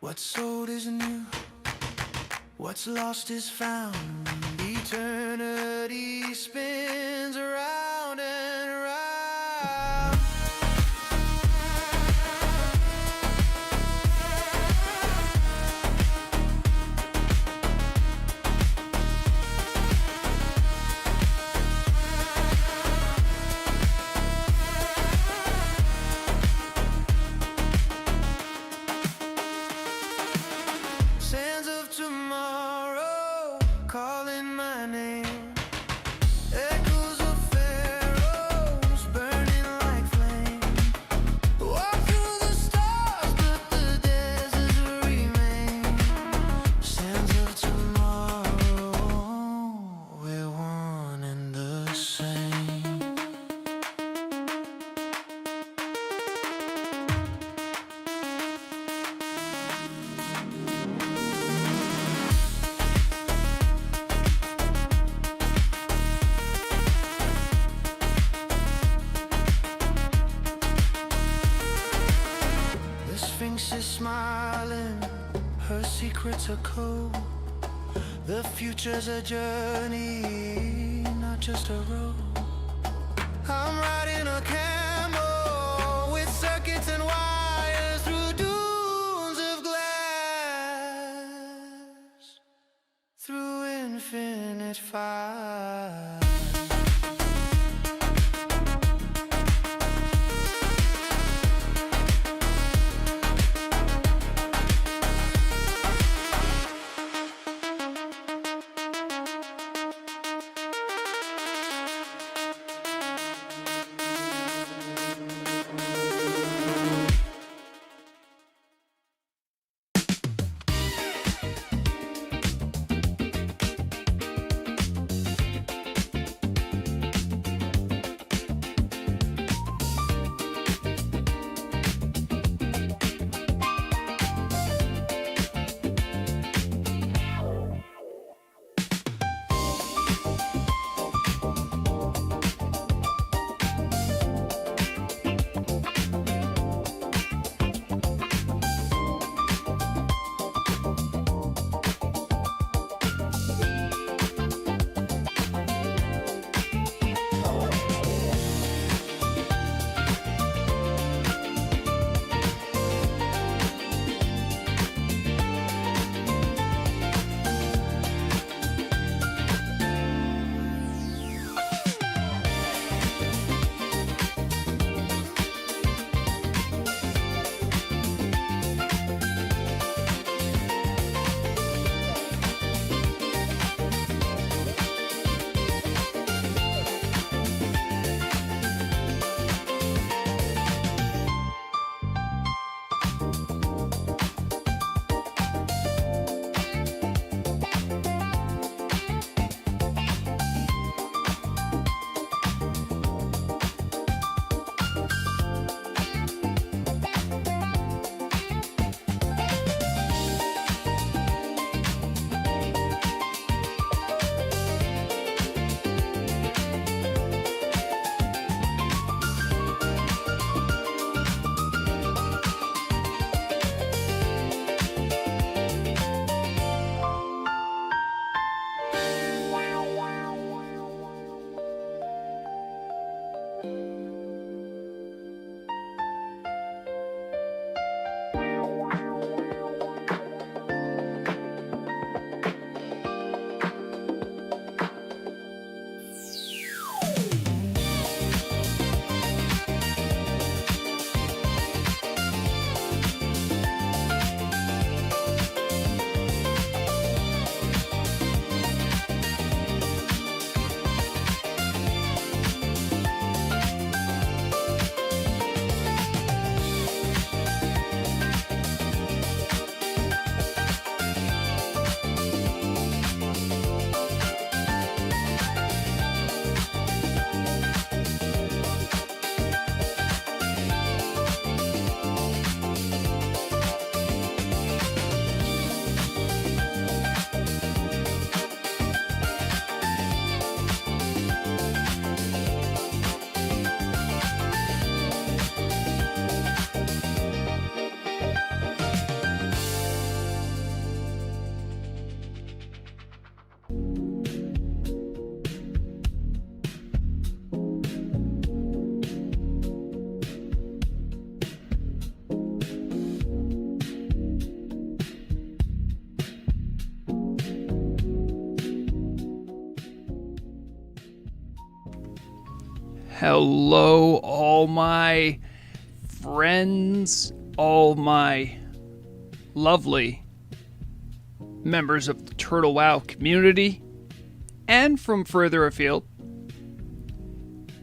What's old is new, what's lost is found. Eternity spins around and around. Sands of tomorrow calling my name. Echoes of pharaohs burning like flame. Walk through the stars, but the deserts remain. Sands of tomorrow, we're one and the same. The Sphinx is smiling, her secrets are cold. The future's a journey, not just a road. I'm riding a camel with circuits and wires through dunes of glass, through infinite fire. Hello, all my friends, all my lovely members of the Turtle WoW community, and from further afield.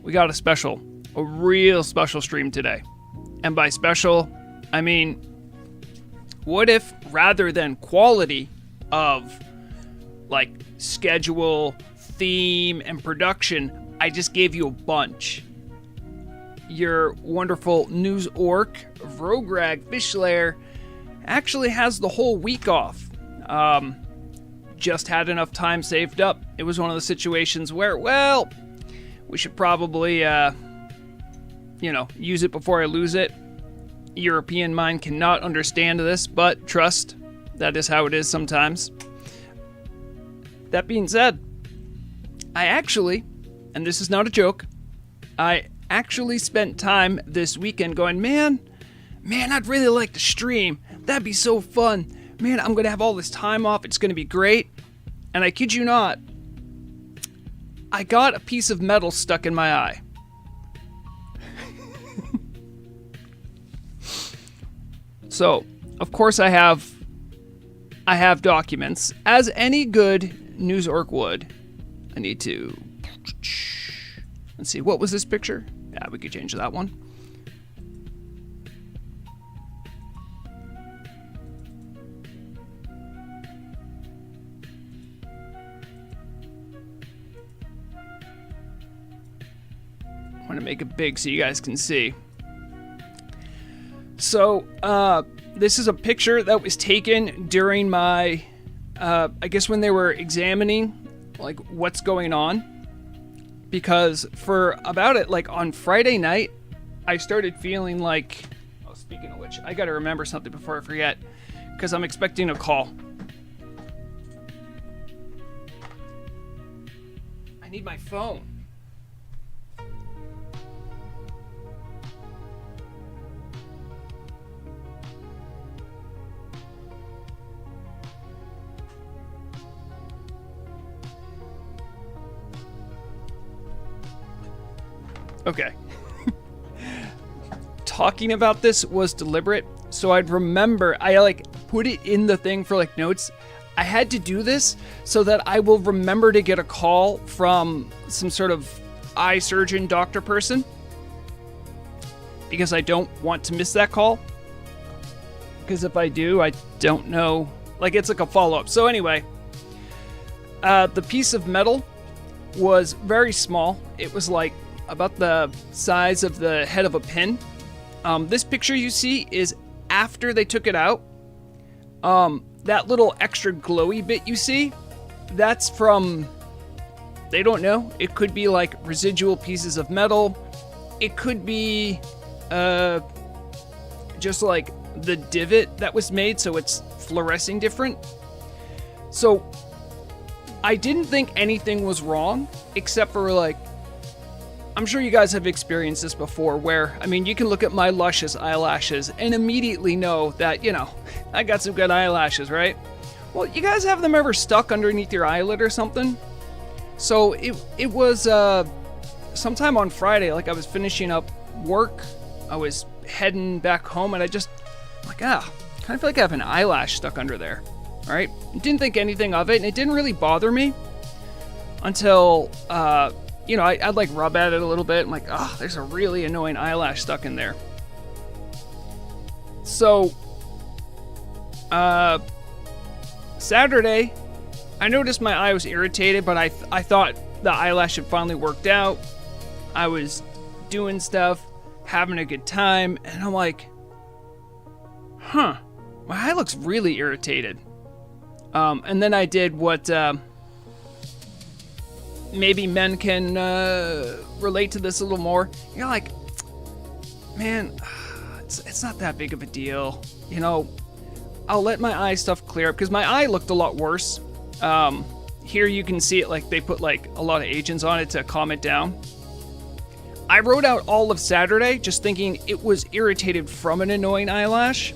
We got a real special stream today. And by special, I mean, what if rather than quality of like schedule, theme, and production, I just gave you a bunch. Your wonderful news orc, Vrograg Fishlair, actually has the whole week off. Just had enough time saved up. It was one of the situations where, well, we should probably, use it before I lose it. European mind cannot understand this, but trust, that is how it is sometimes. That being said, I actually, and this is not a joke, I actually spent time this weekend going, man, I'd really like to stream. That'd be so fun. Man, I'm going to have all this time off. It's going to be great. And I kid you not, I got a piece of metal stuck in my eye. So, of course I have documents. As any good news orc would. I need to... Let's see, what was this picture? Yeah, we could change that one. I want to make it big so you guys can see. So, this is a picture that was taken during my, I guess when they were examining, like, what's going on. Because for about it, like, on Friday night, I started feeling like, oh, speaking of which, I gotta remember something before I forget, because I'm expecting a call. I need my phone. Okay. Talking about this was deliberate, so I'd remember, I put it in the thing for notes. I had to do this so that I will remember to get a call from some sort of eye surgeon doctor person, because I don't want to miss that call. Because if I do, I don't know, it's like a follow-up. So anyway, the piece of metal was very small. It was about the size of the head of a pin. This picture you see is after they took it out. That little extra glowy bit you see, that's from, they don't know. It could be residual pieces of metal. It could be just the divot that was made, so it's fluorescing different. So I didn't think anything was wrong, except for I'm sure you guys have experienced this before where, you can look at my luscious eyelashes and immediately know that, I got some good eyelashes, right? Well, you guys have them ever stuck underneath your eyelid or something? So it was sometime on Friday, I was finishing up work, I was heading back home, and I just, kind of feel like I have an eyelash stuck under there, all right? Didn't think anything of it, and it didn't really bother me until, I'd rub at it a little bit. I'm there's a really annoying eyelash stuck in there. So, Saturday, I noticed my eye was irritated, but I thought the eyelash had finally worked out. I was doing stuff, having a good time, and I'm my eye looks really irritated. And then I did what, maybe men can relate to this a little more. You're man, it's not that big of a deal. I'll let my eye stuff clear up, because my eye looked a lot worse. Here you can see it they put a lot of agents on it to calm it down. I wrote out all of Saturday just thinking it was irritated from an annoying eyelash.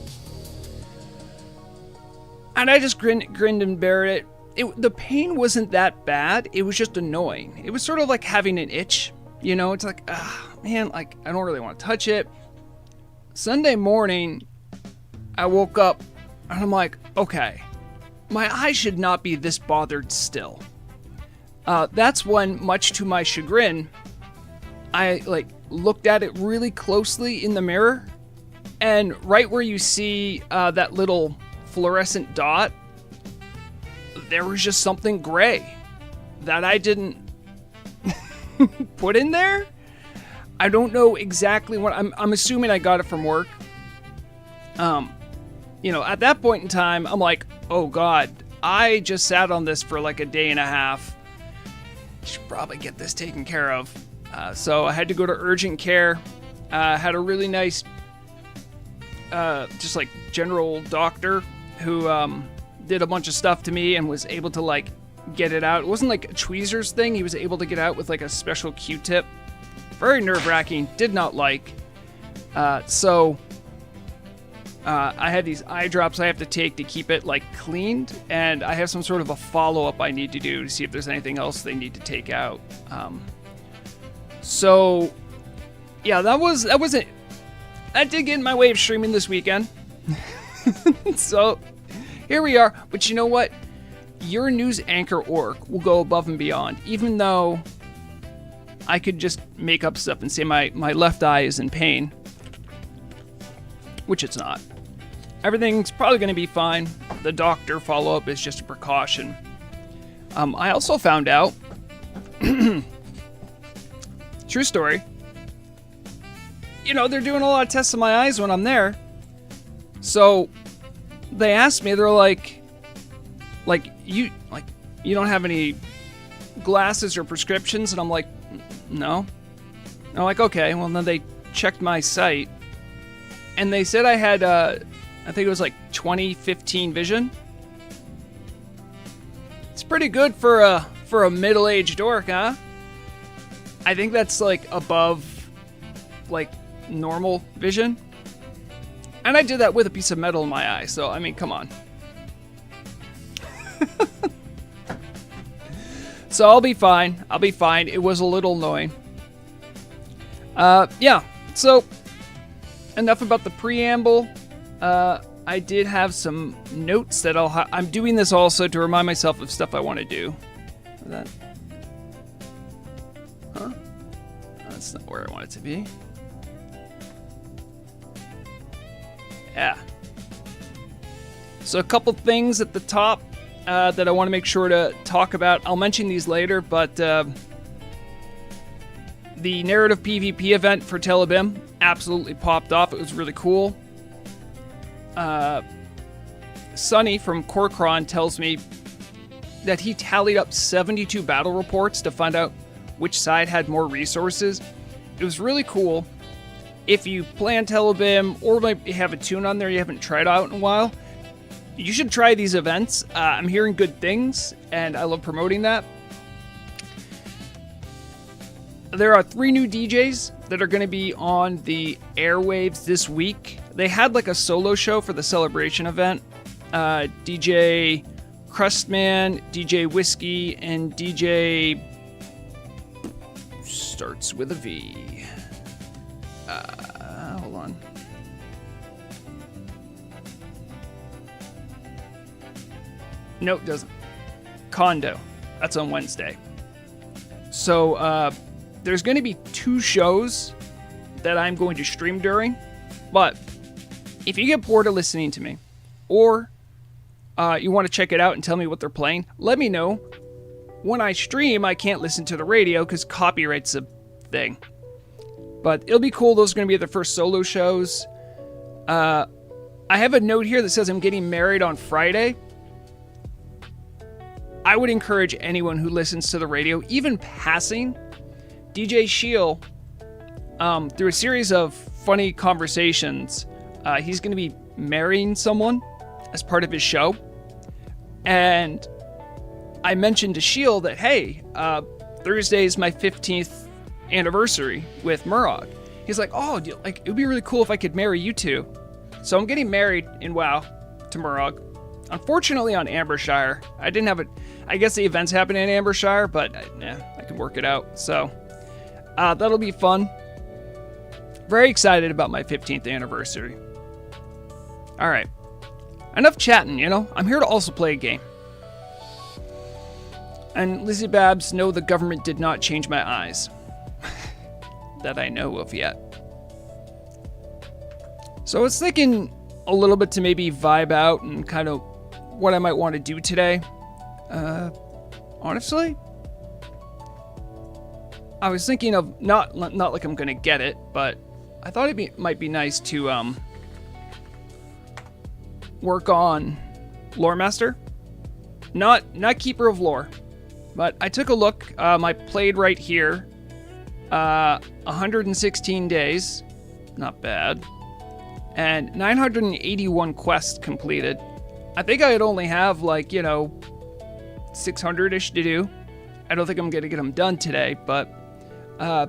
And I just grinned and bared it. The pain wasn't that bad. It was just annoying. It was sort of like having an itch. You know, it's like, man, like, I don't really want to touch it. Sunday morning, I woke up and I'm like, okay, my eye should not be this bothered still. That's when, much to my chagrin, I like looked at it really closely in the mirror, and right where you see that little fluorescent dot, there was just something gray that I didn't put in there. I don't know exactly what I'm assuming I got it from work. You know, at that point in time, I'm like, oh God, I just sat on this for like a day and a half. Should probably get this taken care of. So I had to go to urgent care. Had a really nice, just like general doctor who did a bunch of stuff to me and was able to like get it out. It wasn't like a tweezers thing. He was able to get out with like a special Q-tip. Very nerve-wracking. Did not like. So I had these eye drops I have to take to keep it like cleaned, and I have some sort of a follow-up I need to do to see if there's anything else they need to take out. So yeah, that was it. That did get in my way of streaming this weekend. So here we are. But you know what? Your news anchor orc will go above and beyond, even though I could just make up stuff and say my left eye is in pain, which it's not. Everything's probably going to be fine. The doctor follow-up is just a precaution. I also found out, true story, you know, they're doing a lot of tests on my eyes when I'm there. So they asked me, they're like you don't have any glasses or prescriptions? And I'm like, no. And I'm like, okay. Well, then they checked my sight, and they said I had, I think it was like 20/15 vision. It's pretty good for a middle-aged orc, huh? I think that's like above like normal vision. And I did that with a piece of metal in my eye, so I mean, come on. So I'll be fine. It was a little annoying. Yeah. So enough about the preamble. I did have some notes that I'm doing this also to remind myself of stuff I want to do. That. Huh? That's not where I want it to be. Yeah. So a couple things at the top that I want to make sure to talk about. I'll mention these later, but the narrative PvP event for Telebim absolutely popped off. It was really cool. Sonny from Corcron tells me that he tallied up 72 battle reports to find out which side had more resources. It was really cool. If you play on Telebim or might have a tune on there you haven't tried out in a while, you should try these events. I'm hearing good things, and I love promoting that. There are 3 new DJs that are going to be on the airwaves this week. They had like a solo show for the celebration event. DJ Crustman, DJ Whiskey, and DJ starts with a V. Hold on. No, it doesn't. Condo. That's on Wednesday. So, there's going to be 2 shows that I'm going to stream during. But if you get bored of listening to me, or you want to check it out and tell me what they're playing, let me know. When I stream, I can't listen to the radio because copyright's a thing. But it'll be cool. Those are going to be the first solo shows. I have a note here that says I'm getting married on Friday. I would encourage anyone who listens to the radio, even passing, DJ Shiel, through a series of funny conversations, he's going to be marrying someone as part of his show. And I mentioned to Shiel that, hey, Thursday is my 15th anniversary with Murog. He's like, oh, it would be really cool if I could marry you two. So I'm getting married in WoW to Murog. Unfortunately on Ambershire. I guess the event's happening in Ambershire, but I can work it out. So That'll be fun. Very excited about my 15th anniversary. Alright. Enough chatting, you know? I'm here to also play a game. And Lizzie Babs, no, the government did not change my eyes. That I know of yet. So I was thinking a little bit to maybe vibe out and kind of what I might want to do today. Honestly, I was thinking of not like I'm gonna get it, but I thought might be nice to work on Lore Master, not Keeper of Lore, but I took a look. I played right here, 116 days, not bad, and 981 quests completed. I think I'd only have like 600-ish to do. I don't think I'm gonna get them done today, but I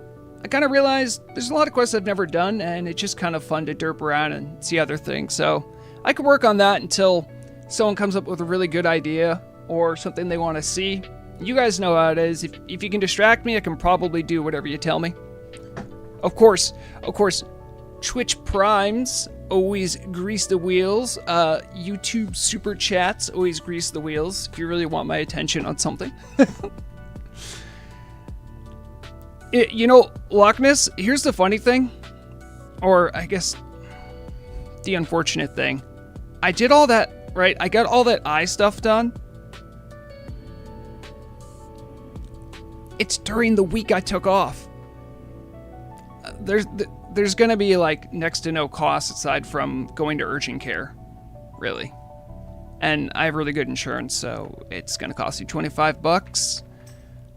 kind of realized there's a lot of quests I've never done, and it's just kind of fun to derp around and see other things. So I could work on that until someone comes up with a really good idea or something they want to see. You guys know how it is. If you can distract me, I can probably do whatever you tell me. Of course, Twitch Primes always grease the wheels. YouTube Super Chats always grease the wheels if you really want my attention on something. Lochmas, here's the funny thing, or I guess the unfortunate thing. I did all that, right? I got all that eye stuff done. It's during the week I took off. There's gonna be like next to no cost aside from going to urgent care, really. And I have really good insurance, so it's gonna cost you $25,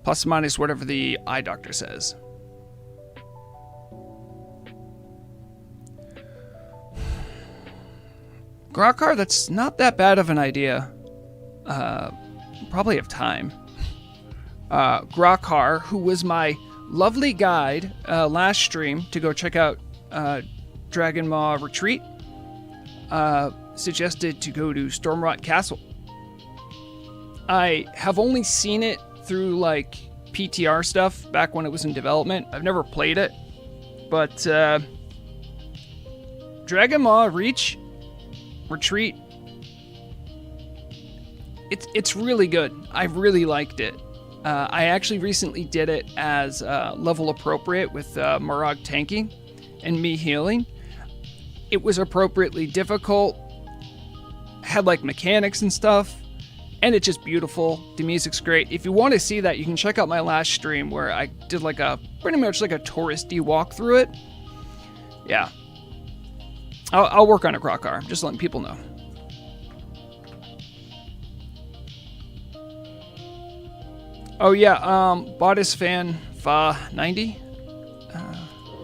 plus or minus whatever the eye doctor says. Grokkar, that's not that bad of an idea. Probably have time. Grokkar, who was my lovely guide last stream to go check out Dragon Maw Retreat, suggested to go to Stormrot Castle. I have only seen it through like PTR stuff back when it was in development. I've never played it, but Dragon Maw Retreat, it's really good. I really liked it. I actually recently did it as level appropriate with Marog tanking and me healing. It was appropriately difficult, had like mechanics and stuff, and it's just beautiful. The music's great. If you want to see that, you can check out my last stream where I did like pretty much like a touristy walk through it. Yeah. I'll work on a Grokkar. I'm just letting people know. Oh yeah, Bodice fan Fa 90.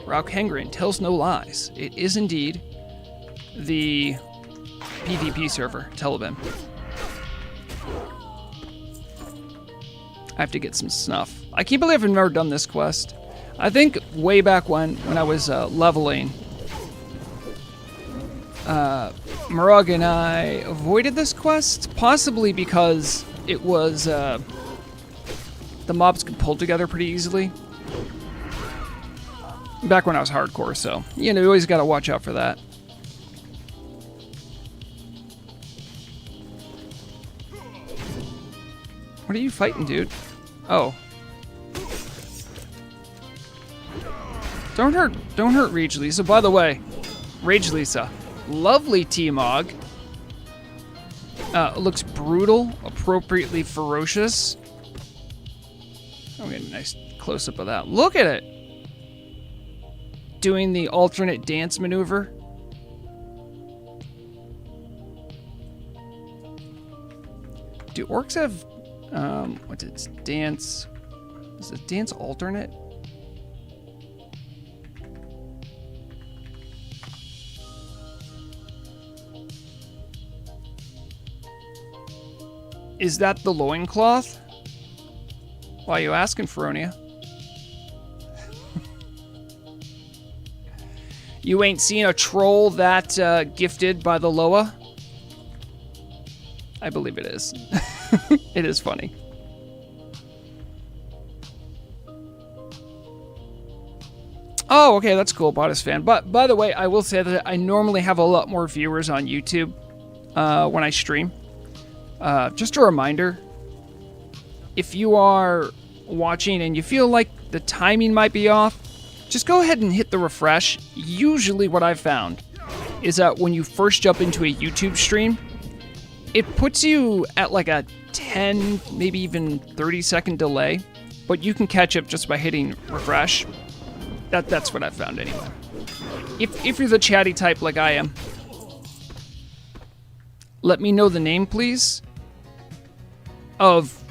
Rauk Hengrin tells no lies. It is indeed the PvP server, Telebim. I have to get some snuff. I can't believe I've never done this quest. I think way back when I was leveling, Marog and I avoided this quest, possibly because it was, the mobs could pull together pretty easily. Back when I was hardcore, so, you always gotta watch out for that. What are you fighting, dude? Oh. Don't hurt Rage Lisa. By the way, Rage Lisa, lovely T-Mog. Looks brutal, appropriately ferocious. I'll get a nice close-up of that. Look at it! Doing the alternate dance maneuver. Do orcs have, what's it, dance? Is it dance alternate? Is that the loincloth? Why are you asking, Feronia? You ain't seen a troll that gifted by the Loa? I believe it is. It is funny. Oh, okay, that's cool, Bottas fan. But by the way, I will say that I normally have a lot more viewers on YouTube when I stream. Just a reminder, if you are watching and you feel like the timing might be off, just go ahead and hit the refresh. Usually what I've found is that when you first jump into a YouTube stream, it puts you at like a 10, maybe even 30-second delay, but you can catch up just by hitting refresh. That's what I've found anyway. If you're the chatty type like I am, let me know the name, please, of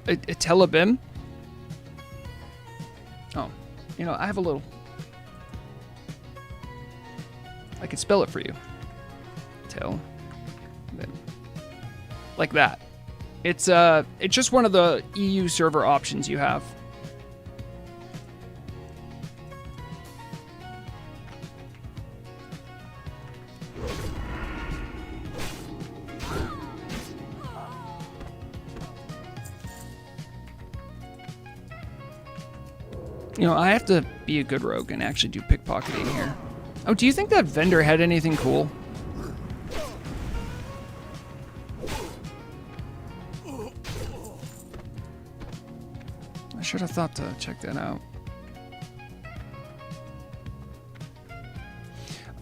Telebim. Oh, you know, I have a little... I can spell it for you. Telebim. Like that. It's just one of the EU server options you have. You know, I have to be a good rogue and actually do pickpocketing here. Oh, do you think that vendor had anything cool? I should have thought to check that out.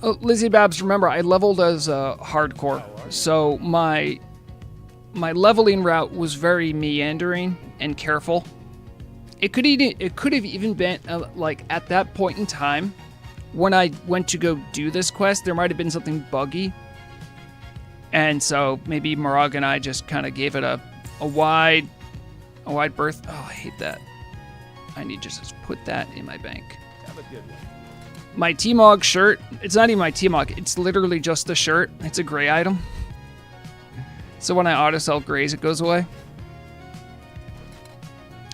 Oh, Lizzie Babs, remember, I leveled as hardcore, so my leveling route was very meandering and careful. It could have even been like at that point in time when I went to go do this quest, there might have been something buggy, and so maybe Morag and I just kind of gave it a wide berth. Oh, I hate that. I need to just put that in my bank. Have a good one. My T-Mog shirt. It's not even my T-Mog. It's literally just the shirt. It's a gray item. So when I auto sell grays, it goes away.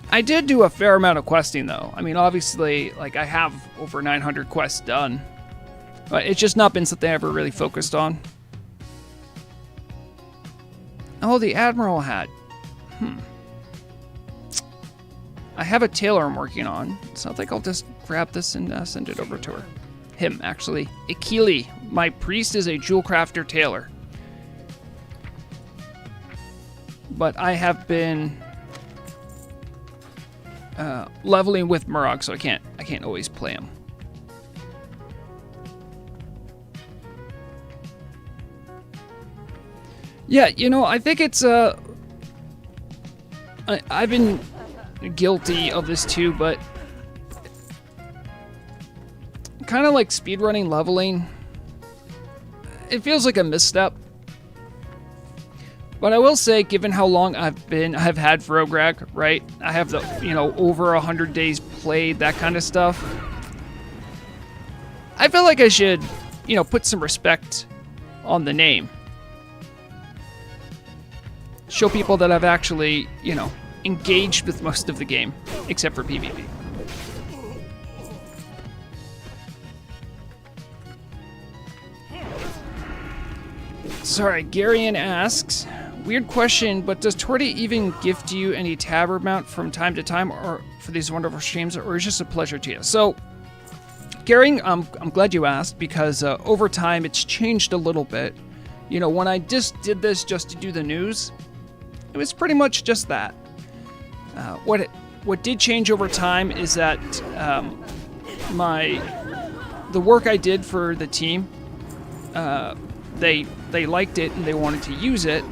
I did do a fair amount of questing, though. I mean, obviously, like, I have over 900 quests done. But it's just not been something I ever really focused on. Oh, the Admiral hat. I have a tailor I'm working on, so I think I'll just grab this and send it over to her. Him, actually. Akili. My priest is a jewel crafter tailor. But I have been... leveling with Murok, so I can't always play him. Yeah, you know, I think it's I've been guilty of this too, but kind of like speedrunning leveling, it feels like a misstep. But I will say, given how long I've had Frograg, right? I have the, you know, over 100 days played, that kind of stuff. I feel like I should, you know, put some respect on the name. Show people that I've actually, you know, engaged with most of the game, except for PvP. Sorry, Garian asks, weird question, but does Torty even gift you any tabard mount from time to time, or for these wonderful streams, or is it just a pleasure to you? So, Garian, I'm glad you asked, because over time it's changed a little bit. You know, when I just did this just to do the news, it was pretty much just that. What did change over time is that the work I did for the team, they liked it and they wanted to use it,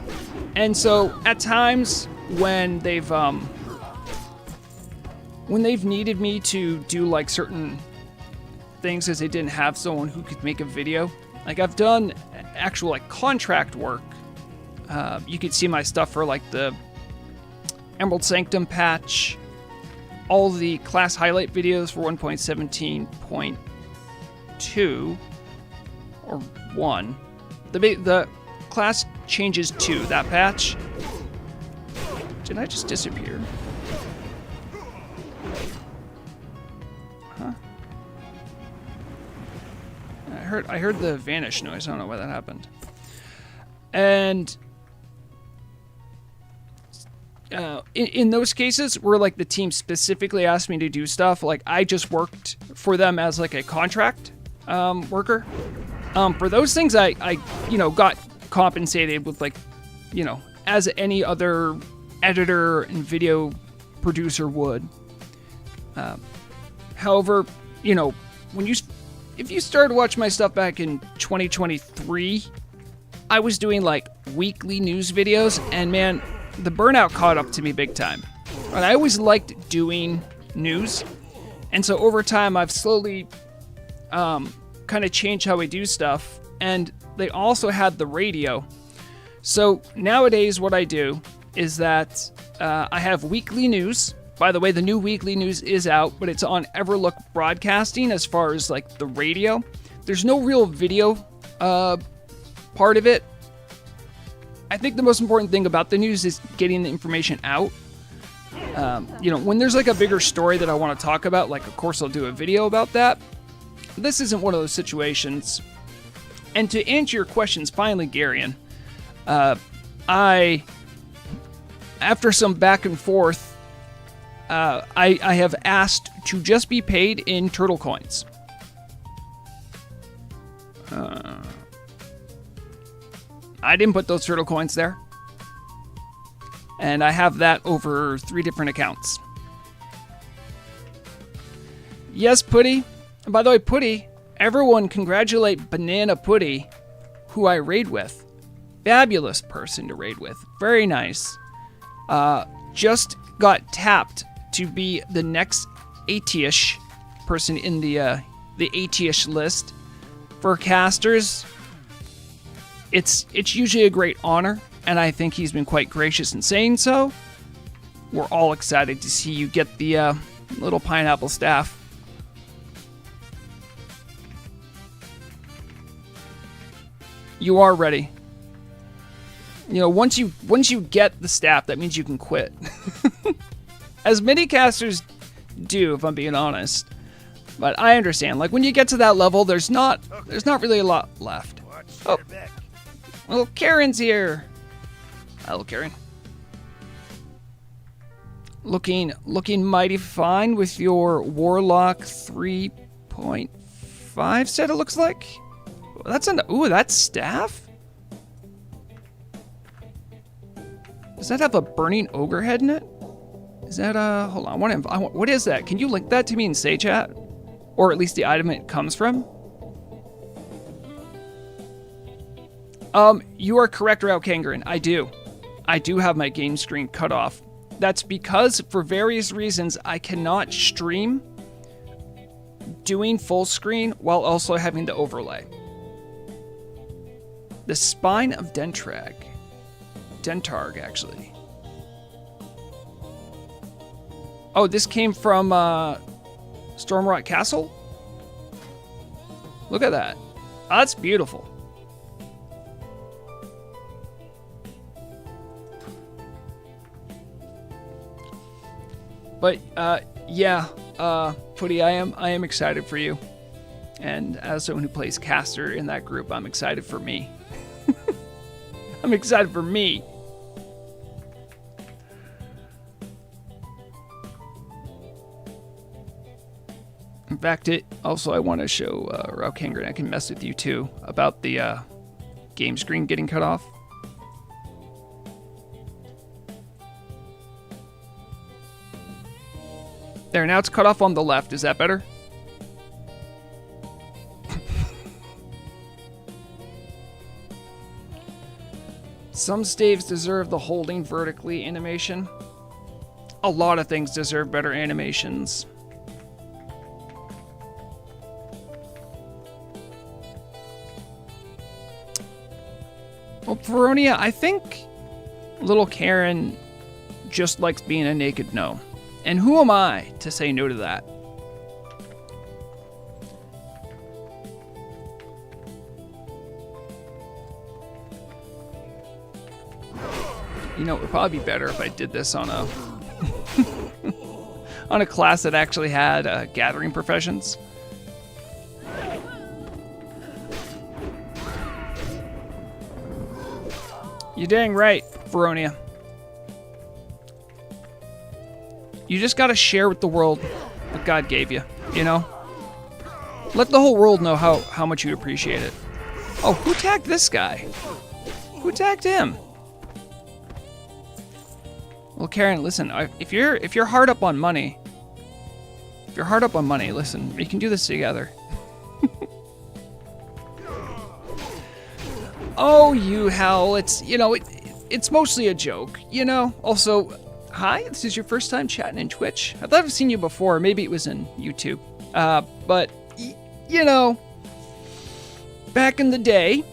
and so at times when they've needed me to do like certain things, as they didn't have someone who could make a video, like I've done actual like contract work. You could see my stuff for like the Emerald Sanctum patch, all the class highlight videos for 1.17.2 or 1. The class changes to that patch. Did I just disappear? Huh? I heard the vanish noise. I don't know why that happened. And in those cases where like the team specifically asked me to do stuff, like I just worked for them as like a contract worker. For those things, I got compensated with like, as any other editor and video producer would. However, if you started watching my stuff back in 2023, I was doing like weekly news videos, and man, the burnout caught up to me big time. And I always liked doing news, and so over time I've slowly kind of changed how I do stuff. And they also had the radio. So nowadays what I do is that I have weekly news. By the way, the new weekly news is out, but it's on Everlook Broadcasting as far as like the radio. There's no real video part of it. I think the most important thing about the news is getting the information out. When there's like a bigger story that I want to talk about, like of course I'll do a video about that. This isn't one of those situations. And to answer your questions, finally, Garion, after some back and forth, I have asked to just be paid in turtle coins. I didn't put those turtle coins there. And I have that over 3 different accounts. Yes, Putty. And by the way, Putty, everyone congratulate Banana Putty, who I raid with. Fabulous person to raid with. Very nice. Just got tapped to be the next AT-ish person in the AT-ish list. For casters, it's usually a great honor, and I think he's been quite gracious in saying so. We're all excited to see you get the little pineapple staff. You are ready. Once you get the staff, that means you can quit. As many casters do, if I'm being honest. But I understand. Like when you get to that level, there's not really a lot left. Oh, well, Karen's here. Hello, Karen. Looking mighty fine with your Warlock 3.5 set. It looks like. That's staff. Does that have a burning ogre head in it? Is that hold on, what is that? Can you link that to me in Say Chat? Or at least the item it comes from? You are correct, Rao Kangarin. I do have my game screen cut off. That's because, for various reasons, I cannot stream doing full screen while also having the overlay. The spine of Dentarg, actually. Oh, this came from Stormrot Castle? Look at that. Oh, that's beautiful. But yeah, Putty, I am excited for you. And as someone who plays caster in that group, I'm excited for me. I'm excited for me. In fact, I want to show Rao Kangarin, I can mess with you too, about the game screen getting cut off. There, now it's cut off on the left. Is that better? Some staves deserve the holding vertically animation. A lot of things deserve better animations. Well, Veronia, I think little Karen just likes being a naked gnome. And who am I to say no to that? It would probably be better if I did this on a on a class that actually had gathering professions. You're dang right, Veronia. You just gotta share with the world what God gave you, you know? Let the whole world know how much you appreciate it. Oh, who tagged this guy? Who tagged him? Well, Karen, listen, if you're hard up on money, listen, we can do this together. Oh, you hell, it's, you know, it's mostly a joke, you know? Also, hi, this is your first time chatting in Twitch. I thought I've seen you before, maybe it was in YouTube. But, you know, back in the day,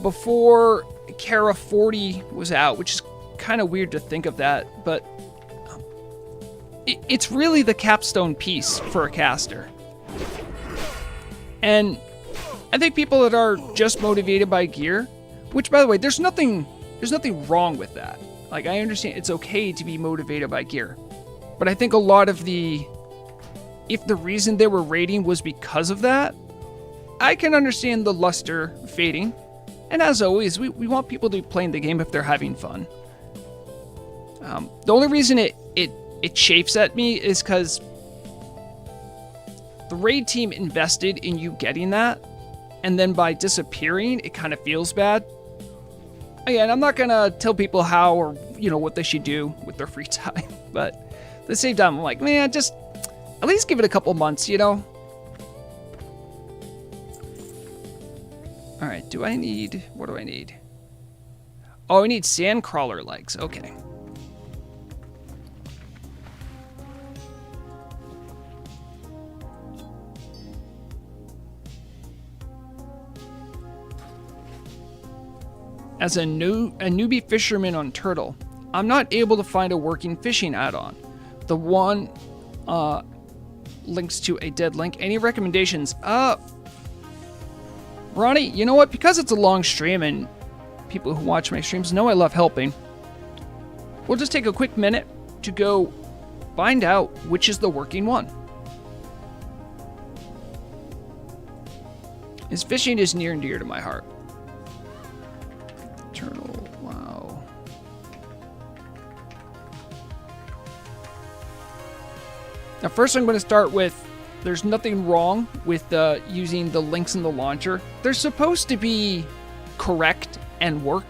before Kara 40 was out, which is kind of weird to think of that, but it's really the capstone piece for a caster. And I think people that are just motivated by gear, which, by the way, there's nothing wrong with that. Like, I understand it's okay to be motivated by gear, but I think a lot of if the reason they were raiding was because of that, I can understand the luster fading. And as always, we want people to be playing the game if they're having fun. The only reason it chafes at me is because the raid team invested in you getting that, and then by disappearing, it kind of feels bad. Again, I'm not gonna tell people how or, you know, what they should do with their free time, but at the same time, I'm like, man, just at least give it a couple months, you know? All right, what do I need? Oh, I need sandcrawler legs, okay. As a newbie fisherman on Turtle, I'm not able to find a working fishing add-on. The one links to a dead link. Any recommendations? Ronnie, you know what? Because it's a long stream and people who watch my streams know I love helping, we'll just take a quick minute to go find out which is the working one. As fishing is near and dear to my heart. Turtle, wow. Now first I'm going to start with, there's nothing wrong with using the links in the launcher. They're supposed to be correct and work,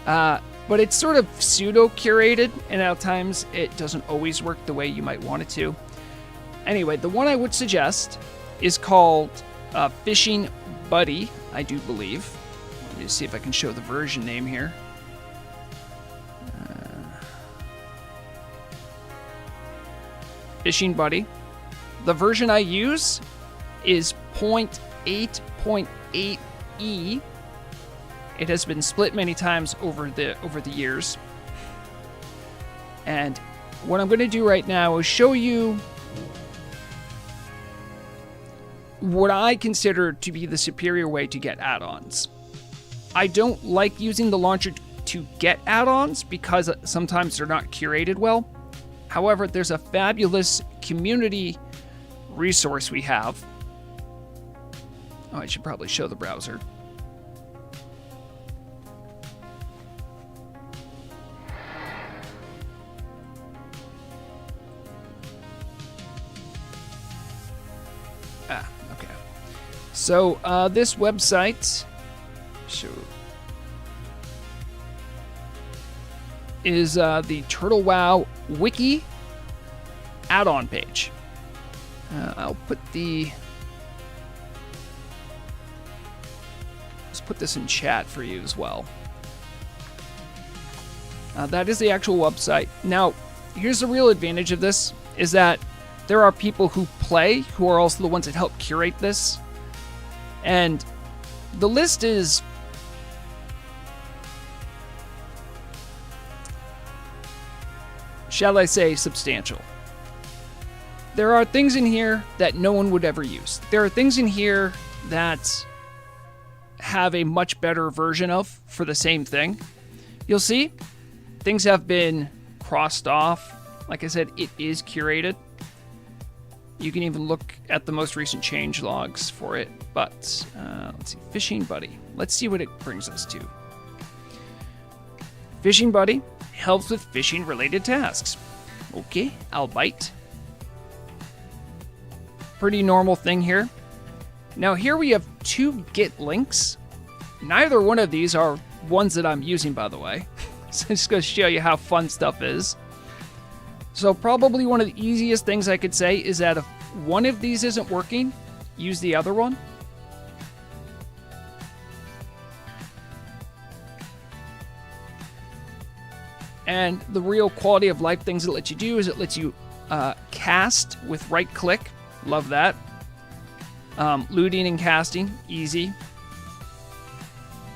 but it's sort of pseudo-curated, and at times it doesn't always work the way you might want it to. Anyway, the one I would suggest is called Fishing Buddy, I do believe. Let me see if I can show the version name here. Fishing Buddy. The version I use is 0.8.8e. It has been split many times over the years. And what I'm going to do right now is show you what I consider to be the superior way to get add-ons. I don't like using the launcher to get add-ons because sometimes they're not curated well. However, there's a fabulous community resource we have. Oh, I should probably show the browser. Okay. So, this website is the Turtle WoW wiki add-on page. I'll put let's put this in chat for you as well. That is the actual website. Now, here's the real advantage of this, is that there are people who play who are also the ones that help curate this. And the list is, shall I say, substantial. There are things in here that no one would ever use. There are things in here that have a much better version of for the same thing. You'll see things have been crossed off. Like I said, it is curated. You can even look at the most recent change logs for it. But let's see, Fishing Buddy. Let's see what it brings us to. Fishing Buddy helps with fishing related tasks. Okay, I'll bite. Pretty normal thing here. Now here we have 2 Git links. Neither one of these are ones that I'm using, by the way. So I'm just going to show you how fun stuff is. So probably one of the easiest things I could say is that if one of these isn't working, use the other one. And the real quality of life things it lets you do is it lets you cast with right click. Love that. Looting and casting, easy.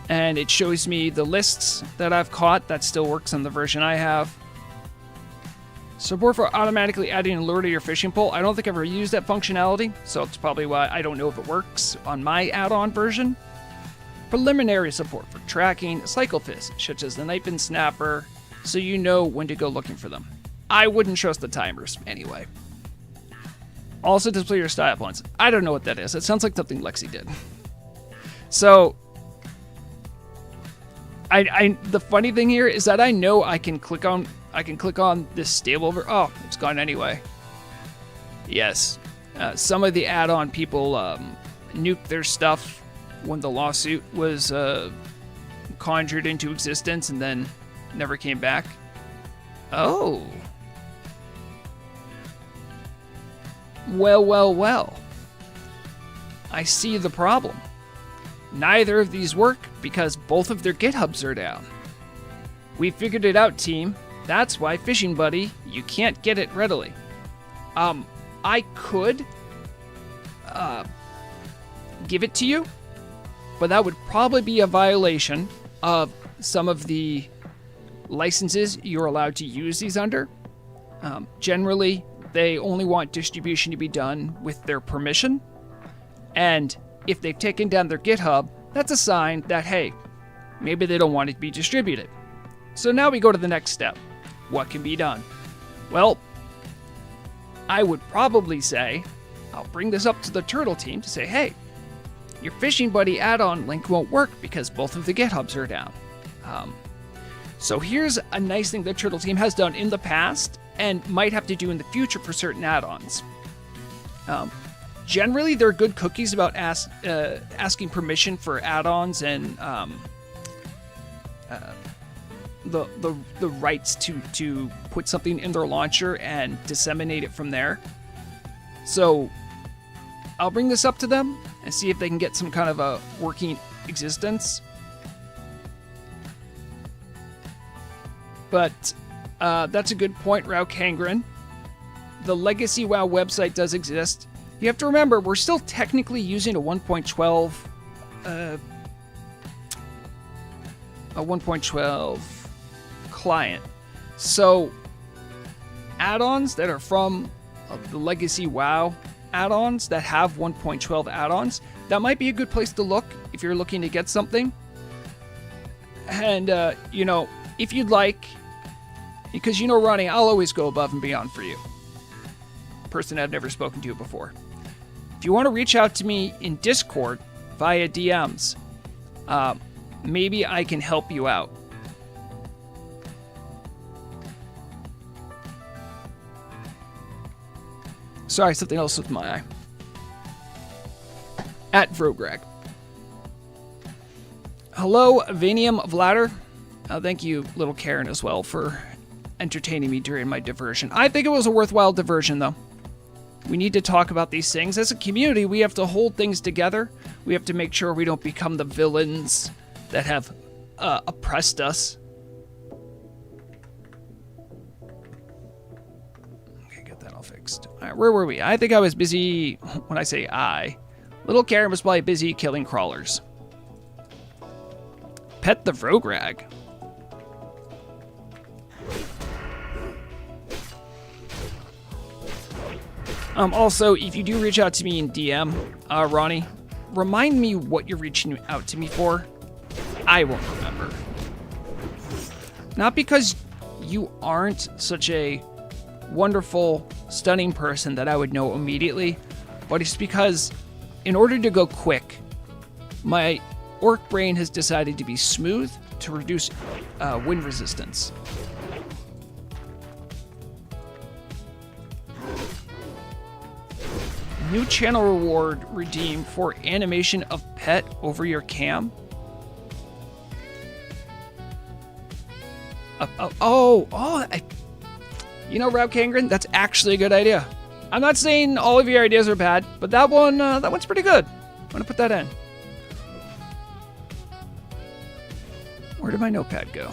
And it shows me the lists that I've caught. That still works on the version I have. Support for automatically adding a lure to your fishing pole. I don't think I've ever used that functionality, so it's probably why I don't know if it works on my add-on version. Preliminary support for tracking cyclefish, such as the Knifin Snapper, so you know when to go looking for them. I wouldn't trust the timers, anyway. Also display your style points. I don't know what that is. It sounds like something Lexi did. So, the funny thing here is that I know I can click on this stable over. Oh, it's gone anyway. Yes, some of the add-on people nuked their stuff when the lawsuit was conjured into existence and then never came back. Oh. Well. I see the problem. Neither of these work because both of their GitHubs are down. We figured it out, team. That's why, Fishing Buddy, you can't get it readily. I could give it to you, but that would probably be a violation of some of the licenses you're allowed to use these under. Generally, they only want distribution to be done with their permission, and if they've taken down their GitHub, that's a sign that, hey, maybe they don't want it to be distributed. So now we go to the next step. What can be done? Well, I would probably say, I'll bring this up to the Turtle team to say, hey, your Fishing Buddy add-on link won't work because both of the GitHubs are down. So here's a nice thing the Turtle team has done in the past and might have to do in the future for certain add-ons. Generally, they're good cookies about asking permission for add-ons and the rights to put something in their launcher and disseminate it from there. So I'll bring this up to them and see if they can get some kind of a working existence. But that's a good point, Rao Kangren. The Legacy WoW website does exist. You have to remember, we're still technically using a 1.12 client. So add-ons that are from the Legacy WoW add-ons that have 1.12 add-ons, that might be a good place to look if you're looking to get something. And, if you'd like, because Ronnie, I'll always go above and beyond for you. Person I've never spoken to before. If you want to reach out to me in Discord via DMs, maybe I can help you out. Sorry, something else with my eye. At Vrograg. Hello, Vanium Vladder. Thank you, little Karen, as well, for entertaining me during my diversion. I think it was a worthwhile diversion, though. We need to talk about these things. As a community, we have to hold things together. We have to make sure we don't become the villains that have oppressed us. Okay, get that all fixed. All right, where were we? I think I was busy, when I say I, little Karen was probably busy killing crawlers. Pet the Vrograg. Also, if you do reach out to me in DM, Ronnie, remind me what you're reaching out to me for. I won't remember. Not because you aren't such a wonderful, stunning person that I would know immediately, but it's because in order to go quick, my orc brain has decided to be smooth to reduce wind resistance. New channel reward redeemed for animation of pet over your cam. You know, Rob Kangren, that's actually a good idea. I'm not saying all of your ideas are bad, but that one's pretty good. I'm gonna put that in. Where did my notepad go?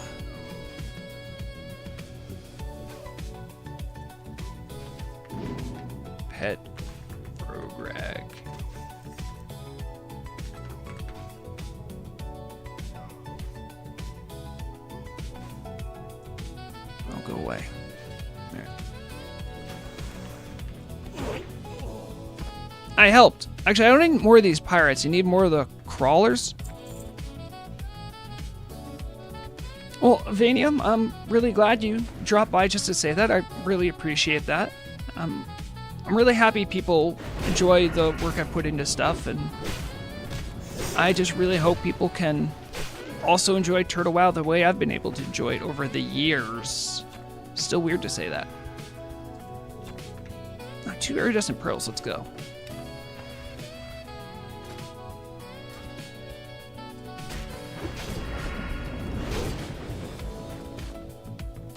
Pet prograg. I'll go away. There. I helped. Actually, I don't need more of these pirates. You need more of the crawlers. Well, Vanium, I'm really glad you dropped by just to say that. I really appreciate that. I'm really happy people enjoy the work I put into stuff, and I just really hope people can also enjoy Turtle WoW the way I've been able to enjoy it over the years. Still weird to say that. 2 iridescent pearls, let's go.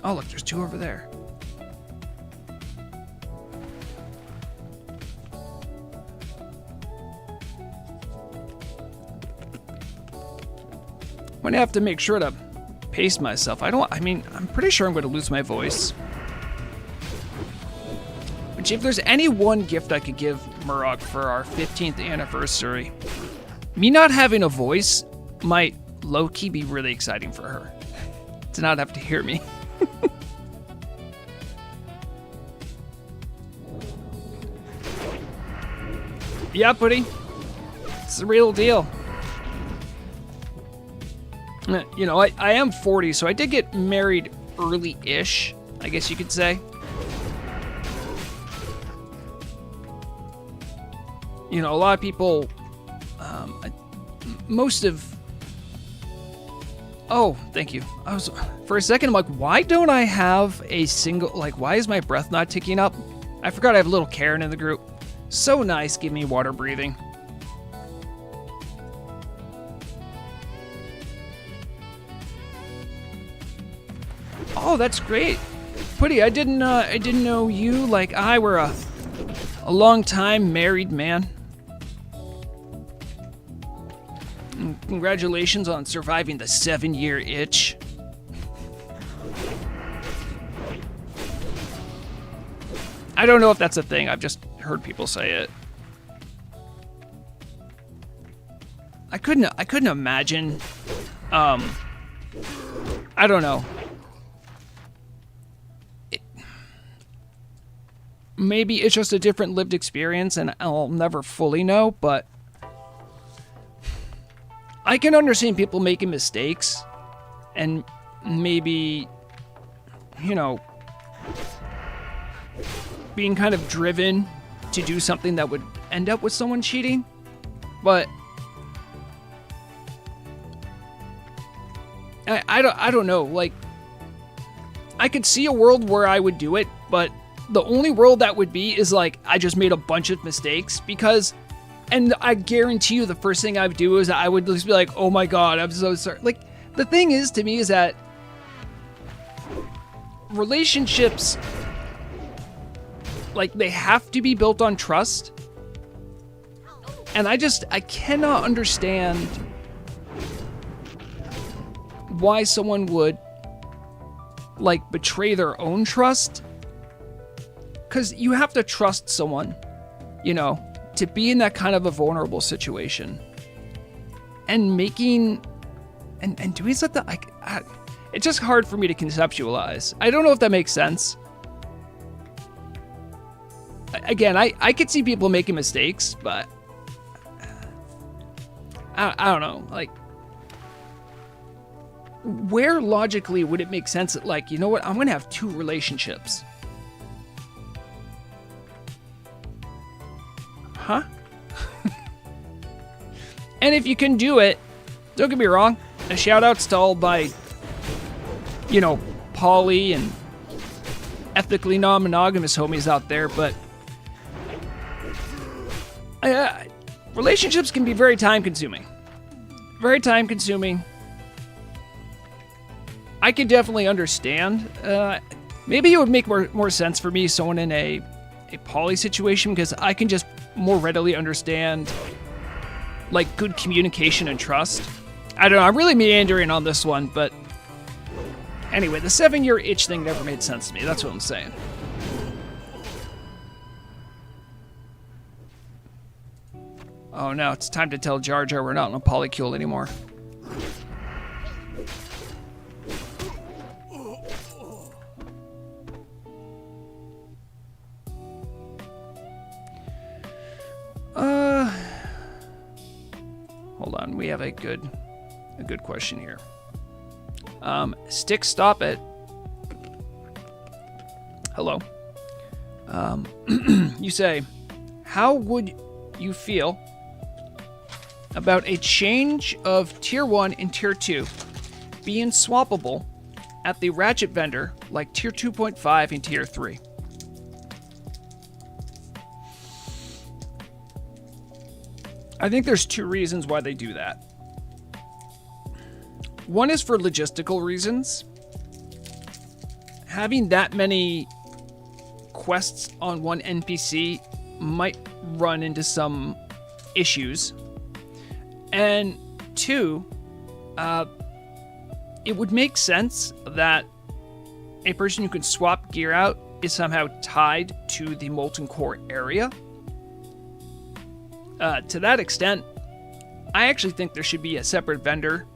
Oh, look, there's 2 over there. I'm gonna have to make sure to pace myself. I'm pretty sure I'm gonna lose my voice. Which, if there's any one gift I could give Murok for our 15th anniversary, me not having a voice might low-key be really exciting for her. To not have to hear me. Yeah, buddy. It's the real deal. You know, I am 40, so I did get married early-ish, I guess you could say. You know, a lot of people, most of... Oh, thank you. For a second, I'm like, why don't I have a single... Like, why is my breath not ticking up? I forgot I have a little Karen in the group. So nice, give me water breathing. Oh, that's great. Putty, I didn't know you, like I, were a long-time married man. And congratulations on surviving the 7-year itch. I don't know if that's a thing. I've just heard people say it. I couldn't imagine. I don't know. Maybe it's just a different lived experience, and I'll never fully know. But I can understand people making mistakes, and maybe, you know, being kind of driven to do something that would end up with someone cheating. But I don't know, like, I could see a world where I would do it, but the only world that would be is like I just made a bunch of mistakes, because, and I guarantee you the first thing I would do is I would just be like, oh my god, I'm so sorry. Like, the thing is, to me, is that relationships, like, they have to be built on trust. And I cannot understand why someone would, like, betray their own trust. Because you have to trust someone, you know, to be in that kind of a vulnerable situation. And making, and doing something, like, it's just hard for me to conceptualize. I don't know if that makes sense. Again, I could see people making mistakes, but I don't know, like, where logically would it make sense that, like, you know what, I'm gonna have 2 relationships? Huh? And if you can do it, don't get me wrong, a shout outs to all my, you know, poly and ethically non-monogamous homies out there, but relationships can be very time consuming. Very time consuming. I could definitely understand. Maybe it would make more sense for me, someone in a poly situation, because I can just more readily understand like good communication and trust. I don't know, I'm really meandering on this one, but anyway, the 7-year itch thing never made sense to me. That's what I'm saying. Oh no, it's time to tell Jar Jar we're not in a polycule anymore. Hold on, we have a good question here. Stick, stop it. Hello. You say, how would you feel about a change of Tier 1 and Tier 2 being swappable at the Ratchet vendor like Tier 2.5 and Tier 3? I think there's 2 reasons why they do that. One is for logistical reasons. Having that many quests on one NPC might run into some issues. And 2, it would make sense that a person who can swap gear out is somehow tied to the Molten Core area. To that extent, I actually think there should be a separate vendor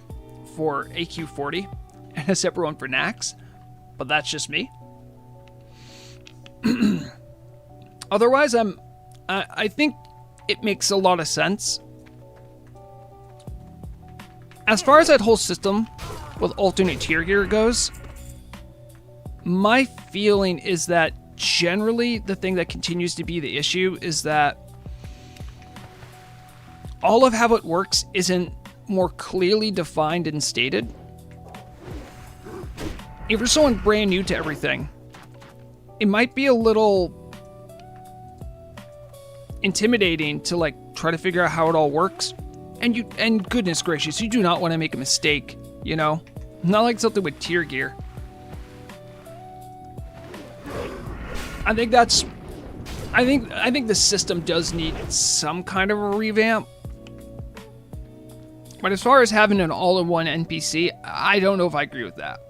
for AQ40 and a separate one for Nax, but that's just me. Otherwise, I think it makes a lot of sense. As far as that whole system with alternate tier gear goes, my feeling is that generally the thing that continues to be the issue is that all of how it works isn't more clearly defined and stated. If you're someone brand new to everything, it might be a little intimidating to like try to figure out how it all works. And goodness gracious, you do not want to make a mistake, you know? Not like something with tier gear. I think the system does need some kind of a revamp. But as far as having an all-in-one NPC, I don't know if I agree with that.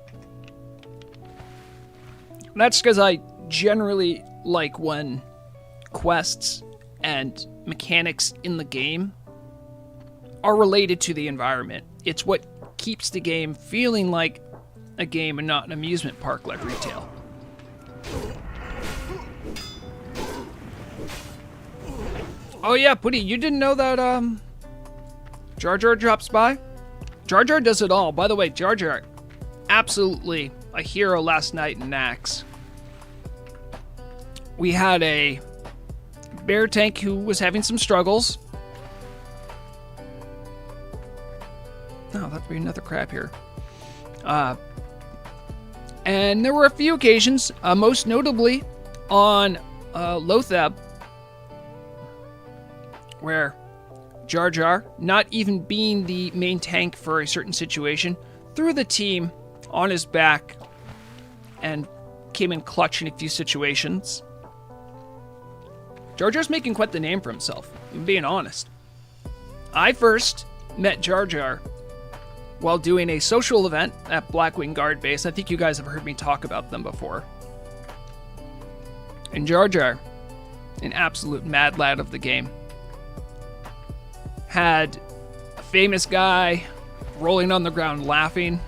That's because I generally like when quests and mechanics in the game are related to the environment. It's what keeps the game feeling like a game and not an amusement park like retail. Oh yeah, Putty, you didn't know that Jar Jar drops by? Jar Jar does it all. By the way, Jar Jar, absolutely a hero last night in Nax. We had a bear tank who was having some struggles. Oh, that'd be another crab here. And there were a few occasions, most notably on Lothab, where Jar Jar, not even being the main tank for a certain situation, threw the team on his back and came in clutch in a few situations. Jar Jar's making quite the name for himself, if I'm being honest. I first met Jar Jar while doing a social event at Blackwing Guard Base. I think you guys have heard me talk about them before. And Jar Jar, an absolute mad lad of the game, had a famous guy rolling on the ground laughing.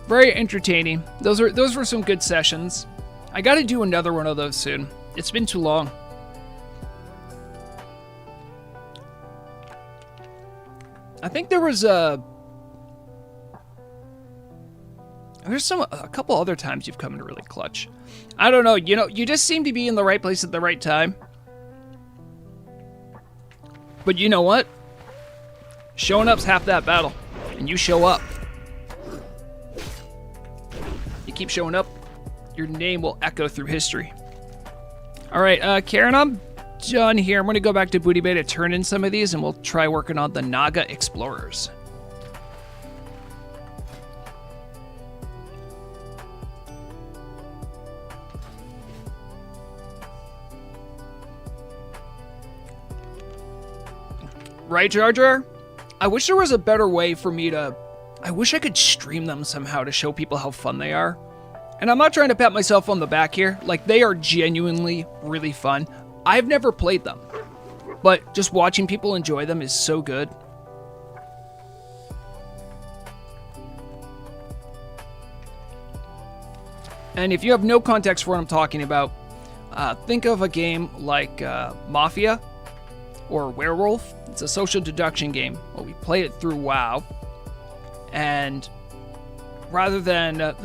Very entertaining. Those were some good sessions. I gotta do another one of those soon. It's been too long. I think there was a couple other times you've come into really clutch. I don't know, you just seem to be in the right place at the right time. But you know what? Showing up's half that battle, and you show up. You keep showing up, your name will echo through history. All right, Karen, I'm done here. I'm going to go back to Booty Bay to turn in some of these, and we'll try working on the Naga Explorers. Right, Jar Jar? I wish there was a better way for me to... I wish I could stream them somehow to show people how fun they are. And I'm not trying to pat myself on the back here. Like, they are genuinely really fun. I've never played them, but just watching people enjoy them is so good. And if you have no context for what I'm talking about, think of a game like Mafia or Werewolf. It's a social deduction game. Well, we play it through WoW. And rather than...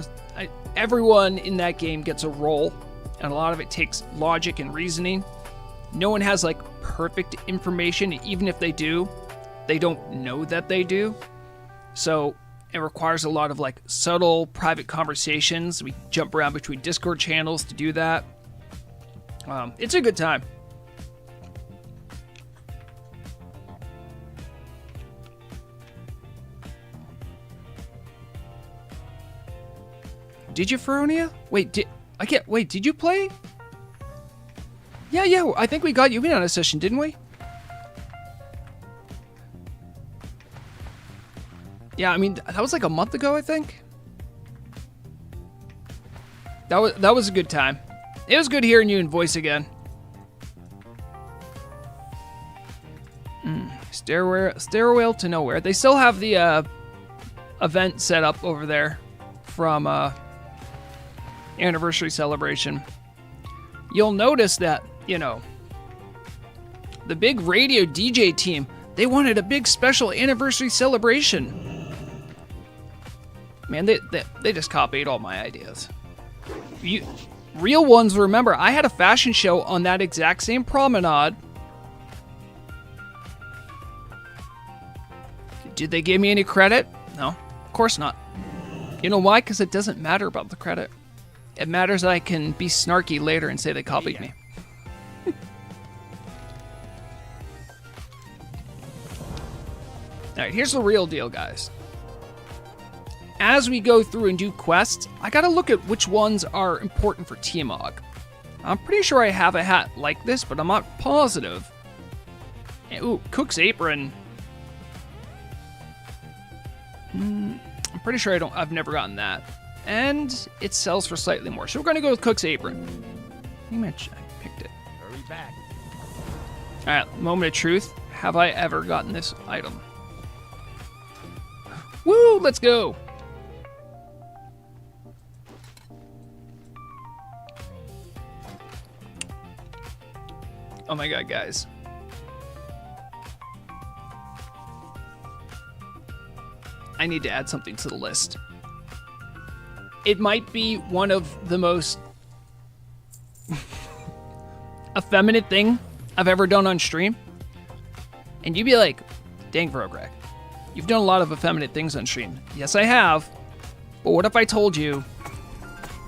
everyone in that game gets a role, and a lot of it takes logic and reasoning. No one has, like, perfect information. Even if they do, they don't know that they do. So it requires a lot of, like, subtle private conversations. We jump around between Discord channels to do that. It's a good time. Did you, Feronia? Wait, did you play? Yeah, I think we got you in on a session, didn't we? Yeah, I mean, that was like a month ago, I think. That was a good time. It was good hearing you in voice again. Stairwell to Nowhere. They still have the event set up over there from anniversary celebration. You'll notice that, you know, the big radio DJ team, they wanted a big special anniversary celebration. Man, they just copied all my ideas. Real ones, remember, I had a fashion show on that exact same promenade. Did they give me any credit? No, of course not. You know why? Because it doesn't matter about the credit. It matters that I can be snarky later and say they copied me. Alright, here's the real deal, guys. As we go through and do quests, I gotta look at which ones are important for Tiamog. I'm pretty sure I have a hat like this, but I'm not positive. Ooh, Cook's Apron. I'm pretty sure I've never gotten that. And it sells for slightly more. So we're gonna go with Cook's Apron. I picked it. Hurry back. Alright, moment of truth. Have I ever gotten this item? Woo, let's go. Oh my god, guys. I need to add something to the list. It might be one of the most effeminate thing I've ever done on stream. And you'd be like, dang, Vrogreg, you've done a lot of effeminate things on stream. Yes, I have. But what if I told you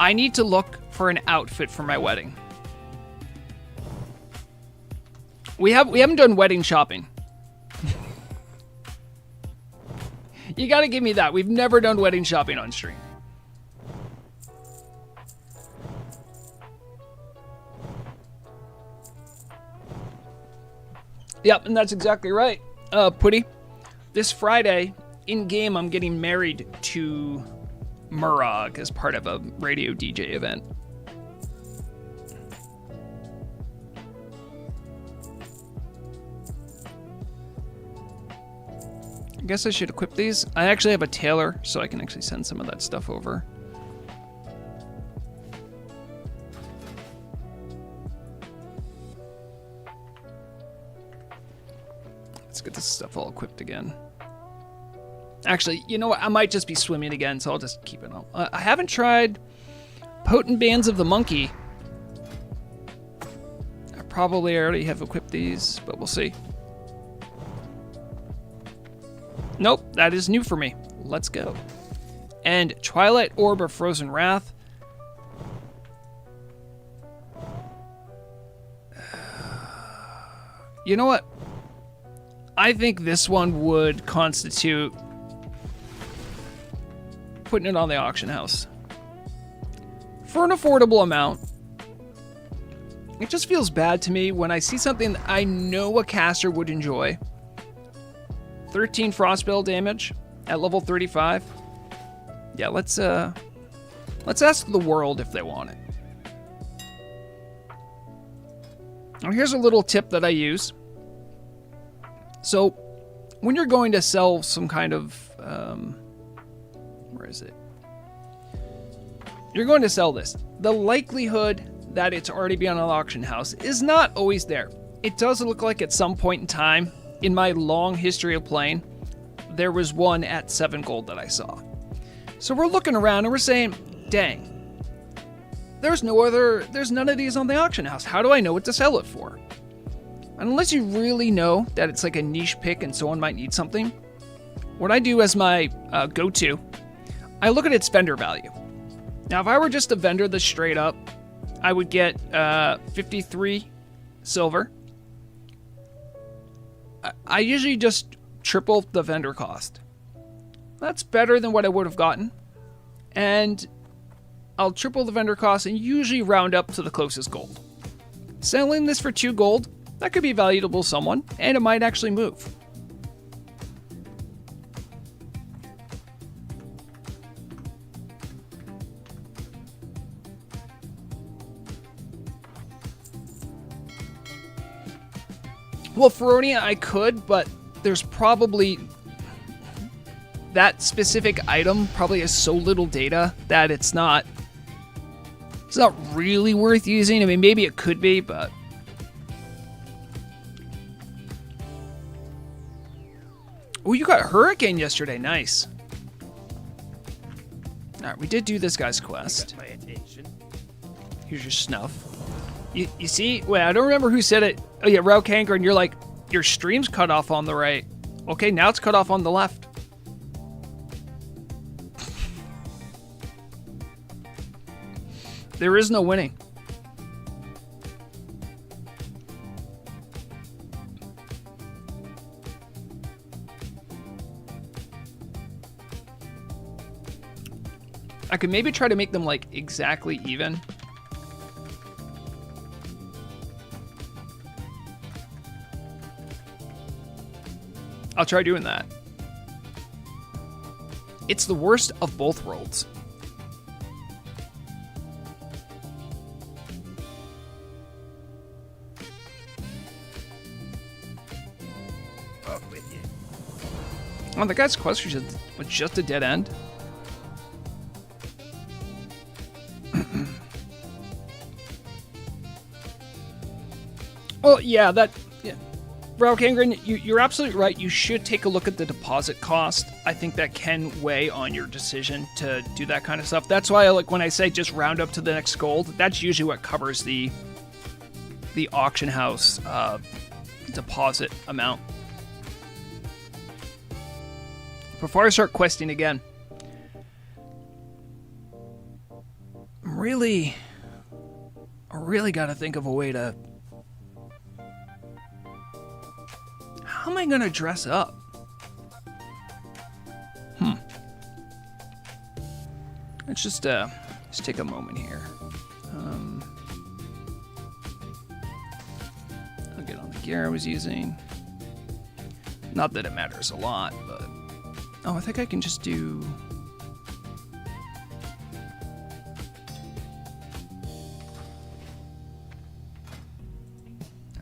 I need to look for an outfit for my wedding? We haven't done wedding shopping. You gotta give me that. We've never done wedding shopping on stream. Yep, and that's exactly right. Putty, this Friday, in-game, I'm getting married to Murag as part of a radio DJ event. I guess I should equip these. I actually have a tailor, so I can actually send some of that stuff over. Let's get this stuff all equipped again. Actually, you know what? I might just be swimming again, so I'll just keep it on. I haven't tried Potent Bands of the Monkey. I probably already have equipped these, but we'll see. Nope, that is new for me. Let's go. And Twilight Orb of Frozen Wrath. You know what? I think this one would constitute putting it on the auction house. For an affordable amount. It just feels bad to me when I see something that I know a caster would enjoy. 13 frostbill damage at level 35. Yeah, let's ask the world if they want it. Now here's a little tip that I use. So, when you're going to sell some kind of, where is it? You're going to sell this. The likelihood that it's already been on an auction house is not always there. It does look like at some point in time, in my long history of playing, there was one at 7 gold that I saw. So we're looking around and we're saying, dang, there's none of these on the auction house. How do I know what to sell it for? And unless you really know that it's like a niche pick and someone might need something, what I do as my go-to, I look at its vendor value. Now, if I were just a vendor that's straight up, I would get 53 silver. I usually just triple the vendor cost. That's better than what I would have gotten. And I'll triple the vendor cost and usually round up to the closest gold. Selling this for 2 gold, that could be valuable to someone, and it might actually move. Well, Feronia, I could, but there's probably... that specific item probably has so little data that it's not really worth using. I mean, maybe it could be, but... Oh, you got Hurricane yesterday. Nice. Alright, we did do this guy's quest. Here's your snuff. You see? Wait, I don't remember who said it. Oh yeah, Rao Kanker, and you're like, your stream's cut off on the right. Okay, now it's cut off on the left. There is no winning. I could maybe try to make them like exactly even. I'll try doing that. It's the worst of both worlds. Oh, the guy's quest was just a dead end. Well, yeah, Rao Kangren, you're absolutely right. You should take a look at the deposit cost. I think that can weigh on your decision to do that kind of stuff. That's why, like, when I say just round up to the next gold, that's usually what covers the auction house deposit amount. Before I start questing again, I really got to think of a way to... How am I going to dress up? Let's just take a moment here. I'll get on the gear I was using. Not that it matters a lot, but... Oh, I think I can just do...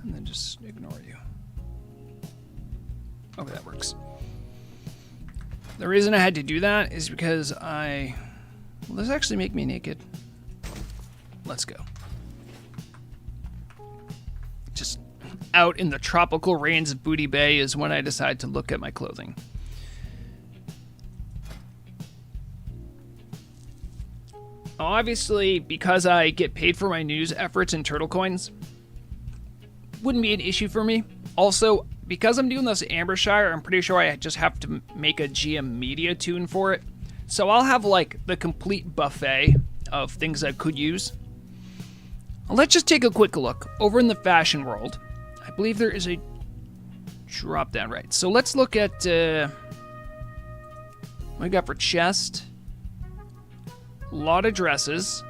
And then just ignore you. Okay, that works. The reason I had to do that is because Will this actually make me naked? Let's go. Just out in the tropical rains of Booty Bay is when I decide to look at my clothing. Obviously, because I get paid for my news efforts in turtle coins, wouldn't be an issue for me. Also, because I'm doing this Ambershire, I'm pretty sure I just have to make a GM media tune for it. So I'll have like the complete buffet of things I could use. Let's just take a quick look. Over in the fashion world, I believe there is a drop down right. So let's look at what we got for chest. A lot of dresses.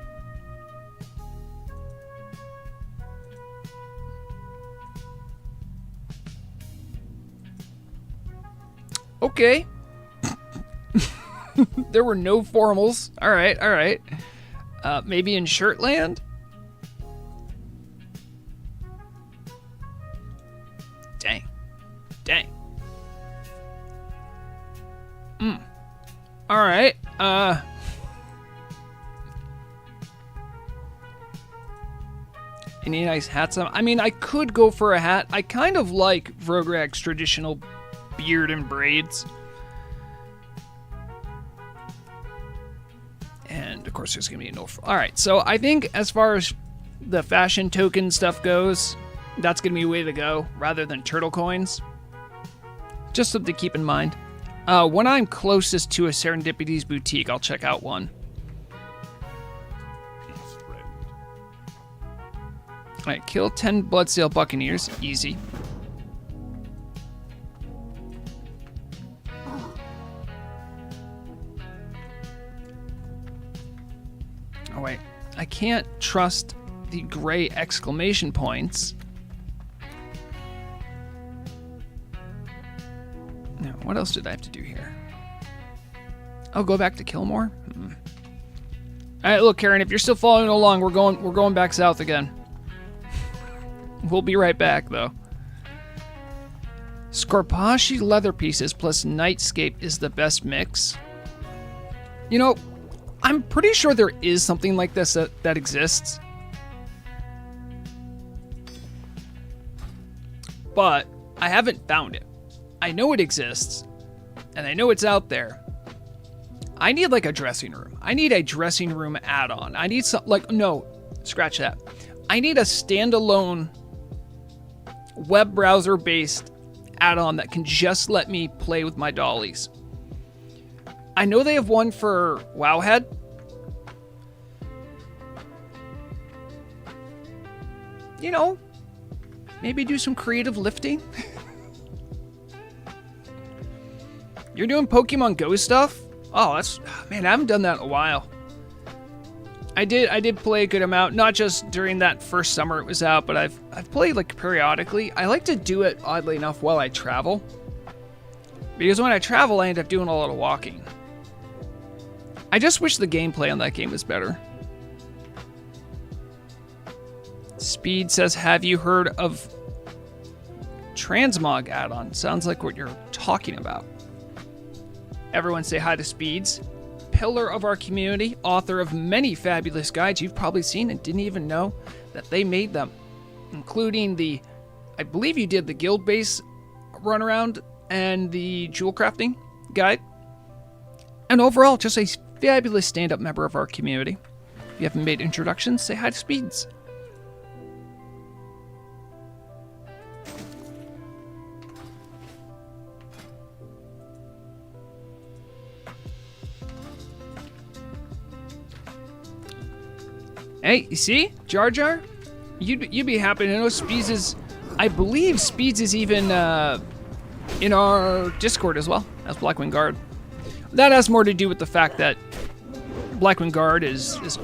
Okay. There were no formals. All right, all right. Maybe in Shirtland? Dang. Dang. All right. Any nice hats? I mean, I could go for a hat. I kind of like Vrograg's traditional beard and braids. And of course, there's gonna be a no. All right, so I think as far as the fashion token stuff goes, that's gonna be a way to go rather than turtle coins. Just something to keep in mind. When I'm closest to a Serendipity's boutique, I'll check out one. All right, kill 10 Bloodsail Buccaneers, easy. Oh wait, I can't trust the gray exclamation points. Now, what else did I have to do here? Oh, go back to Kilmore? All right, look, Karen, if you're still following along, we're going back south again. We'll be right back, though. Scorpashi leather pieces plus Nightscape is the best mix. You know, I'm pretty sure there is something like this that exists. But I haven't found it. I know it exists, and I know it's out there. I need like a dressing room. I need a dressing room add-on. I need some, like, no, scratch that. I need a standalone web browser based add-on that can just let me play with my dollies. I know they have one for Wowhead. You know, maybe do some creative lifting. You're doing Pokemon Go stuff? Oh, that's, man, I haven't done that in a while. I did play a good amount, not just during that first summer it was out, but I've played like periodically. I like to do it, oddly enough, while I travel. Because when I travel, I end up doing a lot of walking. I just wish the gameplay on that game was better. Speed says, have you heard of Transmog add-on? Sounds like what you're talking about. Everyone say hi to Speeds. Pillar of our community, author of many fabulous guides you've probably seen and didn't even know that they made them. Including the, I believe you did the guild base runaround and the jewel crafting guide. And overall, just a fabulous stand-up member of our community. If you haven't made introductions, say hi to Speeds. Hey, you see? Jar Jar? You'd be happy to know Speeds is... I believe Speeds is even in our Discord as well, as Blackwing Guard. That has more to do with the fact that Blackwing Guard is as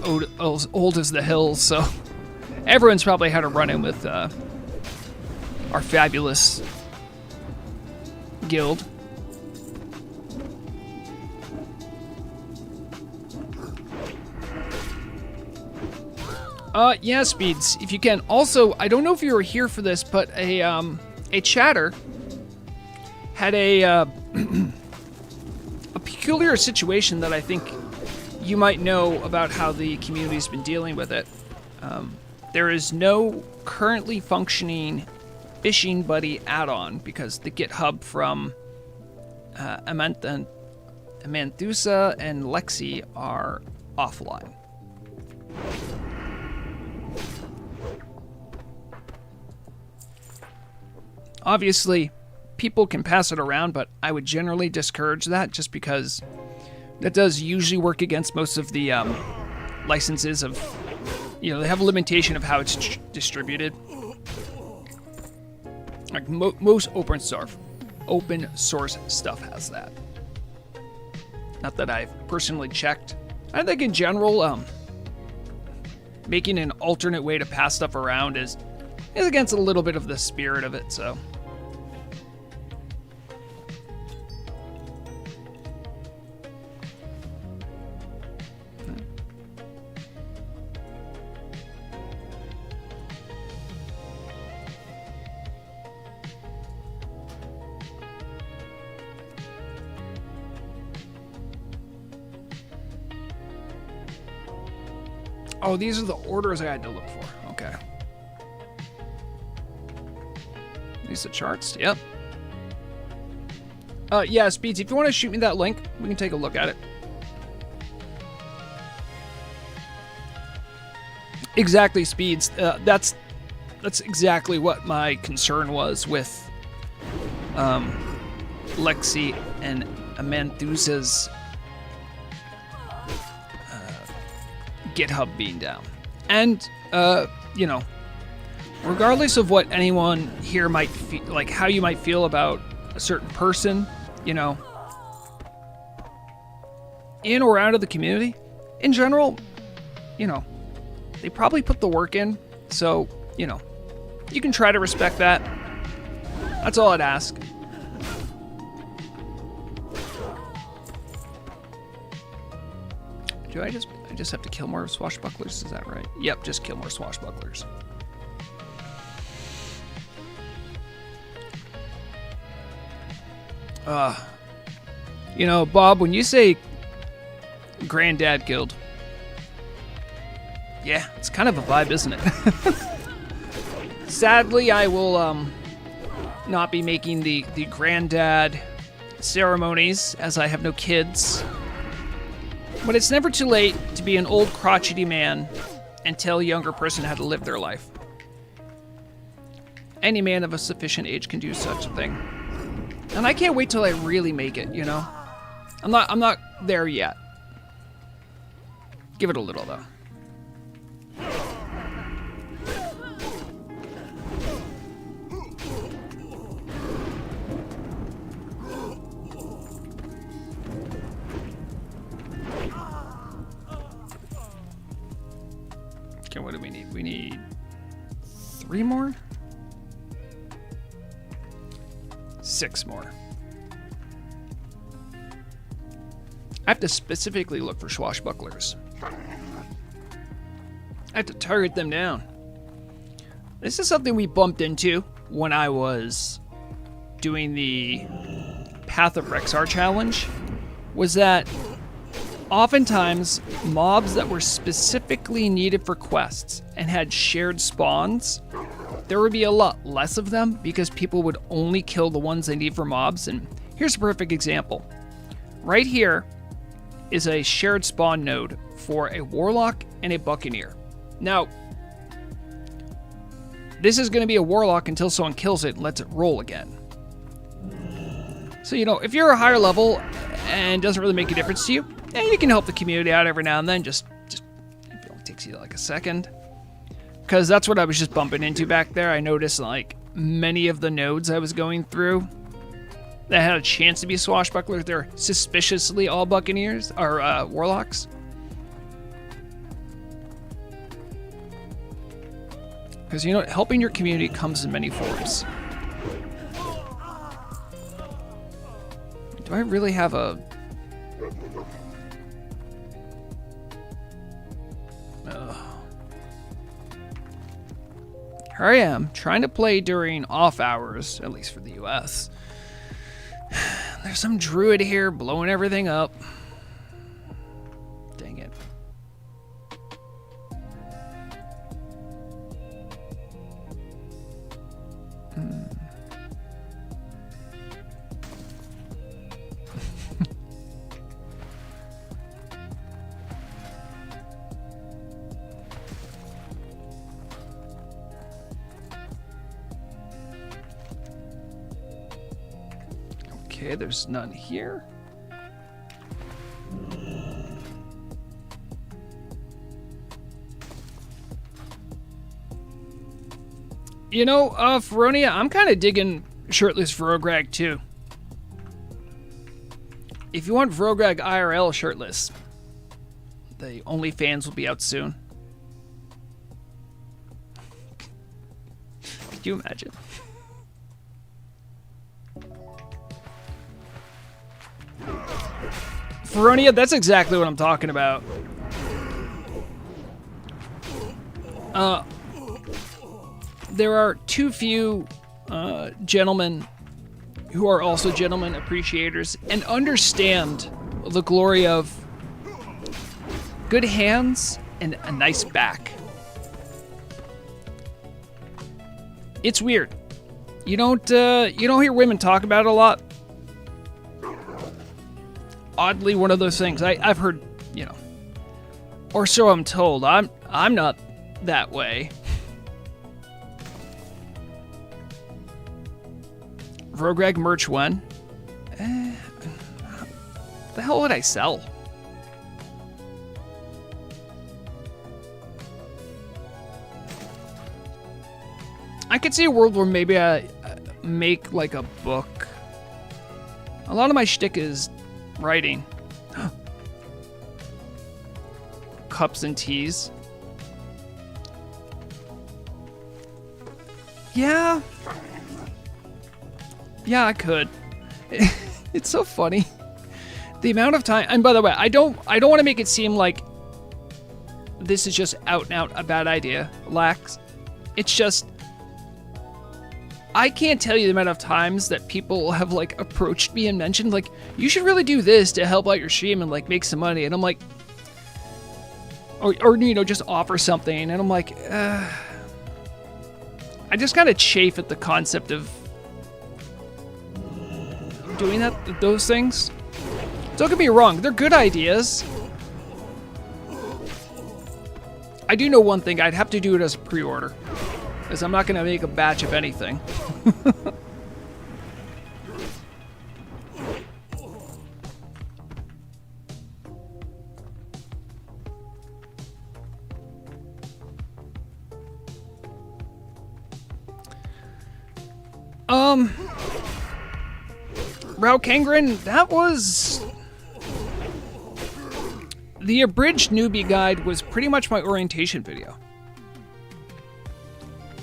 old as the hills, so everyone's probably had a run-in with our fabulous guild. Yeah, Speeds, if you can. Also, I don't know if you were here for this, but a chatter had a peculiar situation that I think you might know about how the community's been dealing with it. There is no currently functioning Fishing Buddy add-on because the GitHub from Amanthusa and Lexi are offline. Obviously, people can pass it around, but I would generally discourage that just because that does usually work against most of the licenses of, you know, they have a limitation of how it's distributed. Like most open source stuff has that. Not that I've personally checked. I think in general, making an alternate way to pass stuff around is against a little bit of the spirit of it, so. Oh, these are the orders I had to look for. Okay. These are the charts? Yep. Yeah, Speeds, if you want to shoot me that link, we can take a look at it. Exactly, Speeds. That's exactly what my concern was with Lexi and Amanthusa's GitHub being down. And, you know, regardless of what anyone here might feel, like how you might feel about a certain person, you know, in or out of the community, in general, you know, they probably put the work in. So, you know, you can try to respect that. That's all I'd ask. Do I just have to kill more swashbucklers? Is that right? Yep, just kill more swashbucklers. You know, Bob, when you say Granddad Guild, yeah, it's kind of a vibe, isn't it? Sadly, I will not be making the Granddad ceremonies as I have no kids. But it's never too late to be an old crotchety man and tell a younger person how to live their life. Any man of a sufficient age can do such a thing. And I can't wait till I really make it, you know? I'm not there yet. Give it a little, though. Okay, what do we need? We need 3 more? 6 more. I have to specifically look for swashbucklers. I have to target them down. This is something we bumped into when I was doing the Path of Rexar challenge, was that oftentimes mobs that were specifically needed for quests and had shared spawns, there would be a lot less of them because people would only kill the ones they need for mobs. And here's a perfect example. Right here is a shared spawn node for a warlock and a buccaneer. Now, this is going to be a warlock until someone kills it and lets it roll again. So, you know, if you're a higher level and doesn't really make a difference to you, yeah, you can help the community out every now and then. Just it only takes you like a second. Because that's what I was just bumping into back there. I noticed like many of the nodes I was going through that had a chance to be swashbucklers, they're suspiciously all buccaneers or warlocks. Because, you know, helping your community comes in many forms. Do I really have a... Here I am, trying to play during off hours, at least for the US. There's some druid here blowing everything up. Dang it. Okay, there's none here. You know, Feronia, I'm kind of digging shirtless Vrograg too. If you want Vrograg IRL shirtless, the OnlyFans will be out soon. Could you imagine? Feronia, that's exactly what I'm talking about. There are too few gentlemen who are also gentleman appreciators and understand the glory of good hands and a nice back. It's weird. You don't hear women talk about it a lot. Oddly, one of those things I've heard, or so I'm told. I'm not that way. Vrograg merch when? The hell would I sell? I could see a world where maybe I make like a book. A lot of my shtick is writing. Cups and teas. Yeah. Yeah, I could. It's so funny. The amount of time, and by the way, I don't want to make it seem like this is just out and out a bad idea, Lax. It's just I can't tell you the amount of times that people have like approached me and mentioned like, you should really do this to help out your stream and like make some money. And I'm like, or just offer something. And I'm like, I just kind of chafe at the concept of doing those things. Don't get me wrong, they're good ideas. I do know one thing, I'd have to do it as a pre-order, because I'm not going to make a batch of anything. Rao Kangren, that was... The abridged newbie guide was pretty much my orientation video.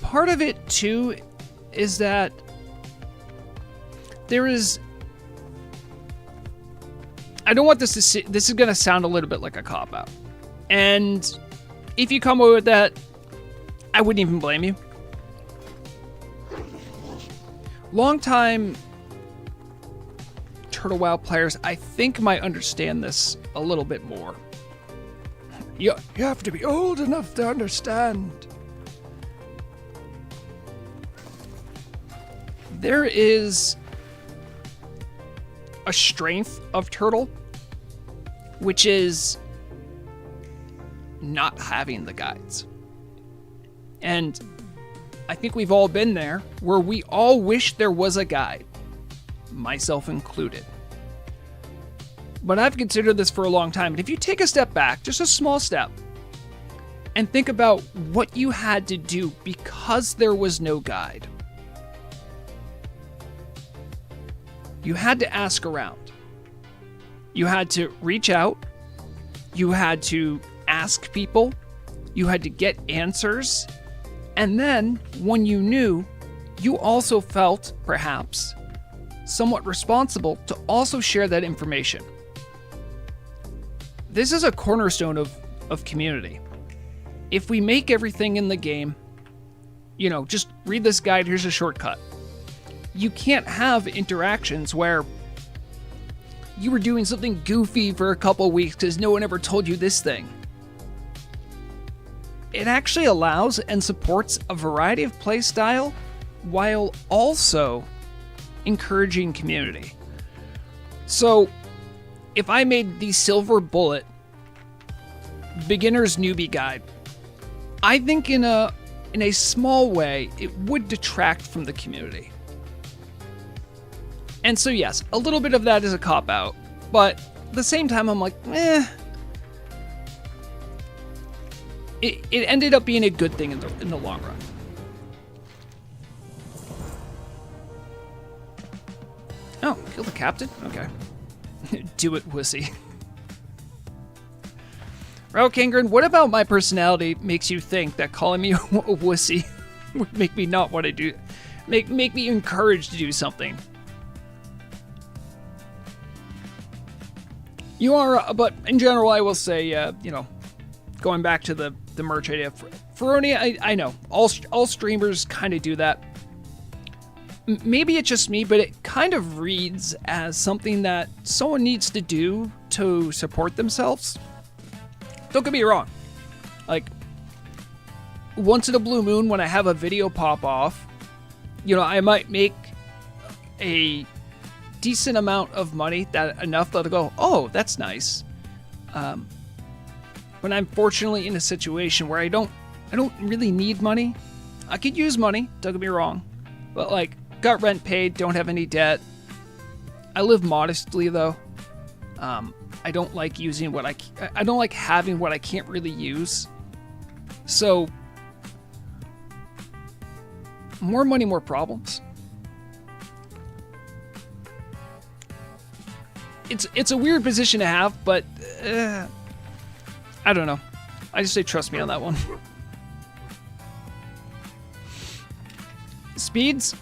Part of it, too, is that there is... I don't want this to... This is going to sound a little bit like a cop-out. And if you come away with that, I wouldn't even blame you. Long-time Turtle WoW players, I think, might understand this a little bit more. You have to be old enough to understand. There is a strength of Turtle, which is not having the guides. And I think we've all been there, where we all wish there was a guide, myself included. But I've considered this for a long time, and if you take a step back, just a small step, and think about what you had to do because there was no guide. You had to ask around. You had to reach out. You had to ask people. You had to get answers. And then, when you knew, you also felt, perhaps, somewhat responsible to also share that information. This is a cornerstone of community. If we make everything in the game, just read this guide, here's a shortcut. You can't have interactions where you were doing something goofy for a couple weeks because no one ever told you this thing. It actually allows and supports a variety of play style while also encouraging community. So, if I made the Silver Bullet beginner's newbie guide, I think in a small way it would detract from the community. And so yes, a little bit of that is a cop-out, but at the same time I'm like, It ended up being a good thing in the long run. Kill the captain? Okay. Do it, wussy. Kangren, what about my personality makes you think that calling me a wussy would make me not want to do... Make me encouraged to do something? You are, but in general, I will say, you know, going back to the merch idea, Feroni, I know, all streamers kind of do that. Maybe it's just me, but it kind of reads as something that someone needs to do to support themselves. Don't get me wrong. Like, once in a blue moon when I have a video pop off, you know, I might make a decent amount of money, that enough that I'll go, oh, that's nice. When I'm fortunately in a situation where I don't really need money. I could use money, don't get me wrong. But like, got rent paid, don't have any debt. I live modestly though. I don't like using what I don't like having what I can't really use. So more money, more problems. It's a weird position to have, but I don't know. I just say trust me on that one. Speeds?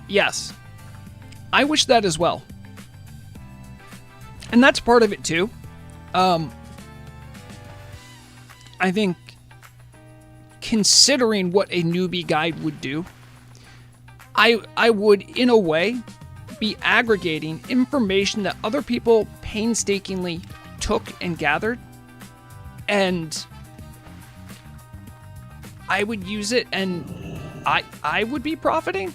Yes. I wish that as well. And that's part of it too. I think considering what a newbie guide would do, I would, in a way, be aggregating information that other people painstakingly took and gathered, and I would use it, and I would be profiting.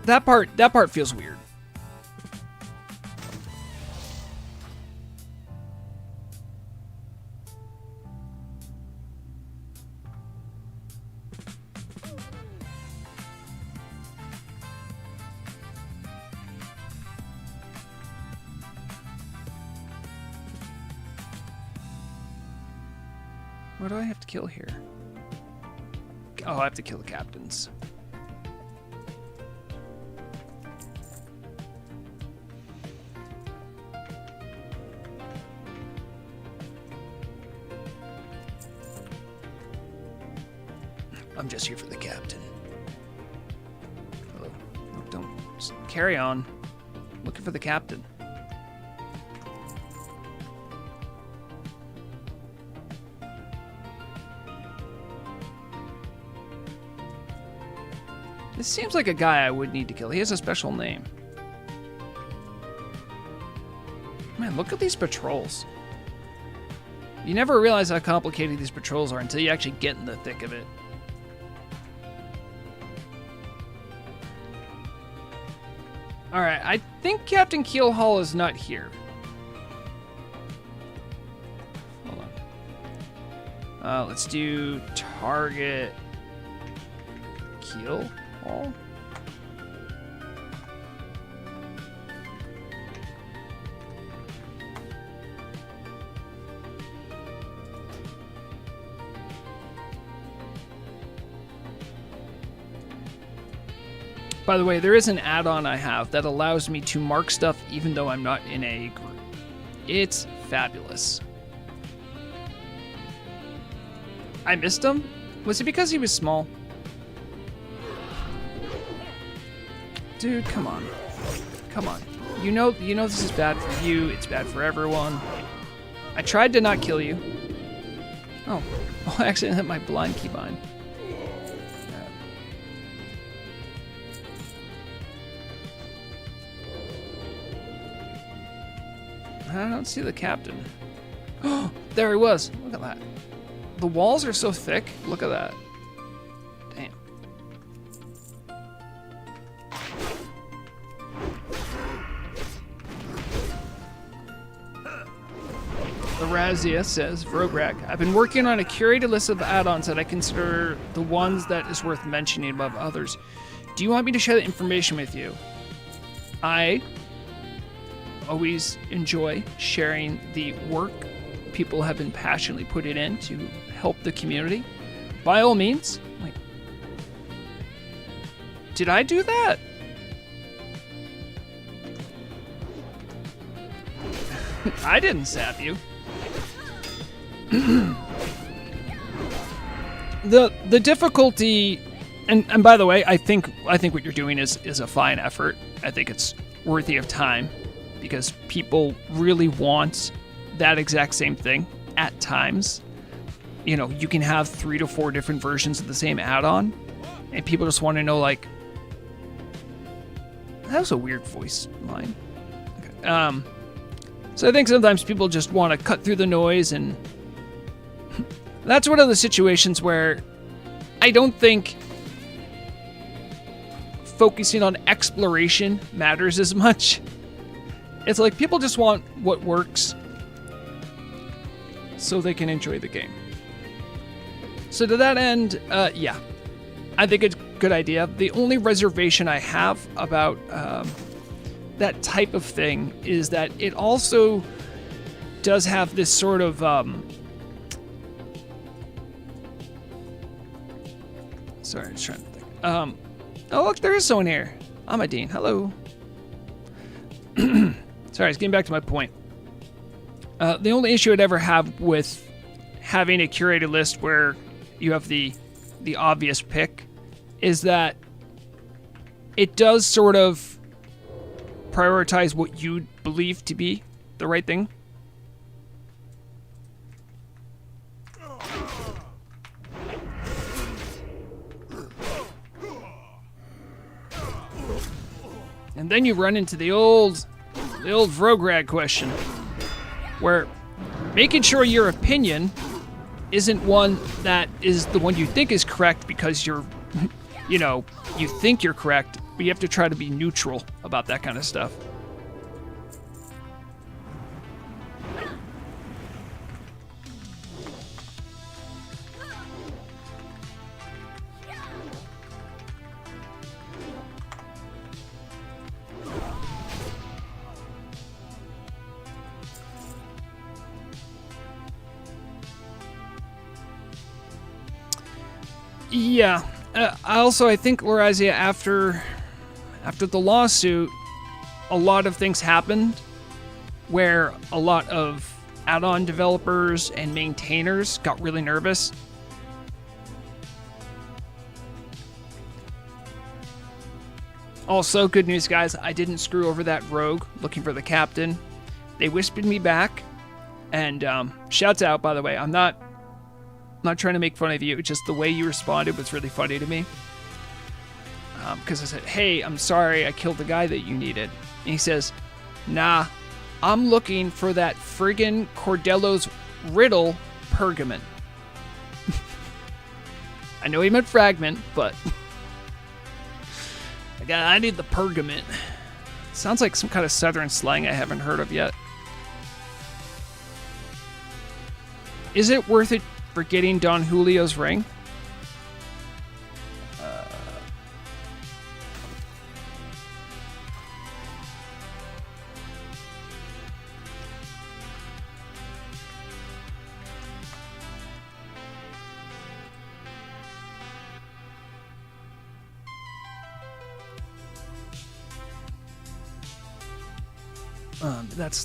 That part feels weird. What do I have to kill here? Oh, I have to kill the captains. I'm just here for the captain. Oh, no, don't. Just carry on. Looking for the captain. This seems like a guy I would need to kill. He has a special name. Man, look at these patrols. You never realize how complicated these patrols are until you actually get in the thick of it. Alright, I think Captain Keelhaul is not here. Hold on. Let's do target Keelhaul. By the way, there is an add-on I have that allows me to mark stuff even though I'm not in a group. It's fabulous. I missed him? Was it because he was small? Dude, come on. Come on. You know this is bad for you, it's bad for everyone. I tried to not kill you. Oh, I accidentally hit my blind keybind. I don't see the captain. Oh, there he was. Look at that. The walls are so thick. Look at that. Damn. The Razia says, Vrograk, I've been working on a curated list of add-ons that I consider the ones that is worth mentioning above others. Do you want me to share the information with you? I always enjoy sharing the work people have been passionately putting in to help the community. By all means. Wait. Did I do that? I didn't stab you. The difficulty, and by the way, I think what you're doing is a fine effort. I think it's worthy of time because people really want that exact same thing at times. You know, you can have 3 to 4 different versions of the same add-on, and people just want to know, like, that was a weird voice line. Okay. So I think sometimes people just want to cut through the noise, and that's one of the situations where I don't think focusing on exploration matters as much. It's like people just want what works so they can enjoy the game. So to that end, yeah, I think it's a good idea. The only reservation I have about that type of thing is that it also does have this sort of sorry, I'm just trying to think. Oh, look, there is someone here. Amadine, hello. Sorry, I was getting back to my point. The only issue I'd ever have with having a curated list where you have the obvious pick is that it does sort of prioritize what you believe to be the right thing. And then you run into the old Vrograd question, where making sure your opinion isn't one that is the one you think is correct because you're, you know, you think you're correct, but you have to try to be neutral about that kind of stuff. Yeah. I think, Lorazia, after the lawsuit, a lot of things happened where a lot of add-on developers and maintainers got really nervous. Also, good news, guys, I didn't screw over that rogue looking for the captain. They whispered me back, and shouts out, by the way. I'm not trying to make fun of you. It's just the way you responded was really funny to me. Because I said, hey, I'm sorry I killed the guy that you needed. And he says, nah, I'm looking for that friggin' Cordello's riddle pergament. I know he meant fragment, but I need the pergament. Sounds like some kind of southern slang I haven't heard of yet. Is it worth it for getting Don Julio's ring?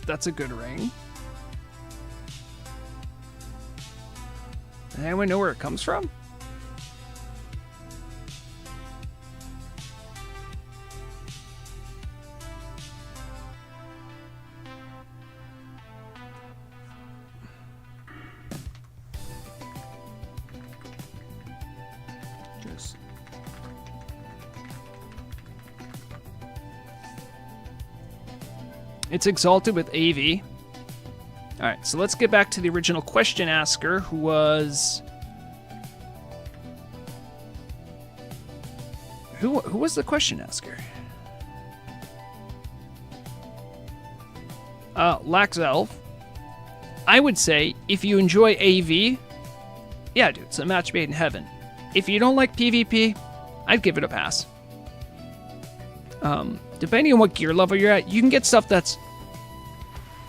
That's a good ring. Does anyone know where it comes from? Just it's exalted with AV. All right, so let's get back to the original question asker, who was... Who was the question asker? Laxelf. I would say, if you enjoy AV, yeah, dude, it's a match made in heaven. If you don't like PvP, I'd give it a pass. Depending on what gear level you're at, you can get stuff that's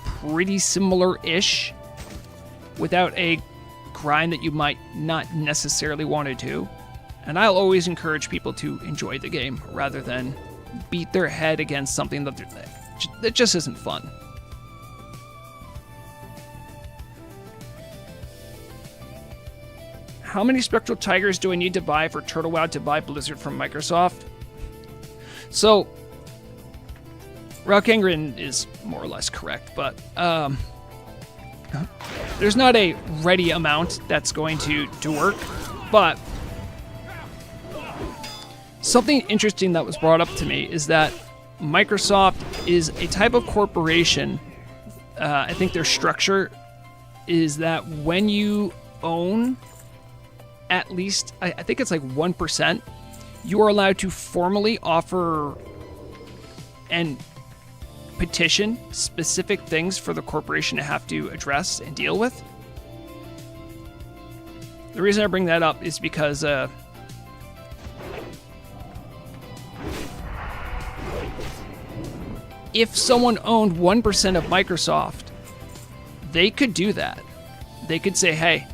pretty similar-ish without a grind that you might not necessarily want to do. And I'll always encourage people to enjoy the game rather than beat their head against something that just isn't fun. How many Spectral Tigers do I need to buy for Turtle WoW to buy Blizzard from Microsoft? So, Rockangren is more or less correct, but there's not a ready amount that's going to work. But something interesting that was brought up to me is that Microsoft is a type of corporation. I think their structure is that when you own at least, I think it's like 1%, you are allowed to formally offer and petition specific things for the corporation to have to address and deal with. The reason I bring that up is because if someone owned 1% of Microsoft, they could do that. They could say, hey,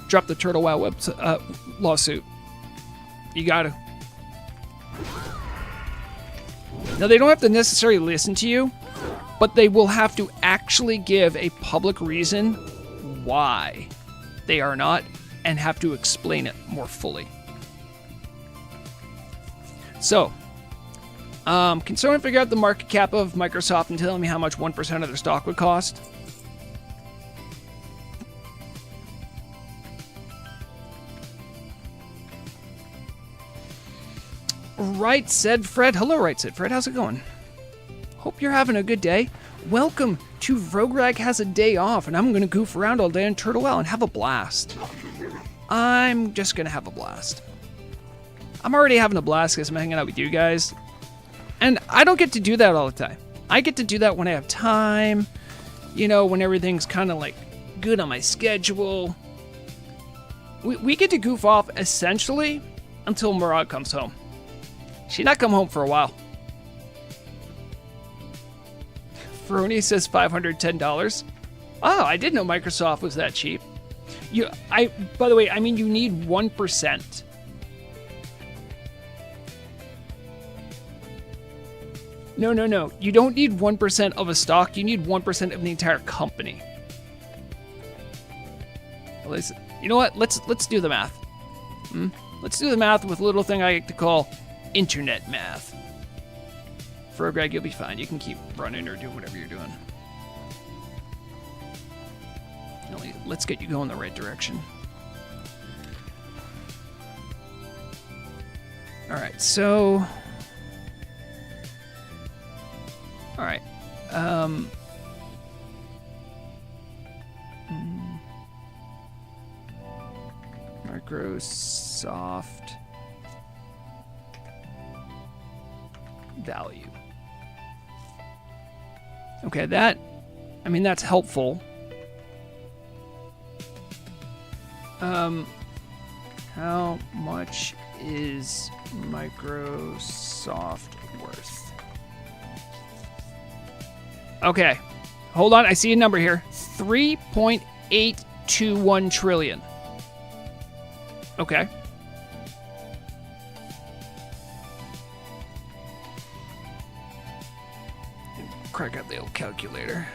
drop the Turtle WoW lawsuit. You gotta. Now, they don't have to necessarily listen to you, but they will have to actually give a public reason why they are not and have to explain it more fully. So, can someone figure out the market cap of Microsoft and tell me how much 1% of their stock would cost? Right Said Fred. Hello, Right Said Fred. How's it going? Hope you're having a good day. Welcome to Rograg Has a Day Off, and I'm going to goof around all day in Turtle WoW and have a blast. I'm just going to have a blast. I'm already having a blast because I'm hanging out with you guys. And I don't get to do that all the time. I get to do that when I have time, you know, when everything's kind of like good on my schedule. We get to goof off essentially until Murad comes home. She not come home for a while. Feroni says $510. Oh, I didn't know Microsoft was that cheap. By the way, I mean you need 1%. No. You don't need 1% of a stock. You need 1% of the entire company. You know what? Let's do the math. Let's do the math with a little thing I like to call internet math. For Greg, you'll be fine. You can keep running or doing whatever you're doing. Let's get you going the right direction. All right, so... All right. Microsoft value. Okay, that's helpful. How much is Microsoft worth? Okay, hold on. I see a number here. 3.821 trillion. Okay. Crack out the old calculator.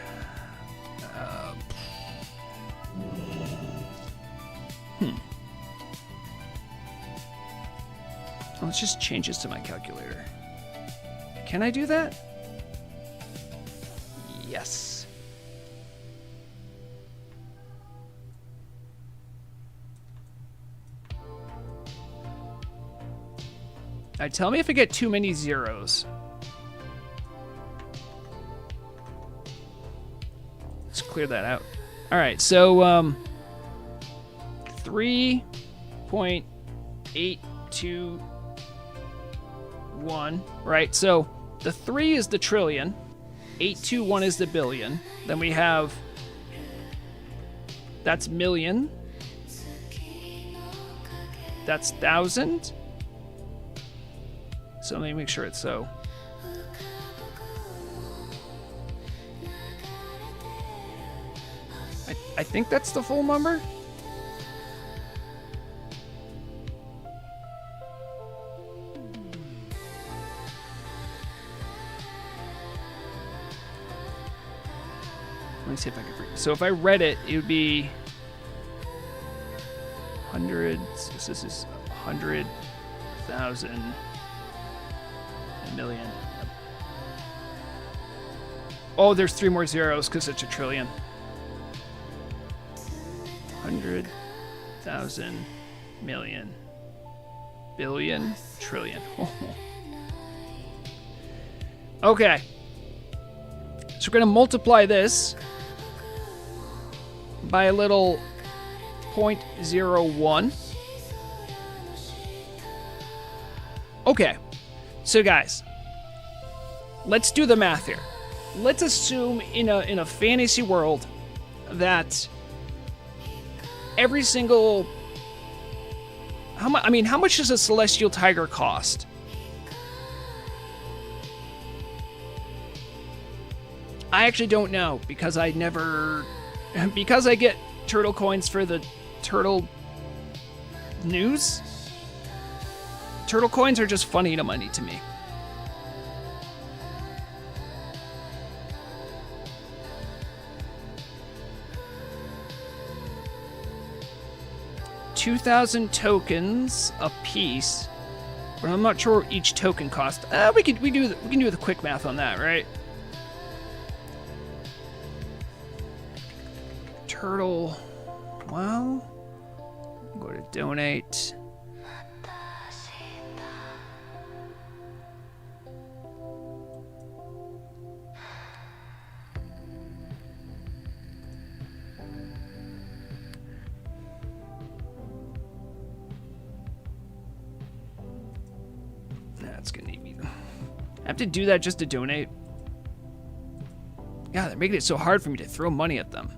Let's just change this to my calculator. Can I do that? Yes. Alright, tell me if I get too many zeros. Let's clear that out. Alright, so 3.821, right? So the 3 is the trillion, 821 is the billion. Then we have, that's million. That's thousand. So let me make sure it's so. I think that's the full number. Let me see if I can. So if I read it, it would be hundreds. This is 100,000, a million. Oh, there's 3 more zeros because it's a trillion. 100,000, million, billion, trillion. Okay. So we're going to multiply this by a little 0.01. Okay. So guys, let's do the math here. Let's assume in a fantasy world that every single how much does a celestial tiger cost? I actually don't know because I get turtle coins for the turtle news. Turtle coins are just funny money to me. $2,000 tokens a piece, but I'm not sure what each token costs. We can do the quick math on that, right? Turtle. Well, go to donate. That's gonna need me. I have to do that just to donate. Yeah, they're making it so hard for me to throw money at them.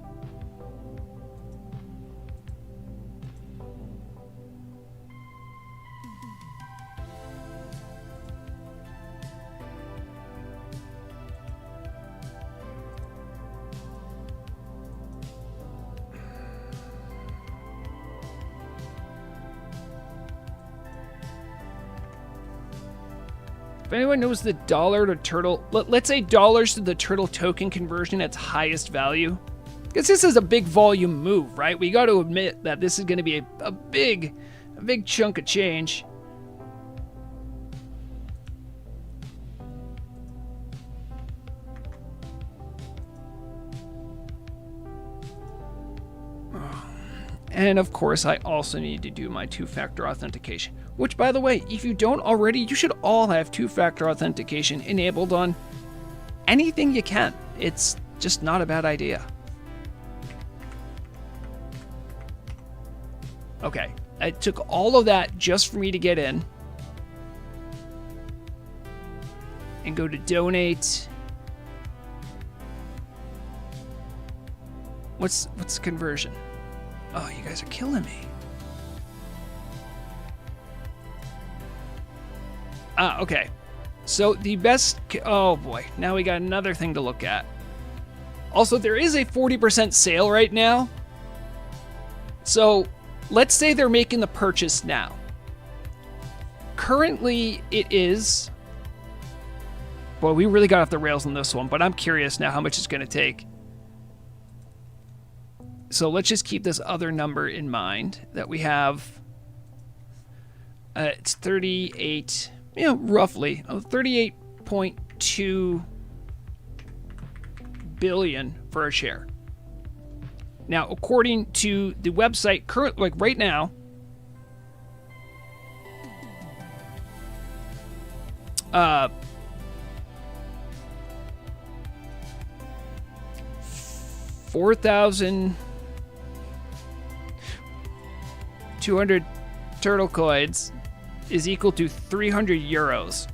If anyone knows the dollar to turtle, let's say dollars to the turtle token conversion at its highest value, because this is a big volume move, right? We got to admit that this is going to be a big chunk of change. And of course, I also need to do my 2-factor authentication, which, by the way, if you don't already, you should all have 2-factor authentication enabled on anything you can. It's just not a bad idea. Okay, it took all of that just for me to get in and go to donate. What's the conversion? Oh, you guys are killing me. Okay. So the best... Oh, boy. Now we got another thing to look at. Also, there is a 40% sale right now. So let's say they're making the purchase now. Currently, it is... Boy, we really got off the rails on this one, but I'm curious now how much it's going to take. So let's just keep this other number in mind that we have. It's 38, roughly 38.2 billion for a share. Now, according to the website, right now, $4,200 turtle coins is equal to 300 euros.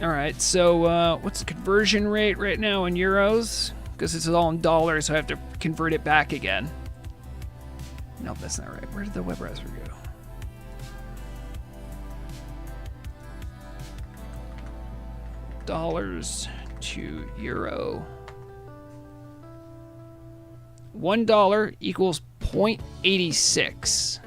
All right, so what's the conversion rate right now in euros? Because this is all in dollars, so I have to convert it back again. Nope, that's not right. Where did the web browser go? Dollars to euro. $1 equals 0.86.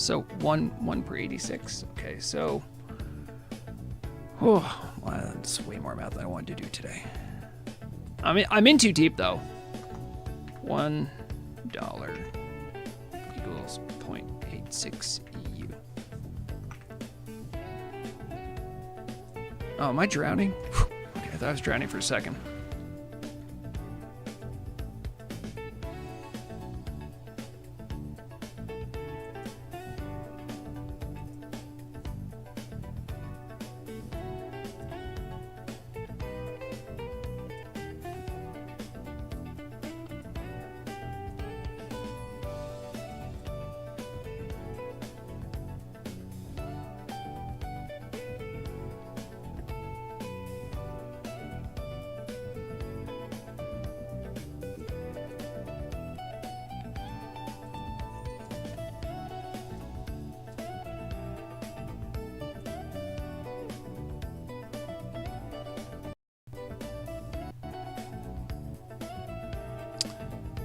So one per 86. Okay, so oh, well, that's way more math than I wanted to do today. I'm in too deep though. $1 equals 0.86 EU. Oh, am I drowning? Okay, I thought I was drowning for a second.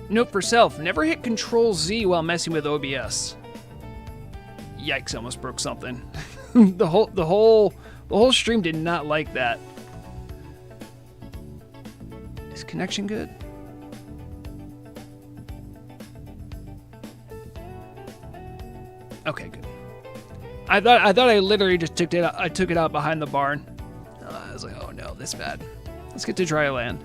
Note for self, never hit Control Z while messing with OBS. Yikes, I almost broke something. the whole stream did not like that. Is connection good? Okay, good. I thought I literally just took it out behind the barn. I was like, oh no, this bad. Let's get to dry land.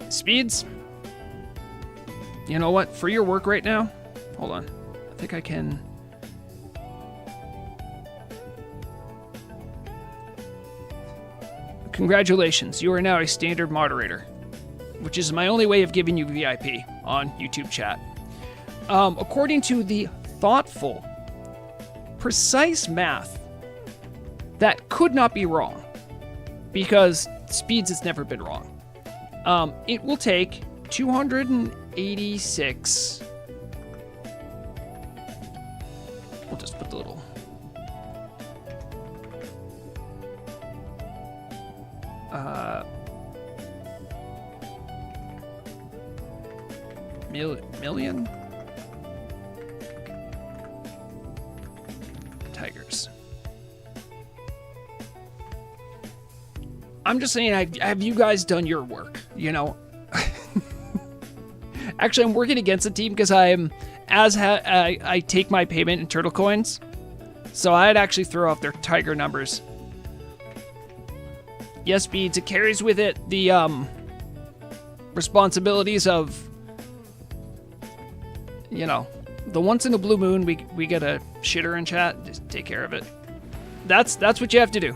Speeds? You know what? For your work right now, hold on. I think I can. Congratulations, you are now a standard moderator, which is my only way of giving you VIP on YouTube chat. According to the thoughtful, precise math, that could not be wrong, because Speeds has never been wrong. It will take 286. We'll just put the little. Million tigers. I'm just saying, have you guys done your work? You know, actually, I'm working against the team because I take my payment in turtle coins, so I'd actually throw off their tiger numbers. Yes, Beads, it carries with it the responsibilities of, you know, the once in a blue moon we get a shitter in chat. Just take care of it. That's what you have to do.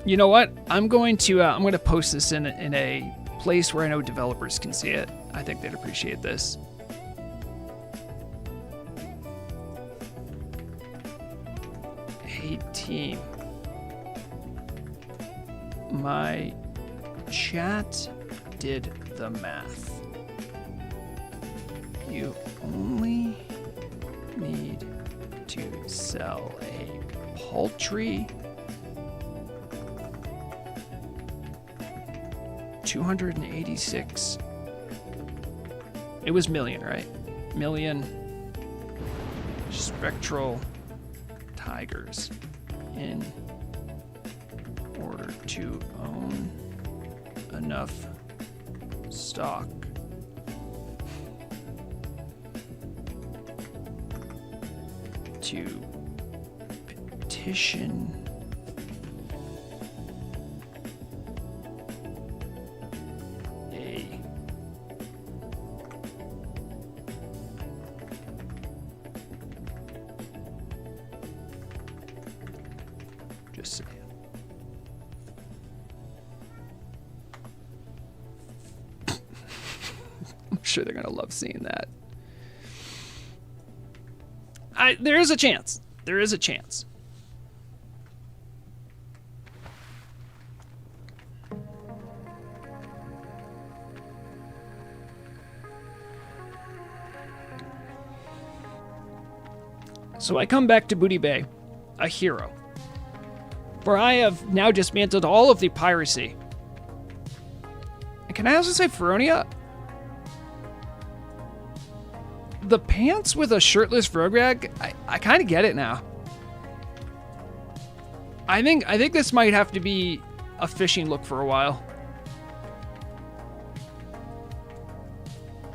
You know what? I'm going to post this in a place where I know developers can see it. I think they'd appreciate this. Hey team, my chat did the math. You only need to sell a paltry 286. It was million, right? Million spectral tigers in order to own enough stock to petition just saying. I'm sure they're gonna love seeing that. There is a chance. There is a chance. So I come back to Booty Bay, a hero. For I have now dismantled all of the piracy. And can I also say, Feronia? The pants with a shirtless Vrograg, I kind of get it now. I think this might have to be a fishing look for a while.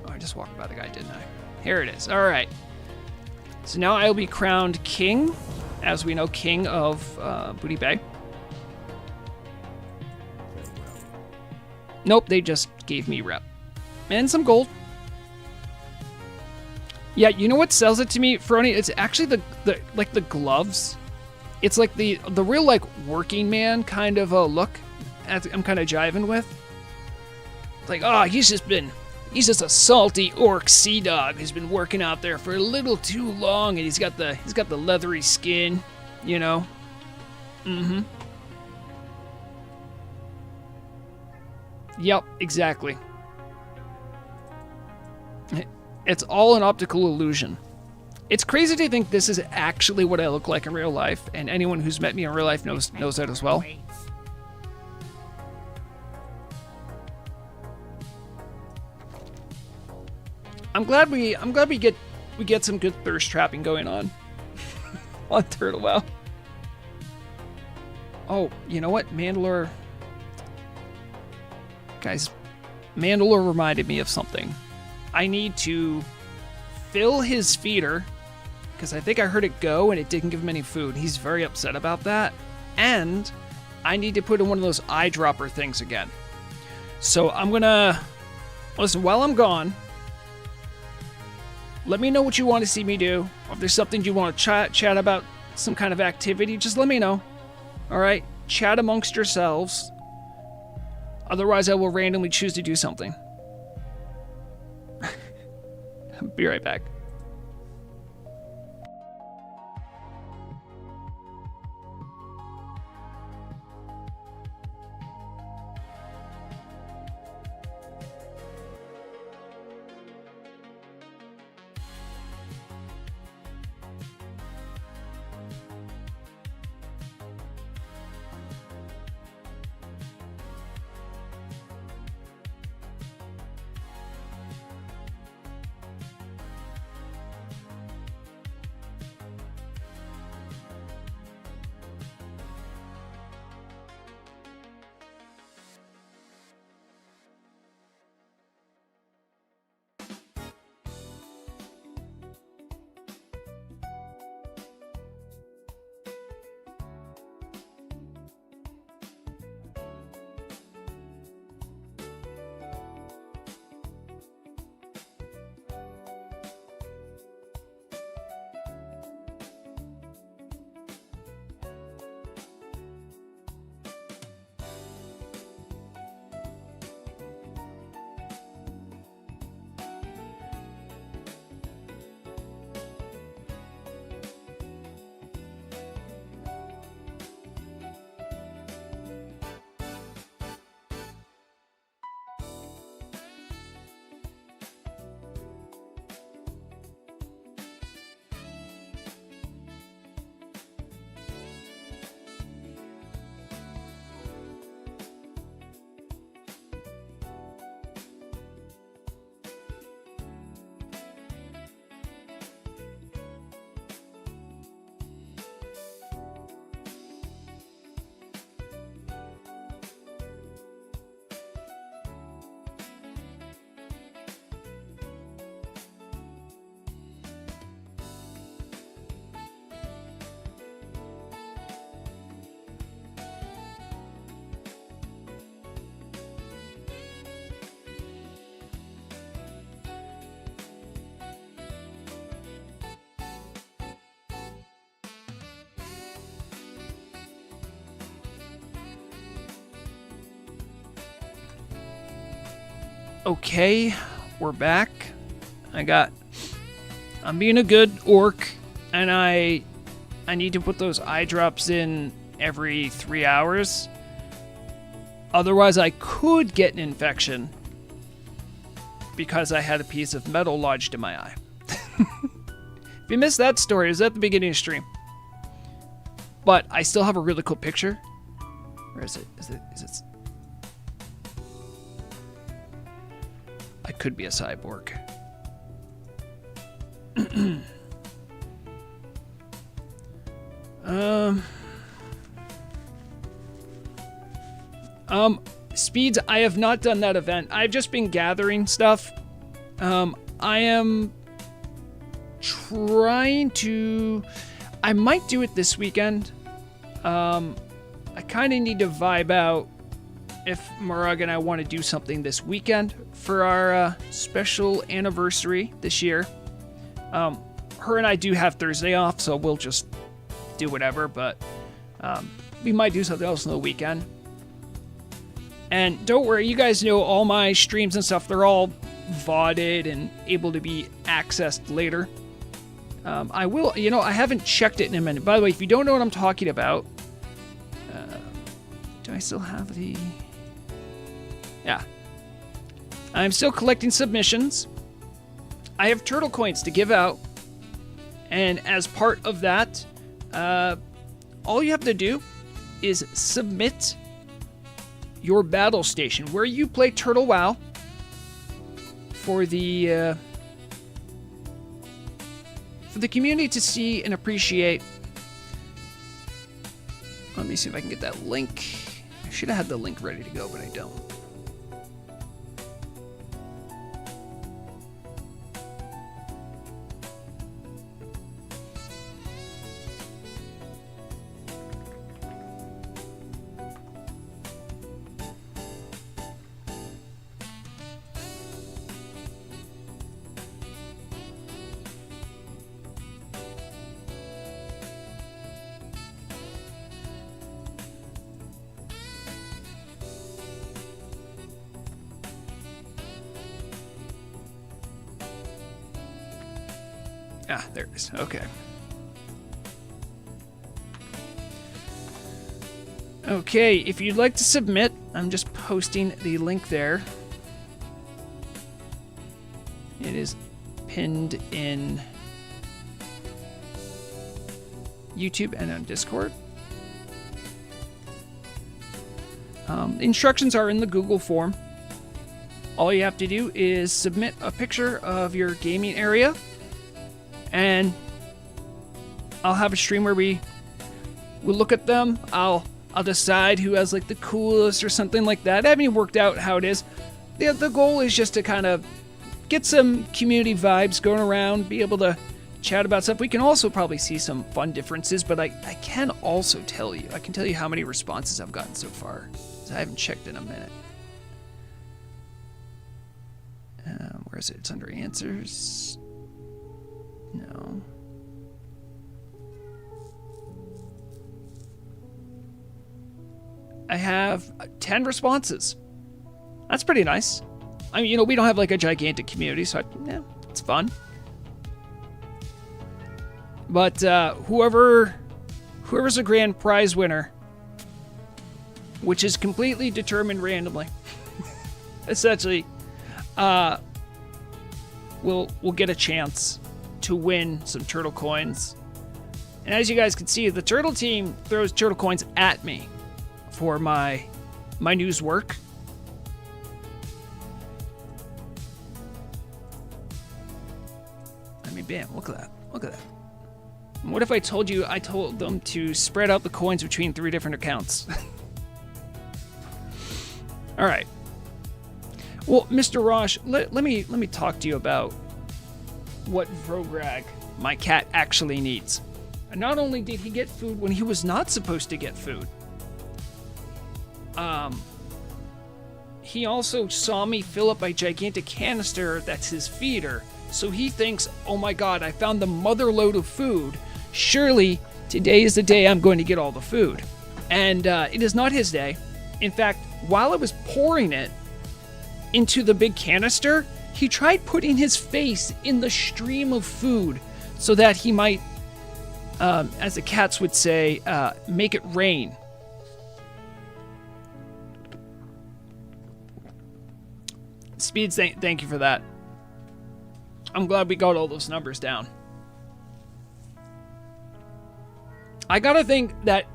Oh, I just walked by the guy, didn't I? Here it is. All right. So now I will be crowned king, as we know, king of Booty Bay. Nope, they just gave me rep. And some gold. Yeah, you know what sells it to me, Feroni? It's actually the gloves. It's like the real like working man kind of a look I'm kind of jiving with. It's like, oh, he's just a salty orc sea dog who's been working out there for a little too long, and he's got the leathery skin, you know. Mm-hmm. Yep, exactly. It's all an optical illusion. It's crazy to think this is actually what I look like in real life, and anyone who's met me in real life knows that as well. I'm glad we get some good thirst trapping going on on Turtle WoW. Oh, you know what, Mandalore? Guys, Mandalore reminded me of something. I need to fill his feeder, because I think I heard it go and it didn't give him any food. He's very upset about that. And I need to put in one of those eyedropper things again. So I'm gonna... Listen, while I'm gone, let me know what you want to see me do. Or if there's something you want to chat about, some kind of activity, just let me know. Alright? Chat amongst yourselves. Otherwise, I will randomly choose to do something. Be right back. Okay, we're back. I'm being a good orc, and I need to put those eye drops in every 3 hours. Otherwise, I could get an infection because I had a piece of metal lodged in my eye. you missed that story, it was at the beginning of the stream. But I still have a really cool picture. Where is it? Is it? I could be a cyborg. Speeds, I have not done that event. I've just been gathering stuff. I am trying to... I might do it this weekend. I kind of need to vibe out if Murag and I want to do something this weekend for our special anniversary this year. Her and I do have Thursday off, so we'll just do whatever, but we might do something else on the weekend. And don't worry, you guys know all my streams and stuff, they're all VODed and able to be accessed later. I will, I haven't checked it in a minute. By the way, if you don't know what I'm talking about, do I still have the... Yeah. I'm still collecting submissions. I have turtle coins to give out. And as part of that, all you have to do is submit your battle station where you play Turtle WoW for the community to see and appreciate. Let me see if I can get that link. I should have had the link ready to go, but I don't. Ah, there it is. Okay. Okay, if you'd like to submit, I'm just posting the link there. It is pinned in YouTube and on Discord. Instructions are in the Google form. All you have to do is submit a picture of your gaming area, and I'll have a stream where we'll look at them. I'll decide who has like the coolest or something like that. I haven't even worked out how it is. The goal is just to kind of get some community vibes going around, be able to chat about stuff. We can also probably see some fun differences, but I can also tell you, I can tell you how many responses I've gotten so far, 'cause I haven't checked in a minute. Where is it? It's under answers. No. I have 10 responses. That's pretty nice. I mean, we don't have like a gigantic community, so yeah, it's fun. But whoever's a grand prize winner, which is completely determined randomly, essentially, will get a chance to win some turtle coins. And as you guys can see, the turtle team throws turtle coins at me for my news work. I mean, bam, look at that. Look at that. And what if I told them to spread out the coins between 3 different accounts? All right. Well, Mr. Rosh, let me talk to you about what Vrograg, my cat, actually needs. And not only did he get food when he was not supposed to get food, he also saw me fill up a gigantic canister that's his feeder. So he thinks, oh my god, I found the mother load of food. Surely today is the day I'm going to get all the food. And it is not his day. In fact, while I was pouring it into the big canister, he tried putting his face in the stream of food so that he might, as the cats would say, make it rain. Speeds, thank you for that. I'm glad we got all those numbers down. I gotta think that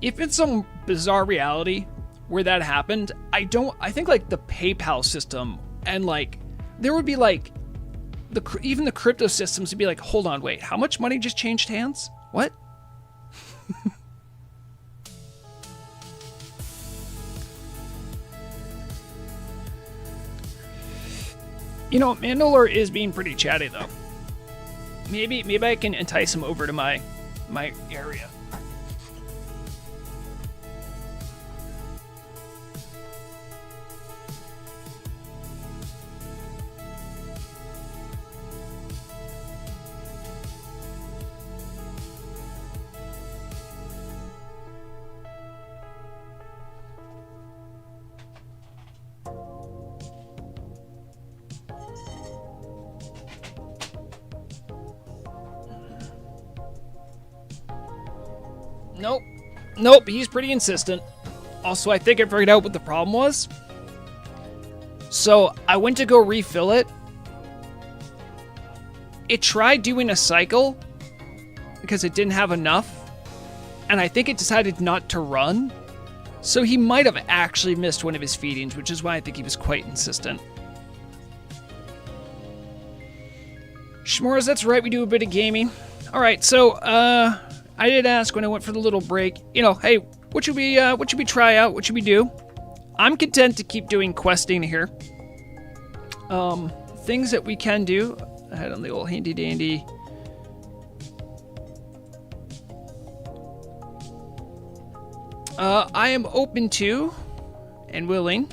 if it's some bizarre reality where that happened, I think like the PayPal system and like there would be like even the crypto systems would be like, hold on, wait, how much money just changed hands? What? You know, Mandalore is being pretty chatty though. Maybe I can entice him over to my area. Nope, he's pretty insistent. Also, I think I figured out what the problem was. So, I went to go refill it. It tried doing a cycle because it didn't have enough. And I think it decided not to run. So he might have actually missed one of his feedings, which is why I think he was quite insistent. Shmores, that's right, we do a bit of gaming. Alright, so, I did ask when I went for the little break, you know, hey, what should we try out? What should we do? I'm content to keep doing questing here. Things that we can do. I had on the old handy dandy. I am open to and willing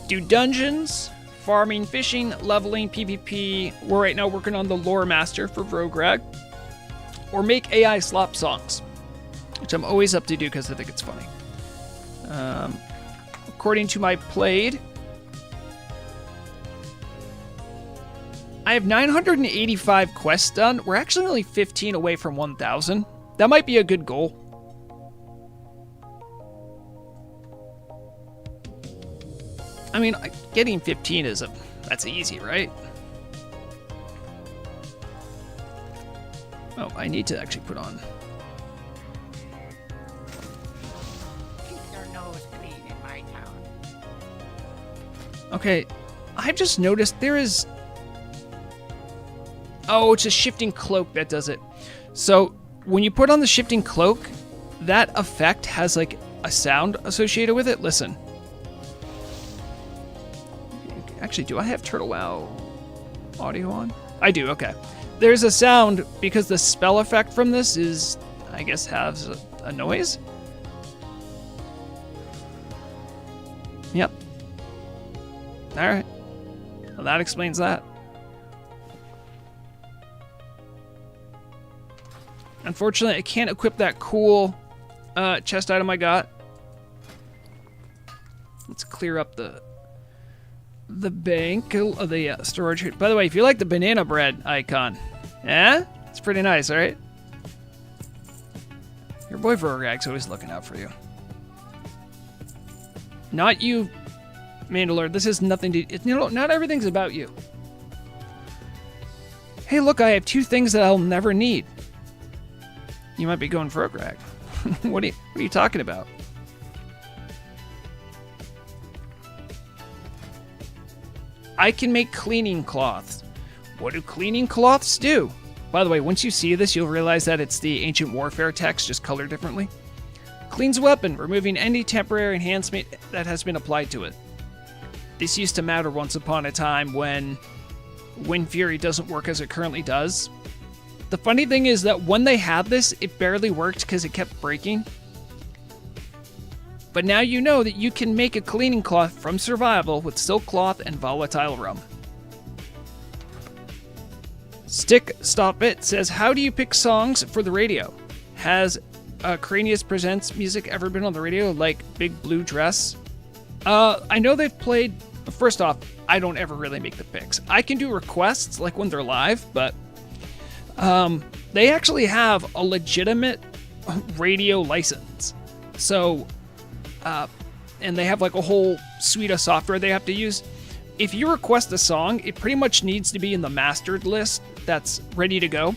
do dungeons, farming, fishing, leveling, PvP. We're right now working on the lore master for Vrograg. Or make AI slop songs, which I'm always up to do because I think it's funny. According to my played, I have 985 quests done. We're actually only 15 away from 1,000. That might be a good goal. I mean, getting 15 that's easy, right? Oh, I need to actually put on. Keep your nose clean in my town. Okay, I've just noticed there is... Oh, it's a shifting cloak that does it. So, when you put on the shifting cloak, that effect has like a sound associated with it. Listen. Actually, do I have Turtle WoW audio on? I do, okay. There's a sound because the spell effect from this is, I guess, has a noise. Yep. Alright. Well, that explains that. Unfortunately, I can't equip that cool chest item I got. Let's clear up the bank of the storage. By the way, if you like the banana bread icon, yeah, it's pretty nice, all right? Your boy Vrograg's always looking out for you. Not you, Mandalore. This has nothing to... You know, not everything's about you. Hey, look, I have 2 things that I'll never need. You might be going Vrograg. What are you talking about? I can make cleaning cloths. What do cleaning cloths do? By the way, once you see this, you'll realize that it's the Ancient Warfare text, just colored differently. Cleans weapon, removing any temporary enhancement that has been applied to it. This used to matter once upon a time when Wind Fury doesn't work as it currently does. The funny thing is that when they had this, it barely worked because it kept breaking. But now you know that you can make a cleaning cloth from survival with silk cloth and volatile rum. Stick Stop It says, how do you pick songs for the radio? Has Cranius Presents music ever been on the radio, like Big Blue Dress? I know they've played... First off, I don't ever really make the picks. I can do requests, like when they're live, but they actually have a legitimate radio license. So, and they have like a whole suite of software they have to use. If you request a song, it pretty much needs to be in the mastered list that's ready to go.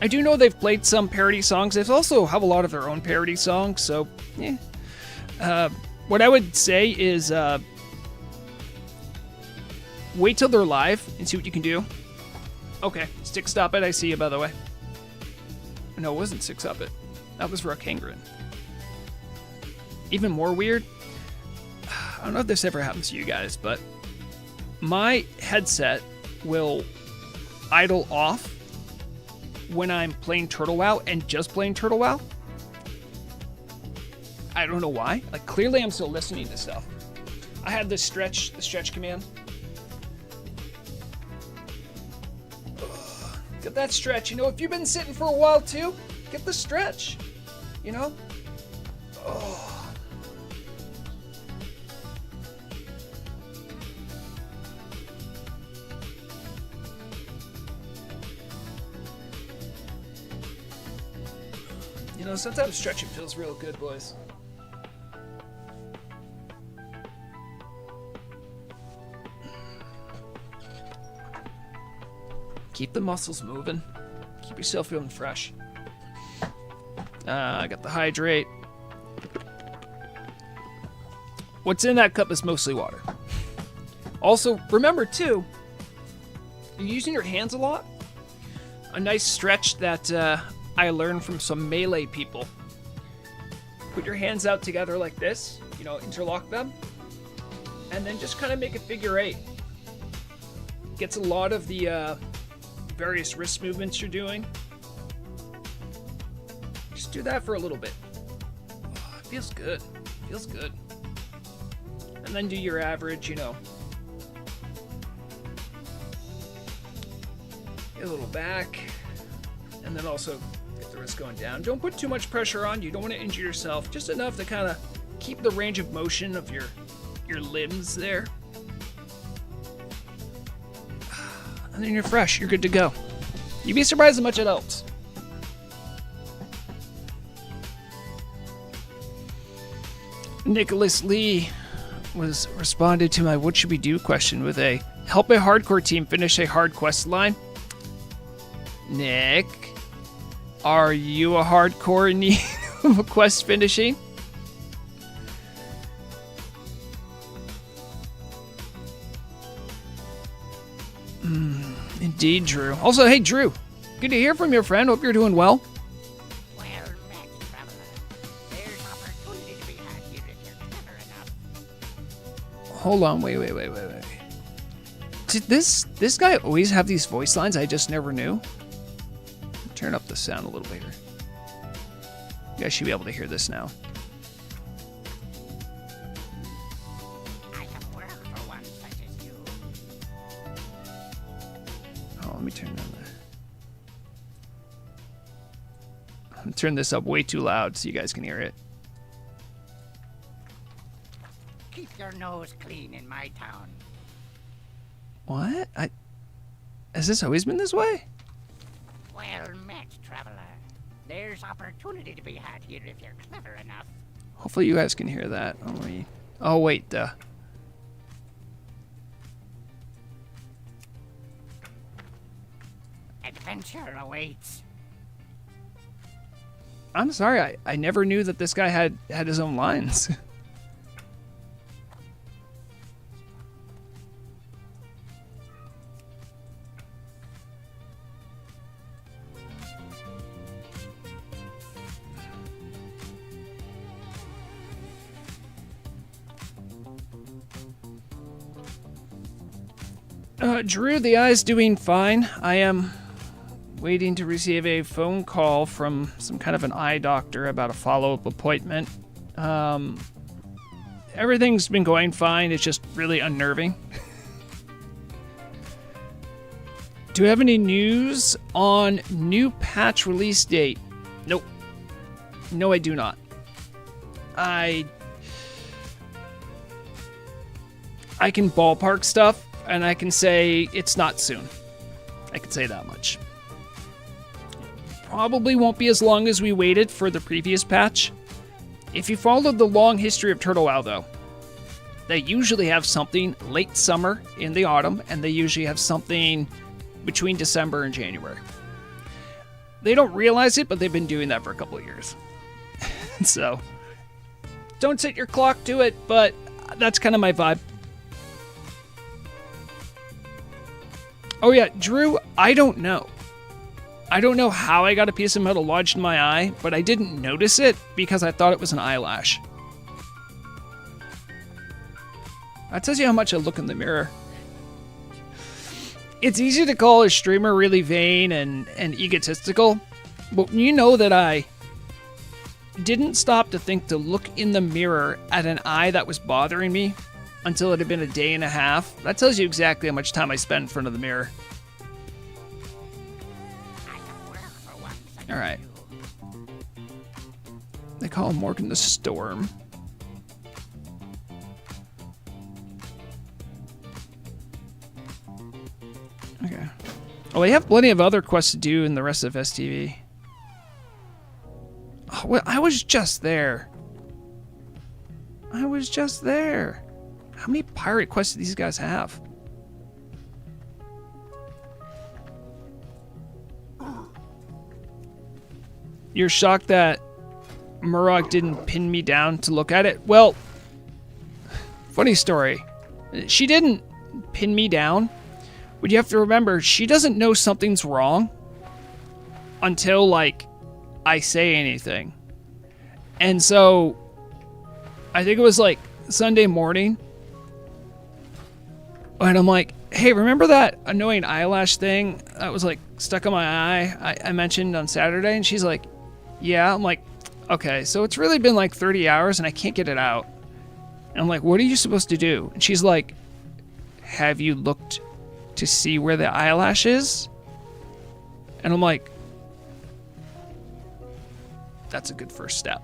I do know they've played some parody songs. They also have a lot of their own parody songs, so yeah. What I would say is wait till they're live and see what you can do. Okay, Stick Stop It, I see you, by the way. No, it wasn't Stick Stop It. That was Rockangren. Even more weird, I don't know if this ever happens to you guys, but my headset will idle off when I'm playing Turtle WoW and just playing Turtle WoW. I don't know why. Like, clearly I'm still listening to stuff. I had the stretch command. Get that stretch. You know, if you've been sitting for a while too, get the stretch. You know? Oh. You know, sometimes stretching feels real good, boys. Keep the muscles moving. Keep yourself feeling fresh. I got the hydrate. What's in that cup is mostly water. Also, remember too, you're using your hands a lot. A nice stretch that I learned from some melee people. Put your hands out together like this, you know, interlock them, and then just kind of make a figure eight. Gets a lot of the various wrist movements you're doing. Just do that for a little bit. Oh, it feels good. Feels good. And then do your average, you know. Get a little back. And then also get the wrist going down. Don't put too much pressure on. You don't want to injure yourself. Just enough to kind of keep the range of motion of your limbs there. And then you're fresh. You're good to go. You'd be surprised how much it helps. Nicholas Lee was responded to my "What should we do?" question with a "Help a hardcore team finish a hard quest" line. Nick, are you a hardcore in need of a quest finishing? Indeed, Drew. Also, hey, Drew. Good to hear from your friend. Hope you're doing well. Well met, traveler. There's opportunity to be had here if you're clever enough. Hold on. Wait. Did this guy always have these voice lines? I just never knew. Turn up the sound a little later. You guys should be able to hear this now. I have work for one such as you. Oh, let me turn down I'm turn this up way too loud so you guys can hear it. Keep your nose clean in my town. What? Has this always been this way? Well met, traveler. There's opportunity to be had here if you're clever enough. Hopefully you guys can hear that. Oh wait, Adventure awaits. I'm sorry, I never knew that this guy had his own lines. Drew, the eye's doing fine. I am waiting to receive a phone call from some kind of an eye doctor about a follow-up appointment. Everything's been going fine. It's just really unnerving. Do you have any news on new patch release date? Nope. No, I do not. I can ballpark stuff, and I can say it's not soon. I can say that much. Probably won't be as long as we waited for the previous patch. If you followed the long history of Turtle WoW, though, they usually have something late summer in the autumn, and they usually have something between December and January. They don't realize it, but they've been doing that for a couple of years. So, don't set your clock to it, but that's kind of my vibe. Oh yeah, Drew, I don't know. I don't know how I got a piece of metal lodged in my eye, but I didn't notice it because I thought it was an eyelash. That tells you how much I look in the mirror. It's easy to call a streamer really vain and egotistical, but you know that I didn't stop to think to look in the mirror at an eye that was bothering me until it had been a day and a half. That tells you exactly how much time I spent in front of the mirror. All right. They call Morgan the Storm. Okay. Oh, we have plenty of other quests to do in the rest of STV. Oh, well, I was just there. I was just there. How many pirate quests do these guys have? You're shocked that Murrock didn't pin me down to look at it? Well, funny story. She didn't pin me down. But you have to remember, she doesn't know something's wrong until, like, I say anything. And so, I think it was, like, Sunday morning. And I'm like, hey, remember that annoying eyelash thing that was, like, stuck on my eye I mentioned on Saturday? And she's like, yeah. I'm like, okay, so it's really been, like, 30 hours and I can't get it out. And I'm like, what are you supposed to do? And she's like, have you looked to see where the eyelash is? And I'm like, that's a good first step.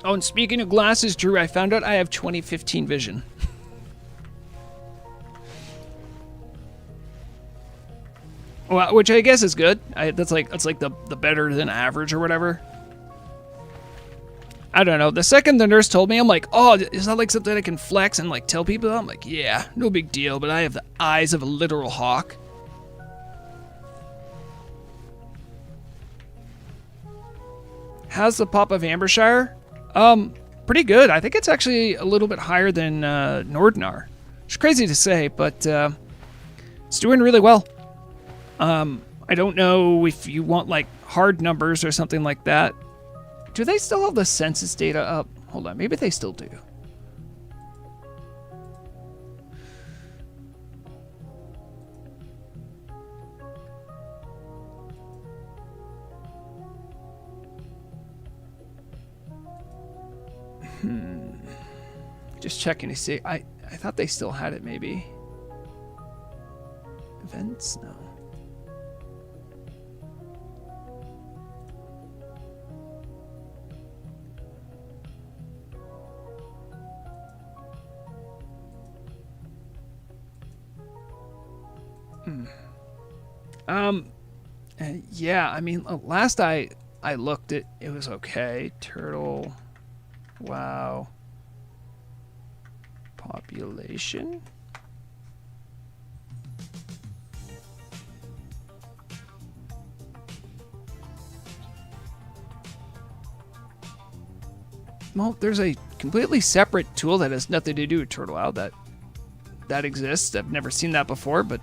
Oh, and speaking of glasses, Drew, I found out I have 2015 vision. Well, which I guess is good. That's like the better than average or whatever. I don't know. The second the nurse told me, I'm like, oh, is that like something I can flex and like tell people? I'm like, yeah, no big deal, but I have the eyes of a literal hawk. How's the pop of Ambershire? Pretty good. I think it's actually a little bit higher than Nordnar. It's crazy to say, but it's doing really well. I don't know if you want like hard numbers or something like that. Do they still have the census data up? Hold on, maybe they still do. Just checking to see. I thought they still had it, maybe. Events? No. Yeah, I mean, last I looked, it was okay. Turtle, WoW, population. Well, there's a completely separate tool that has nothing to do with Turtle WoW that exists. I've never seen that before, but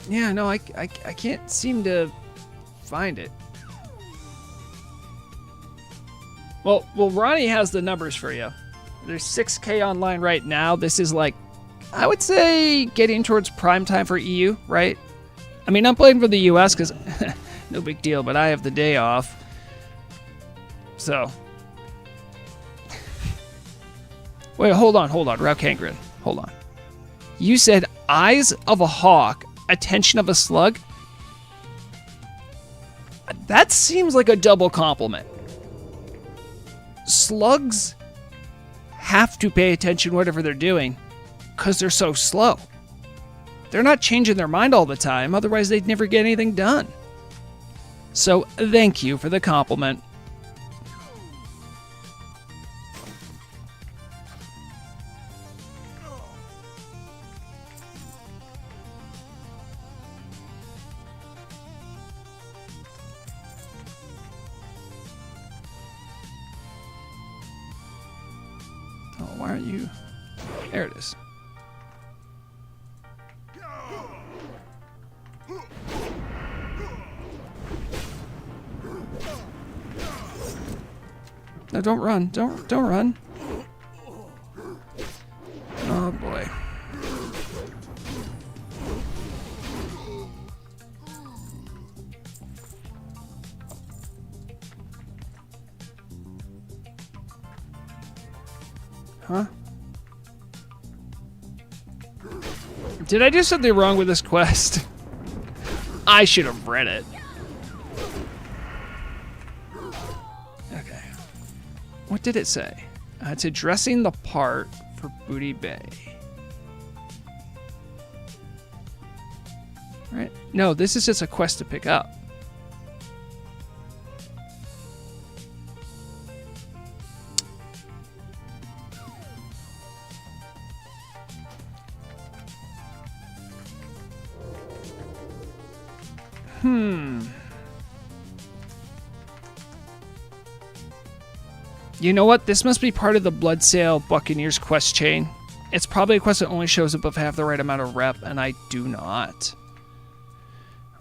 yeah, no, I can't seem to find it. Well, Ronnie has the numbers for you. There's 6K online right now. This is like, I would say, getting towards prime time for EU, right? I mean, I'm playing for the US because no big deal, but I have the day off. So. Wait, hold on. Ralph Kangren, hold on. You said eyes of a hawk, attention of a slug? That seems like a double compliment. Slugs have to pay attention whatever they're doing because they're so slow. They're not changing their mind all the time, otherwise they'd never get anything done. So thank you for the compliment. Oh, why aren't you? There it is. No, don't run. Don't run. Oh boy. Huh? Did I do something wrong with this quest? I should have read it. Okay. What did it say? It's addressing the part for Booty Bay. Right? No, this is just a quest to pick up. You know what? This must be part of the Bloodsail Buccaneers quest chain. It's probably a quest that only shows up if I have the right amount of rep, and I do not.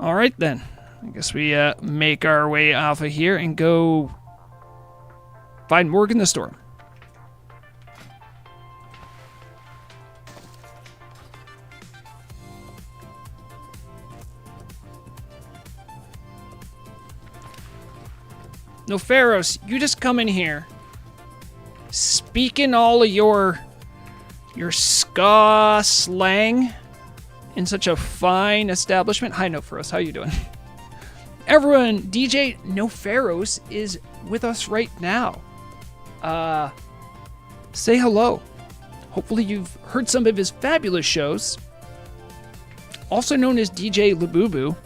Alright then. I guess we make our way off of here and go find Morgan the Storm. No, Pharaohs, you just come in here, speaking all of your ska slang in such a fine establishment. Hi, No Pharaohs, how you doing? Everyone, DJ No Pharaohs is with us right now. Say hello. Hopefully you've heard some of his fabulous shows, also known as DJ Labubu.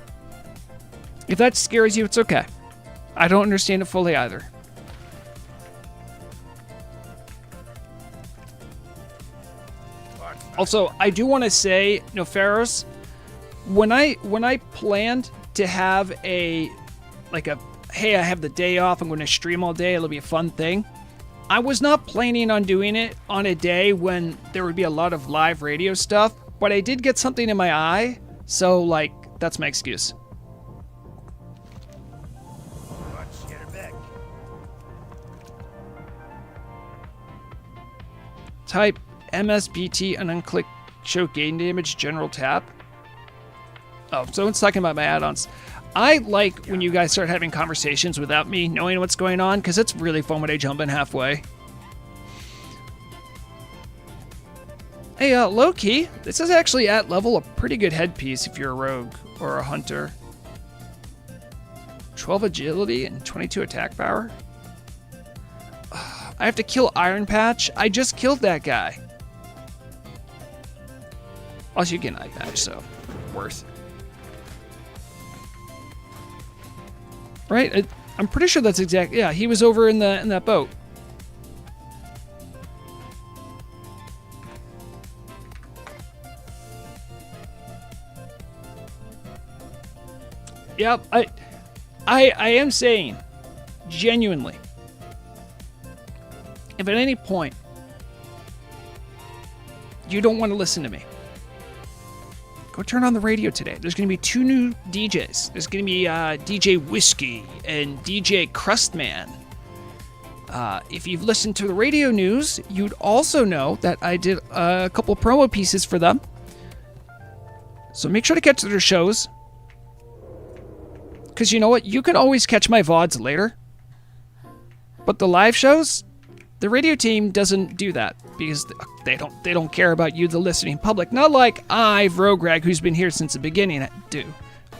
If that scares you, it's okay. I don't understand it fully either. Also, I do want to say, No Pharaohs, when I planned to have hey, I have the day off, I'm going to stream all day, it'll be a fun thing. I was not planning on doing it on a day when there would be a lot of live radio stuff, but I did get something in my eye, so that's my excuse. Type MSBT and then click show gain damage general tab. Oh, someone's talking about my add-ons. I like when you guys start having conversations without me knowing what's going on, because it's really fun when I jump in halfway. Hey, low-key, this is actually at level a pretty good headpiece if you're a rogue or a hunter. 12 agility and 22 attack power. I have to kill Iron Patch. I just killed that guy. Also, you get an eye patch, so worth. Right? I'm pretty sure that's exact. Yeah, he was over in that boat. Yep, I am saying, genuinely, if at any point you don't want to listen to me, go turn on the radio today. There's going to be 2 new DJs. There's going to be DJ Whiskey and DJ Crustman. If you've listened to the radio news, you'd also know that I did a couple promo pieces for them. So make sure to catch their shows. Because you know what? You can always catch my VODs later. But the live shows, the radio team doesn't do that because they don't care about you, the listening public. Not like I, Rograg, who's been here since the beginning, do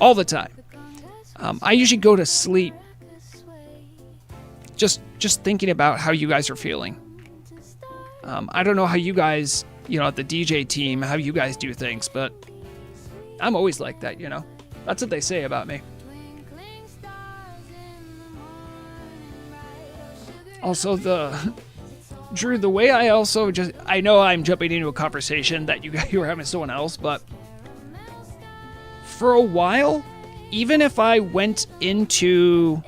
all the time. I usually go to sleep just thinking about how you guys are feeling. I don't know how you guys, at the DJ team, how you guys do things, but I'm always like that, That's what they say about me. Also, Drew, the way I know I'm jumping into a conversation that you were having with someone else, but for a while, even if I went into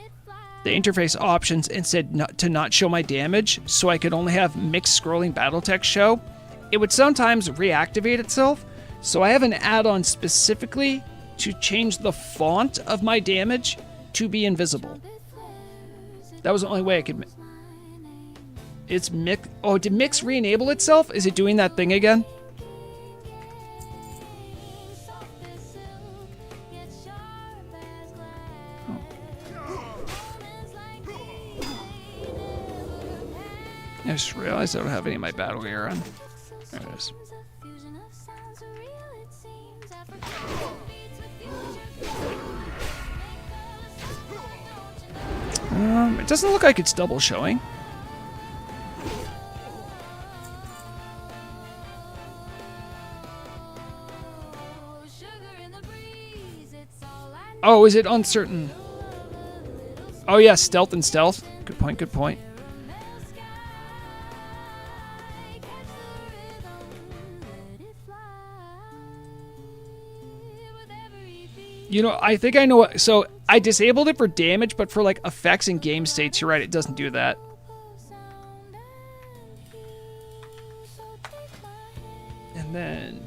the interface options and said to not show my damage so I could only have mixed scrolling battle text show, it would sometimes reactivate itself. So I have an add-on specifically to change the font of my damage to be invisible. That was the only way I could. It's mix. Oh, did mix re-enable itself? Is it doing that thing again? I just realized I don't have any of my battle gear on. There it is. It doesn't look like it's double showing. Oh, is it on certain? Oh yeah, stealth and stealth. Good point, good point. I think I know what. So I disabled it for damage, but for like effects and game states, you're right, it doesn't do that. And then.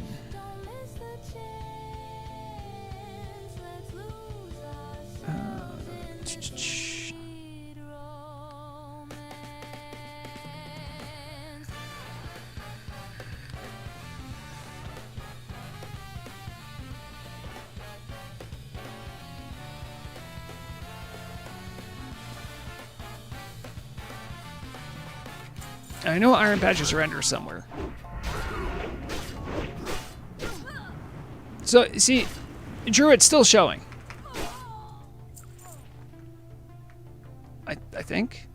I know Iron Patches surrender somewhere. So, see, Drew, it's still showing. I think.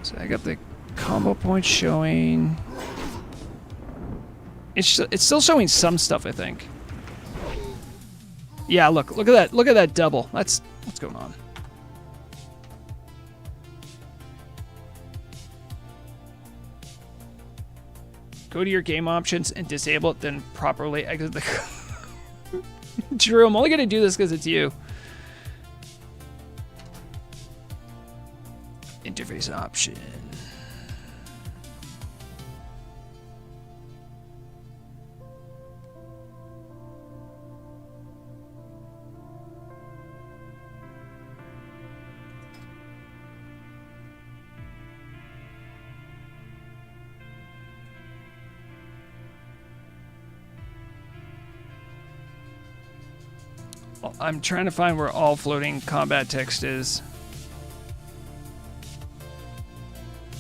So I got the combo points showing. It's still showing some stuff, I think. Yeah, look at that. Look at that double. What's going on? Go to your game options and disable it, then properly exit the. Drew, I'm only gonna do this because it's you. Interface option. I'm trying to find where all floating combat text is.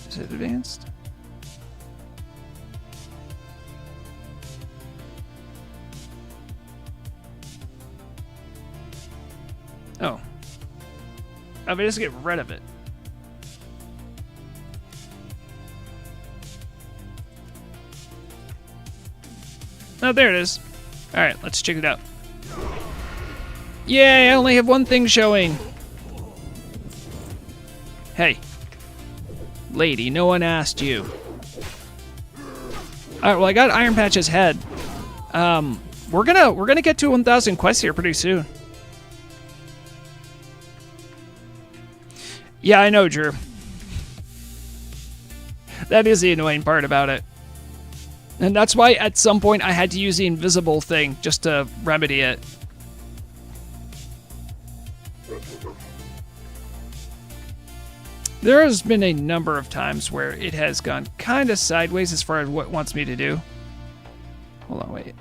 Is it advanced? Oh. I mean, just get rid of it. Oh, there it is. Alright, let's check it out. Yay, I only have one thing showing. Hey. Lady, no one asked you. Alright, well I got Iron Patch's head. We're gonna get to 1,000 quests here pretty soon. Yeah, I know, Drew. That is the annoying part about it. And that's why at some point I had to use the invisible thing just to remedy it. There has been a number of times where it has gone kind of sideways as far as what it wants me to do. Hold on, wait.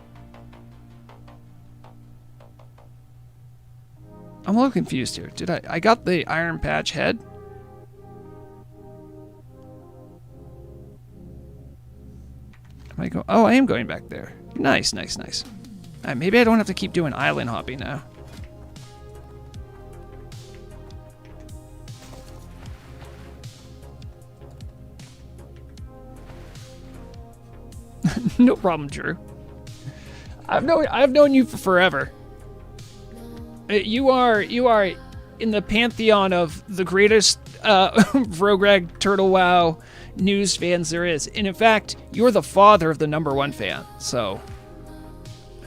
I'm a little confused here. Did I got the Iron Patch head? Am I go? Oh, I am going back there. Nice, nice, nice. All right, maybe I don't have to keep doing island hopping now. No problem, Drew. I've known you for forever. You are in the pantheon of the greatest Vrograg Turtle WoW news fans there is, and in fact, you're the father of the #1 fan. So,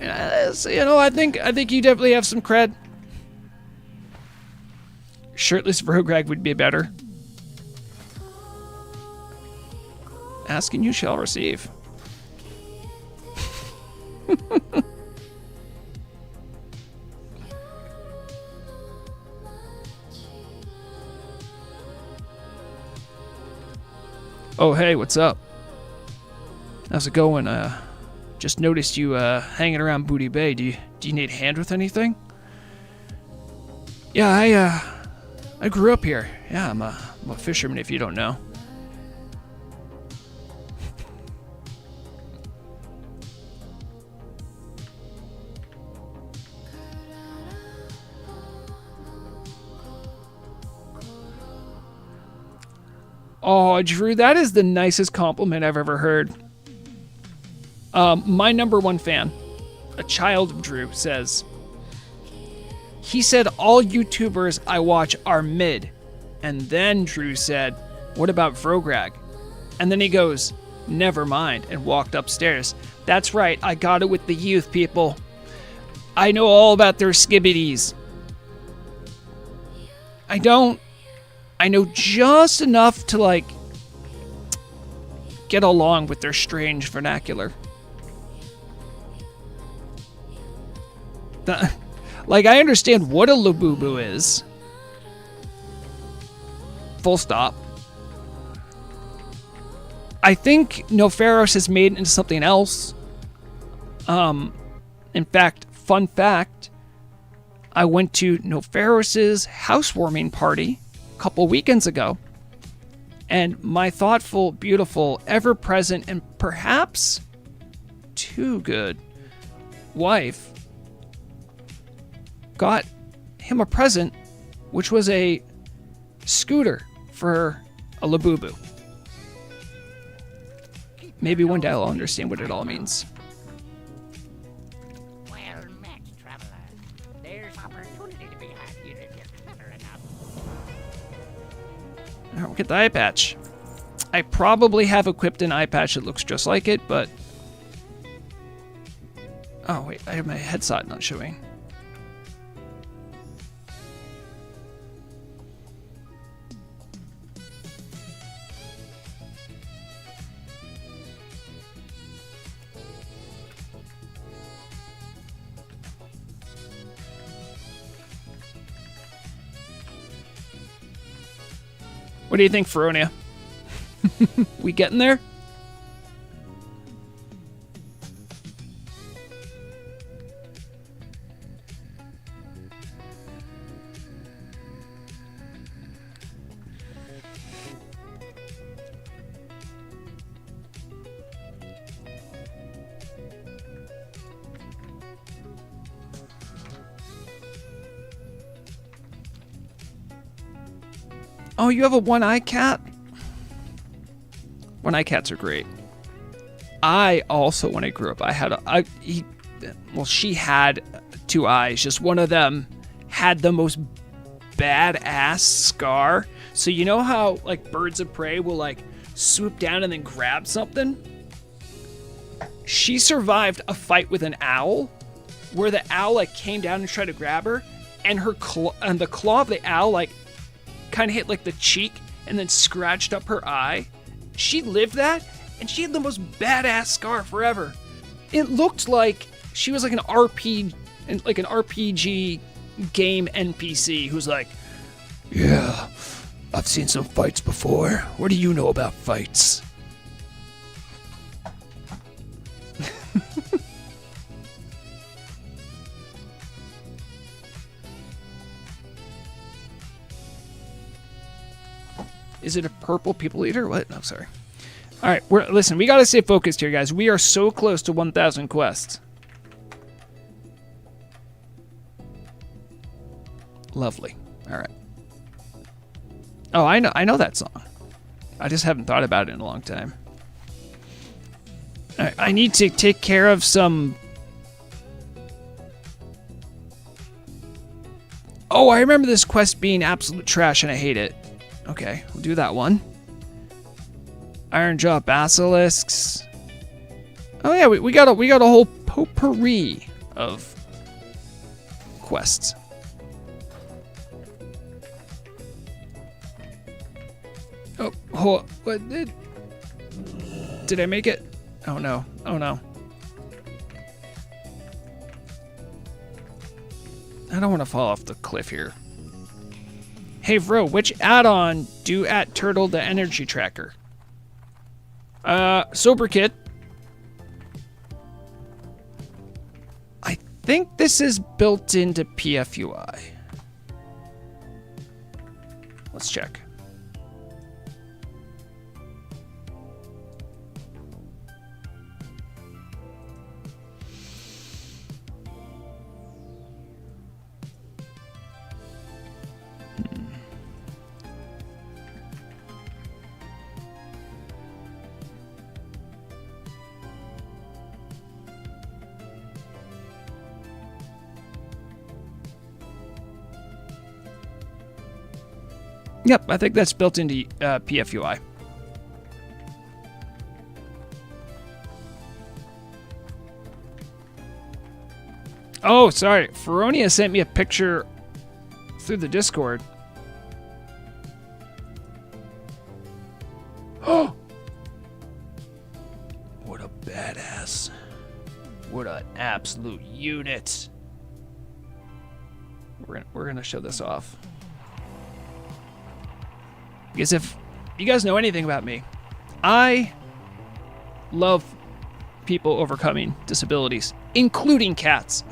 I think you definitely have some cred. Shirtless Vrograg would be better. Ask and you shall receive. Oh, hey, what's up? How's it going? Just noticed you hanging around Booty Bay. Do you need a hand with anything? Yeah, I grew up here. Yeah, I'm a fisherman, if you don't know. Oh, Drew, that is the nicest compliment I've ever heard. My #1 fan, a child of Drew, says, he said all YouTubers I watch are mid. And then Drew said, what about Vrograg? And then he goes, never mind, and walked upstairs. That's right, I got it with the youth, people. I know all about their skibbities. I know just enough to, get along with their strange vernacular. I understand what a labubu is. Full stop. I think Noferos has made it into something else. In fact, fun fact, I went to Noferos' housewarming party couple weekends ago, and my thoughtful, beautiful, ever-present, and perhaps too good wife got him a present, which was a scooter for a labubu. Maybe one day I'll understand what it all means. Well met, traveler. There's opportunity to be had here if you're clever enough. All right, we'll get the eye patch. I probably have equipped an eye patch that looks just like it, but... Oh, wait, I have my headset not showing. What do you think, Feronia? We getting there? Oh, you have a one-eye cat? One-eye cats are great. I also, when I grew up, I had she had two eyes. Just one of them had the most badass scar. So you know how birds of prey will swoop down and then grab something? She survived a fight with an owl where the owl came down and tried to grab her, and the claw of the owl kind of hit the cheek and then scratched up her eye. She lived that, and she had the most badass scar forever. It looked like she was an RPG game NPC who's yeah, I've seen some fights before. What do you know about fights? Is it a purple people eater? What? No, sorry. All right, listen, we got to stay focused here, guys. We are so close to 1,000 quests. Lovely. All right. Oh, I know that song. I just haven't thought about it in a long time. All right, I need to take care of some... Oh, I remember this quest being absolute trash and I hate it. Okay, we'll do that one. Iron Jaw Basilisks. Oh yeah, we got a whole potpourri of quests. Oh, what did I make it? Oh no. Oh no. I don't want to fall off the cliff here. Hey, Vro, which add-on do at Turtle the energy tracker? Sober Kid. I think this is built into PFUI. Let's check. Yep, I think that's built into PFUI. Oh, sorry. Feronia sent me a picture through the Discord. Oh! What a badass. What an absolute unit. We're gonna show this off. Because if you guys know anything about me, I love people overcoming disabilities, including cats.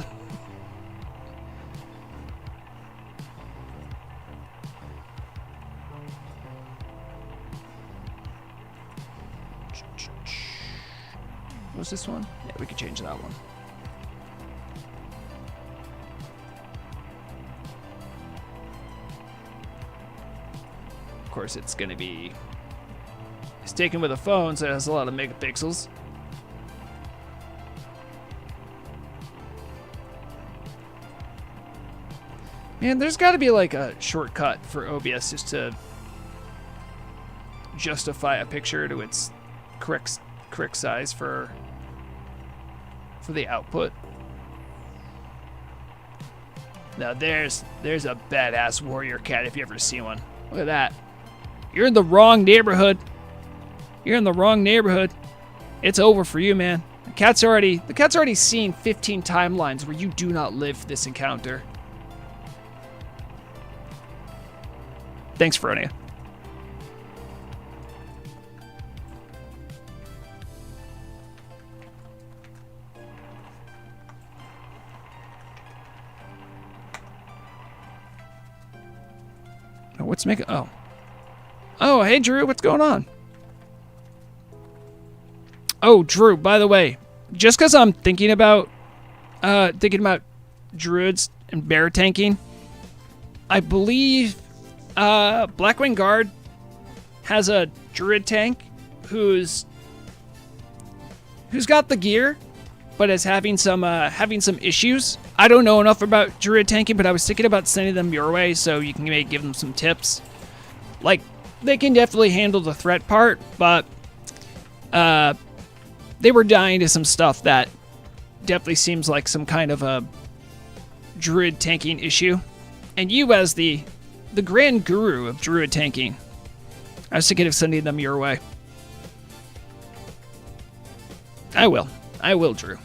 What's this one? Yeah, we could change that one. Of course, it's going to be... It's taken with a phone, so it has a lot of megapixels. Man, there's got to be like a shortcut for OBS just to justify a picture to its correct size for the output. Now there's a badass warrior cat if you ever see one. Look at that. You're in the wrong neighborhood. You're in the wrong neighborhood. It's over for you, man. The cat's already seen 15 timelines where you do not live this encounter. Thanks, Fronia. What's making... Oh, hey, Drew. What's going on? Oh, Drew, by the way, just because I'm thinking about druids and bear tanking, I believe Blackwing Guard has a druid tank who's got the gear, but is having some issues. I don't know enough about druid tanking, but I was thinking about sending them your way so you can maybe give them some tips. Like, they can definitely handle the threat part, but they were dying to some stuff that definitely seems like some kind of a druid tanking issue. And you, as the grand guru of druid tanking, I was thinking of sending them your way. I will, Drew.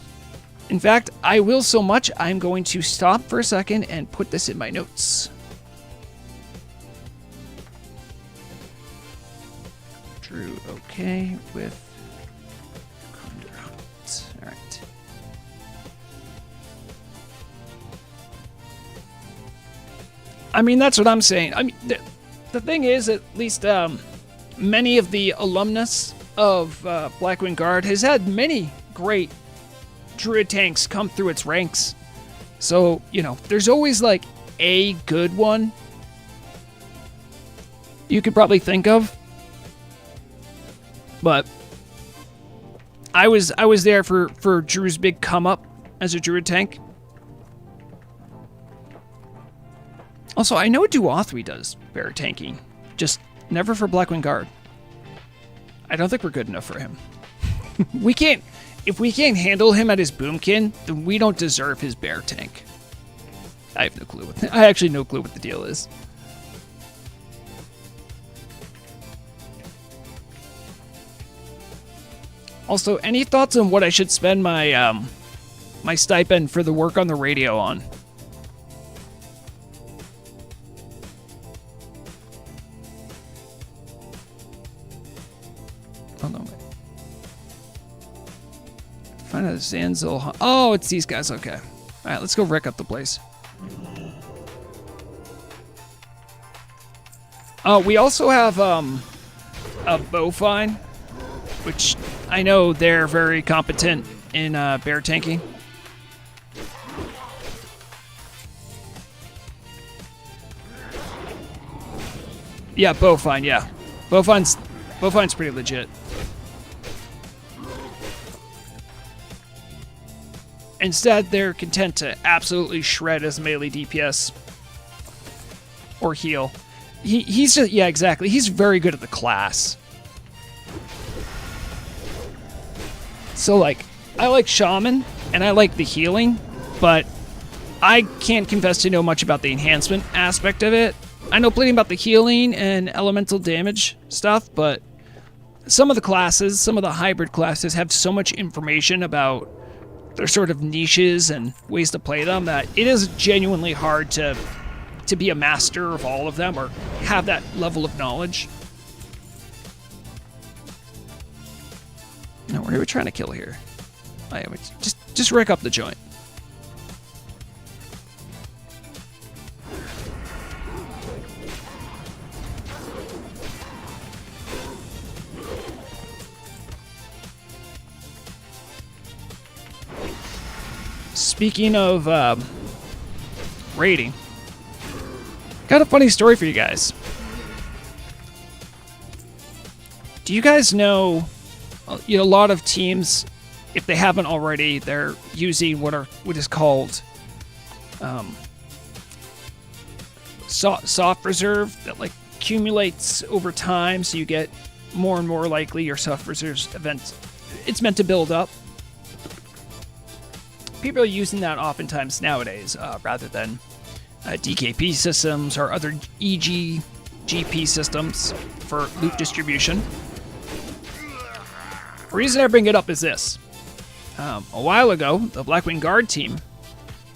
In fact, I will so much, I'm going to stop for a second and put this in my notes. Drew, okay with Conduit. All right. I mean, that's what I'm saying. I mean, the thing is, at least many of the alumnus of Blackwing Guard has had many great druid tanks come through its ranks. So, there's always like a good one you could probably think of. But I was there for Drew's big come up as a druid tank. Also, I know Duothri does bear tanking, just never for Blackwing Guard. I don't think we're good enough for him. If we can't handle him at his boomkin, then we don't deserve his bear tank. I have no clue. I actually no clue what the deal is. Also, any thoughts on what I should spend my my stipend for the work on the radio on? Oh no! Wait. Find out Zanzil. Oh, it's these guys. Okay. All right, let's go wreck up the place. Oh, we also have a bowfine, which I know they're very competent in bear tanking. Yeah, bowfine. Yeah, bowfine's pretty legit. Instead, they're content to absolutely shred as melee DPS or heal. He's just, yeah, exactly. He's very good at the class. So, like, I like Shaman, and I like the healing, but I can't confess to know much about the enhancement aspect of it. I know plenty about the healing and elemental damage stuff, but some of the classes, some of the hybrid classes have so much information about their sort of niches and ways to play them that it is genuinely hard to be a master of all of them or have that level of knowledge. Now, what are we trying to kill here? Just wreck up the joint. Speaking of raiding, got a funny story for you guys. Do you guys know, a lot of teams, if they haven't already, they're using what is called soft reserve that like accumulates over time, so you get more and more likely your soft reserves events. It's meant to build up. People are using that oftentimes nowadays, rather than DKP systems or other GP systems for loot distribution. The reason I bring it up is this. A while ago, the Blackwing Guard team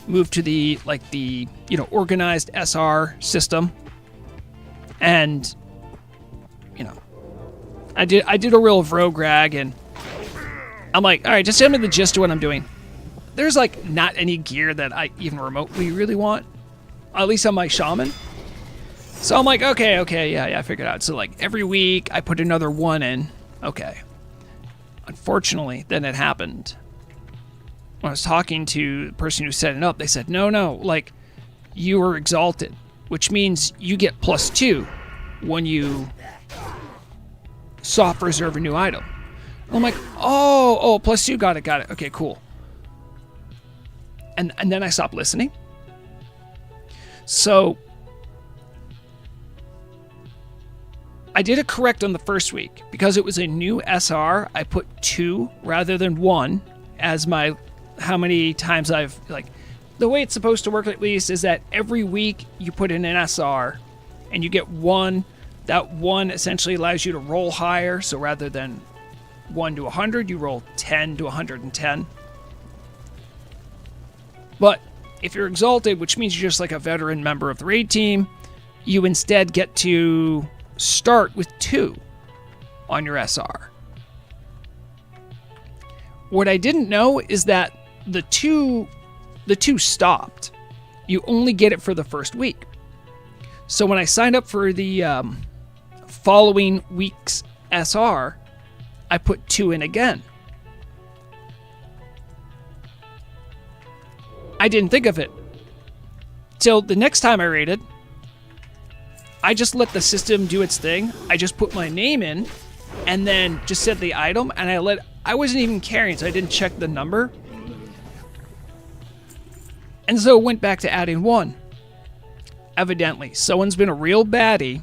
moved to the organized SR system, and I did a real Vrograg, and I'm like, all right, just tell me the gist of what I'm doing. There's like not any gear that I even remotely really want, at least on my Shaman. So I'm like, okay, yeah, I figured out. So like every week I put another one in. Okay. Unfortunately, then it happened. When I was talking to the person who set it up, they said, no, like you were exalted, which means you get +2 when you soft reserve a new item. And I'm like, oh, +2, got it. Okay, cool. And then I stopped listening. So I did it correct on the first week. Because it was a new SR, I put 2 rather than 1 as my how many times I've, like, the way it's supposed to work at least is that every week you put in an SR and you get 1. That 1 essentially allows you to roll higher. So rather than 1 to 100, you roll 10 to 110. But if you're exalted, which means you're just like a veteran member of the raid team, you instead get to start with 2 on your SR. What I didn't know is that the two stopped. You only get it for the first week. So when I signed up for the following week's SR, I put 2 in again. I didn't think of it. Till the next time I raided, I just let the system do its thing. I just put my name in and then just said the item, and I wasn't even carrying, so I didn't check the number. And so it went back to adding 1. Evidently, someone's been a real baddie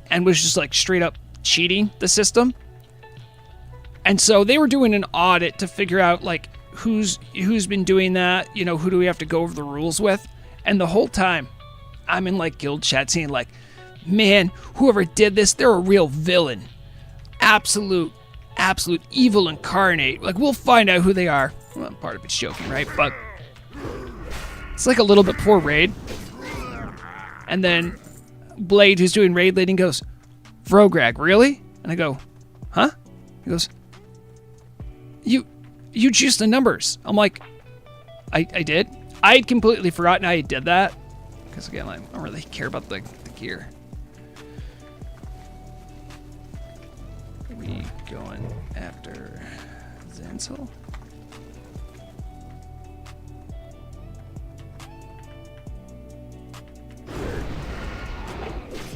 and was just like straight up cheating the system. And so they were doing an audit to figure out like who's been doing that, you know, who do we have to go over the rules with? And the whole time I'm in like guild chat saying like, man, whoever did this, they're a real villain. Absolute evil incarnate. Like, we'll find out who they are. Well, part of it's joking, right? But it's like a little bit before raid. And then Blade, who's doing raid leading, goes, Vrograg, really? And I go, huh? He goes, you juiced the numbers. I'm like, I did? I had completely forgotten I did that. Because again, I don't really care about the gear. We going after Zancel?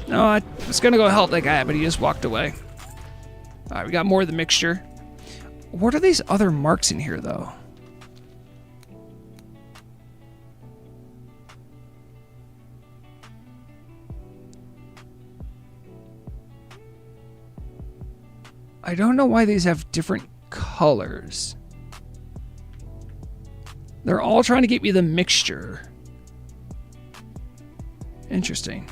No, I was gonna go help that guy, but he just walked away. Alright, we got more of the mixture. What are these other marks in here, though? I don't know why these have different colors. They're all trying to get me the mixture. Interesting.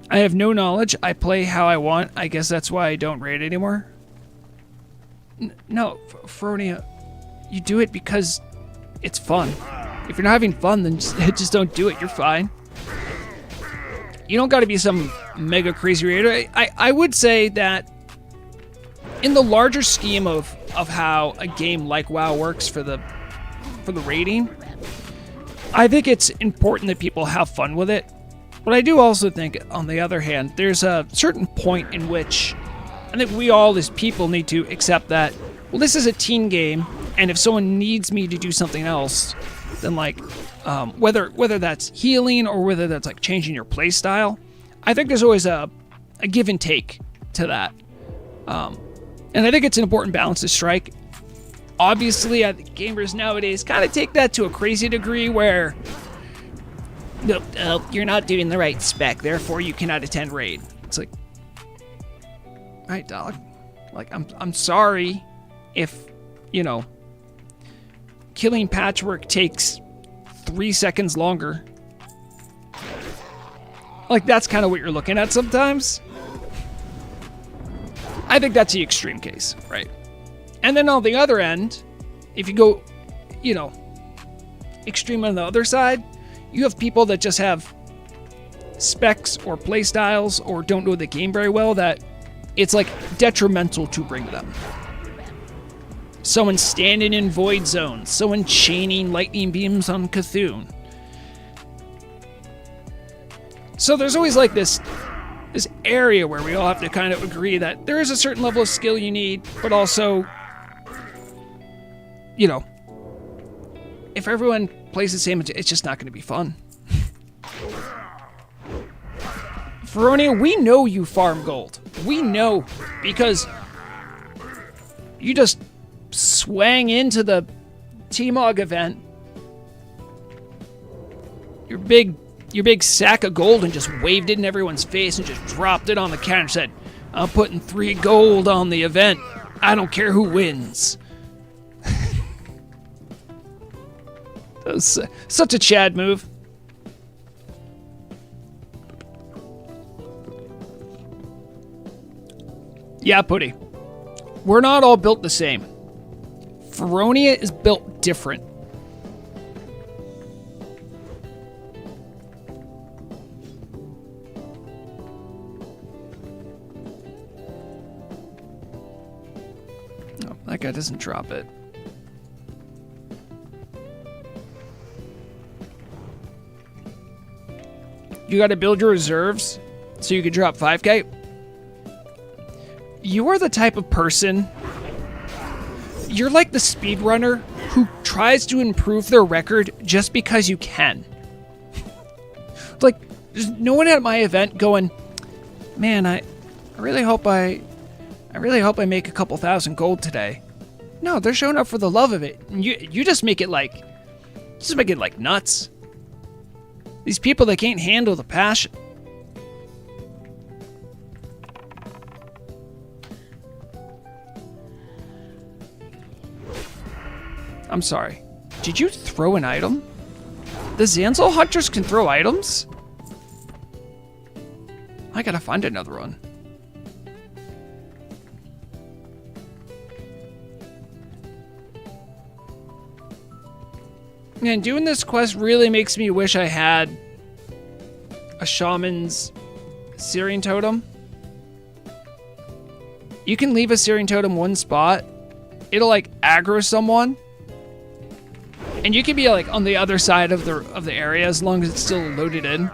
I have no knowledge. I play how I want. I guess that's why I don't raid anymore. No, Feronia, you do it because it's fun. If you're not having fun, then just don't do it. You're fine. You don't got to be some mega crazy raider. I would say that in the larger scheme of how a game like WoW works for the raiding, I think it's important that people have fun with it. But I do also think, on the other hand, there's a certain point in which I think we all as people need to accept that, well, this is a teen game, and if someone needs me to do something else, then like, whether that's healing or whether that's like changing your play style, I think there's always a give and take to that. And I think it's an important balance to strike. Obviously, I think gamers nowadays kind of take that to a crazy degree where, no, you're not doing the right spec, therefore you cannot attend raid. It's like, all right, dog. Like, I'm sorry if, you know, killing Patchwork takes 3 seconds longer. Like, that's kind of what you're looking at sometimes. I think that's the extreme case, right? And then on the other end, if you go, you know, extreme on the other side, you have people that just have specs or play styles or don't know the game very well that it's like detrimental to bring them. Someone standing in void zones, someone chaining lightning beams on Cthulhu. So there's always like this area where we all have to kind of agree that there is a certain level of skill you need, but also, you know, if everyone plays the same, it's just not going to be fun. Feronia, we know you farm gold. We know, because you just swang into the T-Mog event, your big sack of gold, and just waved it in everyone's face and just dropped it on the counter and said, I'm putting 3 gold on the event. I don't care who wins. That was such a Chad move. Yeah, Putty. We're not all built the same. Feronia is built different. Oh, that guy doesn't drop it. you got to build your reserves so you can drop 5k. You are the type of person, you're like the speedrunner who tries to improve their record just because you can. Like, there's no one at my event going, man, I really hope I make a couple thousand gold today. No, they're showing up for the love of it. And you just make it like nuts. These people, they can't handle the passion. I'm sorry. Did you throw an item? The Zanzel hunters can throw items? I gotta find another one. Man, doing this quest really makes me wish I had a shaman's Syrian totem. You can leave a Syrian totem one spot. It'll like aggro someone. And you can be like on the other side of the area as long as it's still loaded in.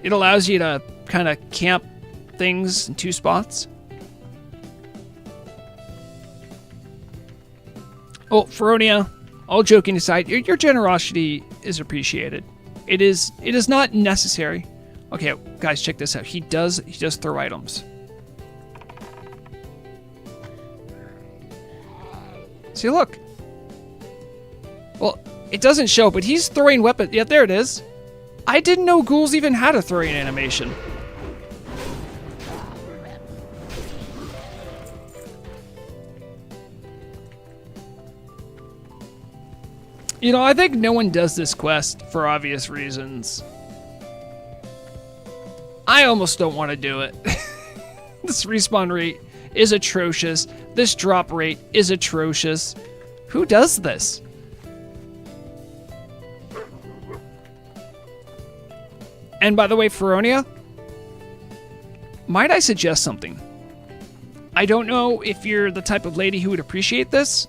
It allows you to kind of camp things in 2 spots. Oh, Feronia, all joking aside, your generosity is appreciated. It is not necessary. Okay, guys, check this out. He does throw items. See, look. Well, it doesn't show, but he's throwing weapons. Yeah, there it is. I didn't know ghouls even had a throwing animation. You know, I think no one does this quest for obvious reasons. I almost don't want to do it. This respawn rate is atrocious. This drop rate is atrocious. Who does this? And by the way, Feronia, might I suggest something? I don't know if you're the type of lady who would appreciate this.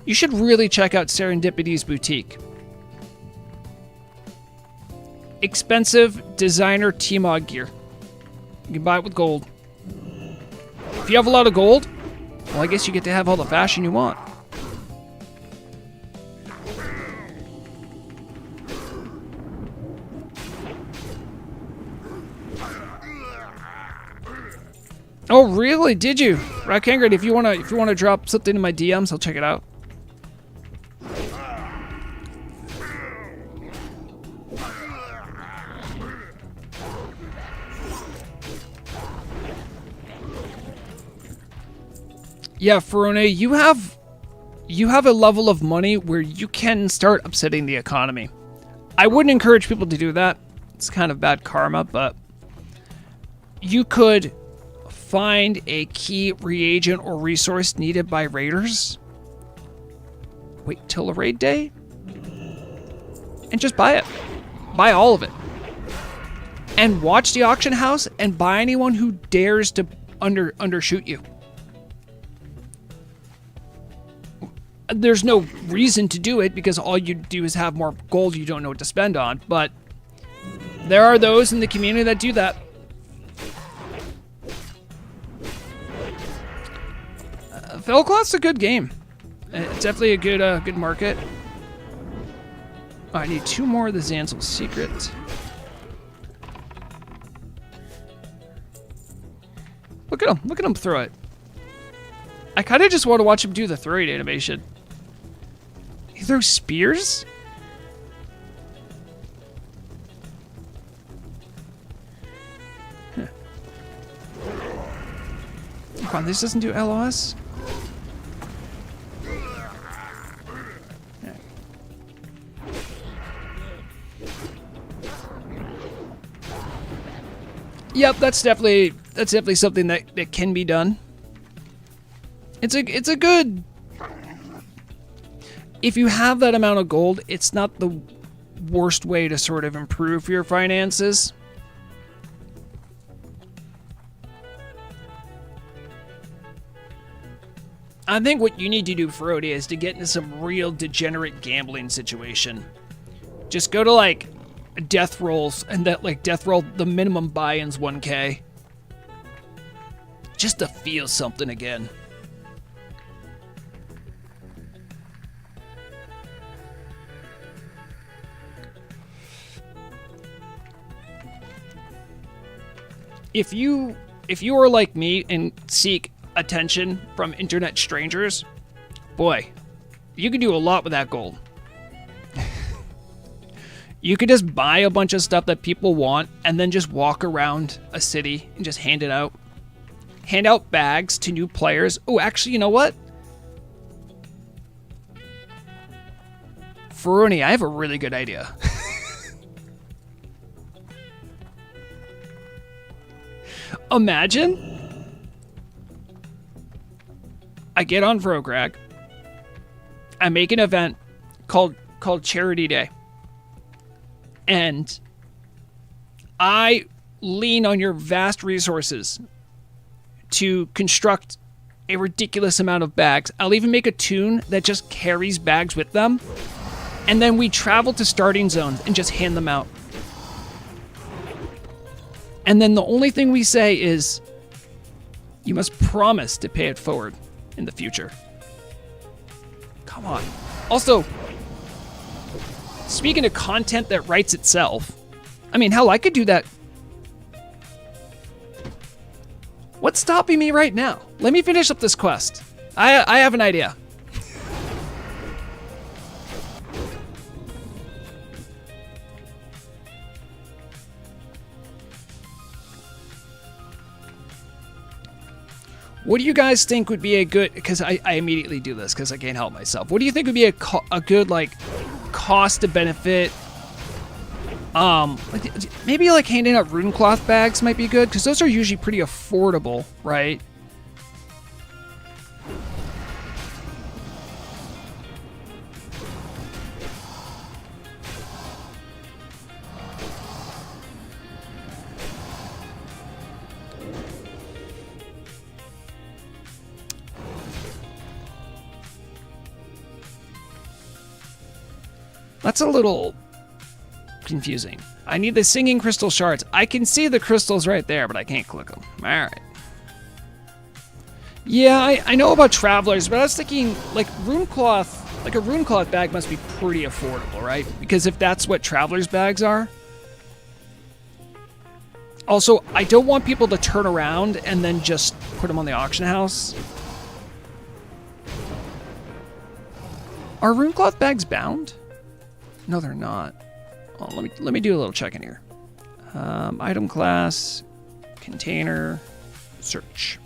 You should really check out Serendipity's boutique. Expensive designer T-Mod gear. You can buy it with gold. If you have a lot of gold, well, I guess you get to have all the fashion you want. Oh, really? Did you? Rakangrid, if you wanna drop something in my DMs, I'll check it out. Yeah, Ferone, you have a level of money where you can start upsetting the economy. I wouldn't encourage people to do that. It's kind of bad karma, but you could find a key reagent or resource needed by raiders. Wait till a raid day and just buy it. Buy all of it. And watch the auction house and buy anyone who dares to undershoot you. There's no reason to do it because all you do is have more gold you don't know what to spend on, but there are those in the community that do that. Velcloth's a good game. It's definitely a good market. Oh, I need 2 more of the Zanzel secret. Look at him throw it. I kind of just want to watch him do the throwing animation. He throws spears? Huh. Come on, this doesn't do LOS? Yep, that's definitely something that can be done. It's a good. If you have that amount of gold, it's not the worst way to sort of improve your finances. I think what you need to do, Ferodi, is to get into some real degenerate gambling situation. Just go to like death rolls, and that like death roll, the minimum buy-in's 1K. Just to feel something again. If you are like me and seek attention from internet strangers, boy, you can do a lot with that gold. You could just buy a bunch of stuff that people want and then just walk around a city and just hand it out. Hand out bags to new players. Oh, actually, you know what? Ferroni, I have a really good idea. Imagine I get on Vrograg. I make an event called Charity Day. And I lean on your vast resources to construct a ridiculous amount of bags. I'll even make a tune that just carries bags with them. And then we travel to starting zones and just hand them out. And then the only thing we say is, you must promise to pay it forward in the future. Come on. Also, speaking of content that writes itself, I mean, hell, I could do that. What's stopping me right now? Let me finish up this quest. I have an idea. What do you guys think would be a good, because I immediately do this because I can't help myself. What do you think would be a good, like, cost to benefit? Maybe like handing out rune cloth bags might be good, because those are usually pretty affordable, right? That's a little confusing. I need the singing crystal shards. I can see the crystals right there, but I can't click them. All right. Yeah, I know about travelers, but I was thinking like rune cloth, like a rune cloth bag must be pretty affordable, right? Because if that's what travelers bags are. Also, I don't want people to turn around and then just put them on the auction house. Are rune cloth bags bound? No, they're not. Oh, let me do a little check in here. Item class, container, search.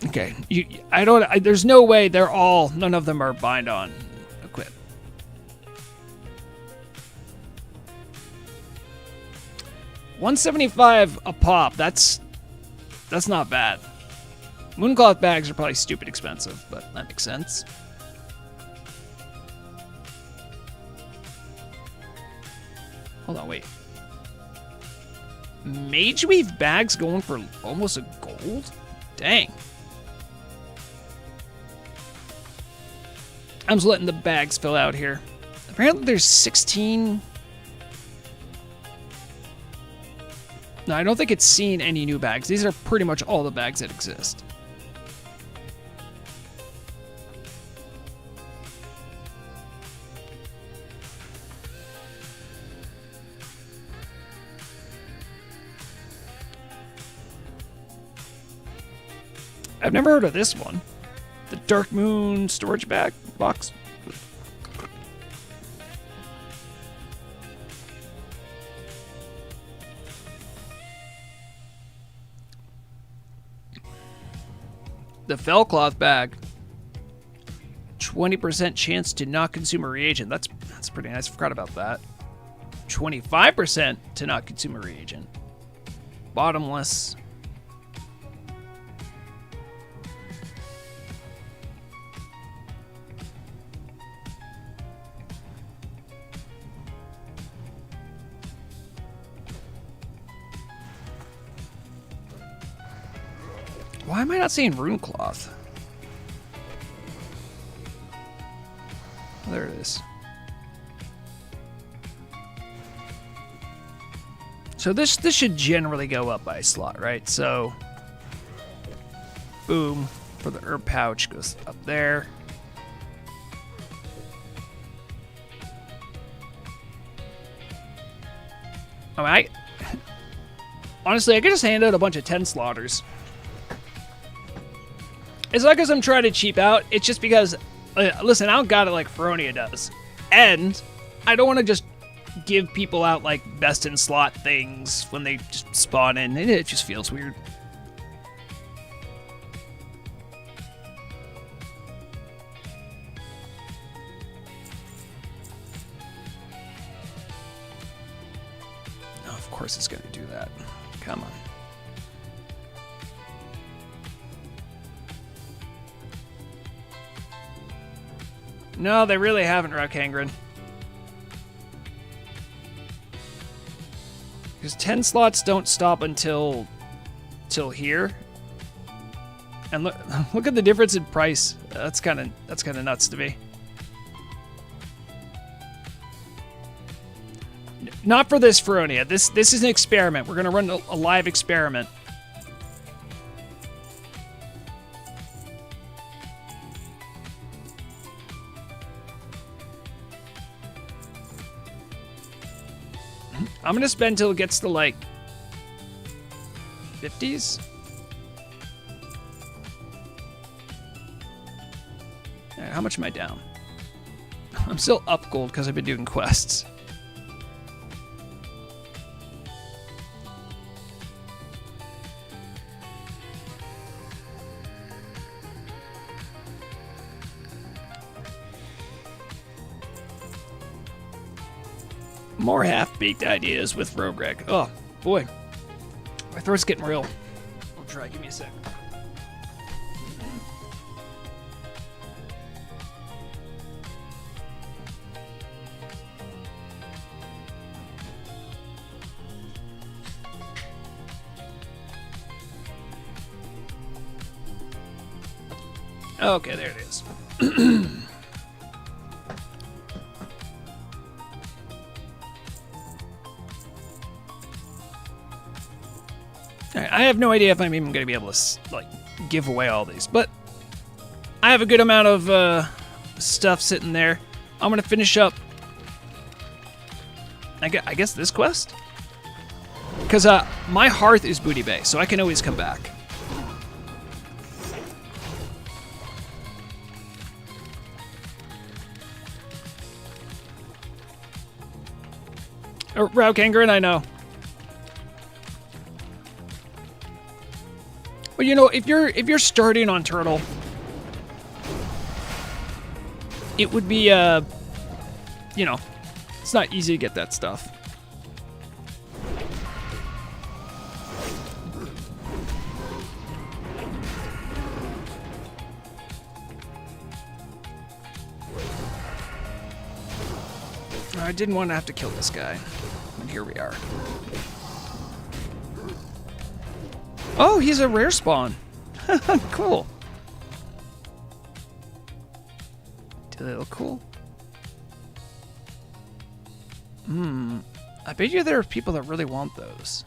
Okay, there's no way none of them are bind on equip. $175 a pop. That's not bad. Mooncloth bags are probably stupid expensive, but that makes sense. Hold on, wait. Mage Weave bags going for almost a gold? Dang. I'm just letting the bags fill out here. Apparently there's 16... No, I don't think it's seen any new bags. These are pretty much all the bags that exist. I've never heard of this one. The Dark Moon storage bag box. The Fellcloth bag. 20% chance to not consume a reagent. That's pretty nice. I forgot about that. 25% to not consume a reagent. Bottomless. Why am I not seeing rune cloth? There it is. So this should generally go up by a slot, right? So, boom, for the herb pouch goes up there. I mean, honestly, I could just hand out a bunch of 10 slaughters. It's not because I'm trying to cheap out. It's just because, listen, I don't got it like Feronia does. And I don't want to just give people out like best in slot things when they just spawn in. It just feels weird. Oh, of course it's going to do that. Come on. No, they really haven't, Roukangren. Because 10 slots don't stop until here. And look at the difference in price. That's kind of nuts to me. Not for this Feronia. This is an experiment. We're gonna run a live experiment. I'm gonna spend till it gets to like 50s. All right, how much am I down? I'm still up gold because I've been doing quests. More half-baked ideas with Rogreg. Oh, boy. My throat's getting real. I'll try. Give me a sec. Okay, there it is. I have no idea if I'm even going to be able to, like, give away all these, but I have a good amount of stuff sitting there. I'm going to finish up, I guess, this quest? Because my hearth is Booty Bay, so I can always come back. Roukangren, I know. But you know, if you're starting on Turtle, it would be you know, it's not easy to get that stuff. I didn't want to have to kill this guy, and here we are. Oh, he's a rare spawn. Cool. Do they look cool? I bet you there are people that really want those.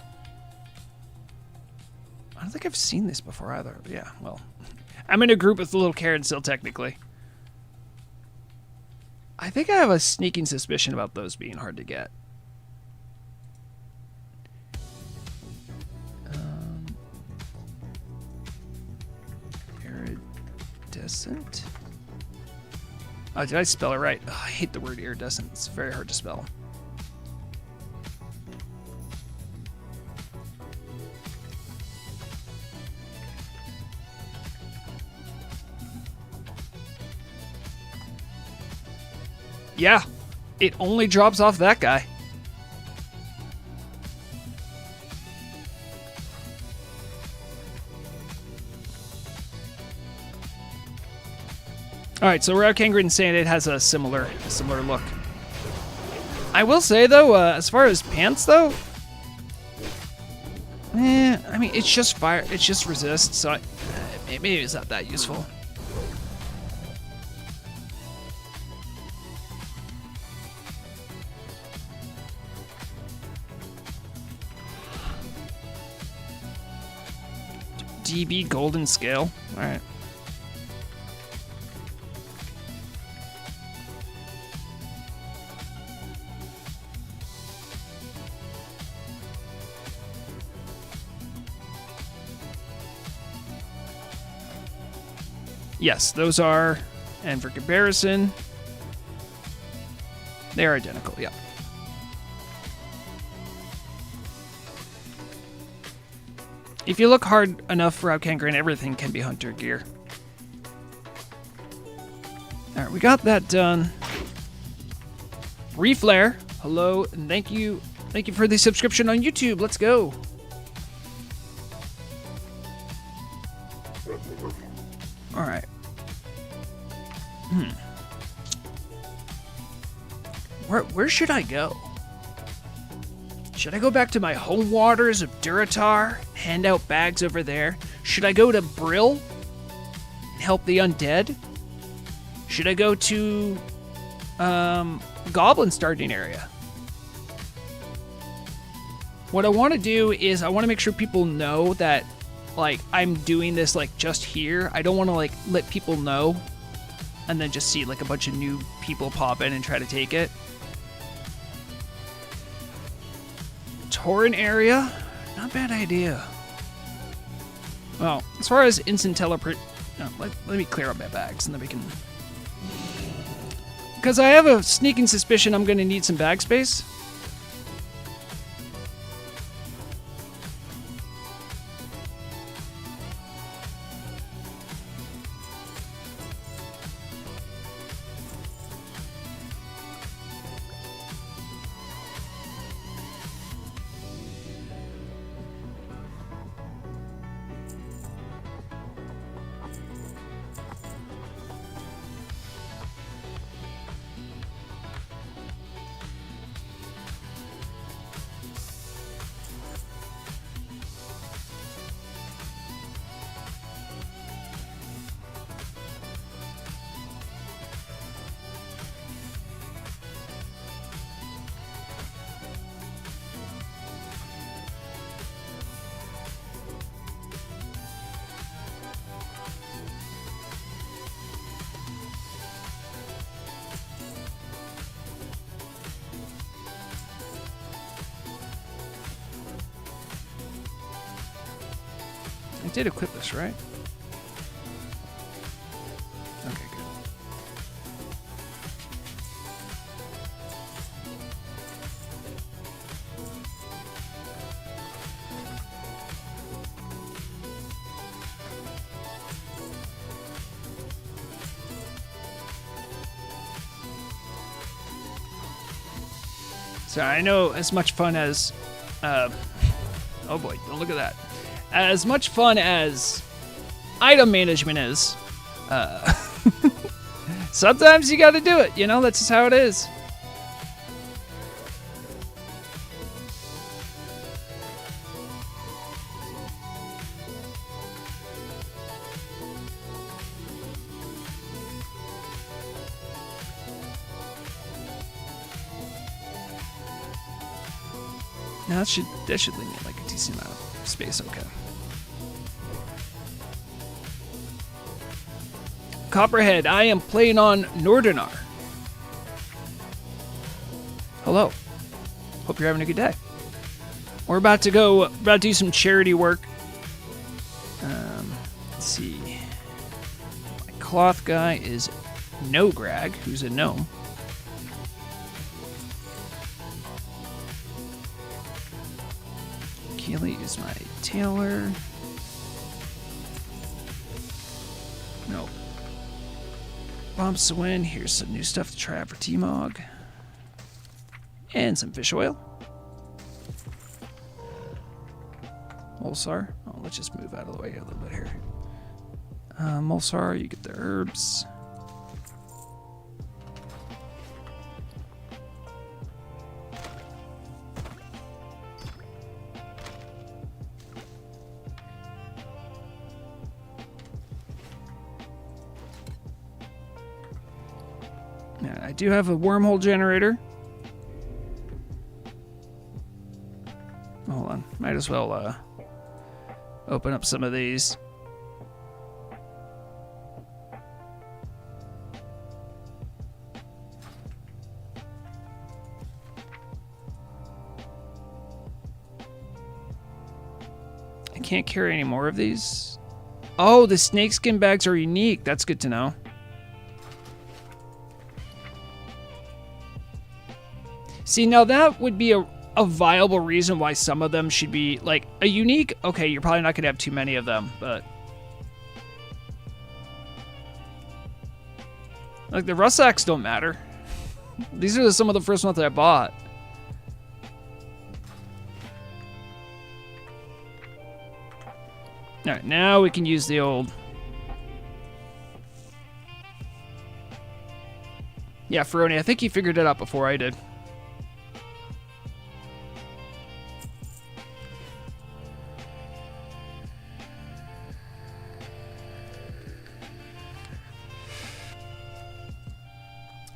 I don't think I've seen this before either. Yeah, well, I'm in a group with Little Karen still, technically. I think I have a sneaking suspicion about those being hard to get. Iridescent? Oh, did I spell it right? Oh, I hate the word iridescent. It's very hard to spell. Yeah, it only drops off that guy. All right, so Roukangren saying it has a similar look. I will say though, as far as pants though, I mean it's just fire, it's just resist, so maybe it's not that useful. DB golden scale. All right. Yes, those are, and for comparison, they are identical, yeah. If you look hard enough for Cancran, everything can be hunter gear. Alright, we got that done. Reflare, hello, and thank you for the subscription on YouTube. Let's go. Alright. Where should I go? Should I go back to my home waters of Duratar, hand out bags over there? Should I go to Brill and help the undead? Should I go to Goblin starting area? What I want to do is I want to make sure people know that like I'm doing this like just here. I don't want to like let people know and then just see like a bunch of new people pop in and try to take it. Torrent area, not bad idea. Well, as far as instant teleport, let me clear up my bags and then we can. Because I have a sneaking suspicion I'm going to need some bag space. I did equip this, right? Okay, good. So I know as much fun as, oh boy, don't look at that. As much fun as item management is, sometimes you gotta do it, you know, that's just how it is. Now that should leave me like a decent amount of space, okay. Copperhead, I am playing on Nordinar. Hello. Hope you're having a good day. We're about to do some charity work. Let's see. My cloth guy is Nograg, who's a gnome. Keely is my tailor. Nope. Bomb Swin, here's some new stuff to try out for T-Mog. And some fish oil. Mulsar. Oh, let's just move out of the way a little bit here. Mulsar, you get the herbs. I do have a wormhole generator. Hold on. Might as well open up some of these. I can't carry any more of these. Oh, the snakeskin bags are unique. That's good to know. See, now that would be a viable reason why some of them should be, like, a unique... Okay, you're probably not going to have too many of them, but... Like, the rucksacks don't matter. These are some of the first ones that I bought. Alright, now we can use the old... Yeah, Ferroni, I think you figured it out before I did.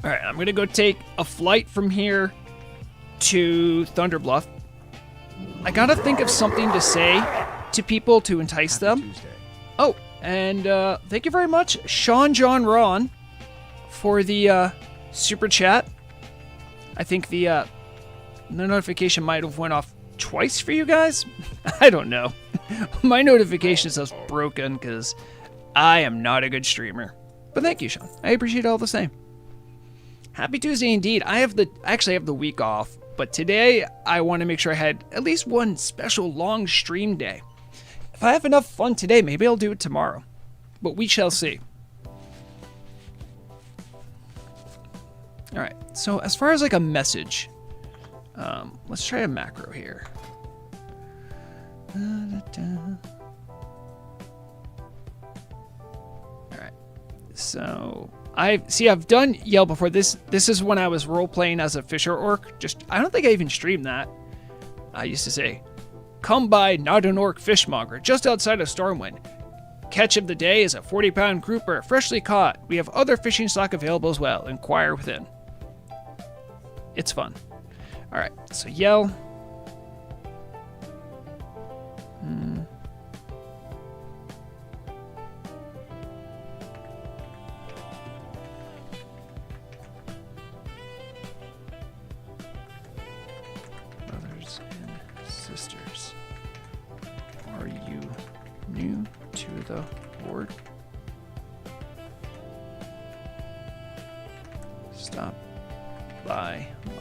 Alright, I'm gonna go take a flight from here to Thunderbluff. I gotta think of something to say to people to entice them. Oh, and thank you very much, Sean John Ron, for the super chat. I think the notification might have went off twice for you guys. I don't know. My notification says broken because I am not a good streamer. But thank you, Sean. I appreciate it all the same. Happy Tuesday indeed. I actually have the week off, but today I want to make sure I had at least one special long stream day. If I have enough fun today, maybe I'll do it tomorrow, but we shall see. All right, so as far as like a message, let's try a macro here. All right, so I've done Yell before. This is when I was role playing as a fisher orc. I don't think I even streamed that. I used to say, "Come by Not an Orc Fishmonger, just outside of Stormwind. Catch of the day is a 40-pound grouper, freshly caught. We have other fishing stock available as well. Inquire within." It's fun. All right, so Yell. Brothers and sisters, are you new to the Lord? Stop by my...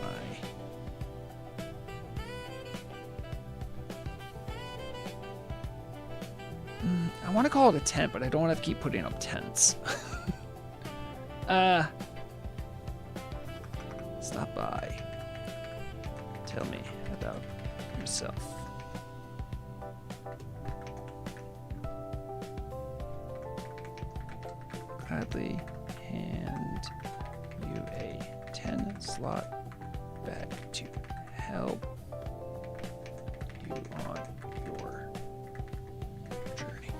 I want to call it a tent, but I don't want to keep putting up tents. Stop by. Tell me about yourself. Gladly hand you a 10-slot bag to help you on your journey.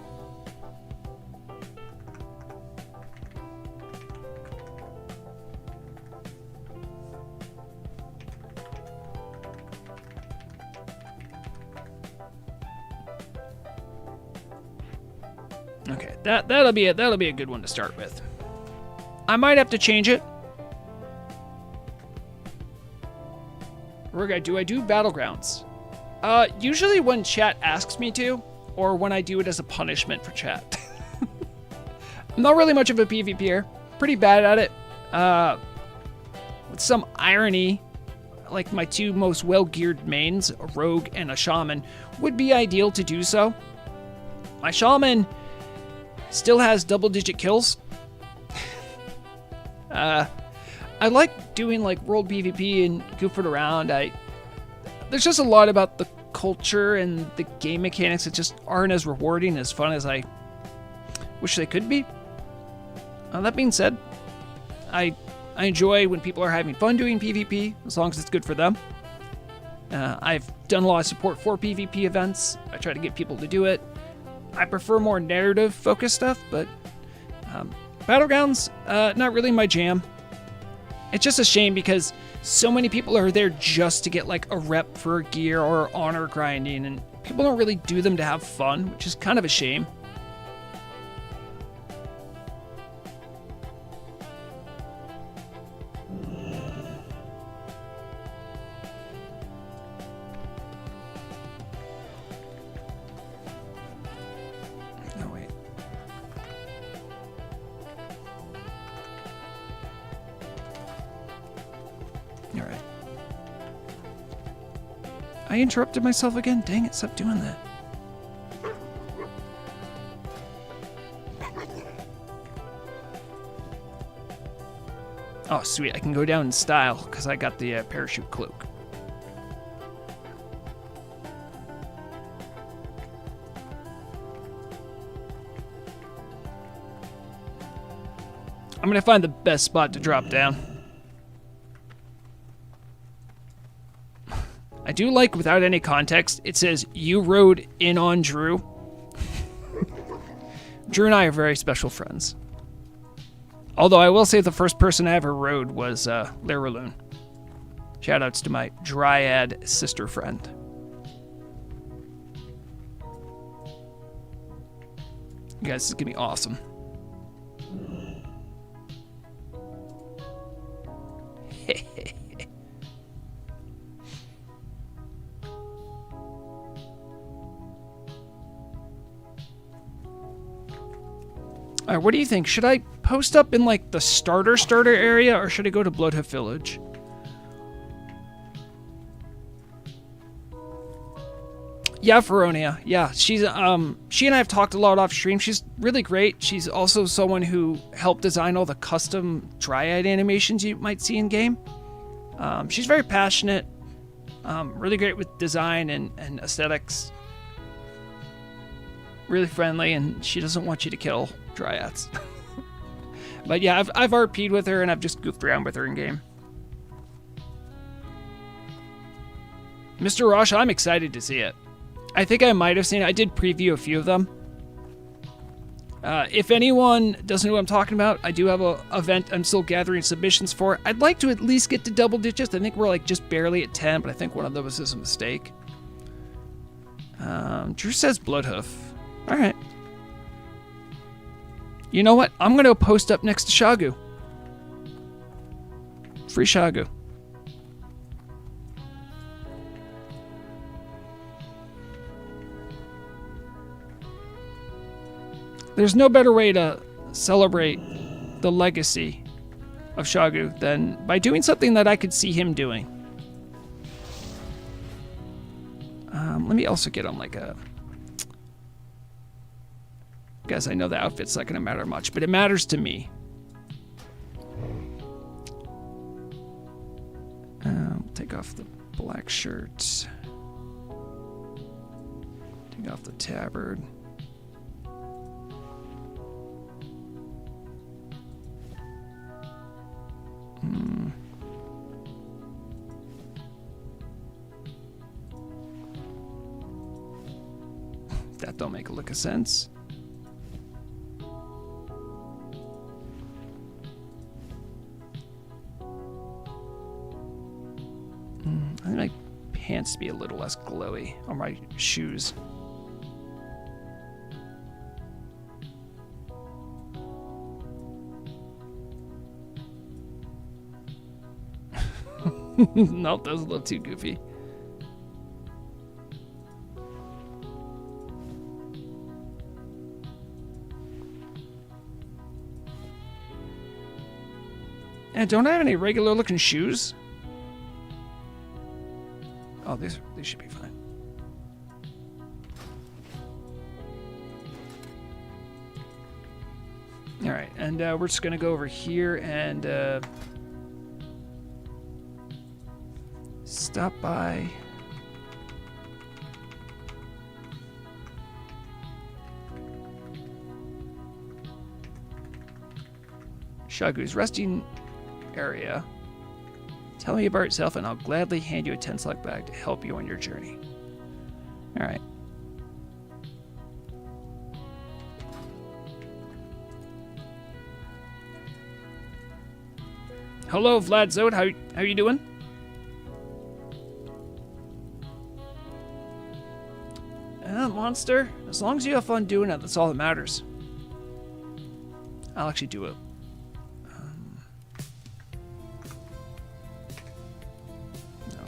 Okay, that'll be a good one to start with. I might have to change it. Do I do Battlegrounds? Usually when chat asks me to, or when I do it as a punishment for chat. I'm not really much of a PvPer. Pretty bad at it. With some irony, like my two most well-geared mains, a rogue and a shaman, would be ideal to do so. My shaman still has double-digit kills. I like doing like world PvP and goofing around. There's just a lot about the culture and the game mechanics that just aren't as rewarding, as fun as I wish they could be. That being said, I enjoy when people are having fun doing PvP, as long as it's good for them. I've done a lot of support for PvP events. I try to get people to do it. I prefer more narrative-focused stuff, but Battlegrounds, not really my jam. It's just a shame because so many people are there just to get like a rep for gear or honor grinding, and People don't really do them to have fun, which is kind of a shame. No, wait. All right. I interrupted myself again? Dang it, stop doing that. Oh, sweet. I can go down in style because I got the parachute cloak. I'm going to find the best spot to drop down. I do like, without any context, it says, you rode in on Drew. Drew and I are very special friends. Although I will say the first person I ever rode was Laraloon. Shoutouts to my Dryad sister friend. You guys, this is going to be awesome. All right, what do you think? Should I post up in like the starter area, or should I go to Bloodhoof Village? Yeah, Veronia. Yeah, she's she and I have talked a lot off stream. She's really great. She's also someone who helped design all the custom Dryad animations you might see in game. She's very passionate, really great with design and aesthetics. Really friendly, and she doesn't want you to kill Dryads. But yeah, I've RP'd with her, and I've just goofed around with her in game. Mr. Rosh, I'm excited to see it. I think I might have seen it. I did preview a few of them. If anyone doesn't know what I'm talking about, I do have an event I'm still gathering submissions for. I'd like to at least get to double digits. I think we're like just barely at 10, but I think one of those is a mistake. Drew says Bloodhoof. All right. You know what? I'm going to post up next to Shagu. Free Shagu. There's no better way to celebrate the legacy of Shagu than by doing something that I could see him doing. Let me also get on like a... Guys, I know the outfit's not going to matter much, but it matters to me. Take off the black shirt. Take off the tabard. That don't make a lick of sense. I think my pants be a little less glowy, or my shoes. Nope, that was a little too goofy. And don't I have any regular looking shoes? Oh, these should be fine. All right, and we're just gonna go over here and stop by. Shagu's resting area. Tell me about yourself, and I'll gladly hand you a 10 slug bag to help you on your journey. All right. Hello, Vlad Zod. How you doing? monster. As long as you have fun doing it, that's all that matters. I'll actually do it. No.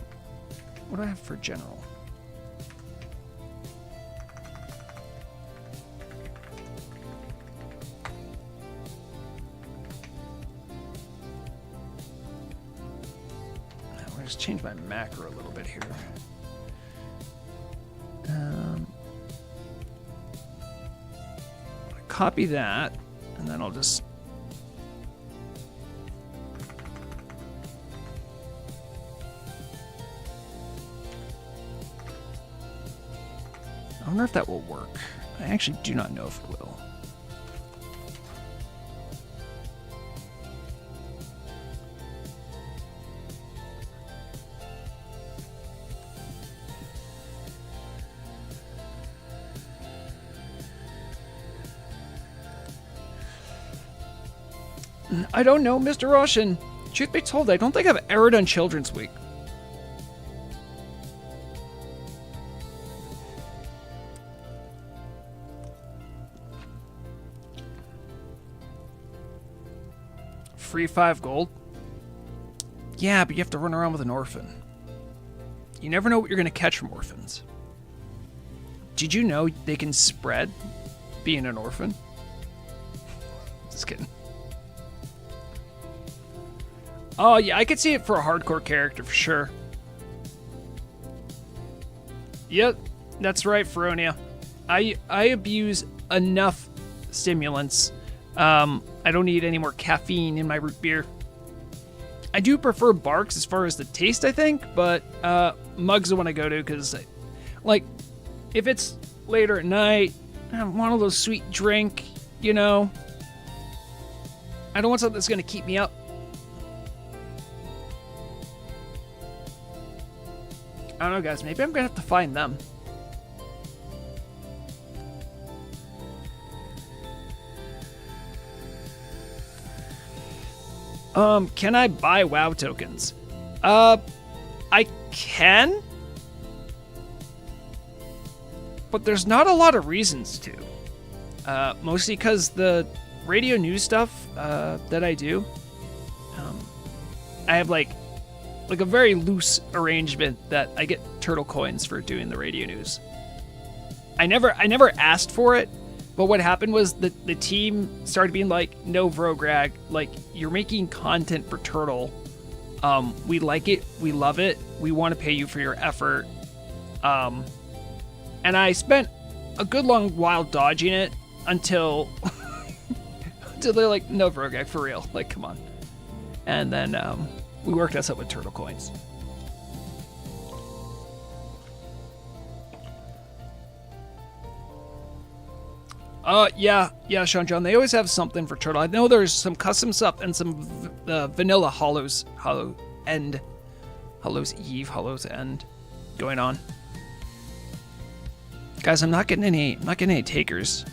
What do I have for general? I'm gonna just change my macro a little bit here. Copy that, and then I'll just I wonder if that will work. I actually do not know if it will. I don't know, Mr. Russian. Truth be told, I don't think I've ever done Children's Week. Free 5 gold? Yeah, but you have to run around with an orphan. You never know what you're going to catch from orphans. Did you know they can spread being an orphan? Just kidding. Oh, yeah, I could see it for a hardcore character, for sure. Yep, that's right, Feronia. I abuse enough stimulants. I don't need any more caffeine in my root beer. I do prefer Barks as far as the taste, I think, but Mug's the one I go to, because, like, if it's later at night, I want a little sweet drink, you know? I don't want something that's going to keep me up. I don't know, guys. Maybe I'm going to have to find them. Can I buy WoW tokens? I can. But there's not a lot of reasons to. Mostly because the radio news stuff that I do, I have like a very loose arrangement that I get turtle coins for doing the radio news. I never asked for it, but what happened was that the team started being like, no, Vrograg, like, you're making content for Turtle. We like it, we love it, we want to pay you for your effort. And I spent a good long while dodging it until until they're like, no, Vrograg, for real, like, come on. And then we worked us up with turtle coins. Yeah, Sean John. They always have something for turtle. I know there's some custom stuff and some vanilla Hollows End going on. Guys, I'm not getting any takers.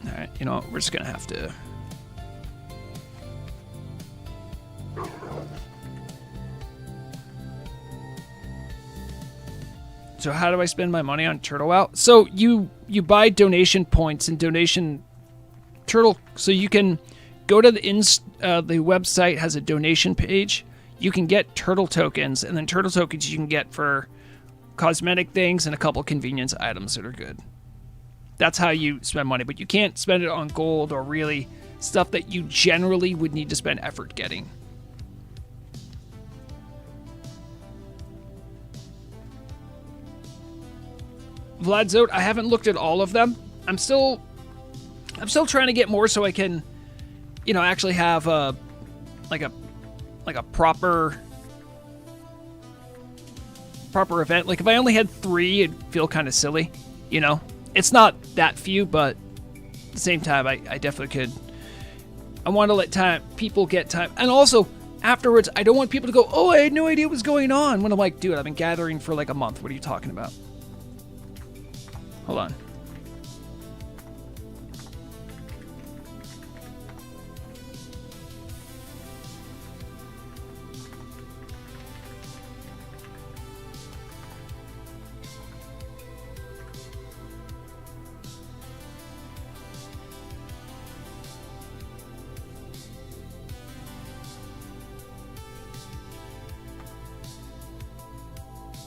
All right, you know what? We're just gonna have to. So how do I spend my money on Turtle WoW? So you buy donation points and donation Turtle, so you can go to the website has a donation page. You can get Turtle tokens, and then Turtle tokens you can get for cosmetic things and a couple convenience items that are good. That's how you spend money, but you can't spend it on gold or really stuff that you generally would need to spend effort getting. Vladzot, I haven't looked at all of them. I'm still trying to get more so I can, you know, actually have a proper event. Like if I only had 3, it'd feel kind of silly, you know. It's not that few, but at the same time, I definitely could. I want to let people get time, and also afterwards, I don't want people to go, "Oh, I had no idea what was going on." When I'm like, "Dude, I've been gathering for like a month. What are you talking about?" Hold on.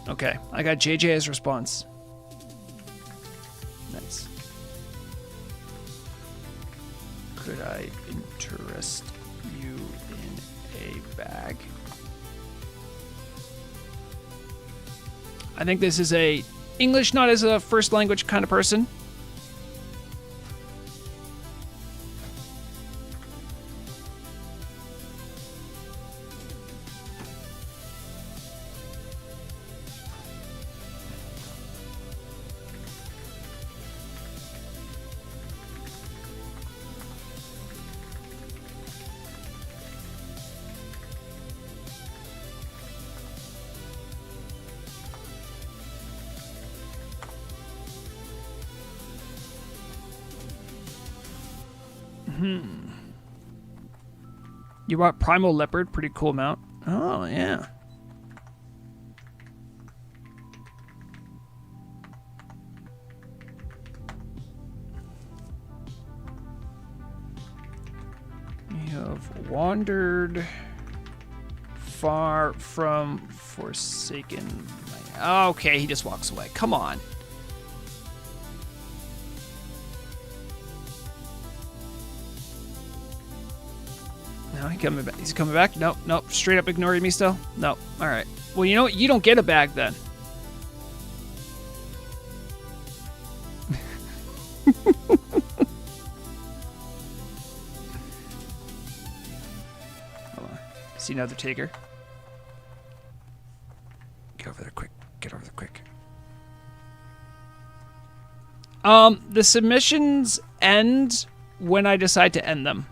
Okay, I got JJ as response. Nice. Could I interest you in a bag? I think this is a English not as a first language kind of person. You want Primal Leopard? Pretty cool mount. Oh, yeah. You have wandered far from forsaken land. Okay, he just walks away. Come on. No, he's coming back. Nope, nope. Straight up ignoring me still? Nope. All right. Well, you know what? You don't get a bag then. Hold on. See another taker. Get over there quick. Get over there quick. The submissions end when I decide to end them.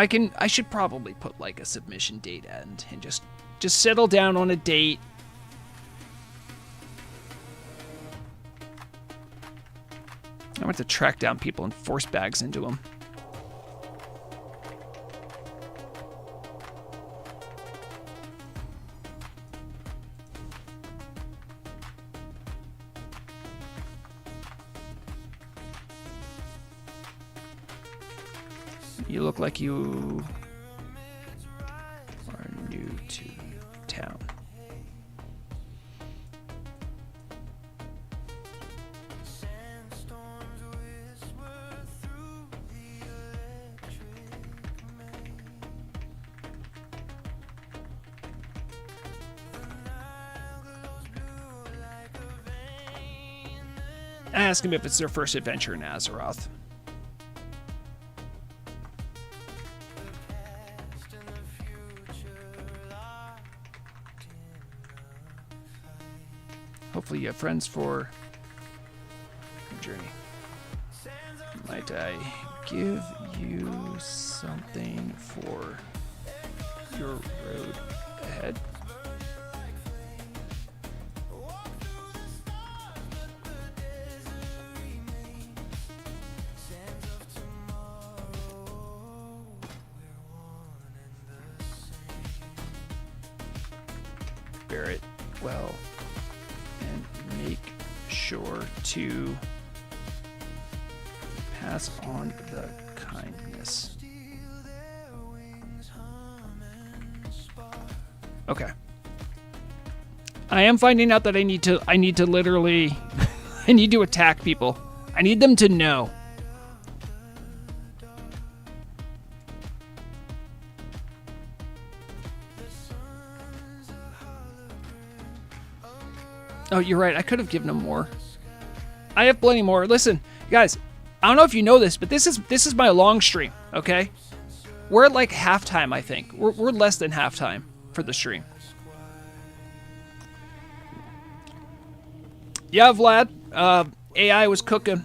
I should probably put like a submission date end and just settle down on a date. I want to track down people and force bags into them. You look like you are new to town. Ask him if it's their first adventure in Azeroth. Hopefully you have friends for your journey. Might I give you something for your road ahead? Bear it well. Make sure to pass on the kindness. Okay. I am finding out that I need to literally I need to attack people. I need them to know. Oh, you're right. I could have given him more. I have plenty more. Listen, guys, I don't know if you know this, but this is my long stream, okay? We're at like halftime, I think. We're less than halftime for the stream. Yeah, Vlad. AI was cooking.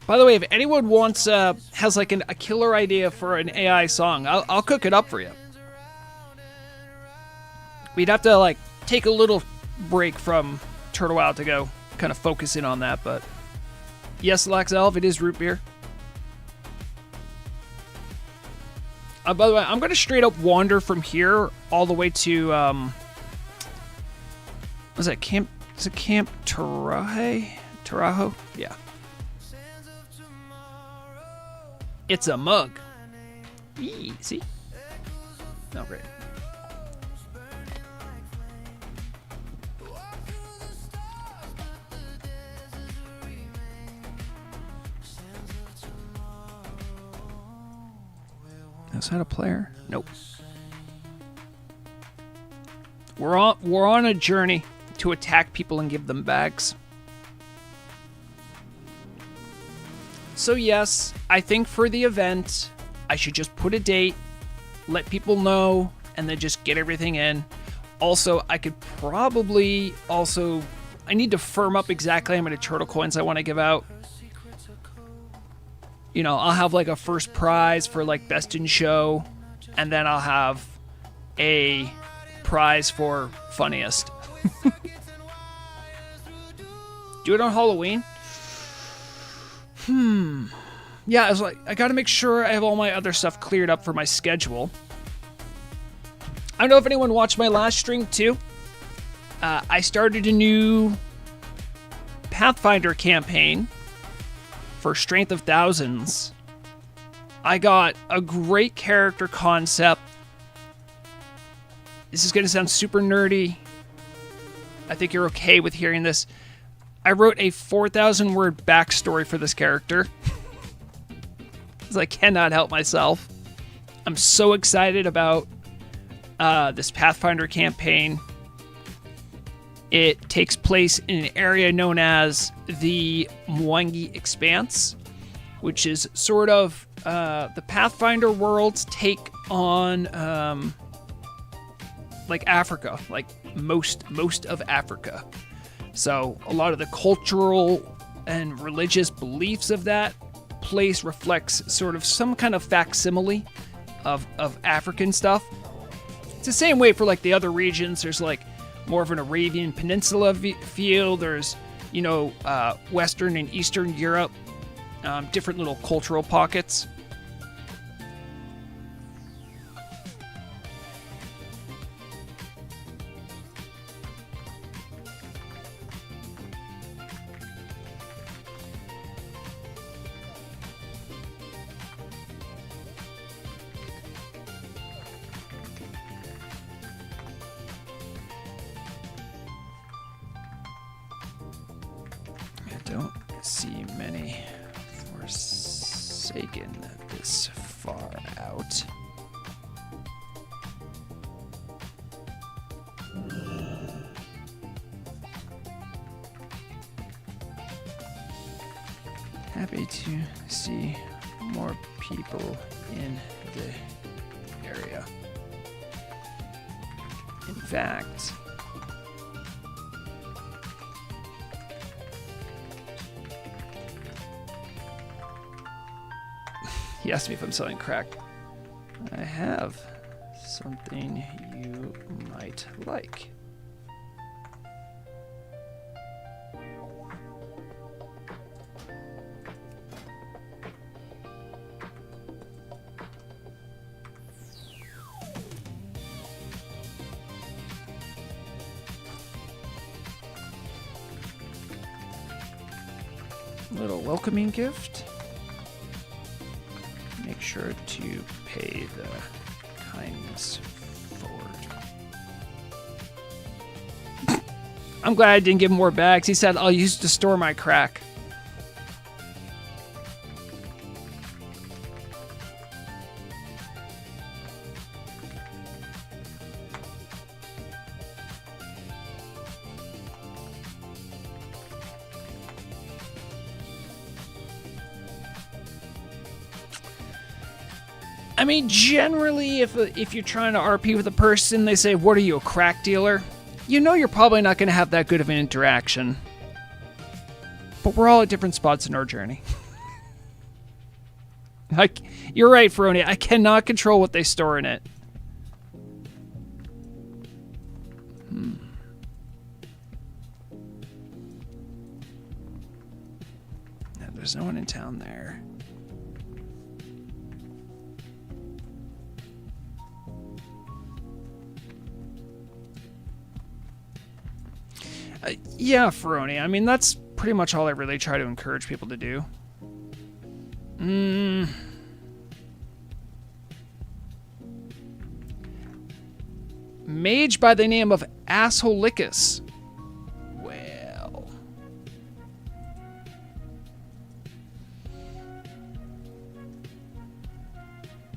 By the way, if anyone wants has like a killer idea for an AI song, I'll cook it up for you. We'd have to like take a little break from Turtle Out to go kind of focus in on that, but yes, Lax Elf, it is root beer. By the way, I'm going to straight up wander from here all the way to, what's that, Camp Is it Camp Tarahe? Taraho? Yeah. It's a mug. Eee, see? Oh, great. Is that a player? Nope. We're on a journey to attack people and give them bags. So yes, I think for the event, I should just put a date, let people know, and then just get everything in. Also, I could probably also... I need to firm up exactly how many turtle coins I want to give out. You know, I'll have like a first prize for like best in show, and then I'll have a prize for funniest. Do it on Halloween? Yeah, I was like, I gotta make sure I have all my other stuff cleared up for my schedule. I don't know if anyone watched my last stream too. I started a new Pathfinder campaign for Strength of Thousands. I got a great character concept. This is gonna sound super nerdy. I think you're okay with hearing this. I wrote a 4,000 word backstory for this character. Because I cannot help myself. I'm so excited about this Pathfinder campaign. It takes place in an area known as the Mwangi Expanse, which is sort of the Pathfinder world's take on like Africa, like most of Africa. So a lot of the cultural and religious beliefs of that place reflects sort of some kind of facsimile of African stuff. It's the same way for like the other regions. There's like more of an Arabian Peninsula feel. There's, you know, Western and Eastern Europe, different little cultural pockets. Don't see many Forsaken this far out. Happy to see more people in the area. In fact, he asked me if I'm selling crack. I have something you might like. Little welcoming gift. Make sure to pay the kindness forward. I'm glad I didn't give him more bags. He said, I'll use it to store my crack. I mean, generally, if you're trying to RP with a person, they say, what are you, a crack dealer? You know you're probably not going to have that good of an interaction. But we're all at different spots in our journey. You're right, Feroni. I cannot control what they store in it. No, there's no one in town there. Yeah, Ferroni. I mean, that's pretty much all I really try to encourage people to do. Mage by the name of Assholicus. Well.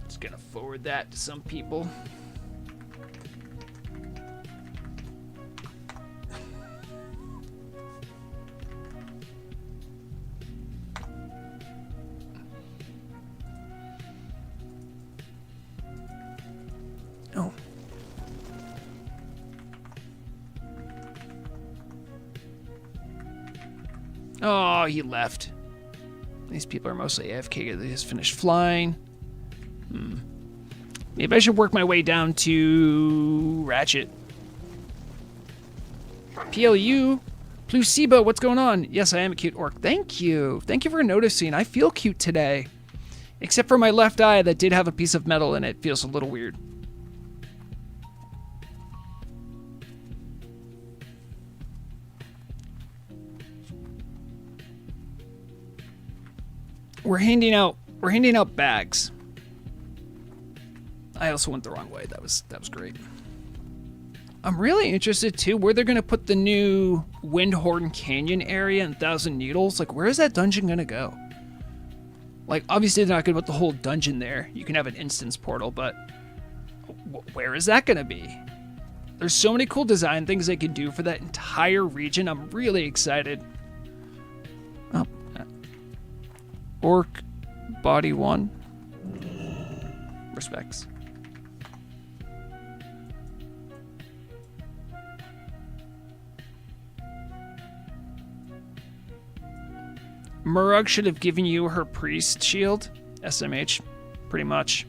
Just gonna forward that to some people. Oh. Oh, he left. These people are mostly AFK. They just finished flying. Maybe I should work my way down to Ratchet. PLU. Plusiba, what's going on? Yes, I am a cute orc. Thank you. Thank you for noticing. I feel cute today. Except for my left eye that did have a piece of metal in it. Feels a little weird. We're handing out bags. I also went the wrong way. That was great. I'm really interested too where they're gonna put the new Windhorn Canyon area and Thousand Needles. Like, where is that dungeon gonna go? Like, obviously they're not gonna put the whole dungeon there. You can have an instance portal, but where is that gonna be? There's so many cool design things they could do for that entire region. I'm really excited. Oh. Orc Body 1. Respects. Murug should have given you her priest shield. SMH, pretty much.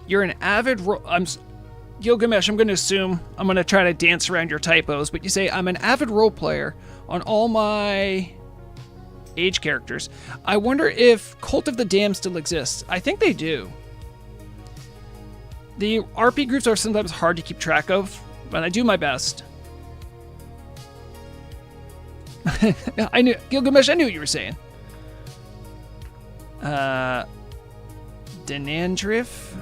You're an avid Gilgamesh, I'm going to assume, I'm going to try to dance around your typos, but you say, I'm an avid role player on all my age characters. I wonder if Cult of the Damned still exists. I think they do. The RP groups are sometimes hard to keep track of, but I do my best. I knew, Gilgamesh, I knew what you were saying. Denandrif?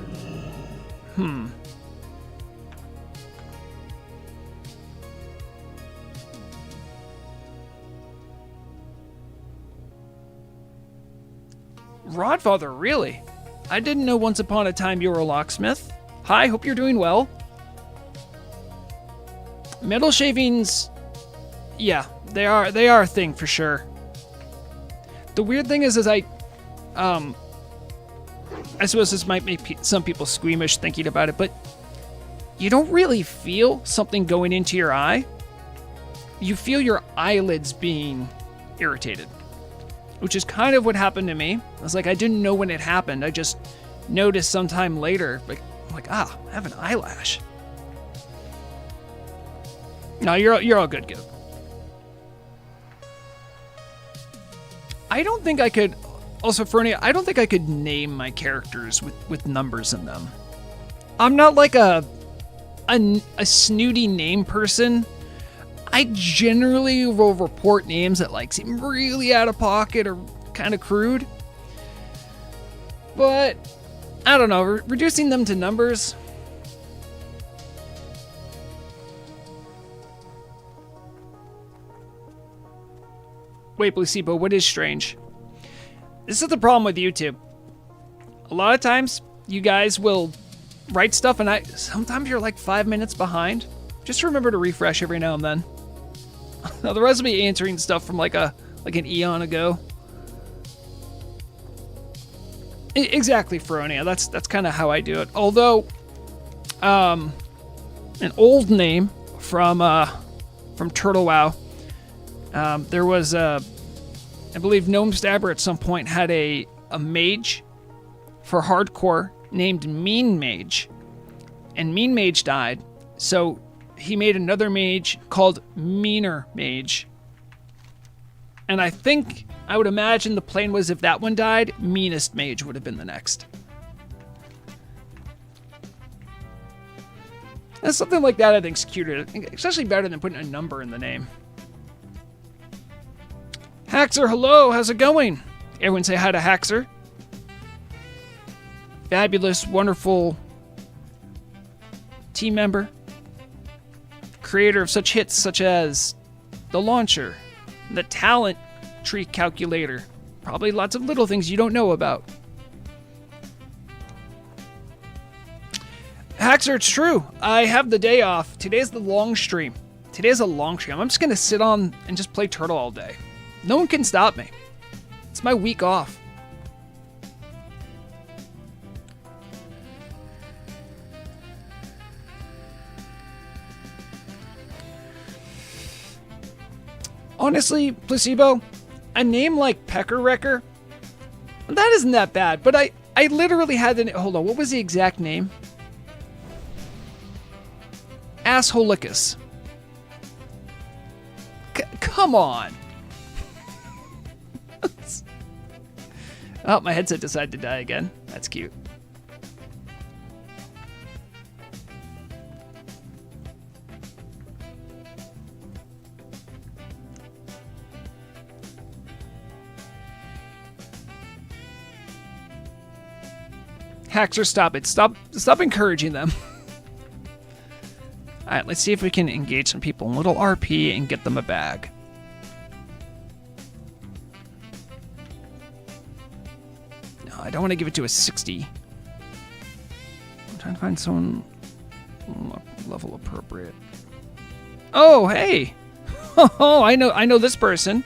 Rodfather, really? I didn't know once upon a time you were a locksmith. Hi, hope you're doing well. Metal shavings, yeah, they are a thing for sure. The weird thing is I suppose this might make some people squeamish thinking about it, but you don't really feel something going into your eye. You feel your eyelids being irritated, which is kind of what happened to me. I was like, I didn't know when it happened. I just noticed sometime later, like, I'm like, I have an eyelash. No, you're all good, Gib. I don't think I could. Also, Fernie, I don't think I could name my characters with numbers in them. I'm not like a snooty name person. I generally will report names that like seem really out of pocket or kind of crude. But I don't know, reducing them to numbers. Wait, Placebo, what is strange? This is the problem with YouTube. A lot of times, you guys will write stuff, and sometimes you're like 5 minutes behind. Just remember to refresh every now and then. Otherwise, I'll be answering stuff from like an eon ago. Exactly, Feronia. That's kind of how I do it. Although, an old name from Turtle WoW, there was I believe Gnome Stabber at some point had a mage for hardcore named Mean Mage, and Mean Mage died, so he made another mage called Meaner Mage. And I think, I would imagine the plan was if that one died, meanest mage would have been the next. And something like that I think's cuter, especially better than putting a number in the name. Haxer, hello, how's it going? Everyone say hi to Haxer. Fabulous, wonderful team member. Creator of such hits such as the launcher, the talent tree calculator. Probably lots of little things you don't know about. Haxer, it's true. I have the day off. Today's the long stream. Today's a long stream. I'm just going to sit on and just play Turtle all day. No one can stop me. It's my week off. Honestly, Placebo, a name like Pecker Wrecker, that isn't that bad, but I literally had the... Hold on, what was the exact name? Assholicus. Come on. Oh, my headset decided to die again. That's cute. Haxer, stop it. Stop encouraging them. Alright, let's see if we can engage some people in little RP and get them a bag. No, I don't want to give it to a 60. I'm trying to find someone level appropriate. Oh, hey! Oh, I know this person.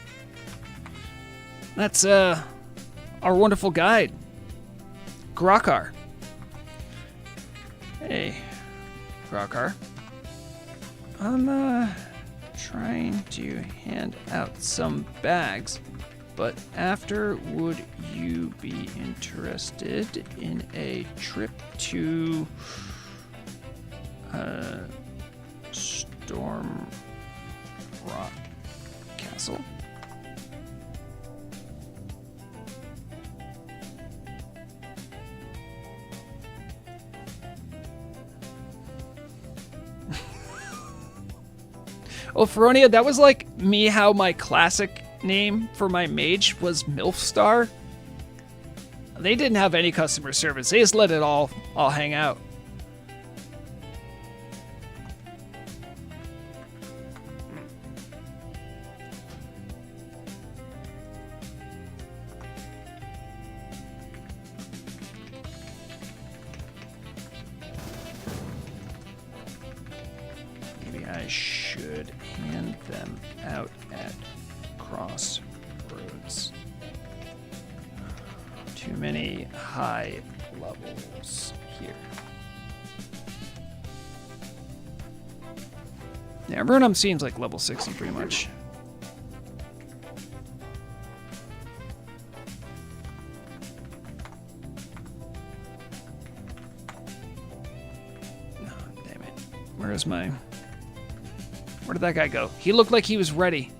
That's our wonderful guide, Grakar. Hey, Grakar. I'm trying to hand out some bags, but after, would you be interested in a trip to Storm Rock Castle? Oh, Feronia, that was like me how my classic name for my mage was Milfstar. They didn't have any customer service. They just let it all hang out. Maybe I should hand them out at crossroads. Too many high levels here. Yeah, everyone seems like level 60 pretty much. Oh, damn it. Where did that guy go? He looked like he was ready.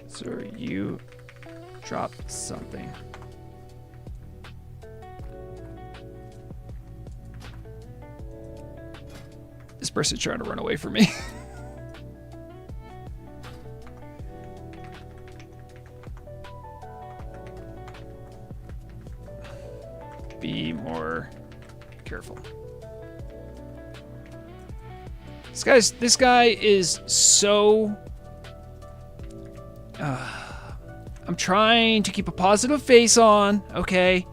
Sir, you dropped something. This person's trying to run away from me. Be more careful. This guy is so... I'm trying to keep a positive face on, okay?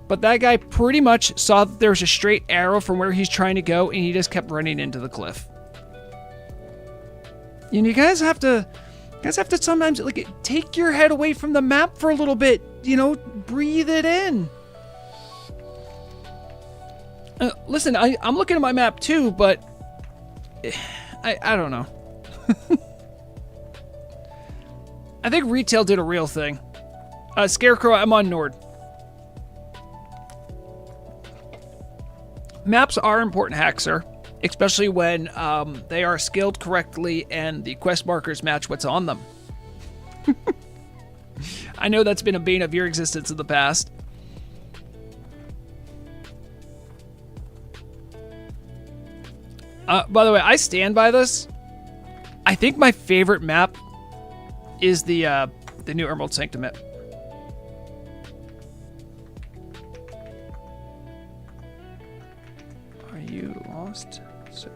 But that guy pretty much saw that there was a straight arrow from where he's trying to go, and he just kept running into the cliff. And you guys have to You guys have to sometimes like take your head away from the map for a little bit. You know, breathe it in. Listen, I'm looking at my map too, but I don't know. I think retail did a real thing. Scarecrow, I'm on Nord. Maps are important hacks, sir. Especially when they are scaled correctly and the quest markers match what's on them. I know that's been a bane of your existence in the past. By the way, I stand by this. I think my favorite map is the new Emerald Sanctum map. Are you lost, sir?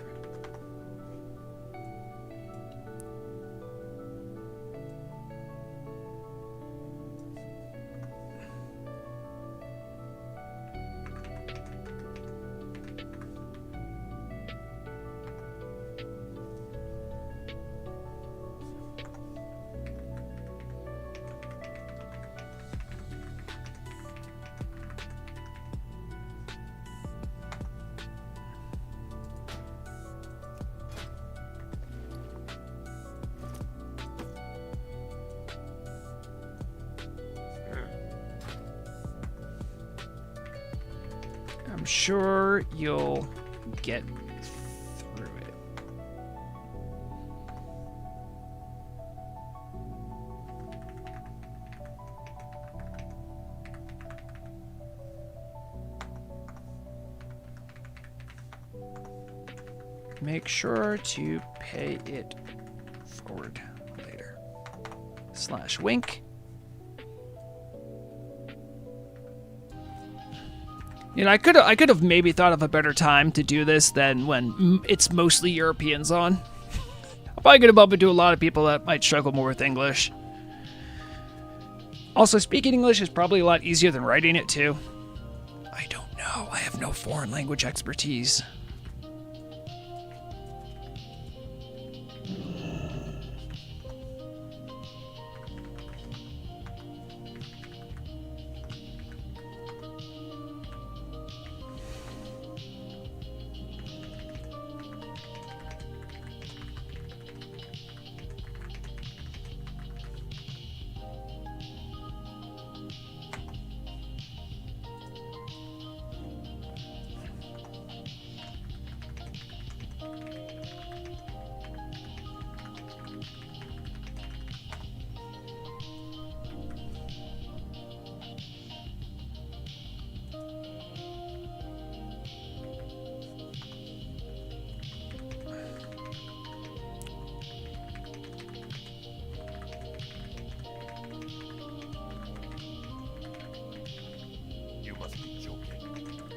I'm sure you'll get through it. Make sure to pay it forward later. /wink. You know, I could have maybe thought of a better time to do this than when it's mostly Europeans on. I'm probably gonna bump into a lot of people that might struggle more with English. Also, speaking English is probably a lot easier than writing it too. I don't know. I have no foreign language expertise.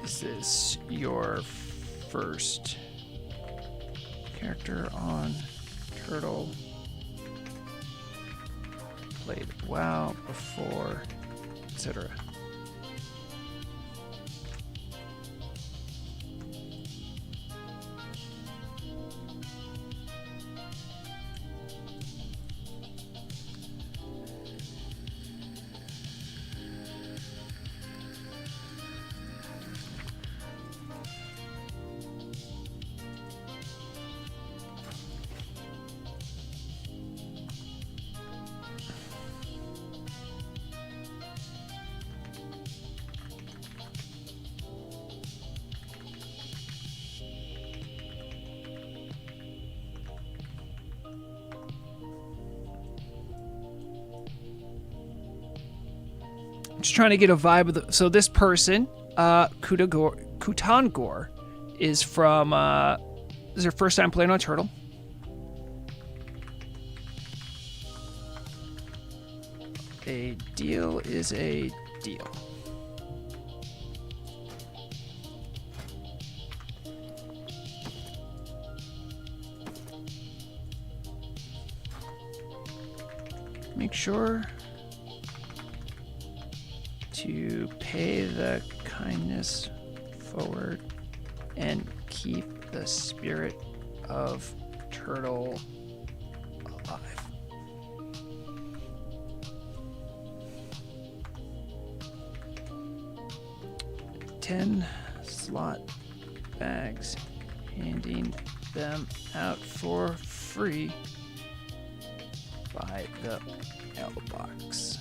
Is this your first character on Turtle? Played WoW before, etc. Just trying to get a vibe of the. So this person, Kutangor, is from. This is her first time playing on Turtle. A deal is a deal. Make sure to pay the kindness forward and keep the spirit of Turtle alive. 10 slot bags, handing them out for free by the mailbox.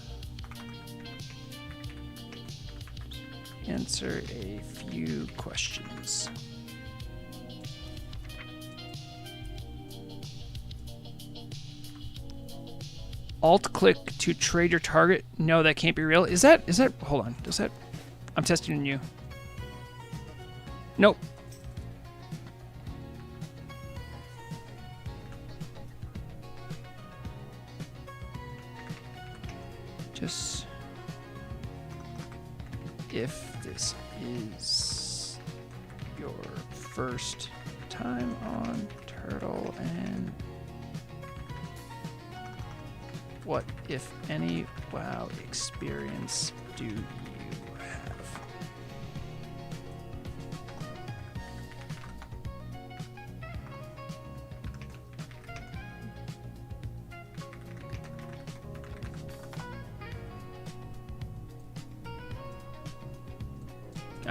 Answer a few questions. Alt-click to trade your target. No, that can't be real. Is that, hold on. Does that, I'm testing on you. Nope. Just, if this is your first time on Turtle, and what, if any, WoW experience do you have?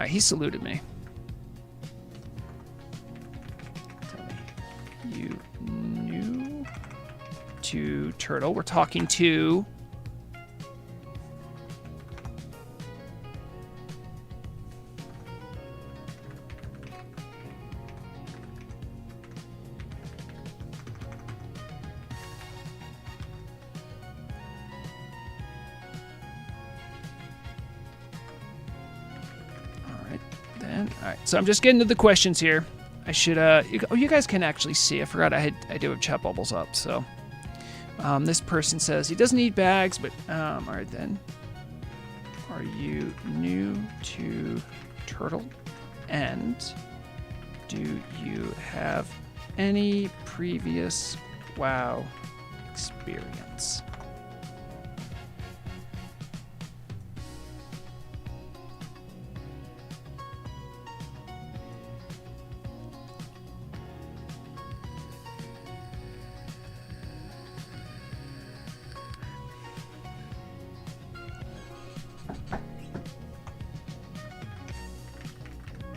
He saluted me. Tell me, you new to Turtle? We're talking to Alright, so I'm just getting to the questions here. I should, you guys can actually see. I forgot I do have chat bubbles up, so. This person says he doesn't need bags, but, alright then. Are you new to Turtle? And do you have any previous WoW experience?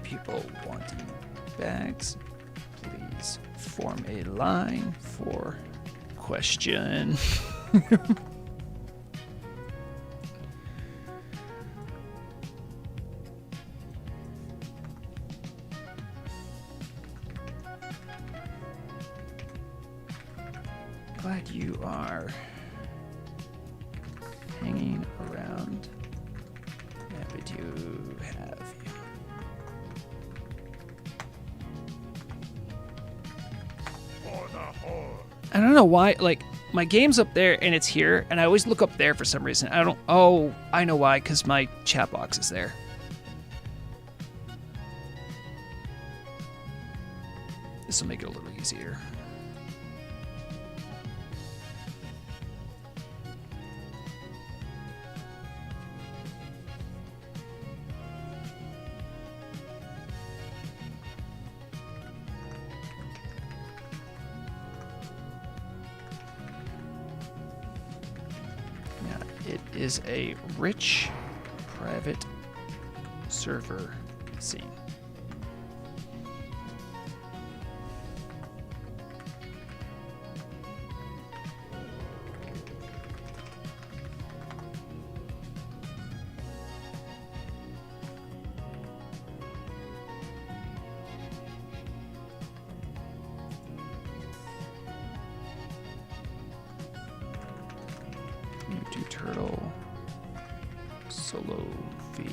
People wanting bags, please form a line for question. Glad you are hanging around. Happy to have you. I don't know why, like, my game's up there and it's here, and I always look up there for some reason. Oh, I know why, because my chat box is there. This will make it a little easier. It is a rich private server scene. New to Turtle solo V.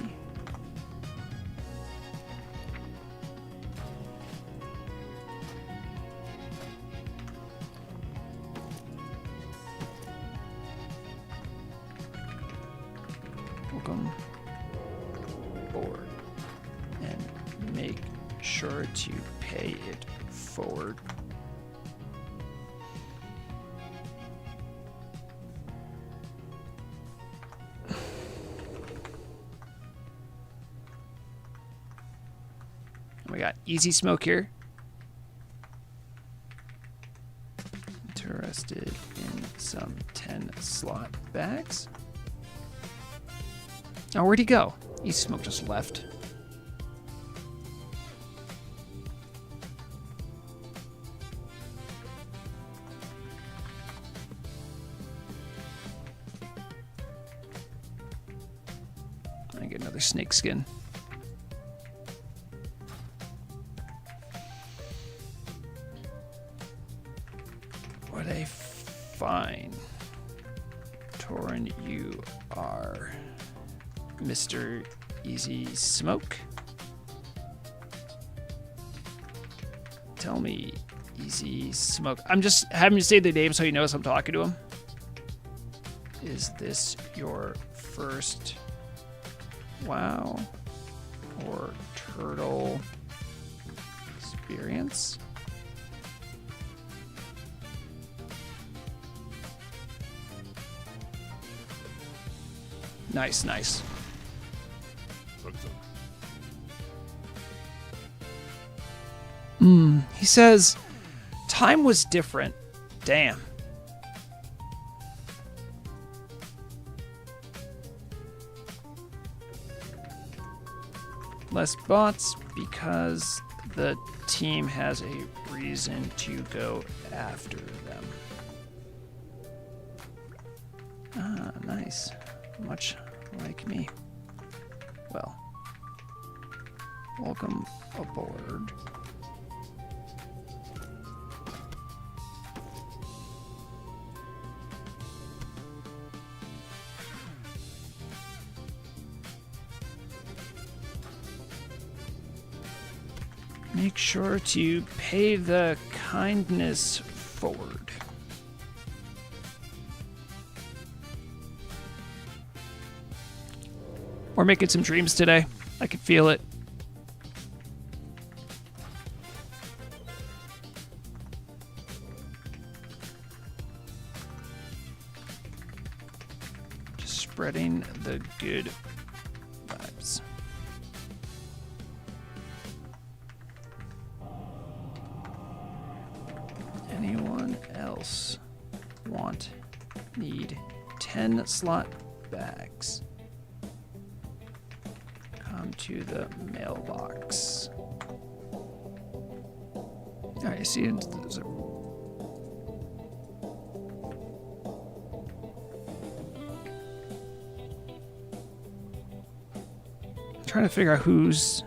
Welcome aboard, and make sure to pay it forward. We got Easy Smoke here. Interested in some 10 slot bags. Oh, where'd he go? Easy Smoke just left. snake skin. What a fine Torin you are, Mr. Easy Smoke. Tell me, Easy Smoke. I'm just having to say the name so he knows I'm talking to him. Is this your first WoW or Turtle experience? Nice, nice. He says, time was different. Damn. Less bots because the team has a reason to go after them. Ah, nice. Much like me. Well, welcome aboard. Make sure to pay the kindness forward. We're making some dreams today. I can feel it. Just spreading the good vibes. Anyone else need 10 slot bags? Come to the mailbox. Alright, you see, there's a trying to figure out who's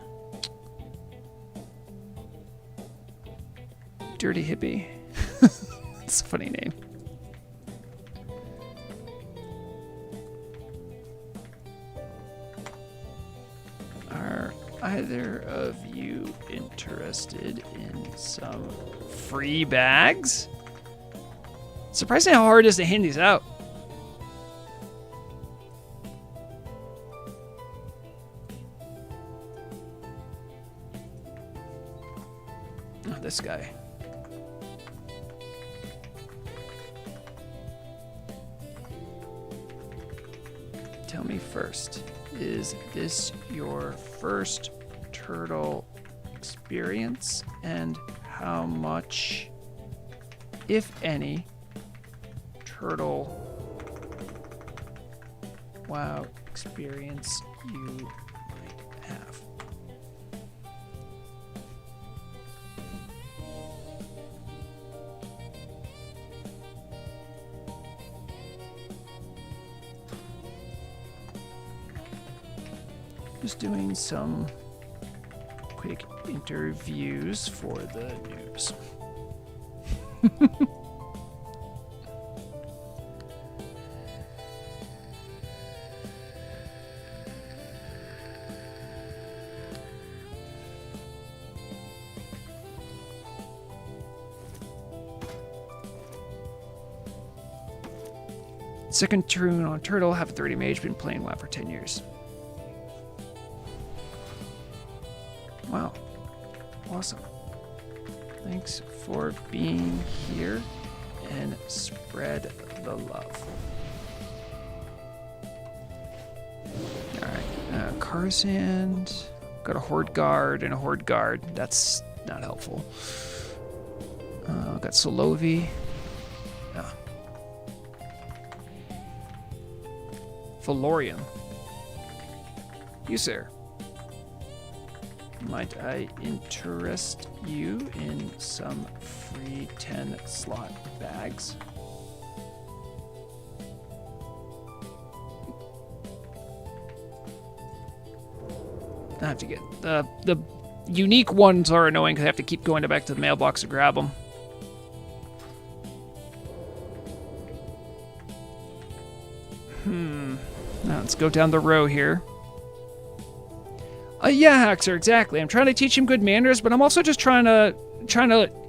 Dirty Hippie. It's a funny name. Are either of you interested in some free bags? Surprising how hard it is to hand these out. Oh, this guy. Tell me first, is this your first turtle experience, and how much, if any, turtle WoW experience you might have? Just doing some quick interviews for the news. Second turn on Turtle, have a 30 mage, been playing WoW for 10 years. Wow. Awesome. Thanks for being here and spread the love. Alright, Carsand. Got a Horde Guard and a Horde Guard. That's not helpful. Got Solovi. Ah. Valorium. You, sir. Might I interest you in some free 10 slot bags? I have to get the unique ones are annoying because I have to keep going back to the mailbox to grab them. Now let's go down the row here. Yeah, Haxer, exactly. I'm trying to teach him good manners, but I'm also just trying to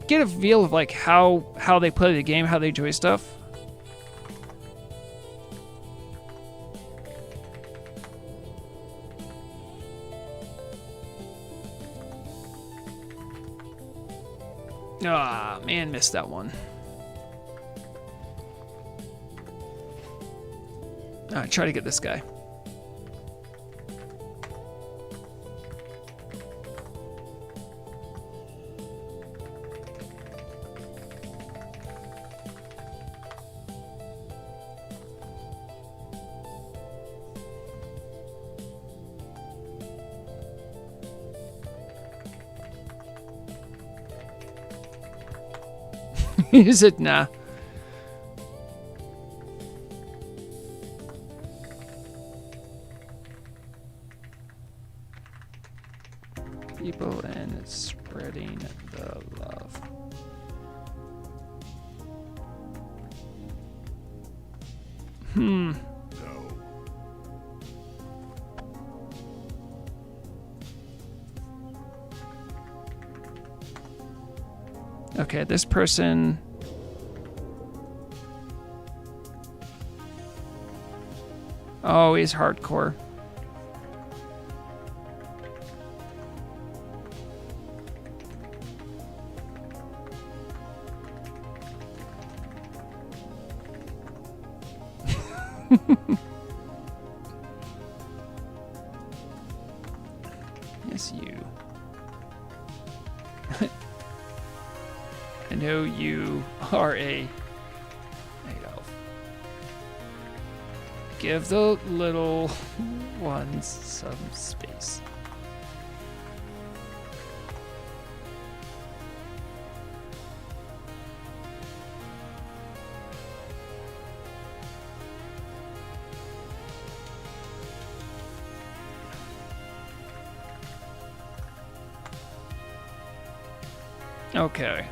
get a feel of like how they play the game, how they enjoy stuff. Ah, man, missed that one. Alright, try to get this guy. Is it? Nah. People and spreading the love. Okay, this person. Oh, he's hardcore. Yes, you. I know you are a night elf. Give the little ones some space. Okay.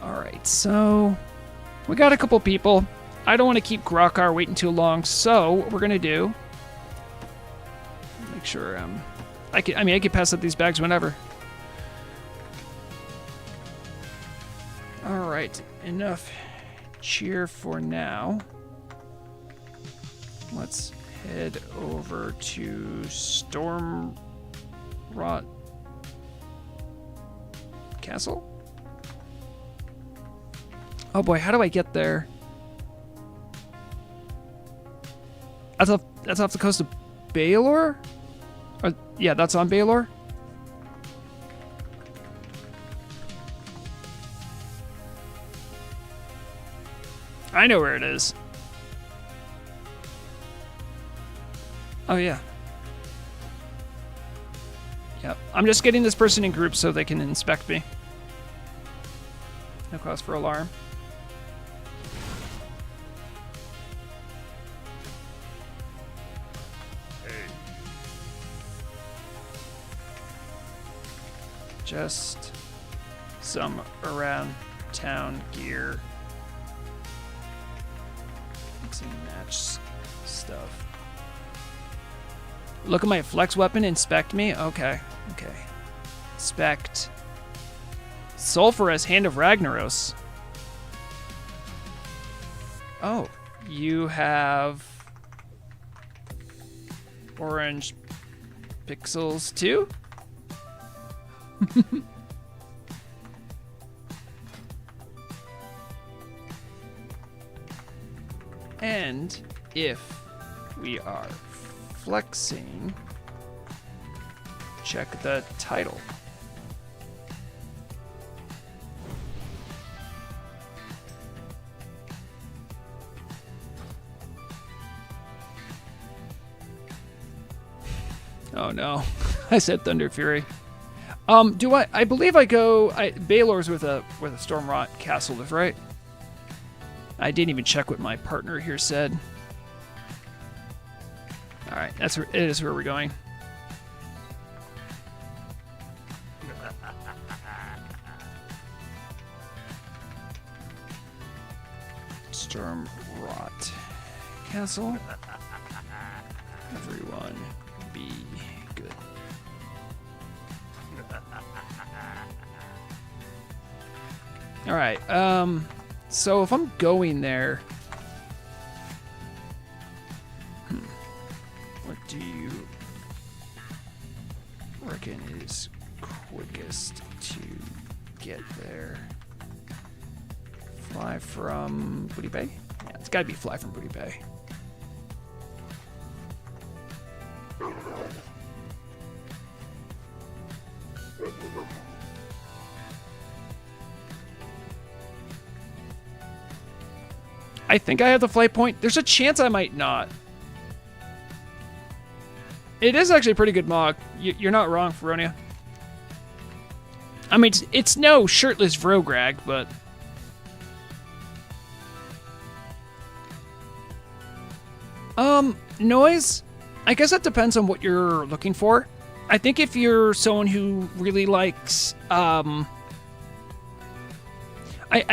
Alright, so we got a couple people. I don't want to keep Grokar waiting too long, so what we're gonna do, make sure I can pass up these bags whenever. Alright, enough cheer for now. Let's head over to Stormrot Castle? Oh boy, how do I get there? That's off the coast of Baylor? Yeah, that's on Baylor. I know where it is. Oh yeah. Yep. I'm just getting this person in groups so they can inspect me. No cause for alarm. Just some around town gear. Mixing match stuff. Look at my flex weapon, inspect me. Okay. Inspect. Sulphurous Hand of Ragnaros. Oh, you have orange pixels too? And if we are flexing, check the title. Oh no, I said Thunder Fury. I believe Baylor's with a Stormrot Castle, right? I didn't even check what my partner here said. Alright. right, it is where we're going. Storm Rot Castle. Everyone be good. All right. So if I'm going there, what do you reckon is quickest to get there? Fly from Booty Bay? Yeah, it's got to be fly from Booty Bay. I think I have the flight point. There's a chance I might not. It is actually a pretty good mog. You're not wrong, Feronia. I mean, it's no shirtless Vrograg, but... Noise? I guess that depends on what you're looking for. I think if you're someone who really likes, I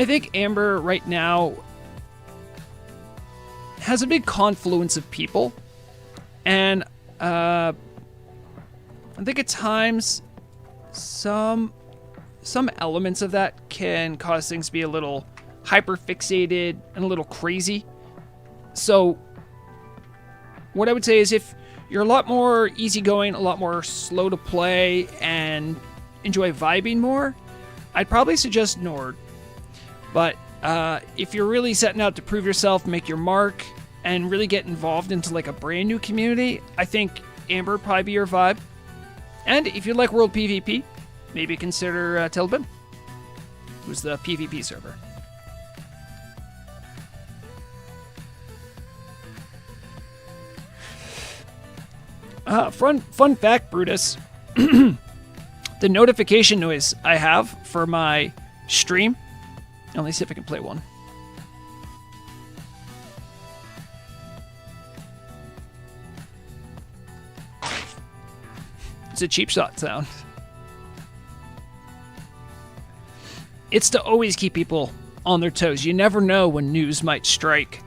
think Amber right now has a big confluence of people, and I think at times some elements of that can cause things to be a little hyper fixated and a little crazy. So what I would say is if you're a lot more easygoing, a lot more slow to play, and enjoy vibing more, I'd probably suggest Nord. But if you're really setting out to prove yourself, make your mark, and really get involved into like a brand new community, I think Amber would probably be your vibe. And if you like World PvP, maybe consider Tilbin, who's the PvP server. Fun fact, Brutus. The notification noise I have for my stream. Let me see if I can play one. It's a cheap shot sound. It's to always keep people on their toes. You never know when news might strike.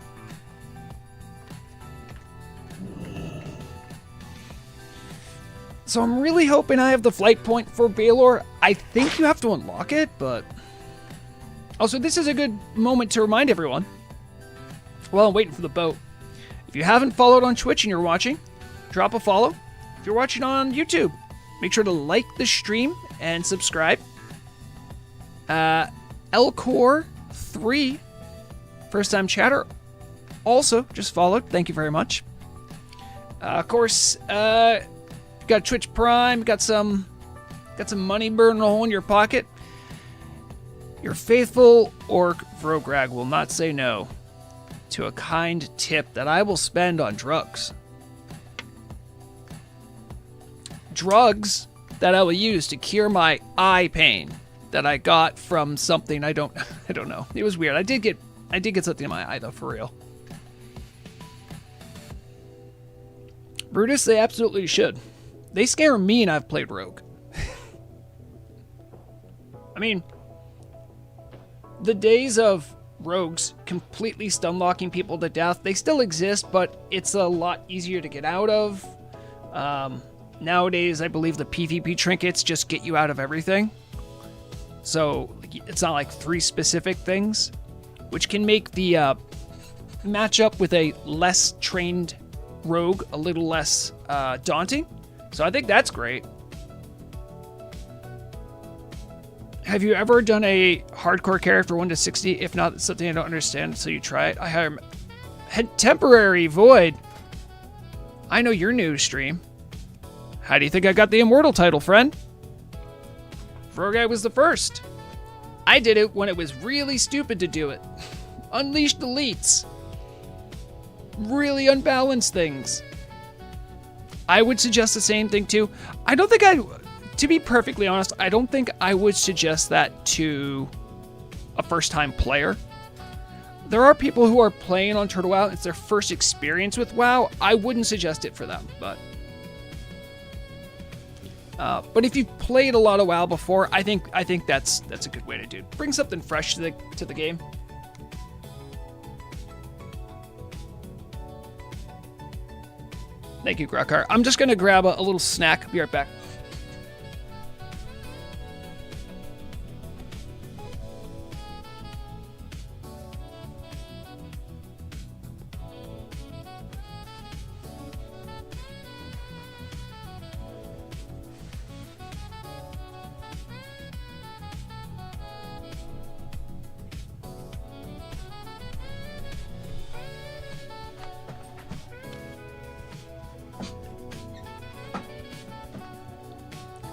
So I'm really hoping I have the flight point for Baylor. I think you have to unlock it, but... Also, this is a good moment to remind everyone, while I'm waiting for the boat, if you haven't followed on Twitch and you're watching, drop a follow. If you're watching on YouTube, make sure to like the stream and subscribe. Elcor3, first time chatter, also just followed. Thank you very much. Of course, got Twitch Prime, got some money burning a hole in your pocket. Your faithful orc Vrograg will not say no to a kind tip that I will spend on drugs. Drugs that I will use to cure my eye pain that I got from something I don't know. It was weird. I did get something in my eye though, for real. Brutus, they absolutely should. They scare me, and I've played Rogue. I mean, the days of rogues completely stun-locking people to death, they still exist, but it's a lot easier to get out of. Nowadays, I believe the PvP trinkets just get you out of everything. So, it's not like 3 specific things, which can make the matchup with a less trained rogue a little less daunting. So I think that's great. Have you ever done a hardcore character 1 to 60? If not, it's something I don't understand until you try it. I had Temporary Void. I know you're new to stream. How do you think I got the Immortal title, friend? Vrograg was the first. I did it when it was really stupid to do it. Unleashed elites. Really unbalanced things. I would suggest the same thing too. To be perfectly honest, I don't think I would suggest that to a first-time player. there are people who are playing on Turtle WoW. It's their first experience with WoW. I wouldn't suggest it for them, but if you've played a lot of WoW before, I think that's a good way to do it. Bring something fresh to the game. Thank you, Grakar. I'm just gonna grab a little snack. Be right back.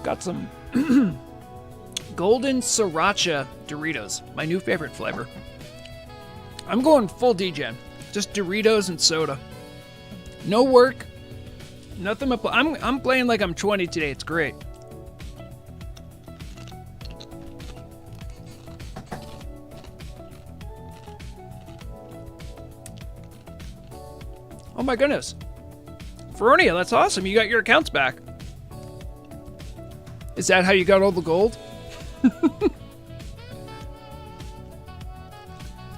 Got some golden sriracha Doritos, my new favorite flavor. I'm going full degen, just Doritos and soda. No work, nothing. I'm playing like I'm 20 today. It's great. Oh my goodness, Feronia, that's awesome. You got your accounts back. Is that how you got all the gold?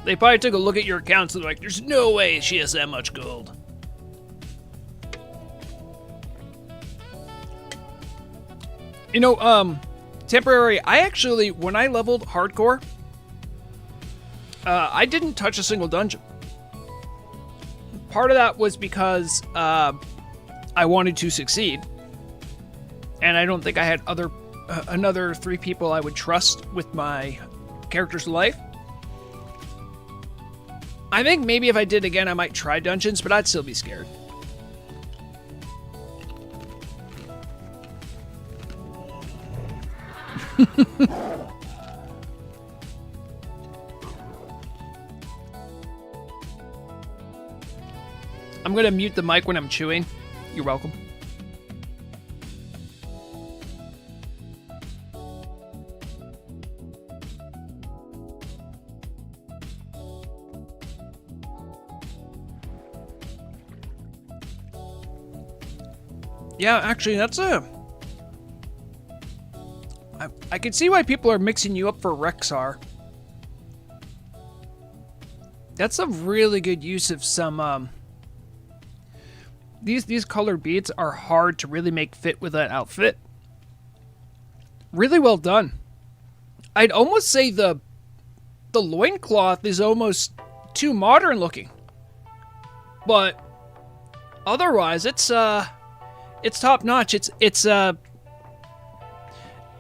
They probably took a look at your accounts and they're like, there's no way she has that much gold. You know, temporary, I actually, when I leveled hardcore, I didn't touch a single dungeon. Part of that was because I wanted to succeed. And I don't think I had another 3 people I would trust with my character's life. I think maybe if I did again, I might try dungeons, but I'd still be scared. I'm gonna mute the mic when I'm chewing. You're welcome. Yeah, actually, that's I can see why people are mixing you up for Rexar. That's a really good use of some, These colored beads are hard to really make fit with that outfit. Really well done. I'd almost say the loincloth is almost too modern looking. But otherwise, it's top notch.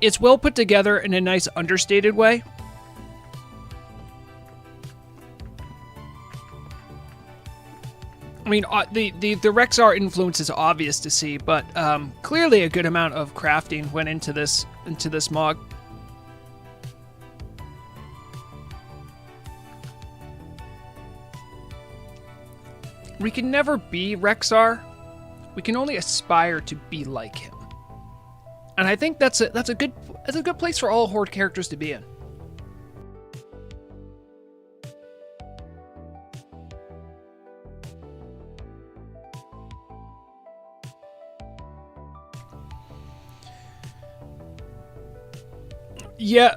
It's well put together in a nice understated way. I mean, the Rexar influence is obvious to see, but clearly a good amount of crafting went into this mod. We can never be Rexar. We can only aspire to be like him. And I think that's a good place for all Horde characters to be in. Yeah,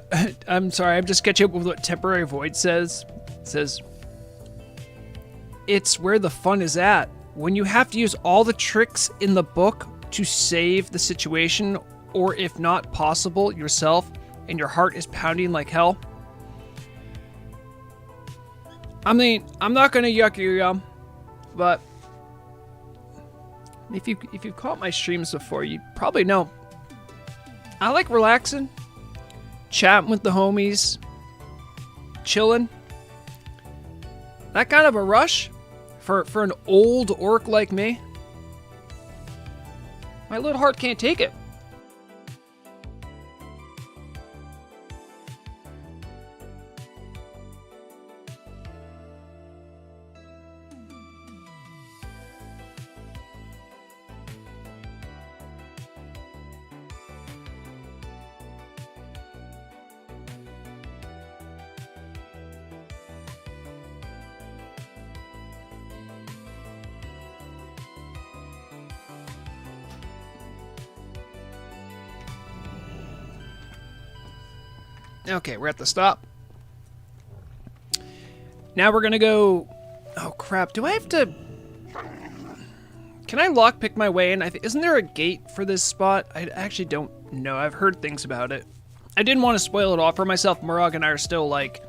I'm sorry. I'm just catching up with what Temporary Void says. It says, it's where the fun is at. When you have to use all the tricks in the book to save the situation, or if not possible, yourself, and your heart is pounding like hell. I mean, I'm not gonna yuck your yum, but if you've caught my streams before, you probably know. I like relaxing, chatting with the homies, chilling. That kind of a rush for an old orc like me, my little heart can't take it. Okay, we're at the stop. Now we're gonna go... Oh, crap. Do I have to... Can I lockpick my way in? Isn't there a gate for this spot? I actually don't know. I've heard things about it. I didn't want to spoil it all for myself. Murag and I are still, like,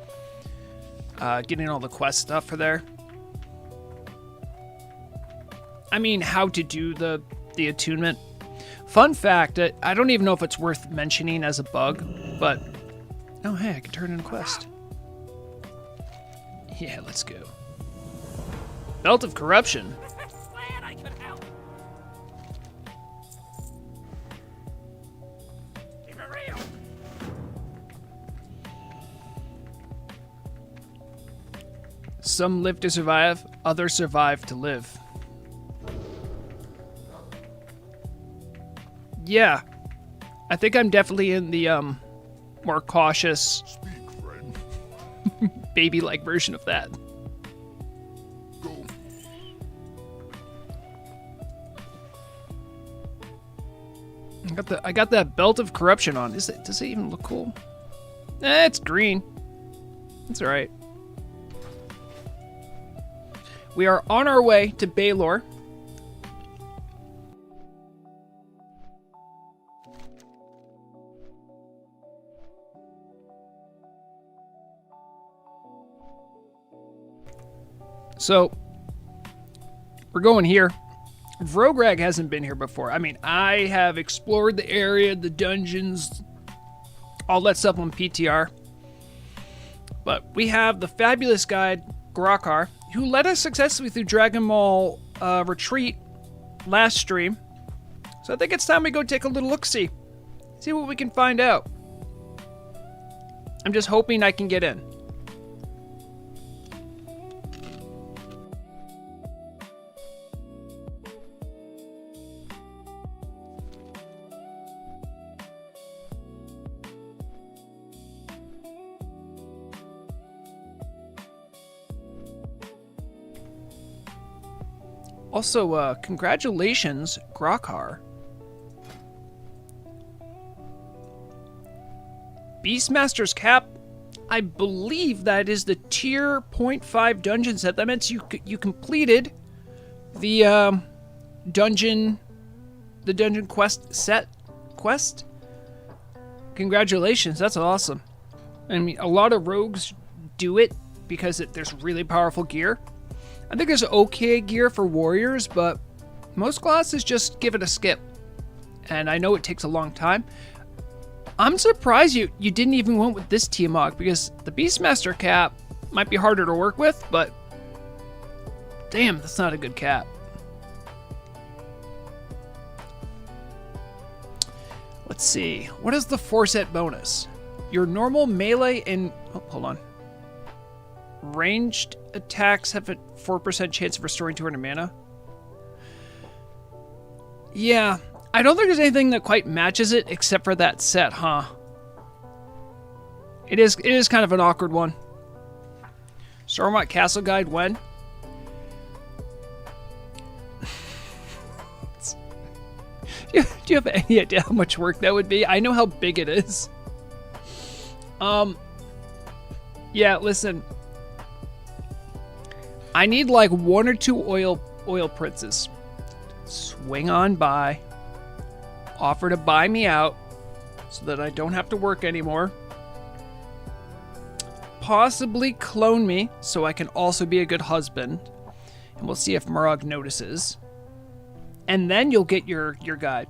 getting all the quest stuff for there. I mean, how to do the attunement. Fun fact, I don't even know if it's worth mentioning as a bug, but... Oh, hey, I can turn in a quest. Yeah, let's go. Belt of Corruption. Glad I could help. Be for real. Some live to survive, others survive to live. Yeah. I think I'm definitely in the, more cautious, baby-like version of that. I got that Belt of Corruption on. Does it even look cool? It's green. It's alright. We are on our way to Baylor. So, we're going here. Vrograg hasn't been here before. I mean, I have explored the area, the dungeons, all that stuff on PTR. But we have the fabulous guide, Grokkar, who led us successfully through Dragon Ball Retreat last stream. So I think it's time we go take a little look-see. See what we can find out. I'm just hoping I can get in. Also, congratulations, Grokkar. Beastmaster's Cap, I believe that is the tier 0.5 dungeon set. That means you completed the dungeon quest. Congratulations, that's awesome. I mean, a lot of rogues do it because there's really powerful gear. I think there's okay gear for warriors, but most classes just give it a skip. And I know it takes a long time. I'm surprised you didn't even went with this Tiamat, because the Beastmaster cap might be harder to work with, but damn, that's not a good cap. Let's see. What is the 4-set bonus? Your normal melee and... Oh, hold on. Ranged attacks have a 4% chance of restoring 200 mana. Yeah, I don't think there's anything that quite matches it except for that set, huh? It is kind of an awkward one. Stormlight Castle Guide when? Do you have any idea how much work that would be? I know how big it is. Yeah, listen. I need like 1 or 2 oil princes. Swing on by. Offer to buy me out so that I don't have to work anymore. Possibly clone me so I can also be a good husband. And we'll see if Murag notices. And then you'll get your guide.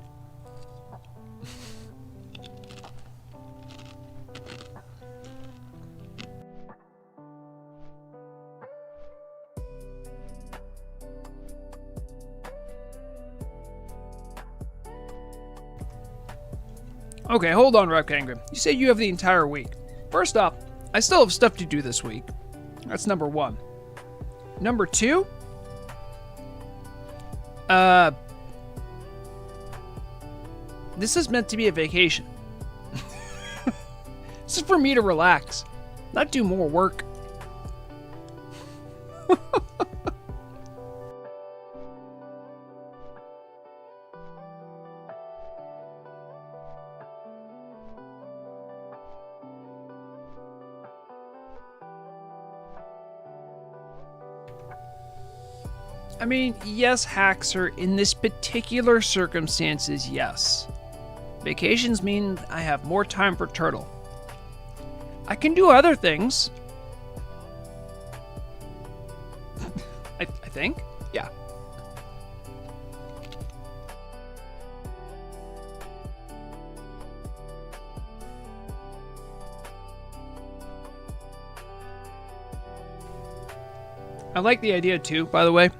Okay, hold on, Rectangle. You say you have the entire week. First off, I still have stuff to do this week. That's number 1. Number 2? This is meant to be a vacation. This is for me to relax, not do more work. I mean, yes, Haxer, in this particular circumstances, yes. Vacations mean I have more time for Turtle. I can do other things. I think. Yeah. I like the idea too, by the way.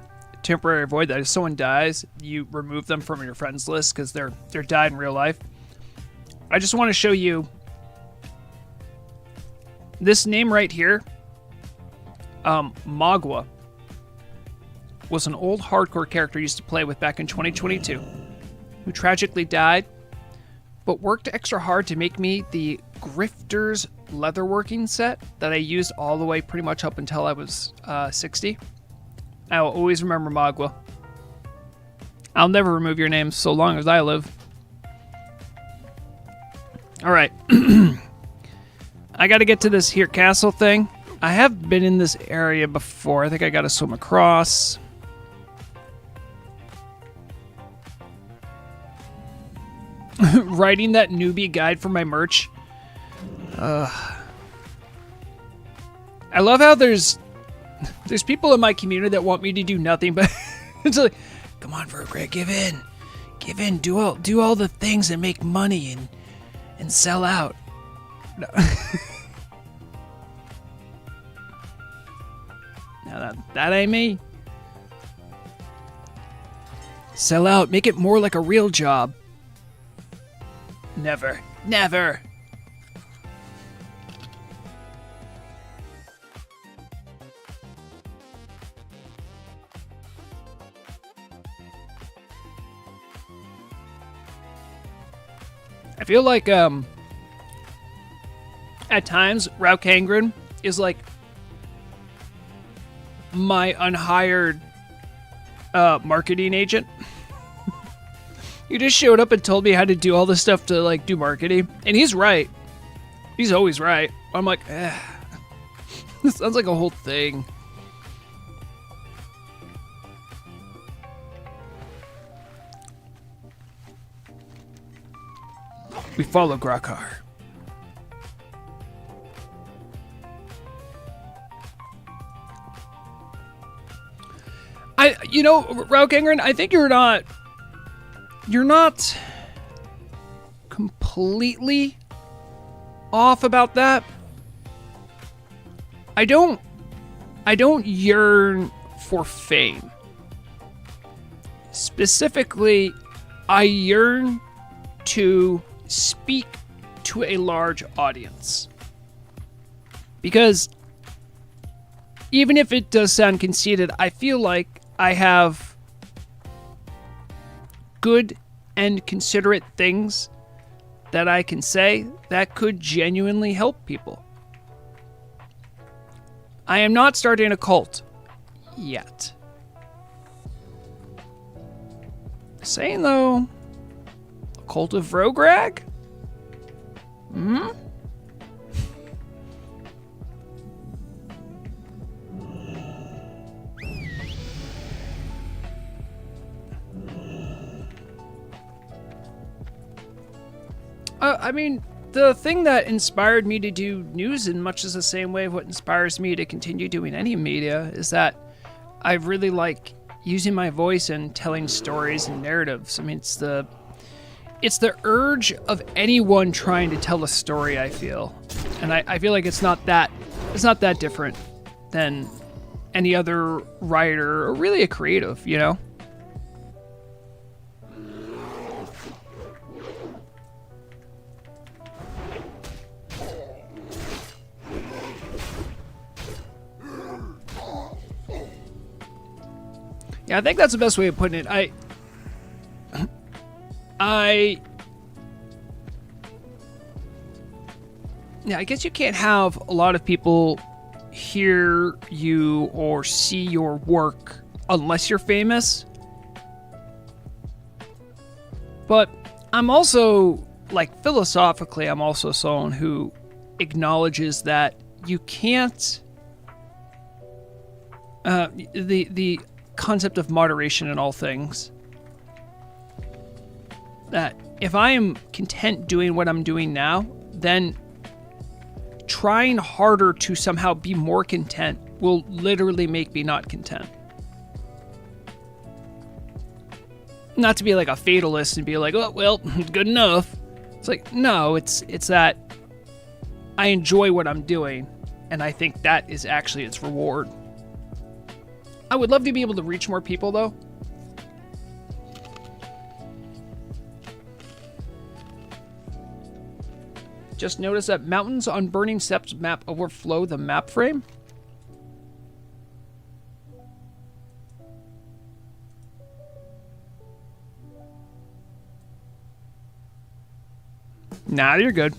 Temporary void, that if someone dies, you remove them from your friends list because they're died in real life. I just want to show you this name right here. Magua was an old hardcore character I used to play with back in 2022 who tragically died, but worked extra hard to make me the Grifter's leatherworking set that I used all the way pretty much up until I was 60. I will always remember Magua. I'll never remove your name so long as I live. Alright. I gotta get to this here castle thing. I have been in this area before. I think I gotta swim across. Writing that newbie guide for my merch. I love how there's people in my community that want me to do nothing but it's like, come on, Vergreg, give in, do all the things and make money and sell out. No. Now that ain't me. Sell out, make it more like a real job. Never. I feel like at times Raukangren is like my unhired marketing agent. You just showed up and told me how to do all this stuff to like do marketing, and he's right. He's always right. I'm like, this sounds like a whole thing. We follow Grakar. Raukangren, I think you're not completely off about that. I don't yearn for fame. Specifically, I yearn to speak to a large audience. Because even if it does sound conceited, I feel like I have good and considerate things that I can say that could genuinely help people. I am not starting a cult yet. Saying though, a cult of Vrograg? Hmm? I mean, the thing that inspired me to do news in much is the same way of what inspires me to continue doing any media is that I really like using my voice and telling stories and narratives. I mean, it's the urge of anyone trying to tell a story, I feel. And I feel like it's not that different than any other writer or really a creative, you know? Yeah, I think that's the best way of putting it. I guess you can't have a lot of people hear you or see your work unless you're famous. But I'm also, like, philosophically, I'm also someone who acknowledges that you can't the concept of moderation in all things. That if I am content doing what I'm doing now, then trying harder to somehow be more content will literally make me not content. Not to be like a fatalist and be like, oh, well, good enough. It's like, no, it's that I enjoy what I'm doing, and I think that is actually its reward. I would love to be able to reach more people, though. Just notice that mountains on Burning Steps map overflow the map frame. Nah, you're good.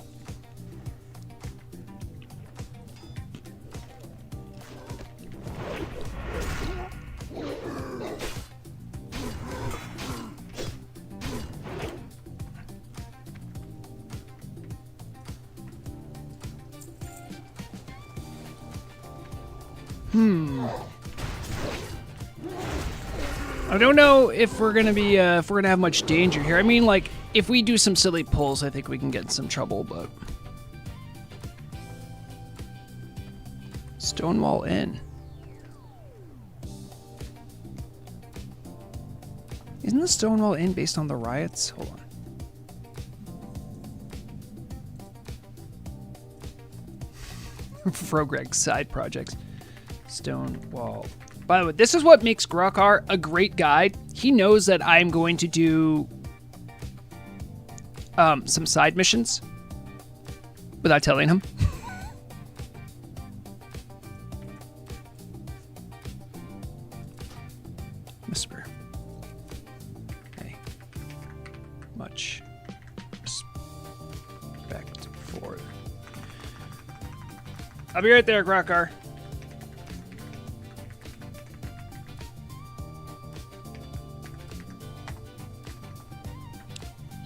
I don't know if we're gonna be if we're gonna have much danger here. I mean, like, if we do some silly pulls, I think we can get in some trouble, but Stonewall Inn. Isn't the Stonewall Inn based on the riots? Hold on. Frogreg's side projects. Stonewall. By the way, this is what makes Grokar a great guide. He knows that I'm going to do some side missions without telling him. Whisper. Okay. Much respect for. I'll be right there, Grokar.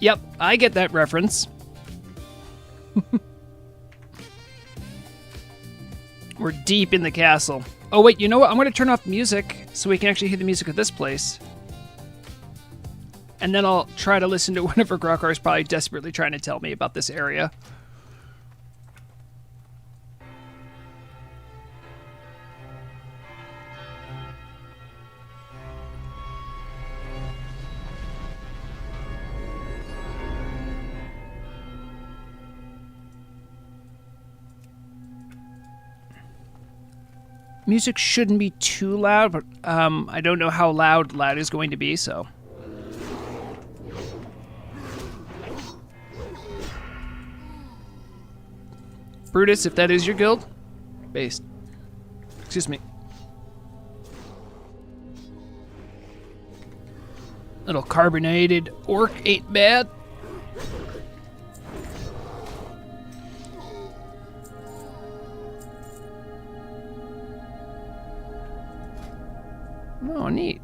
Yep, I get that reference. We're deep in the castle. Oh, wait, you know what? I'm going to turn off music so we can actually hear the music of this place. And then I'll try to listen to whatever Grokar is probably desperately trying to tell me about this area. Music shouldn't be too loud, but I don't know how loud is going to be, so. Brutus, if that is your guild, based. Excuse me. Little carbonated orc ain't bad. Oh, neat.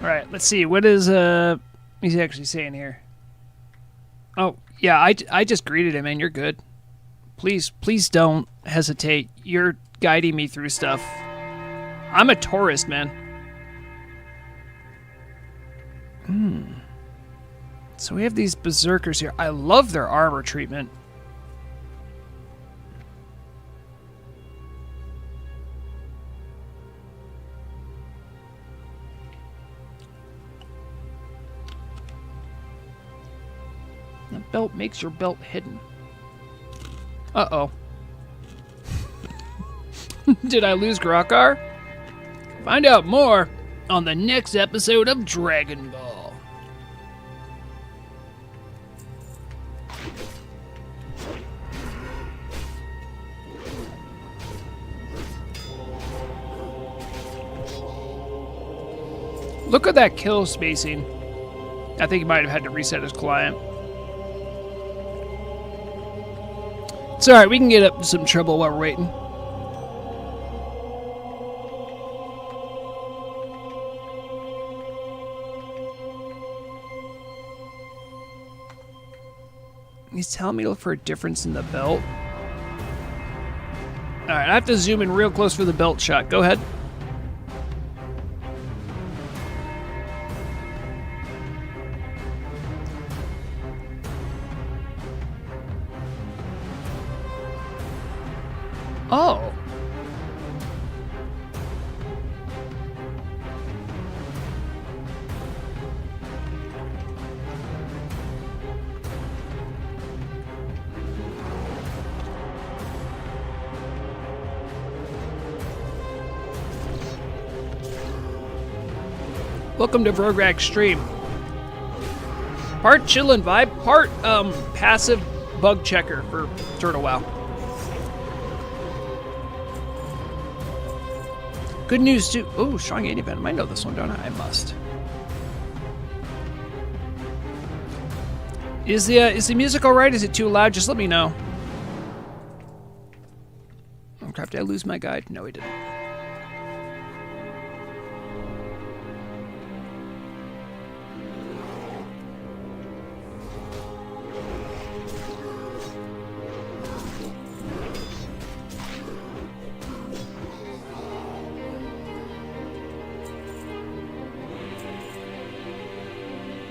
All right, let's see. What is he's actually saying here? Oh, yeah, I just greeted him, man. You're good. Please don't hesitate. You're guiding me through stuff. I'm a tourist, man. So we have these berserkers here. I love their armor treatment. That belt makes your belt hidden. Uh-oh. Did I lose Grokar? Find out more on the next episode of Dragon Ball. Look at that kill spacing. I think he might have had to reset his client. It's alright, we can get up to some trouble while we're waiting. He's telling me to look for a difference in the belt. Alright, I have to zoom in real close for the belt shot. Go ahead. Oh. Welcome to Vrograk Stream. Part chillin' vibe, part passive bug checker for Turtle WoW. Good news too. Oh, strong 80 pen. I might know this one, don't I? I must. Is the music alright? Is it too loud? Just let me know. Oh crap, did I lose my guide? No, I didn't.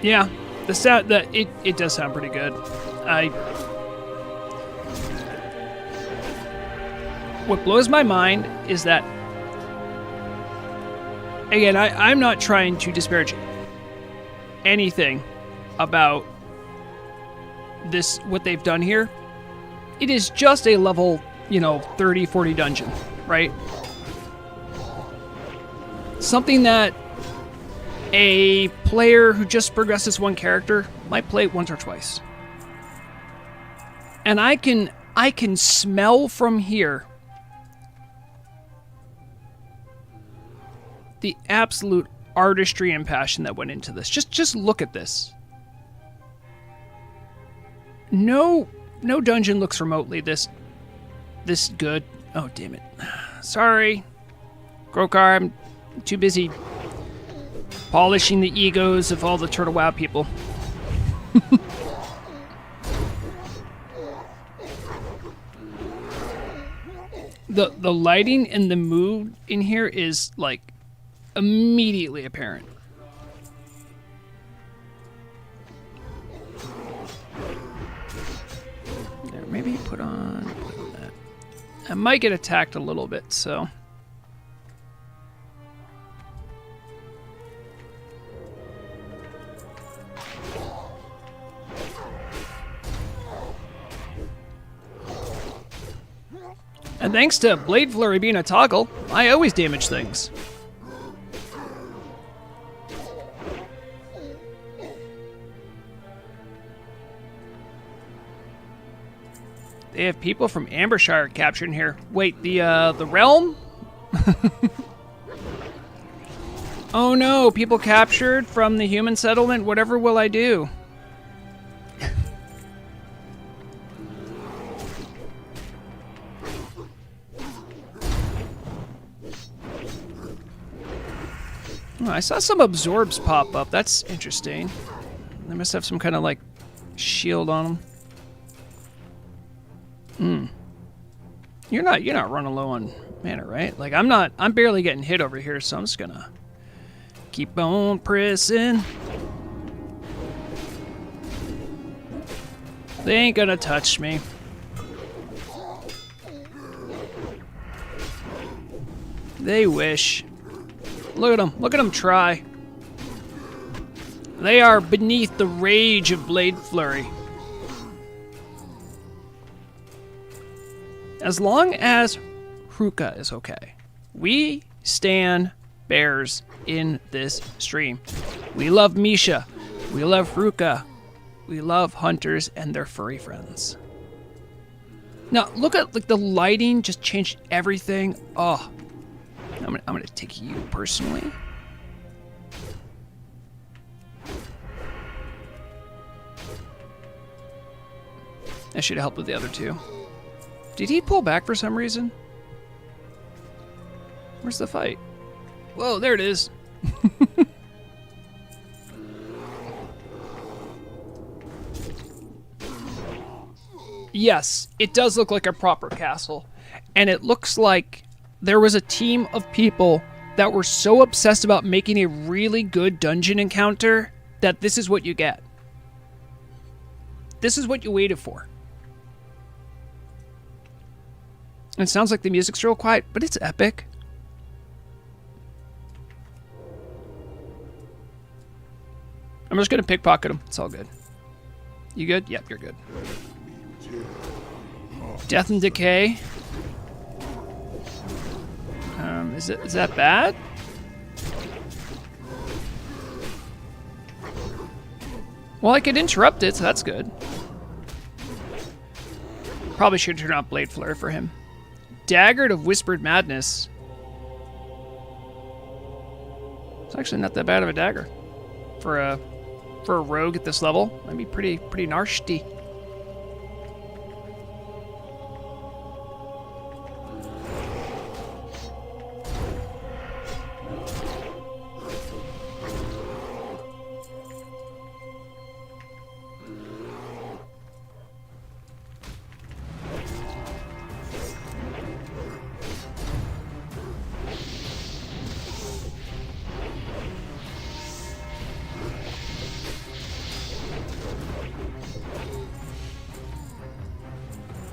Yeah, the sound it does sound pretty good. What blows my mind is that, again, I'm not trying to disparage anything about this, what they've done here. It is just a level, 30, 40 dungeon, right? Something that a player who just progresses one character might play it once or twice. And I can smell from here the absolute artistry and passion that went into this. Just look at this. No dungeon looks remotely this good. Oh, damn it. Sorry. Grokar, I'm too busy polishing the egos of all the Turtle WoW people. The lighting and the mood in here is like immediately apparent. There, maybe put on that. I might get attacked a little bit, so. And thanks to Blade Flurry being a toggle, I always damage things. They have people from Ambershire captured in here. Wait, the realm? Oh no, people captured from the human settlement. Whatever will I do? Oh, I saw some absorbs pop up. That's interesting. They must have some kind of like shield on them. You're not running low on mana, right? Like I'm barely getting hit over here, so I'm just gonna keep on pressing. They ain't gonna touch me. They wish. Look at them try. They are beneath the rage of Blade Flurry. As long as Hruka is okay. We stand bears in this stream. We love Misha. We love Hruka. We love hunters and their furry friends. Now, look at like the lighting just changed everything. Oh. I'm gonna take you personally. I should have helped with the other two. Did he pull back for some reason? Where's the fight? Whoa, there it is. Yes, it does look like a proper castle. And it looks like there was a team of people that were so obsessed about making a really good dungeon encounter that this is what you get. This is what you waited for. And it sounds like the music's real quiet, but it's epic. I'm just going to pickpocket him. It's all good. You good? Yep, you're good. Death and Decay. Is that bad? Well, I could interrupt it, so that's good. Probably should turn on Blade Flare for him. Daggered of Whispered Madness. It's actually not that bad of a dagger for a rogue at this level. That'd be pretty nasty.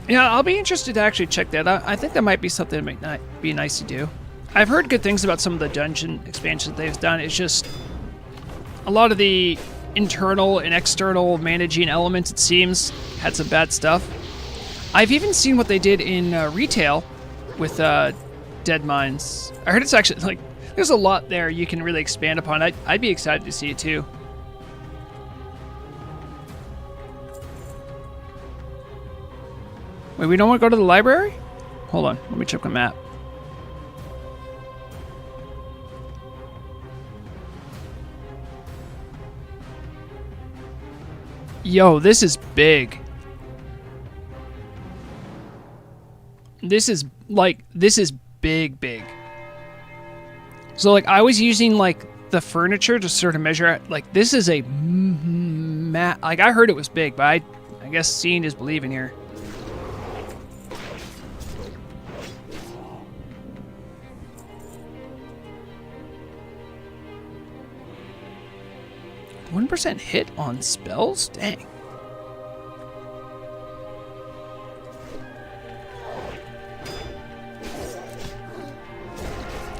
Yeah, I'll be interested to actually check that out. I think that might be something that might not be nice to do. I've heard good things about some of the dungeon expansions they've done. It's just a lot of the internal and external managing elements, it seems, had some bad stuff. I've even seen what they did in retail with Dead Mines. I heard it's actually, like, there's a lot there you can really expand upon. I'd be excited to see it too. Wait, we don't want to go to the library? Hold on, let me check the map. Yo, this is big. This is big. So, like, I was using, like, the furniture to sort of measure it. Like, this is a like, I heard it was big, but I guess seeing is believing here. %1 hit on spells? Dang.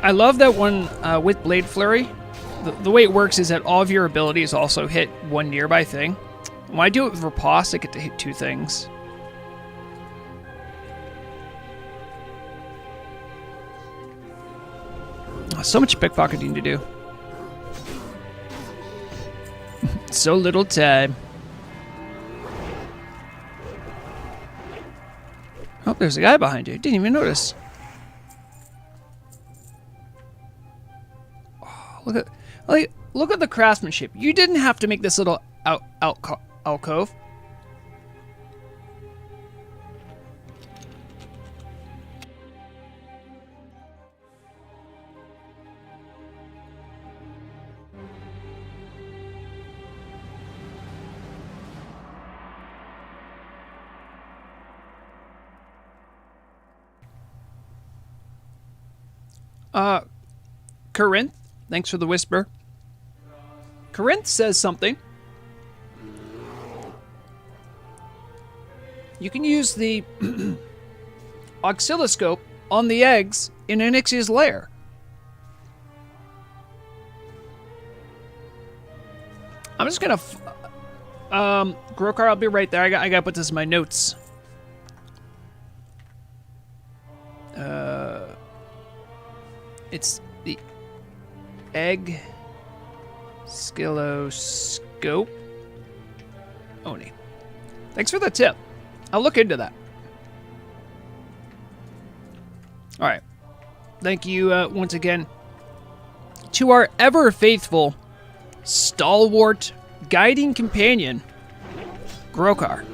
I love that one with Blade Flurry. The way it works is that all of your abilities also hit one nearby thing. When I do it with Riposte, I get to hit 2 things. Oh, so much pickpocketing to do. So little time. Oh, there's a guy behind you. Didn't even notice. Oh, look at the craftsmanship. You didn't have to make this little alcove. Corinth, thanks for the whisper. Corinth says something. You can use the oscilloscope on the eggs in Onyxia's lair. I'm just gonna... Grokar, I'll be right there. I gotta put this in my notes. It's the egg oscilloscope. Oni. Thanks for the tip. I'll look into that. All right. Thank you once again to our ever faithful, stalwart, guiding companion, Grokar.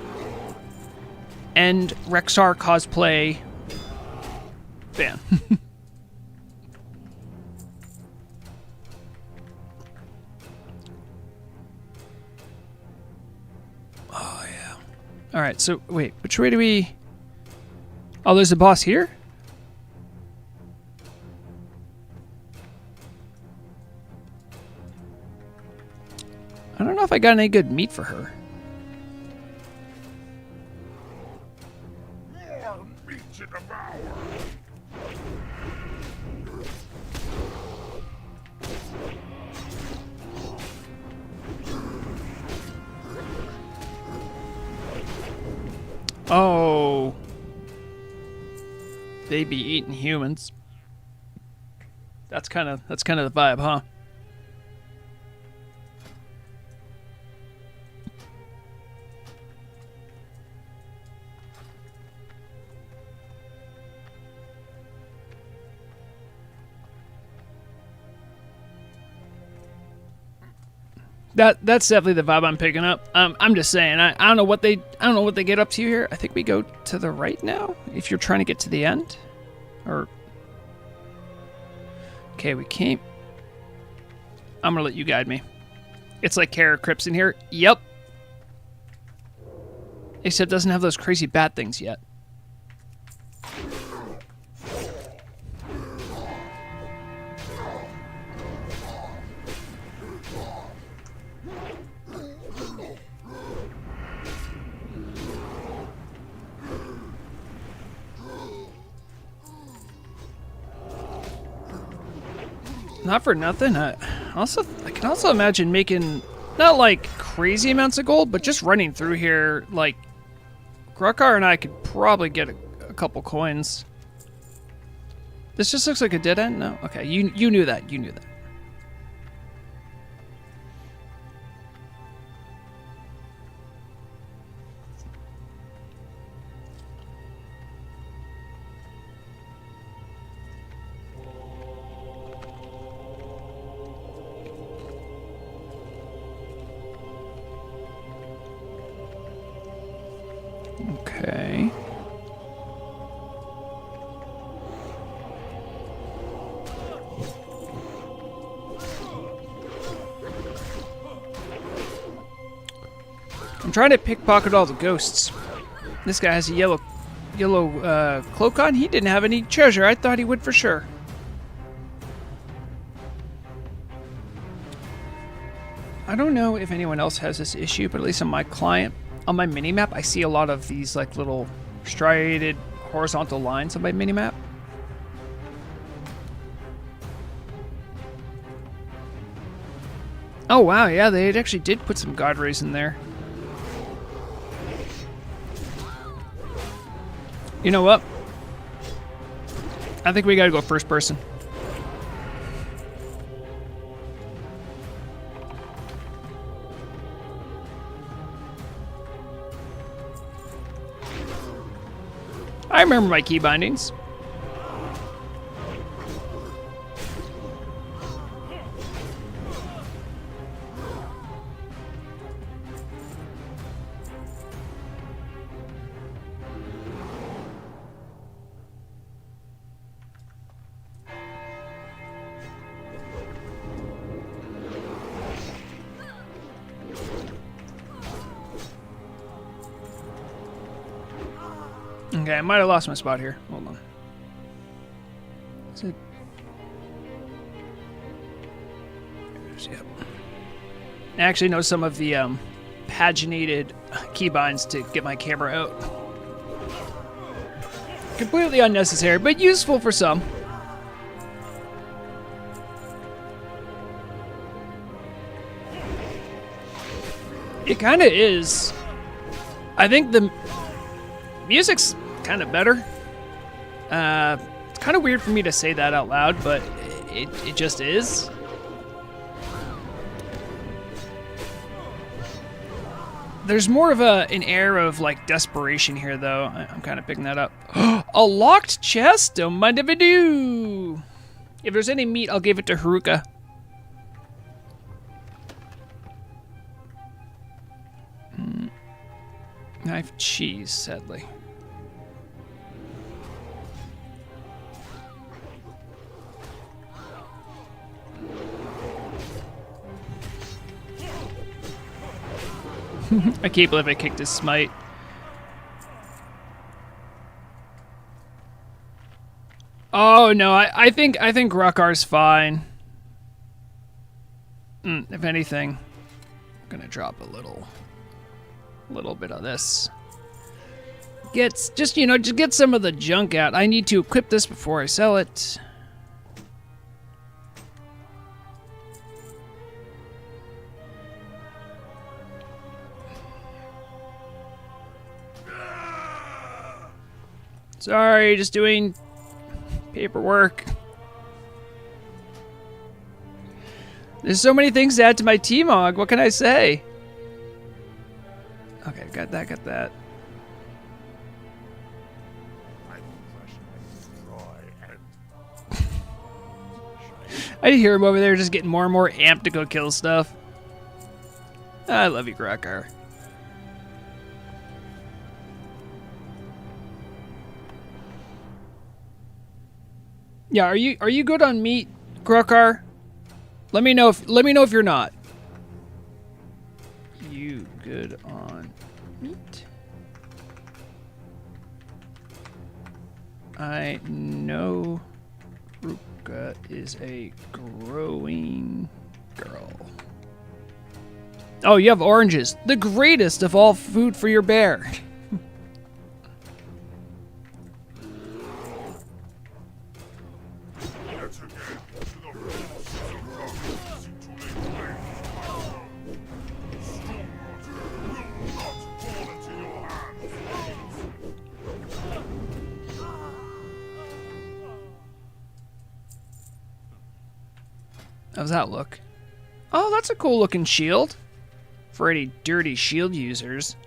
End Rexar cosplay fan. Oh, yeah. All right, so wait, which way do we... Oh, there's a boss here? I don't know if I got any good meat for her. More meat to devour. Oh. They be eating humans. That's kind of the vibe, huh? That's definitely the vibe I'm picking up. I'm just saying, I don't know what they get up to here. I think we go to the right now if you're trying to get to the end, or okay, we came. I'm gonna let you guide me. It's like Kara Crips in here. Yep. Except it doesn't have those crazy bat things yet. Not for nothing. I can also imagine making not like crazy amounts of gold, but just running through here. Like Grukar and I could probably get a couple coins. This just looks like a dead end. No, okay. You knew that. You knew that. Okay. I'm trying to pickpocket all the ghosts. This guy has a yellow cloak on. He didn't have any treasure. I thought he would for sure. I don't know if anyone else has this issue, but at least on my client, on my minimap, I see a lot of these like little striated horizontal lines on my minimap. Oh wow, yeah, they actually did put some god rays in there. You know what? I think we gotta go first person. I remember my key bindings. Okay, I might have lost my spot here. Hold on. Is it? Yep. I actually know some of the paginated keybinds to get my camera out. Completely unnecessary, but useful for some. It kind of is. I think the music's kind of better. It's kind of weird for me to say that out loud, but it just is. There's more of an air of like desperation here, though. I'm kind of picking that up. A locked chest? Don't mind if I do. If there's any meat, I'll give it to Haruka. I have cheese, sadly. I can't believe I kicked his smite. Oh no, I think Ruckar's fine. If anything, I'm gonna drop a little bit of this. Just get some of the junk out. I need to equip this before I sell it. Sorry, just doing paperwork. There's so many things to add to my T-Mog. What can I say? Okay, got that. I hear him over there just getting more and more amped to go kill stuff. I love you, Grucker. Yeah, are you good on meat, Grokar? Let me know if you're not. You good on meat? I know Ruka is a growing girl. Oh, you have oranges. The greatest of all food for your bear. How's that look? Oh, that's a cool looking shield. For any dirty shield users.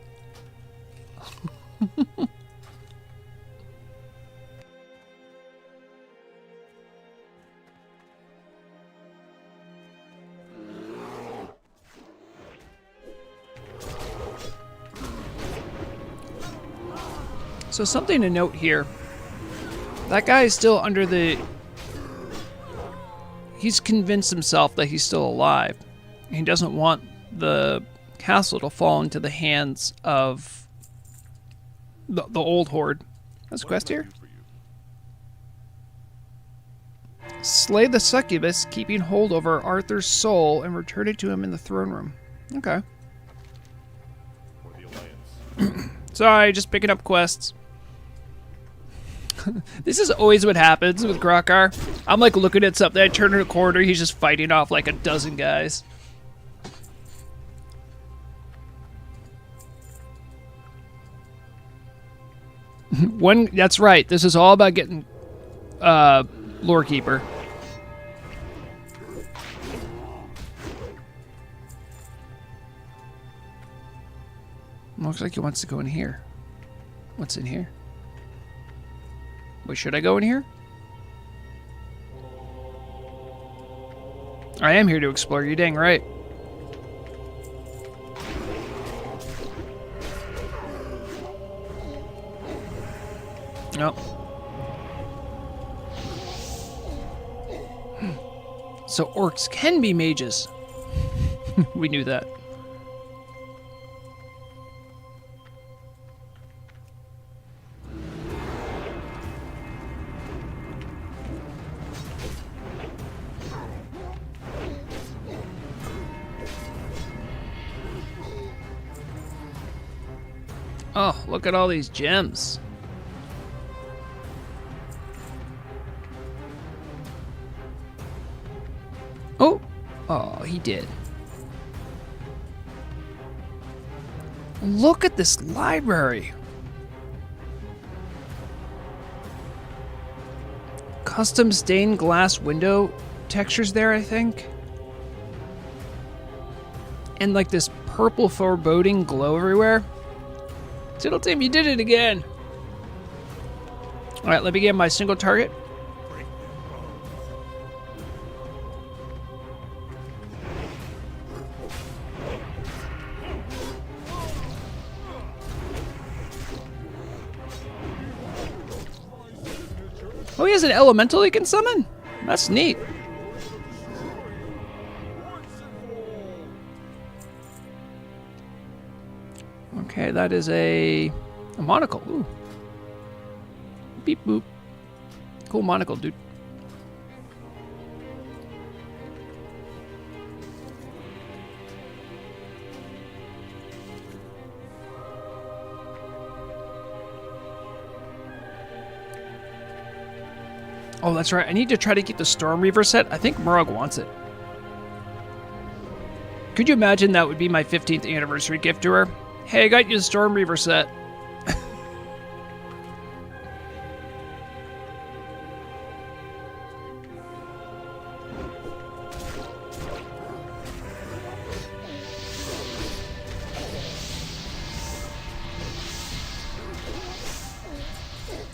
So something to note here. That guy is still under the... He's convinced himself that he's still alive. He doesn't want the castle to fall into the hands of the old horde. That's a quest here. Slay the succubus, keeping hold over Arthur's soul and return it to him in the throne room. Okay. Sorry, just picking up quests. This is always what happens with Grokar. I'm like looking at something, I turn in a corner, he's just fighting off like a dozen guys. That's right, this is all about getting Lore Keeper. Looks like he wants to go in here. What's in here? Wait, should I go in here? I am here to explore, you dang right. Nope. So orcs can be mages. We knew that. Oh, look at all these gems. Oh, he did. Look at this library. Custom stained glass window textures there, I think. And like this purple foreboding glow everywhere. Tittle Team, you did it again. All right, let me get my single target. Oh, he has an elemental he can summon? That's neat. Okay, that is a monocle. Ooh. Beep boop. Cool monocle, dude. Oh, that's right. I need to try to get the Storm Reaver set. I think Murag wants it. Could you imagine that would be my 15th anniversary gift to her? Hey, I got you the Storm Reaver set.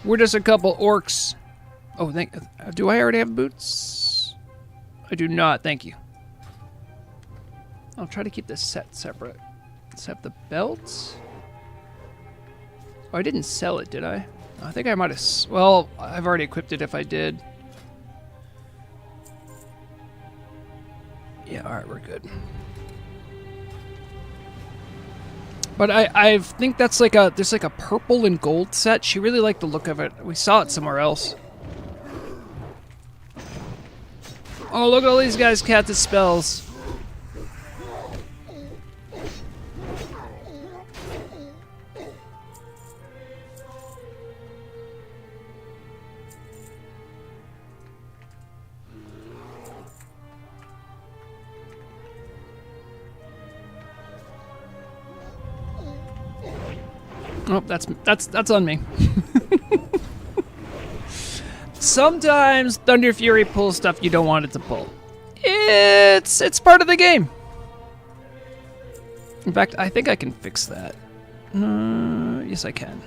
We're just a couple orcs. Oh, do I already have boots? I do not, thank you. I'll try to keep this set separate. Let's have the belt. Oh, I didn't sell it, did I? I think I might have... Well, I've already equipped it if I did. Yeah, alright, we're good. But I think that's like a... There's like a purple and gold set. She really liked the look of it. We saw it somewhere else. Oh, look at all these guys casting spells. Oh, that's on me. Sometimes Thunder Fury pulls stuff you don't want it to pull. It's part of the game. In fact, I think I can fix that. Yes, I can.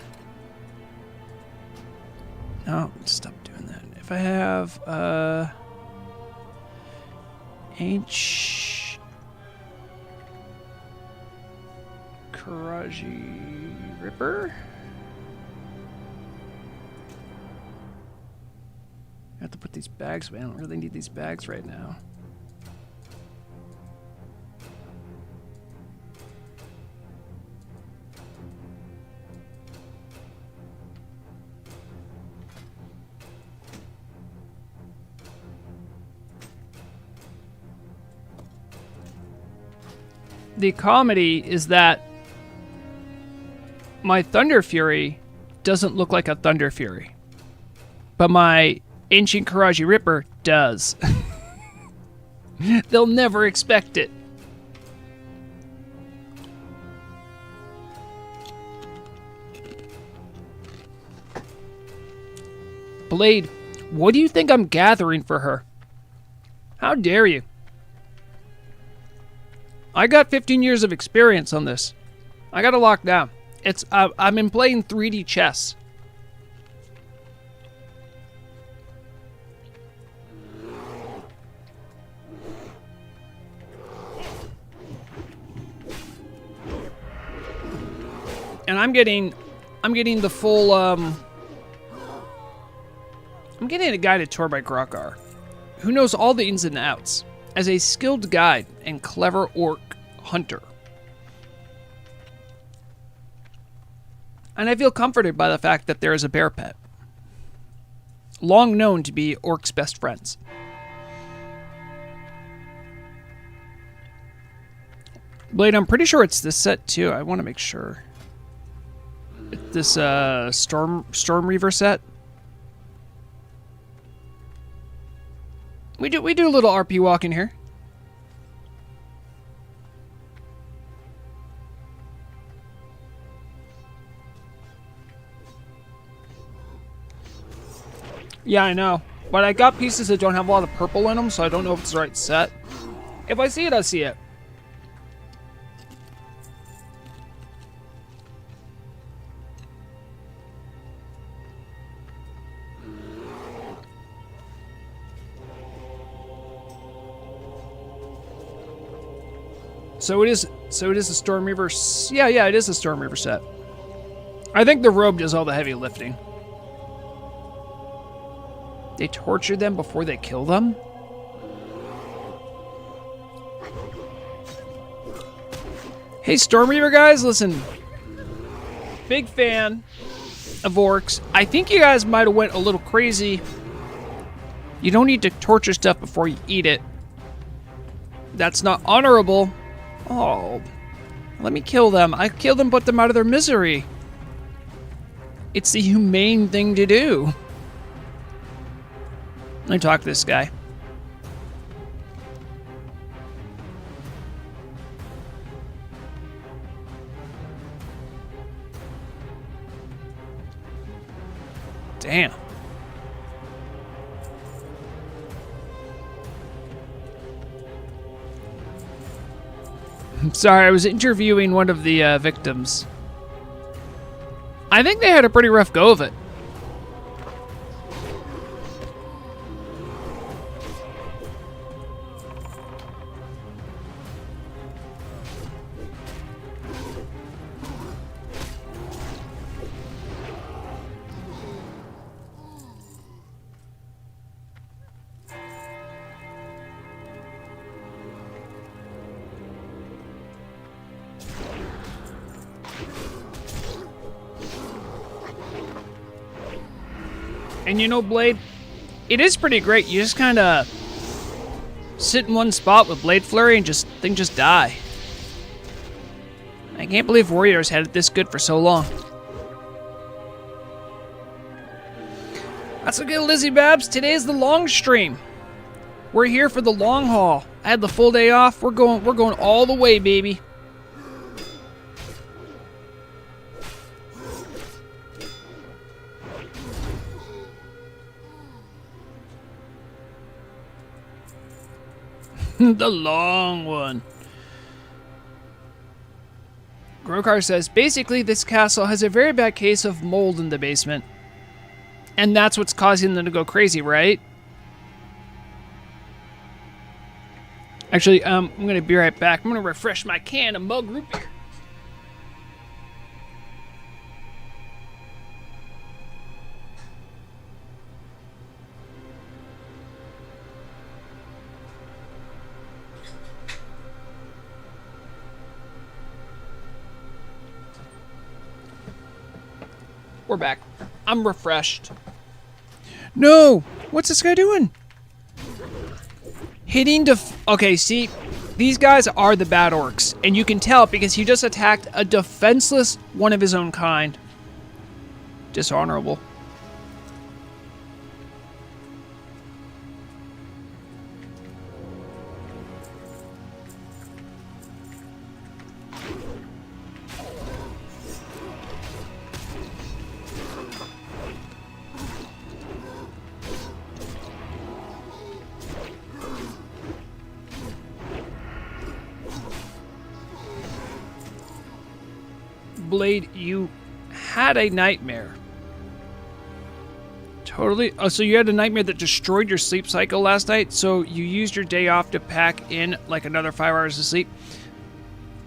No, stop doing that. If I have H Karaji Ripper. I have to put these bags away. I don't really need these bags right now. The comedy is that my Thunder Fury doesn't look like a Thunder Fury, but my Ancient Karaji Ripper does. They'll never expect it. Blade, what do you think I'm gathering for her? How dare you? I got 15 years of experience on this. I got to lock down. I'm in playing 3D chess. And I'm getting the full I'm getting a guided tour by Grokar, who knows all the ins and outs as a skilled guide and clever orc hunter. And I feel comforted by the fact that there is a bear pet, long known to be orcs' best friends. Blade, I'm pretty sure it's this set too. I want to make sure. This Storm Reaver set. We do a little RP walk in here. Yeah, I know. But I got pieces that don't have a lot of purple in them, so I don't know if it's the right set. If I see it, I see it. So it is a Storm Reaver. Yeah, it is a Storm Reaver set. I think the robe does all the heavy lifting. They torture them before they kill them? Hey, Storm Reaver guys, listen. Big fan of orcs. I think you guys might have went a little crazy. You don't need to torture stuff before you eat it. That's not honorable. Oh, let me kill them. I kill them, put them out of their misery. It's the humane thing to do. Let me talk to this guy. Damn. I'm sorry, I was interviewing one of the victims. I think they had a pretty rough go of it. And you know, Blade, it is pretty great. You just kind of sit in one spot with Blade Flurry and things just die. I can't believe Warriors had it this good for so long. That's okay, Lizzie Babs. Today's the long stream. We're here for the long haul. I had the full day off. We're going all the way, baby. The long one. Grokar says, basically, this castle has a very bad case of mold in the basement. And that's what's causing them to go crazy, right? Actually, I'm going to be right back. I'm going to refresh my can of mug root beer. We're back. I'm refreshed. No! What's this guy doing? Hitting okay, see, these guys are the bad orcs, and you can tell because he just attacked a defenseless one of his own kind. Dishonorable. Blade, you had a nightmare. Totally. Oh, so you had a nightmare that destroyed your sleep cycle last night, so you used your day off to pack in like another 5 hours of sleep?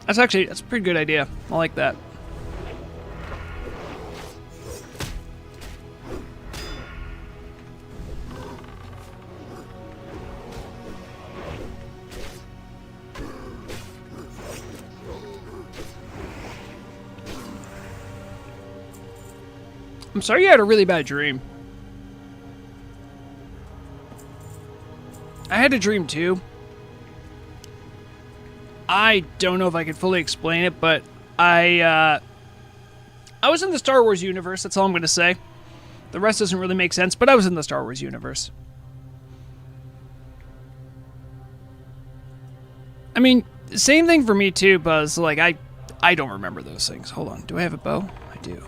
That's a pretty good idea. I like that. I'm sorry you had a really bad dream. I had a dream too. I don't know if I could fully explain it, but I was in the Star Wars universe, that's all I'm going to say. The rest doesn't really make sense, but I was in the Star Wars universe. I mean, same thing for me too, Buzz. Like, I don't remember those things. Hold on, do I have a bow? I do.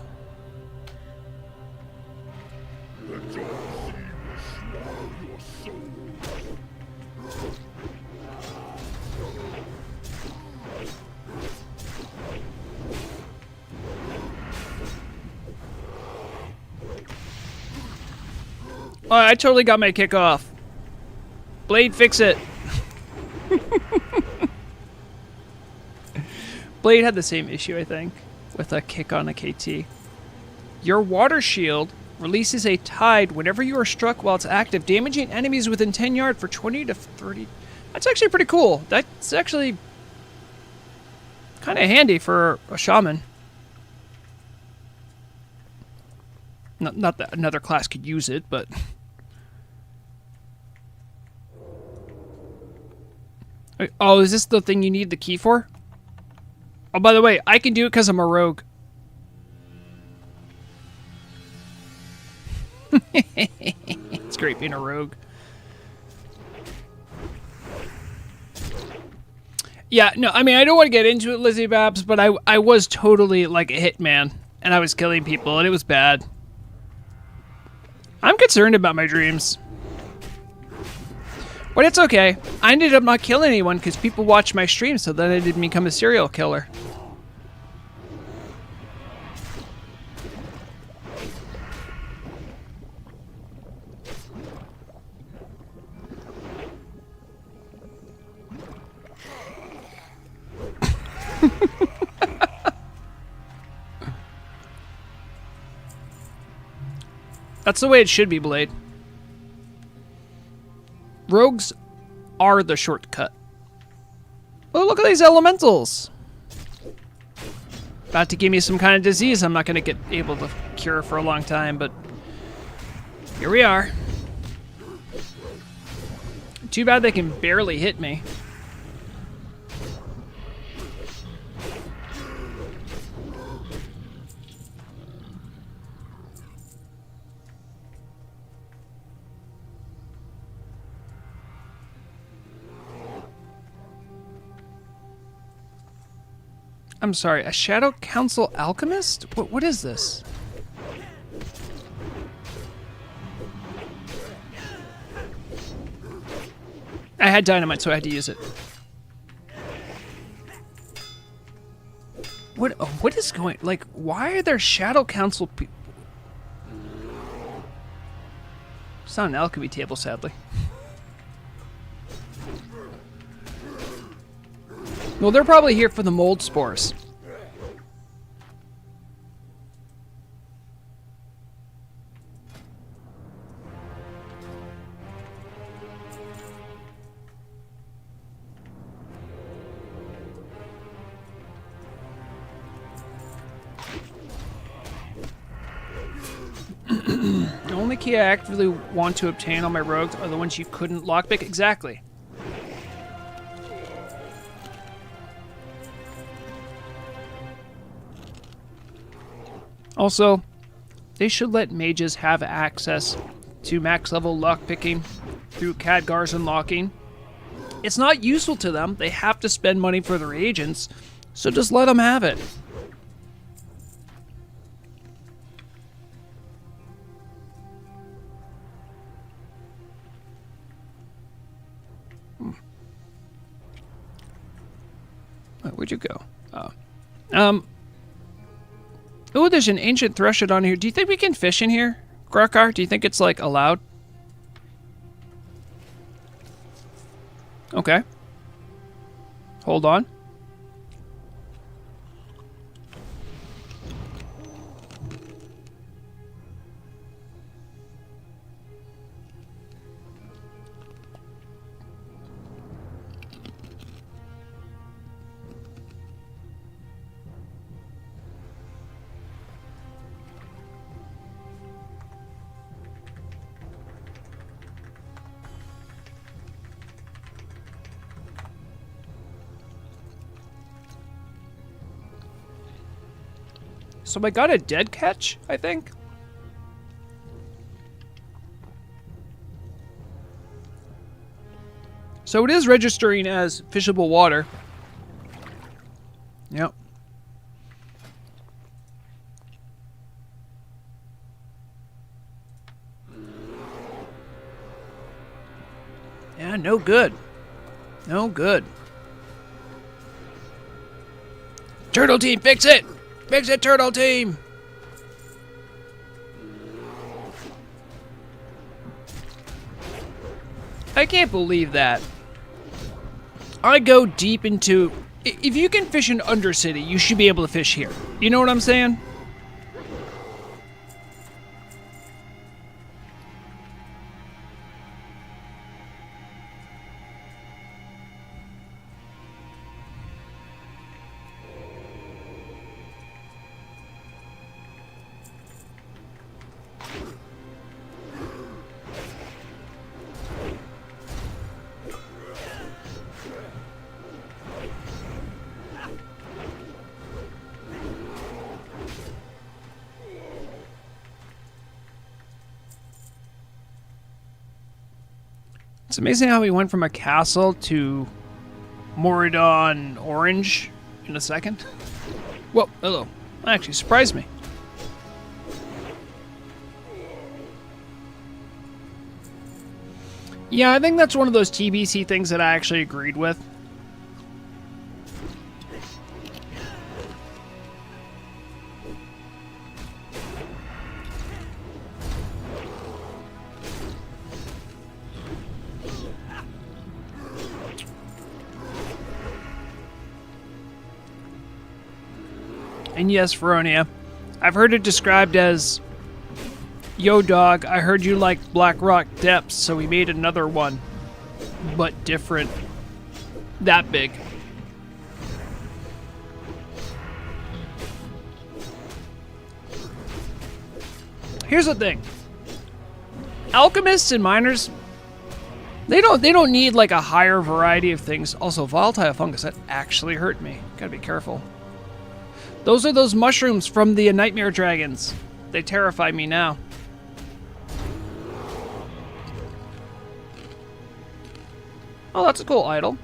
Oh, I totally got my kick off. Blade, fix it. Blade had the same issue, I think, with a kick on a KT. Your water shield releases a tide whenever you are struck while it's active, damaging enemies within 10 yards for 20 to 30. That's actually pretty cool. That's actually kind of handy for a shaman. Not that another class could use it, but... Oh, is this the thing you need the key for? Oh, by the way, I can do it because I'm a rogue. It's great being a rogue. Yeah, no, I mean, I don't want to get into it, Lizzie Babs, but I was totally like a hitman, and I was killing people, and it was bad. I'm concerned about my dreams. But it's okay. I ended up not killing anyone because people watched my stream, so then I didn't become a serial killer. That's the way it should be, Blade. Rogues are the shortcut. Oh, look at these elementals. About to give me some kind of disease I'm not going to get able to cure for a long time, but here we are. Too bad they can barely hit me. I'm sorry, a Shadow Council Alchemist? What is this? I had dynamite, so I had to use it. What is going... Like, why are there Shadow Council people? It's not an alchemy table, sadly. Well, they're probably here for the mold spores. The only key I actively want to obtain on my rogues are the ones you couldn't lockpick. Exactly. Also, they should let mages have access to max level lockpicking through Khadgar's unlocking. It's not useful to them. They have to spend money for their agents, so just let them have it. Where'd you go? Oh. Oh, there's an ancient threshold on here. Do you think we can fish in here, Grakar? Do you think it's, like, allowed? Okay. Hold on. So I got a dead catch, I think. So it is registering as fishable water. Yep. Yeah, no good. No good. Turtle team, fix it! Fix it, Turtle Team! I can't believe that. I go deep into... If you can fish in Undercity, you should be able to fish here. You know what I'm saying? It's amazing how we went from a castle to Moradon Orange in a second. Whoa, hello. That actually surprised me. Yeah, I think that's one of those TBC things that I actually agreed with. And yes, Veronia, I've heard it described as, "Yo dog, I heard you like Black Rock Depths, so we made another one, but different. That big." Here's the thing. Alchemists and miners, they don't need like a higher variety of things. Also, volatile fungus, that actually hurt me. Gotta be careful. Those are those mushrooms from the nightmare dragons. They terrify me now. Oh, that's a cool idol.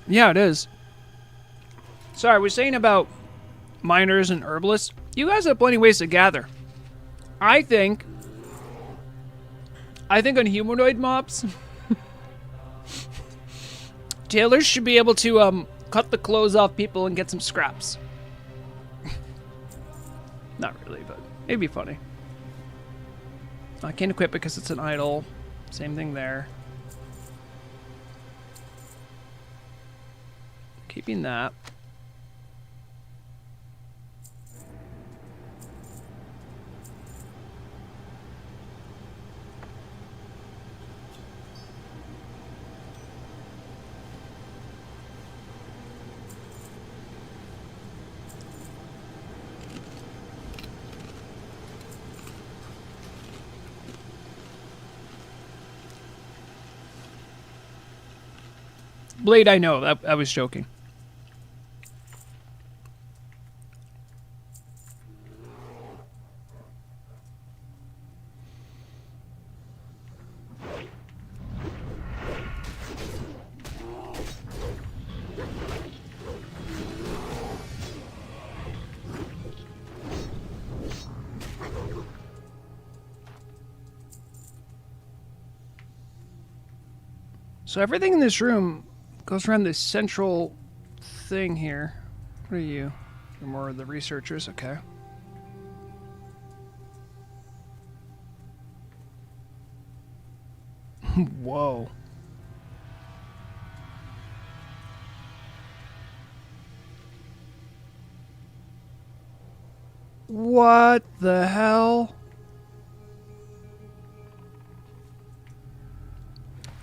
Yeah, it is. Sorry, we're saying about miners and herbalists. You guys have plenty of ways to gather. I think on humanoid mobs, tailors should be able to cut the clothes off people and get some scraps. Not really, but it'd be funny. I can't equip it because it's an idol. Same thing there. Keeping that. Blade, I know. I was joking. So everything in this room goes around this central thing here. What are you? You're more of the researchers, okay. Whoa. What the hell?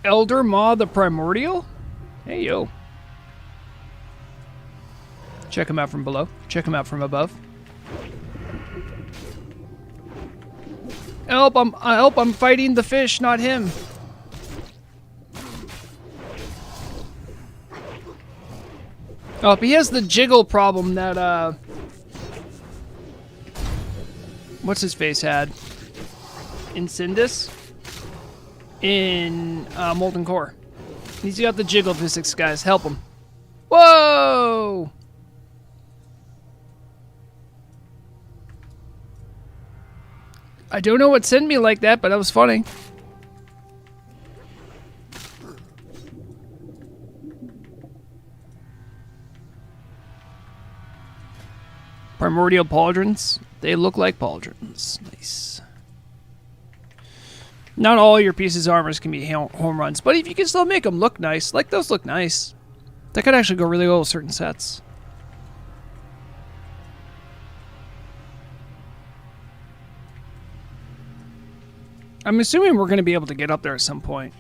Elder Maw the Primordial? Hey, yo. Check him out from below. Check him out from above. Help, I'm fighting the fish, not him. Oh, he has the jiggle problem that, what's his face had? Incendus? In, Molten Core. He's got the jiggle physics, guys. Help him. Whoa! I don't know what sent me like that, but that was funny. Primordial pauldrons. They look like pauldrons. Nice. Not all your pieces of armors can be home runs, but if you can still make them look nice, like those look nice, that could actually go really well with certain sets. I'm assuming we're going to be able to get up there at some point.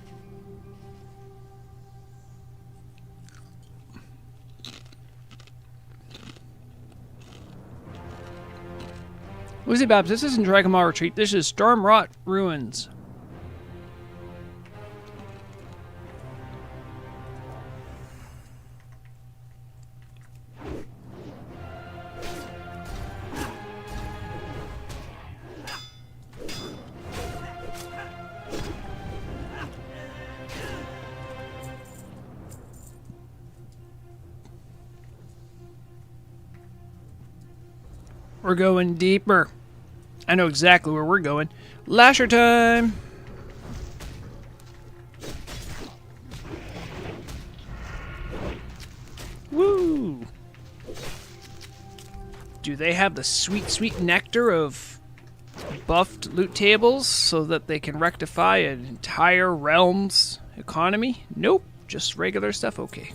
Lucy Babs, this isn't Dragonmaw Retreat, this is Stormwrought Ruins. We're going deeper. I know exactly where we're going. Lasher time! Woo! Do they have the sweet, sweet nectar of buffed loot tables so that they can rectify an entire realm's economy? Nope. Just regular stuff? Okay.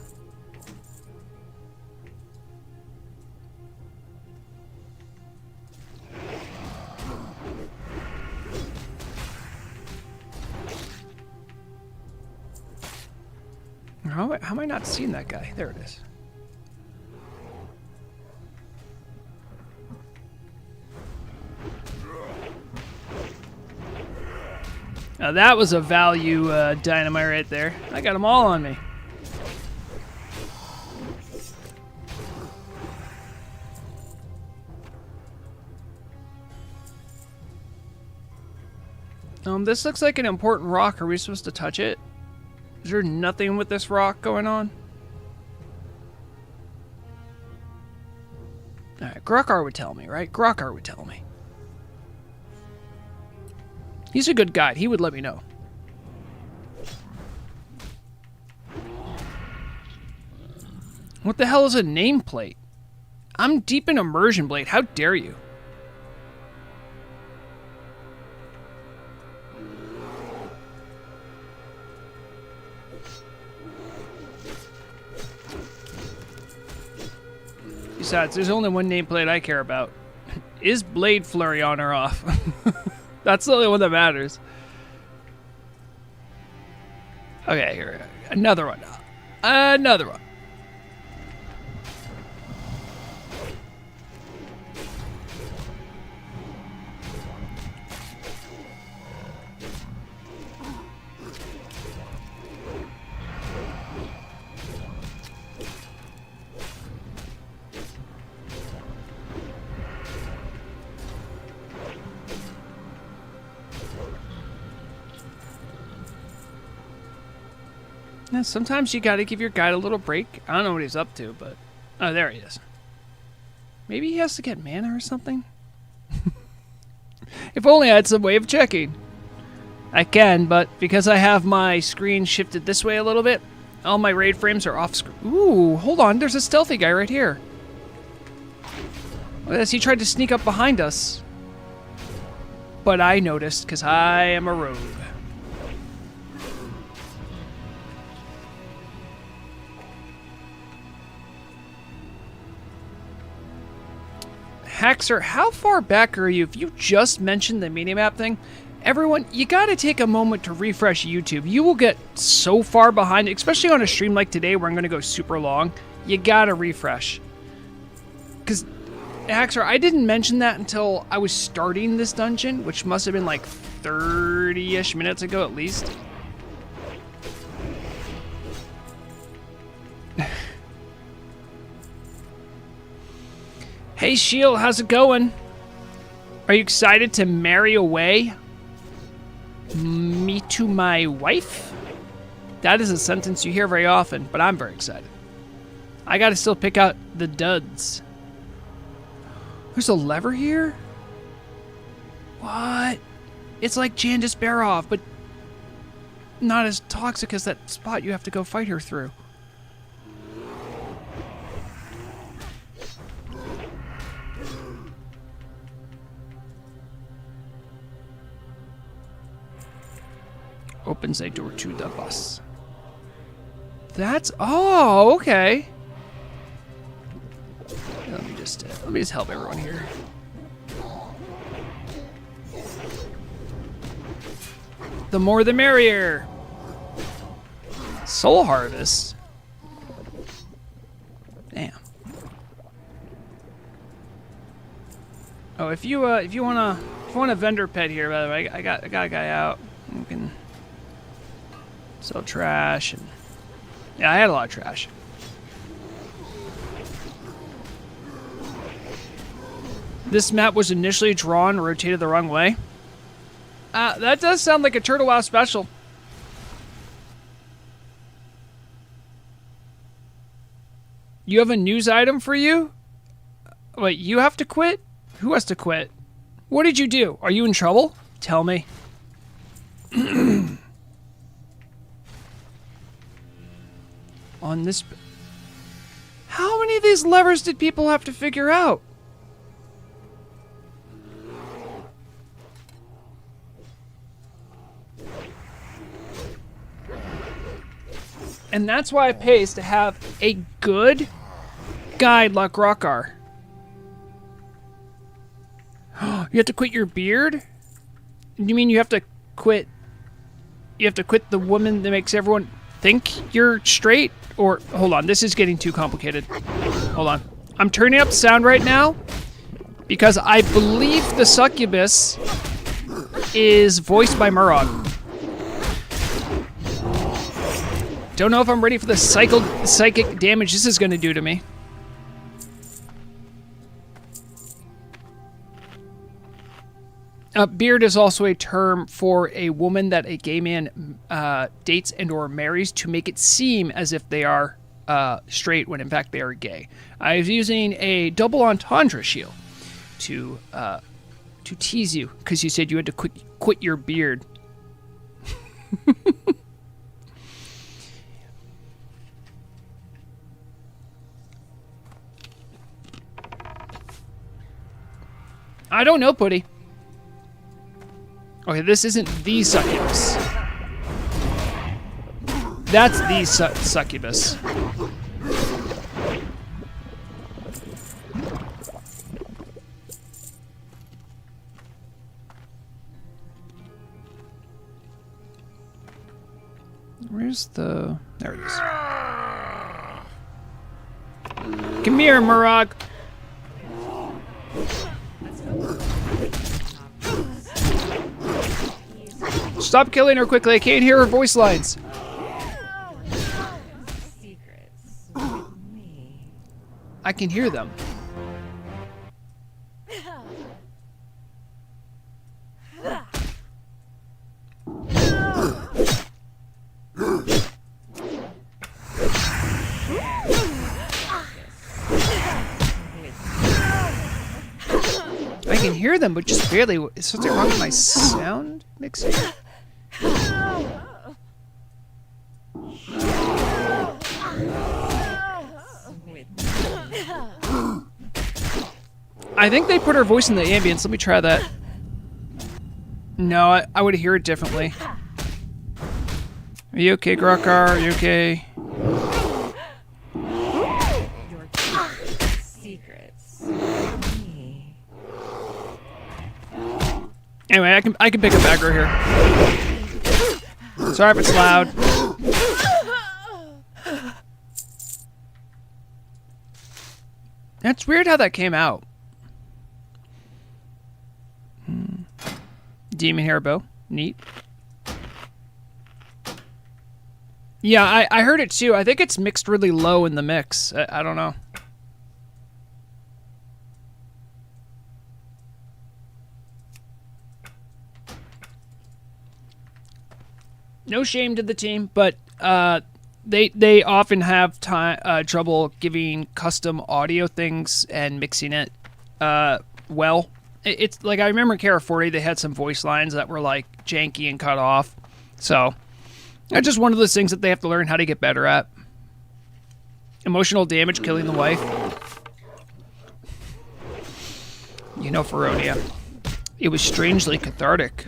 How am I not seeing that guy? There it is. Now that was a value dynamite right there. I got them all on me. This looks like an important rock. Are we supposed to touch it? Is there nothing with this rock going on? Alright, Gruckar would tell me, right? Gruckar would tell me. He's a good guide. He would let me know. What the hell is a nameplate? I'm deep in Immersion Blade. How dare you? Besides, there's only one nameplate I care about. Is Blade Flurry on or off? That's the only one that matters. Okay, here. Another one. Another one. Yeah, sometimes you gotta give your guide a little break. I don't know what he's up to, but... Oh, there he is. Maybe he has to get mana or something? If only I had some way of checking. I can, but because I have my screen shifted this way a little bit, all my raid frames are off screen. Ooh, hold on. There's a stealthy guy right here. Look at this. He tried to sneak up behind us. But I noticed, because I am a rogue. Haxer, how far back are you? If you just mentioned the minimap thing, everyone, you gotta take a moment to refresh YouTube. You will get so far behind, especially on a stream like today where I'm gonna go super long. You gotta refresh. Because, Haxer, I didn't mention that until I was starting this dungeon, which must have been like 30-ish minutes ago at least. Hey Shield, how's it going? Are you excited to marry away me to my wife? That is a sentence you hear very often, but I'm very excited. I gotta still pick out the duds. There's a lever here? What? It's like Jandis Barov, but not as toxic as that spot you have to go fight her through. Opens a door to the bus. That's... Oh, okay. Let me just help everyone here. The more the merrier. Soul Harvest. Damn. Oh, if you want a vendor pet here, by the way, I got a guy out. You can sell trash and yeah, I had a lot of trash. This map was initially drawn rotated the wrong way. That does sound like a Turtle WoW special. You have a news item for you? Wait, you have to quit? Who has to quit? What did you do? Are you in trouble? Tell me. On this... How many of these levers did people have to figure out? And that's why it pays to have a good guide like Rockar. You have to quit your beard? You mean you have to quit... You have to quit the woman that makes everyone think you're straight? Or, hold on, this is getting too complicated. Hold on. I'm turning up the sound right now because I believe the succubus is voiced by Murad. Don't know if I'm ready for the psychic damage this is going to do to me. Beard is also a term for a woman that a gay man dates and or marries to make it seem as if they are straight when in fact they are gay. I was using a double entendre shield to tease you because you said you had to quit your beard. I don't know, Putty. Okay, this isn't the succubus. That's the succubus. Where's the... There it is. Come here, Murag. Stop killing her quickly. I can't hear her voice lines. I can hear them. I can hear them, but just barely. Is something wrong with my sound mixing? I think they put her voice in the ambience. Let me try that. No, I would hear it differently. Are you okay, Grokkar? Are you okay? Anyway, I can pick a aggro here. Sorry if it's loud. That's weird how that came out. Demon hair bow. Neat. Yeah, I heard it too. I think it's mixed really low in the mix. I don't know. No shame to the team, but they often have trouble giving custom audio things and mixing it well. It's like I remember in Kara 40 they had some voice lines that were like janky and cut off. So that's just one of those things that they have to learn how to get better at. Emotional damage, killing the wife. You know, Feronia. It was strangely cathartic.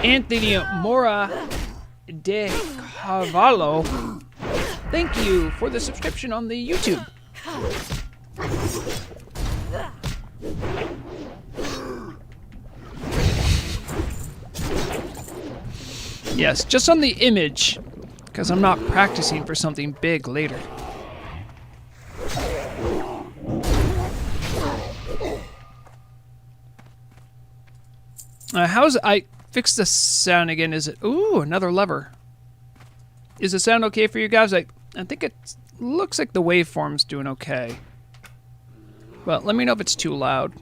Anthony Mora de Cavallo, thank you for the subscription on the YouTube. Yes, just on the image, because I'm not practicing for something big later. I fixed the sound again. Is it? Ooh, another lever. Is the sound okay for you guys? I think it looks like the waveform's doing okay. Well, let me know if it's too loud.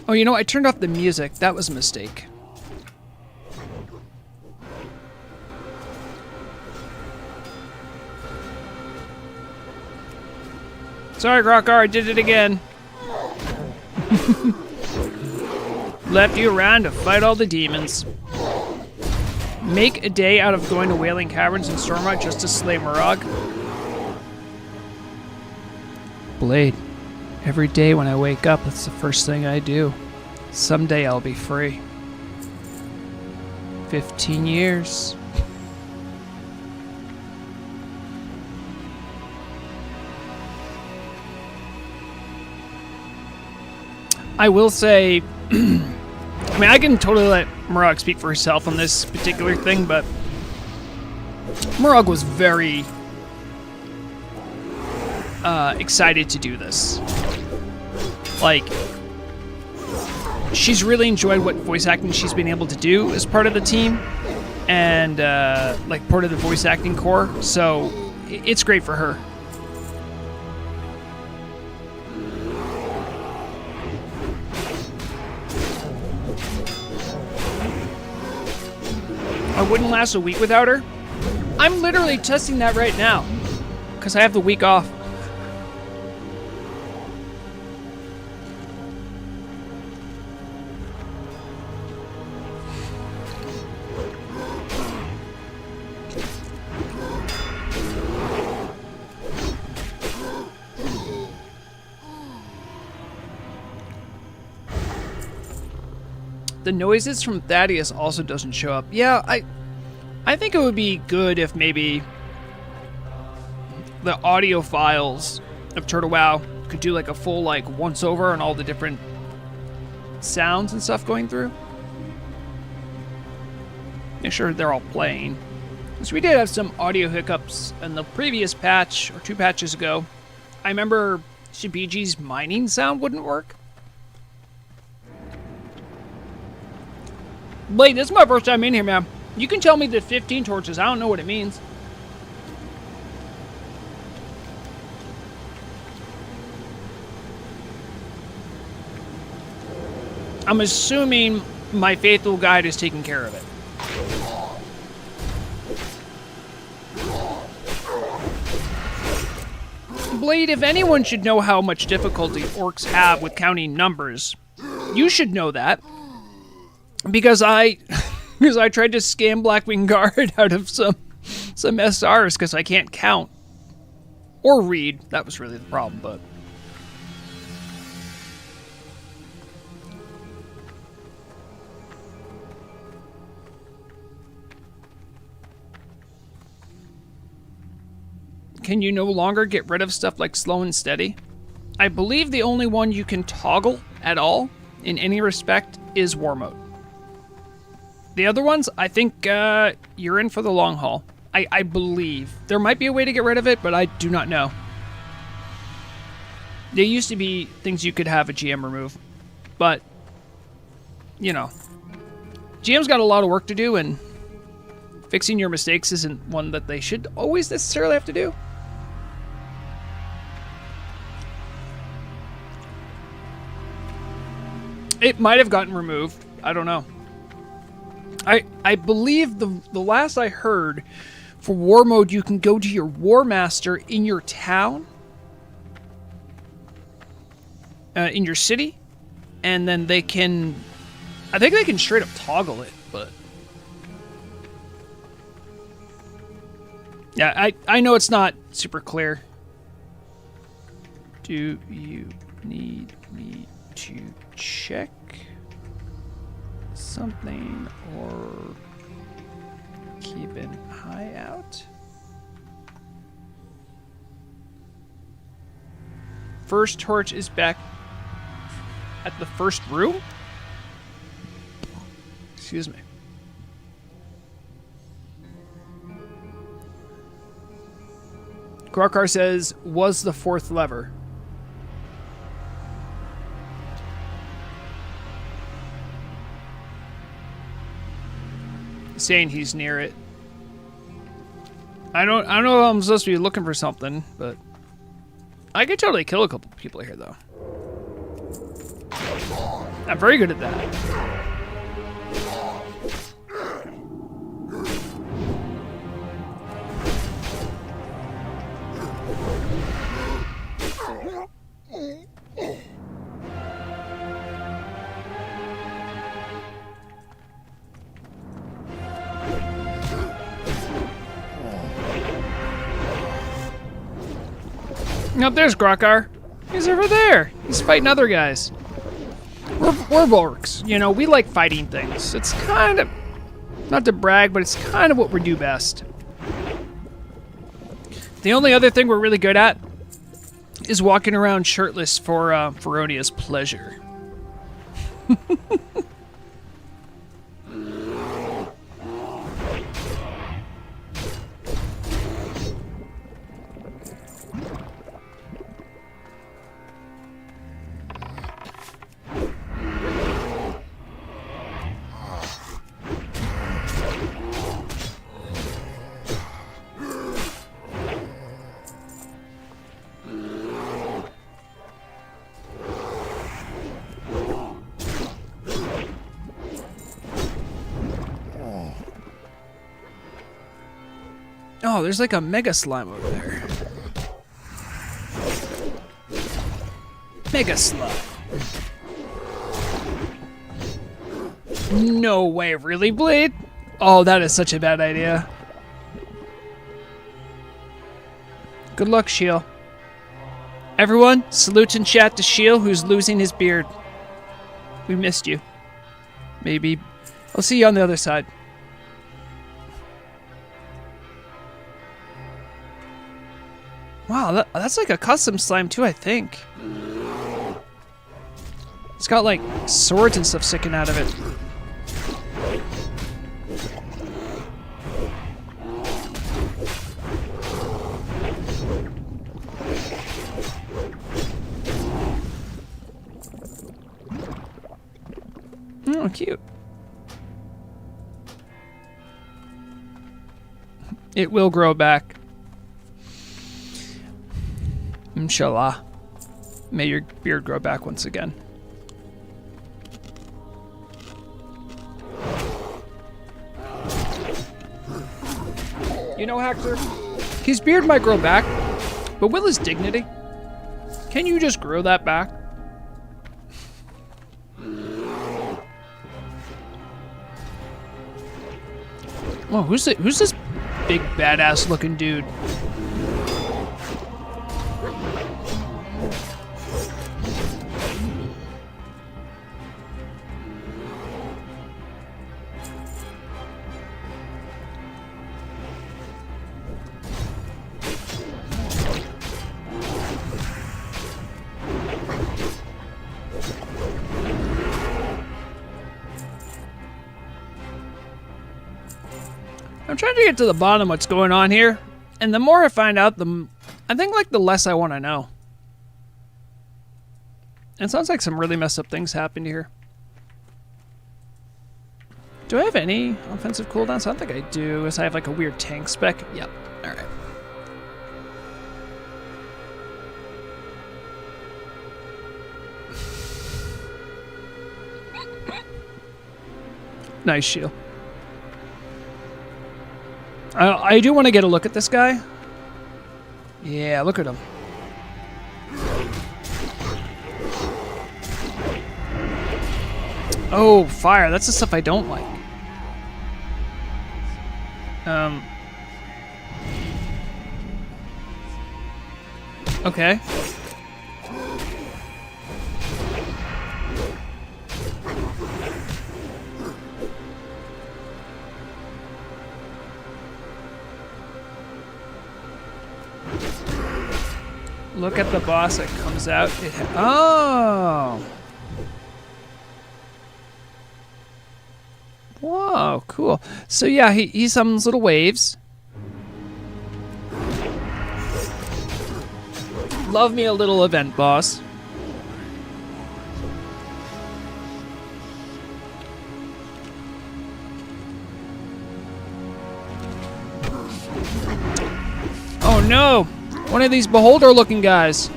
Oh, you know, I turned off the music. That was a mistake. Sorry, Grokar, I did it again. Left you around to fight all the demons. Make a day out of going to Wailing Caverns in Stormlight just to slay Murag. Blade. Every day when I wake up, that's the first thing I do. Someday I'll be free. 15 years. I will say, I mean, I can totally let Murag speak for herself on this particular thing, but Murag was very excited to do this. Like, she's really enjoyed what voice acting she's been able to do as part of the team, and like part of the voice acting core, so it's great for her. I wouldn't last a week without her. I'm literally testing that right now, because I have the week off. The noises from Thaddeus also doesn't show up. Yeah, I think it would be good if maybe the audio files of Turtle WoW could do like a full like once over on all the different sounds and stuff going through. Make sure they're all playing. Because we did have some audio hiccups in the previous patch, or 2 patches ago. I remember Shibiji's mining sound wouldn't work. Blade, this is my first time in here, man. You can tell me the 15 torches. I don't know what it means. I'm assuming my faithful guide is taking care of it. Blade, if anyone should know how much difficulty orcs have with counting numbers, you should know that. Because I tried to scam Blackwing Guard out of some SRs because I can't count. Or read. That was really the problem, but... Can you no longer get rid of stuff like slow and steady? I believe the only one you can toggle at all, in any respect, is War Mode. The other ones, I think you're in for the long haul. I believe. There might be a way to get rid of it, but I do not know. There used to be things you could have a GM remove. But, you know. GM's got a lot of work to do, and fixing your mistakes isn't one that they should always necessarily have to do. It might have gotten removed. I don't know. I believe the last I heard, for War Mode, you can go to your War Master in your town, in your city, and then they can... I think they can straight up toggle it, but... Yeah, I know it's not super clear. Do you need me to check something or keep an eye out? First torch is back at the first room? Excuse me. Grokar says, was the 4th lever. Saying he's near it. I don't know if I'm supposed to be looking for something, but I could totally kill a couple people here though. I'm very good at that. Up there's Grokar. He's over there. He's fighting other guys. We're orcs. You know, we like fighting things. It's kind of, not to brag, but it's kind of what we do best. The only other thing we're really good at is walking around shirtless for Feronia's pleasure. Oh, there's like a mega slime over there. Mega slime. No way, really, Blade? Oh, that is such a bad idea. Good luck, Shiel. Everyone, salute in chat to Shiel, who's losing his beard. We missed you. Maybe. I'll see you on the other side. Wow, that's like a custom slime too, I think. It's got like swords and stuff sticking out of it. Oh, cute. It will grow back. Inshallah. May your beard grow back once again. You know, Hector, his beard might grow back, but will his dignity? Can you just grow that back? Oh, who's this big badass looking dude? I'm trying to get to the bottom of what's going on here, and the more I find out, I think like the less I want to know. It sounds like some really messed up things happened here. Do I have any offensive cooldowns? I don't think I do. Unless I have like a weird tank spec. Yep. All right. Nice shield. I do want to get a look at this guy. Yeah, look at him. Oh, fire. That's the stuff I don't like. Okay. Look at the boss that comes out. Oh! Whoa, cool. So yeah, he summons little waves. Love me a little event boss. Oh no! One of these beholder looking guys.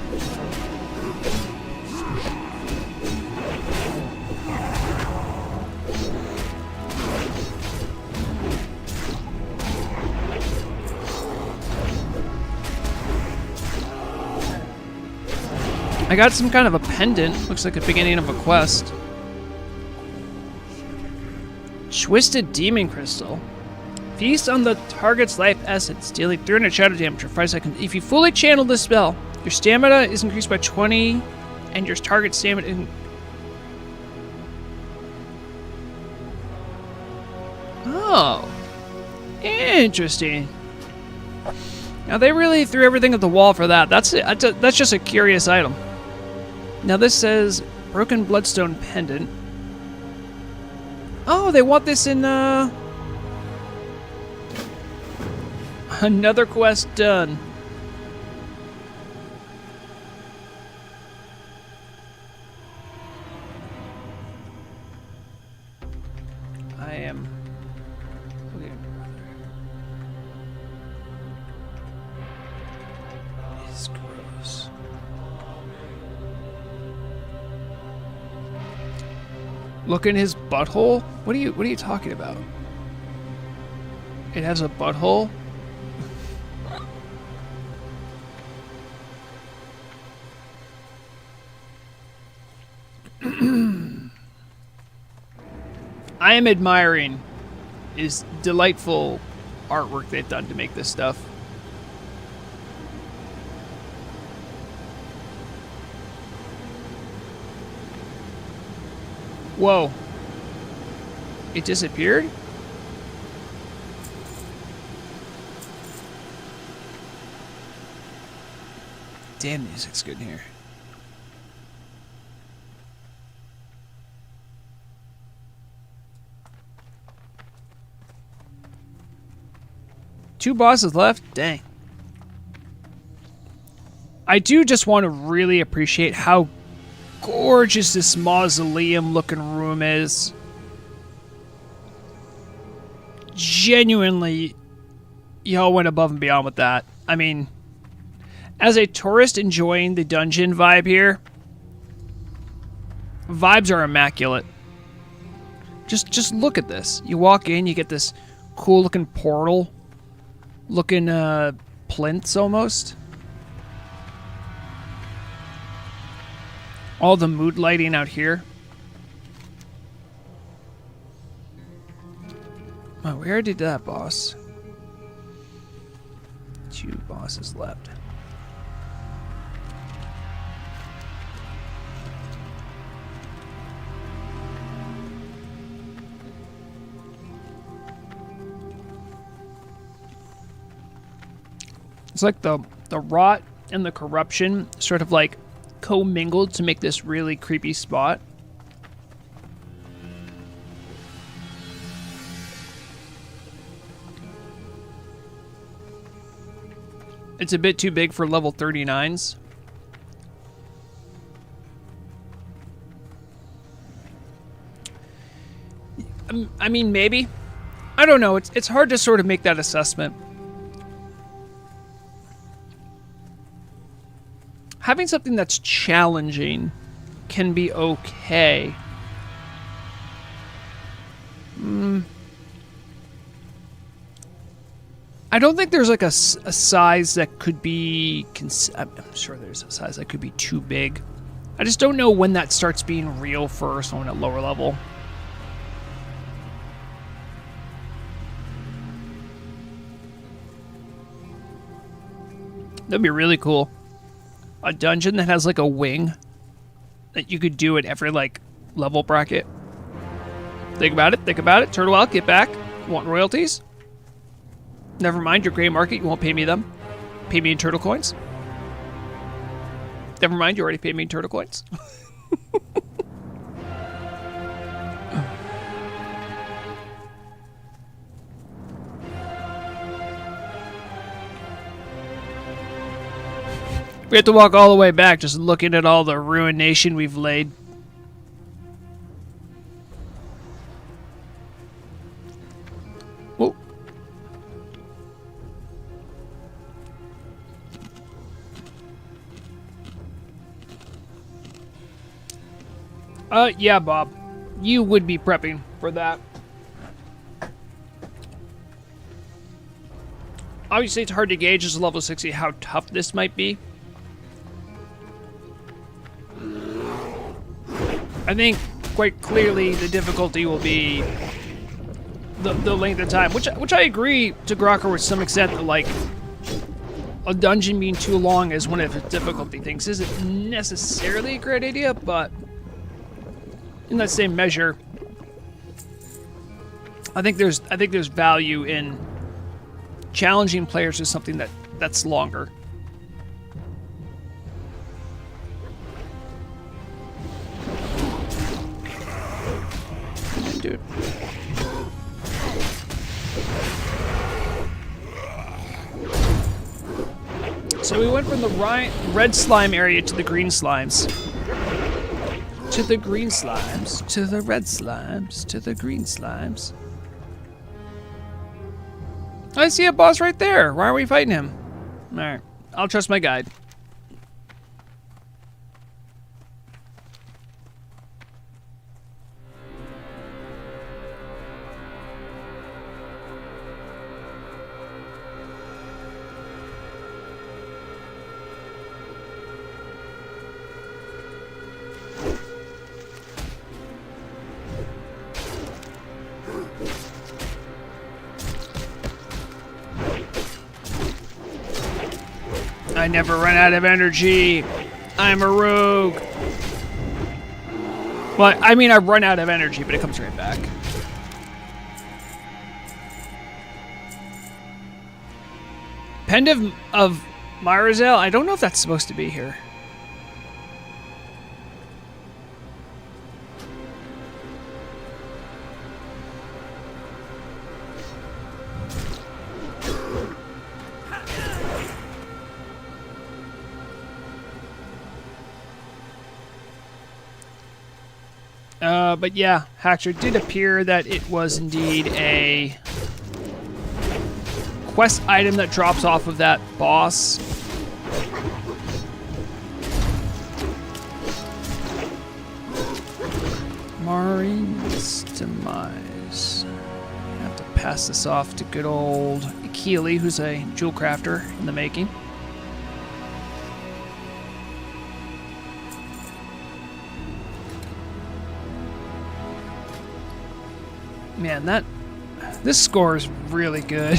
I got some kind of a pendant. Looks like the beginning of a quest. Twisted Demon Crystal. Feast on the target's life essence, dealing 300 shadow damage for 5 seconds. If you fully channel this spell, your stamina is increased by 20, and your target's stamina in... Oh. Interesting. Now they really threw everything at the wall for that. That's just a curious item. Now this says Broken Bloodstone Pendant. Oh, they want this in another quest done. I am... Okay. It's gross. Look in his butthole? What are you talking about? It has a butthole? I am admiring is delightful artwork they've done to make this stuff. Whoa. It disappeared? Damn, music's good in here. Two bosses left? Dang. I do just want to really appreciate how gorgeous this mausoleum looking room is. Genuinely, y'all went above and beyond with that. I mean, as a tourist enjoying the dungeon vibe here, vibes are immaculate. Just look at this. You walk in, you get this cool looking portal. Looking plinths almost. All the mood lighting out here. Oh, we already did that boss. 2 bosses left. It's like the rot and the corruption sort of like commingled to make this really creepy spot. It's a bit too big for level 39s. I mean, maybe. I don't know. It's hard to sort of make that assessment. Having something that's challenging can be okay. I don't think there's like a size that could be... I'm sure there's a size that could be too big. I just don't know when that starts being real for someone at lower level. That'd be really cool. A dungeon that has like a wing that you could do at every like level bracket. Think about it. Turtle out, get back. Want royalties? Never mind, your gray market, you won't pay me them. Pay me in turtle coins. Never mind, you already paid me in turtle coins. We have to walk all the way back just looking at all the ruination we've laid. Whoa. Yeah, Bob. You would be prepping for that. Obviously, it's hard to gauge as a level 60 how tough this might be. I think quite clearly the difficulty will be the length of time, which I agree to Grocker with some extent that like a dungeon being too long is one of the difficulty things isn't necessarily a great idea, but in that same measure, I think there's value in challenging players to something that's longer. Dude. So we went from the red slime area to the green slimes. To the green slimes, to the red slimes, to the green slimes. I see a boss right there. Why are we fighting him? Alright, I'll trust my guide. I never run out of energy. I'm a rogue. Well, I mean, I run out of energy, but it comes right back. Pen of Myrazel? I don't know if that's supposed to be here. But yeah, Hacker, it did appear that it was indeed a quest item that drops off of that boss. Marine's Demise. I have to pass this off to good old Akili, who's a jewel crafter in the making. Man, this score is really good.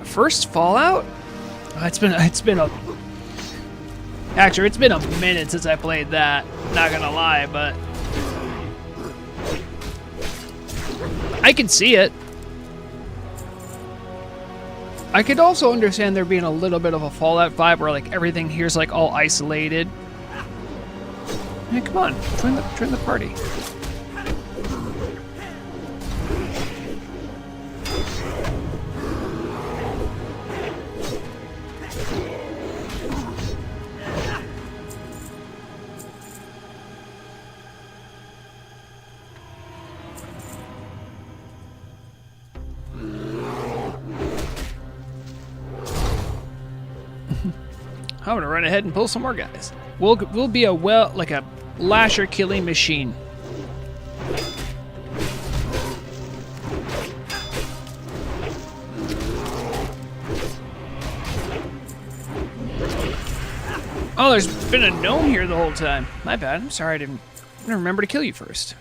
First Fallout? It's been a actually it's been a minute since I played that. Not gonna lie, but I can see it. I could also understand there being a little bit of a Fallout vibe where like everything here's like all isolated. Hey, come on, join the party. I'm gonna run ahead and pull some more guys. We'll be a lasher killing machine. Oh, there's been a gnome here the whole time. My bad. I'm sorry I didn't remember to kill you first.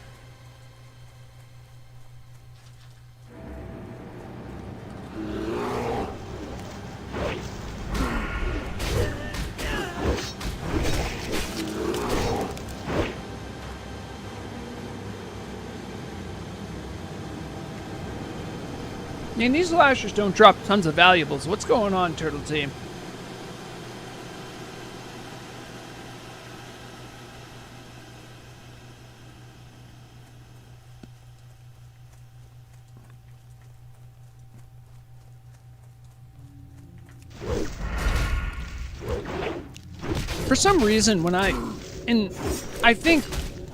I mean, these lashers don't drop tons of valuables. What's going on, Turtle Team? For some reason, I think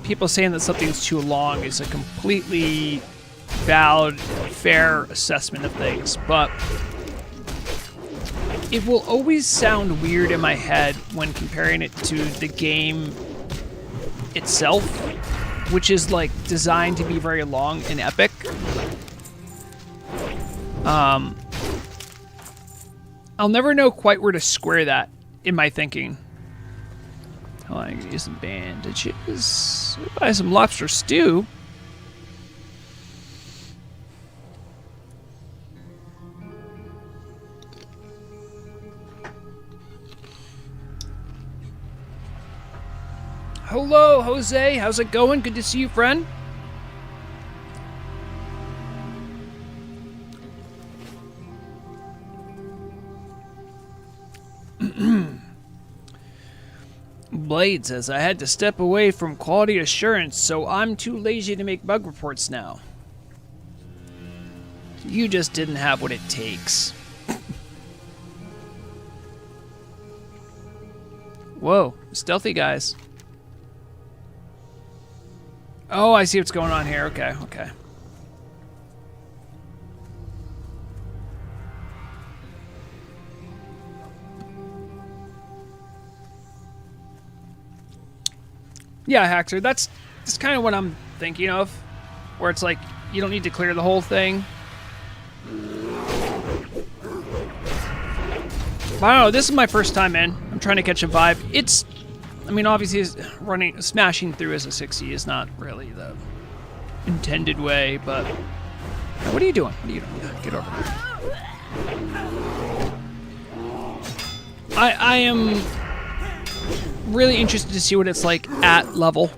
people saying that something's too long is a completely valid, fair assessment of things, but it will always sound weird in my head when comparing it to the game itself, which is like designed to be very long and epic. I'll never know quite where to square that in my thinking. Oh, I can use some bandages. Buy some lobster stew. Hello, Jose. How's it going? Good to see you, friend. Blade says, I had to step away from quality assurance, so I'm too lazy to make bug reports now. You just didn't have what it takes. Whoa, stealthy guys. Oh, I see what's going on here. Okay, okay. Yeah, Haxer, that's kind of what I'm thinking of. Where it's like, you don't need to clear the whole thing. But I don't know, this is my first time in. I'm trying to catch a vibe. It's, I mean, obviously, smashing through as a 6E is not really the intended way, but... What are you doing? What are you doing? Yeah, get over here. I am really interested to see what it's like at level,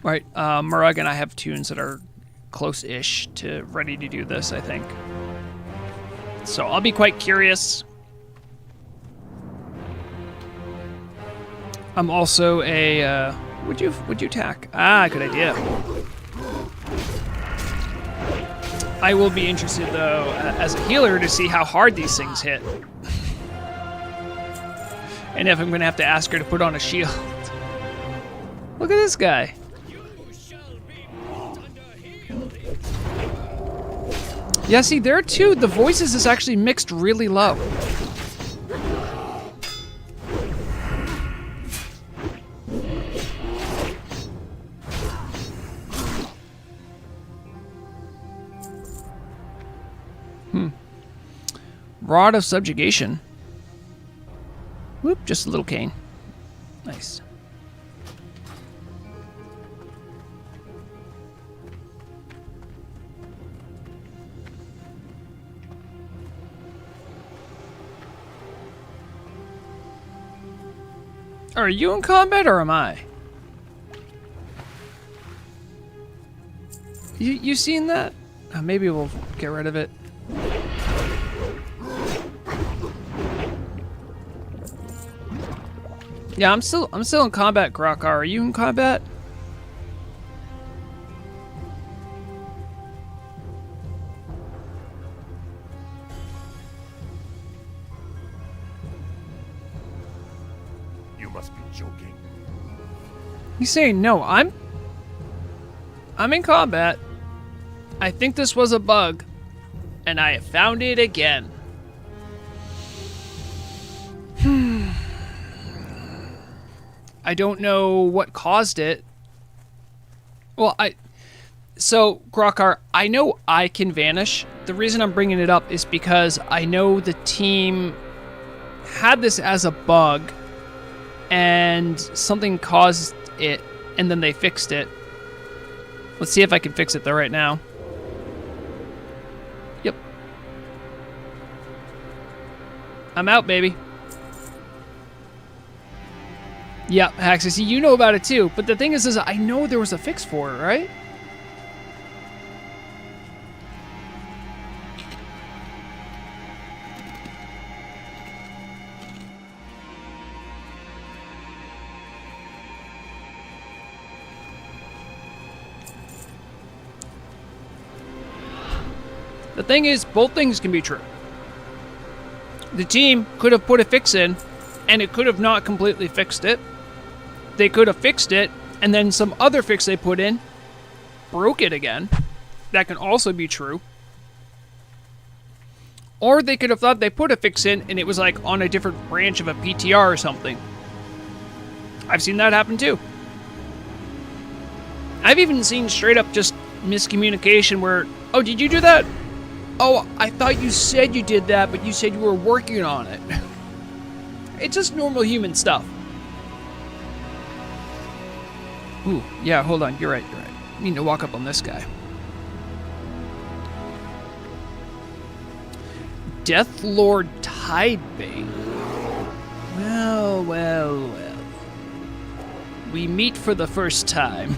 right? Murug and I have tunes that are close-ish to ready to do this, I think. So I'll be quite curious. I'm also a, would you attack? Ah, good idea. I will be interested, though, as a healer, to see how hard these things hit. And if I'm going to have to ask her to put on a shield. Look at this guy. Yeah, see, there too, the voices is actually mixed really low. Rod of Subjugation. Whoop, just a little cane. Nice. Are you in combat or am I? You seen that? Maybe we'll get rid of it. Yeah, I'm still in combat, Grokar. Are you in combat? You must be joking. He's saying no. I'm in combat. I think this was a bug, and I have found it again. I don't know what caused it. Well, so, Grokar, I know I can vanish. The reason I'm bringing it up is because I know the team had this as a bug, and something caused it, and then they fixed it. Let's see if I can fix it, though, right now. Yep. I'm out, baby. Yeah, Hax, I see you know about it too, but the thing is I know there was a fix for it, right? The thing is, both things can be true. The team could have put a fix in, and it could have not completely fixed it. They could have fixed it, and then some other fix they put in broke it again. That can also be true. Or they could have thought they put a fix in, and it was like on a different branch of a PTR or something. I've seen that happen too. I've even seen straight up just miscommunication where, oh, did you do that? Oh, I thought you said you did that, but you said you were working on it. It's just normal human stuff. Ooh, yeah, hold on. You're right. I need to walk up on this guy. Death Lord Tidebane. Well. We meet for the first time.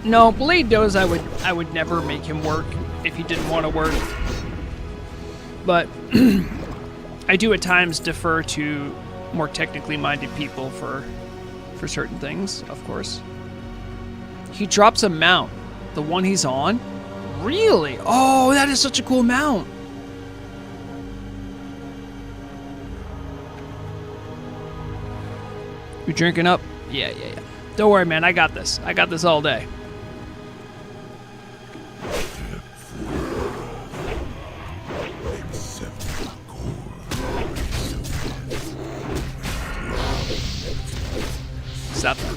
No, Blade knows I would never make him work if he didn't want to work. But I do at times defer to more technically minded people for certain things, of course. He drops a mount. The one he's on? Really? Oh, that is such a cool mount. You drinking up? Yeah. Don't worry, man. I got this. I got this all day. Stop that.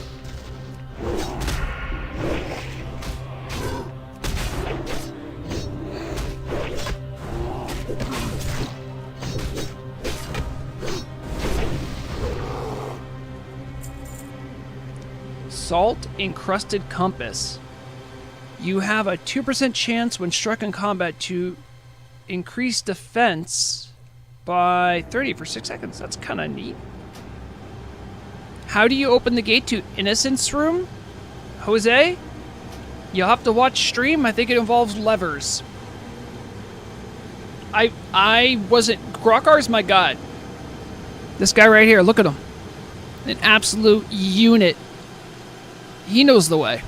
Salt encrusted compass. You have a 2% chance when struck in combat to increase defense by 30 for 6 seconds. That's kind of neat. How do you open the gate to Innocence Room? Jose? You'll have to watch stream. I think it involves levers. I wasn't... Grokar's my god. This guy right here, look at him. An absolute unit. He knows the way.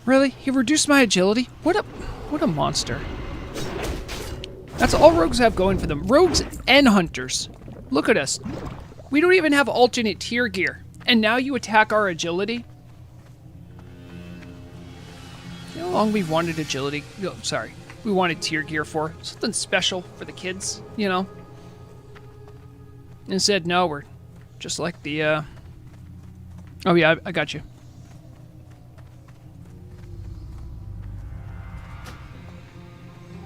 Really? He reduced my agility? What a monster. That's all rogues have going for them. Rogues and hunters. Look at us. We don't even have alternate tier gear. And now you attack our agility? You know how long we've wanted agility? Oh, sorry. We wanted tier gear for? Something special for the kids, you know? Instead, no, we're just like the, Oh yeah, I got you.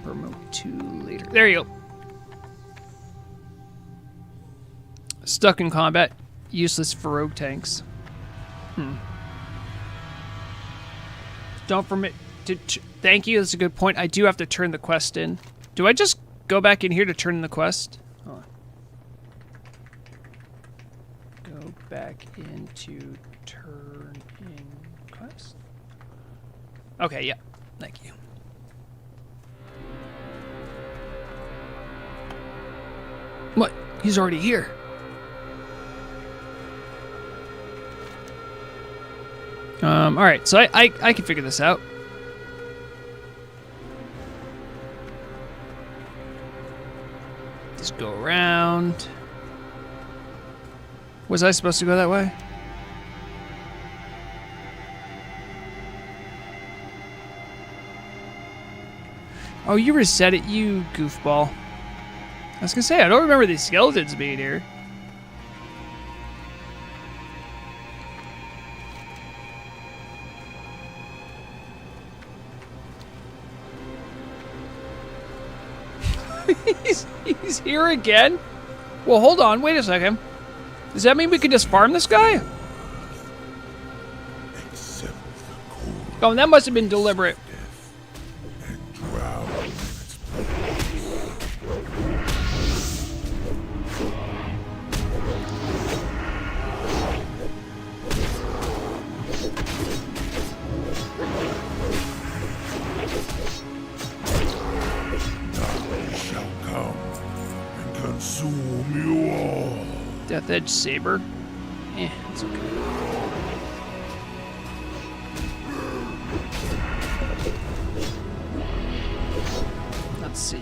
Promote to later. There you go. Stuck in combat. Useless for rogue tanks. Don't permit to... Thank you, that's a good point. I do have to turn the quest in. Do I just go back in here to turn in the quest? Hold on. Go back into turn in quest. Okay, yeah. Thank you. What? He's already here. Alright, so I can figure this out. Just go around. Was I supposed to go that way? Oh, you reset it, you goofball. I was gonna say, I don't remember these skeletons being here. He's here again? Well, hold on, wait a second. Does that mean we can just farm this guy? Oh, that must have been deliberate. Death Edge Saber. It's okay. Let's see.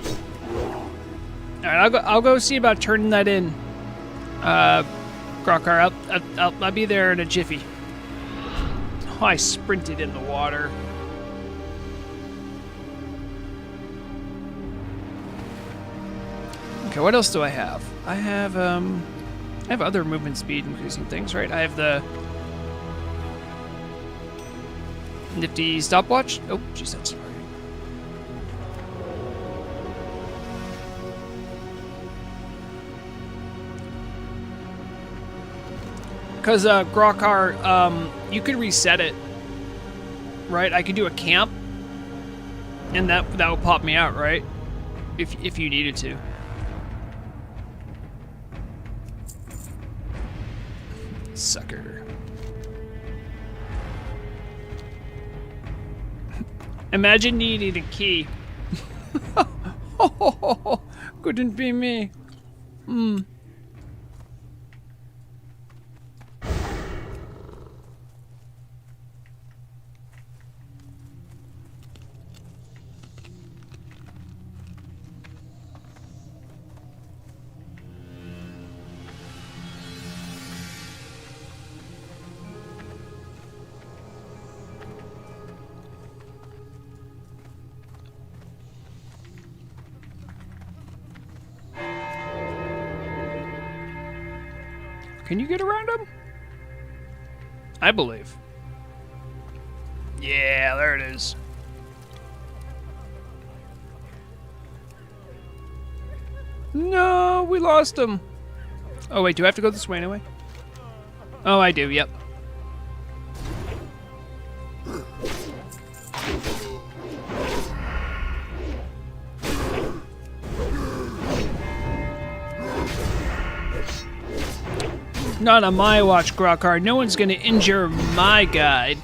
Alright, I'll go see about turning that in. Grokar, I'll be there in a jiffy. Oh, I sprinted in the water. Okay, what else do I have? I have other movement speed increasing things, right? I have the nifty stopwatch. Oh, geez, that's smart. Because Grokar, you could reset it, right? I could do a camp, and that would pop me out, right? If you needed to. Sucker. Imagine needing a key. Couldn't be me. Can you get around him? I believe. Yeah, there it is. No, we lost him. Oh, wait, do I have to go this way anyway? Oh, I do, yep. Not on my watch, Grokar. No one's gonna injure my guide.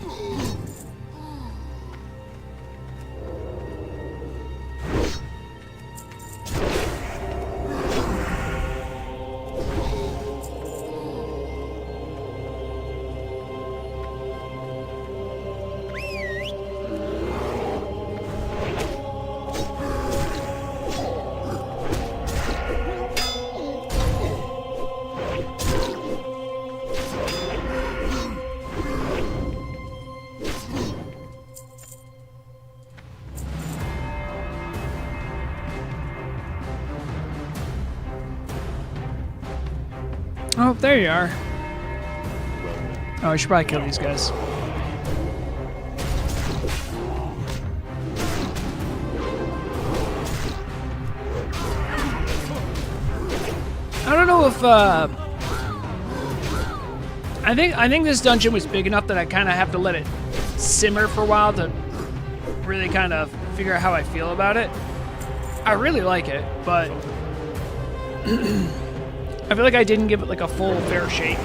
Oh, there you are. Oh, I should probably kill these guys. I don't know if I think this dungeon was big enough that I kind of have to let it simmer for a while to really kind of figure out how I feel about it. I really like it, but I feel like I didn't give it like a full fair shake.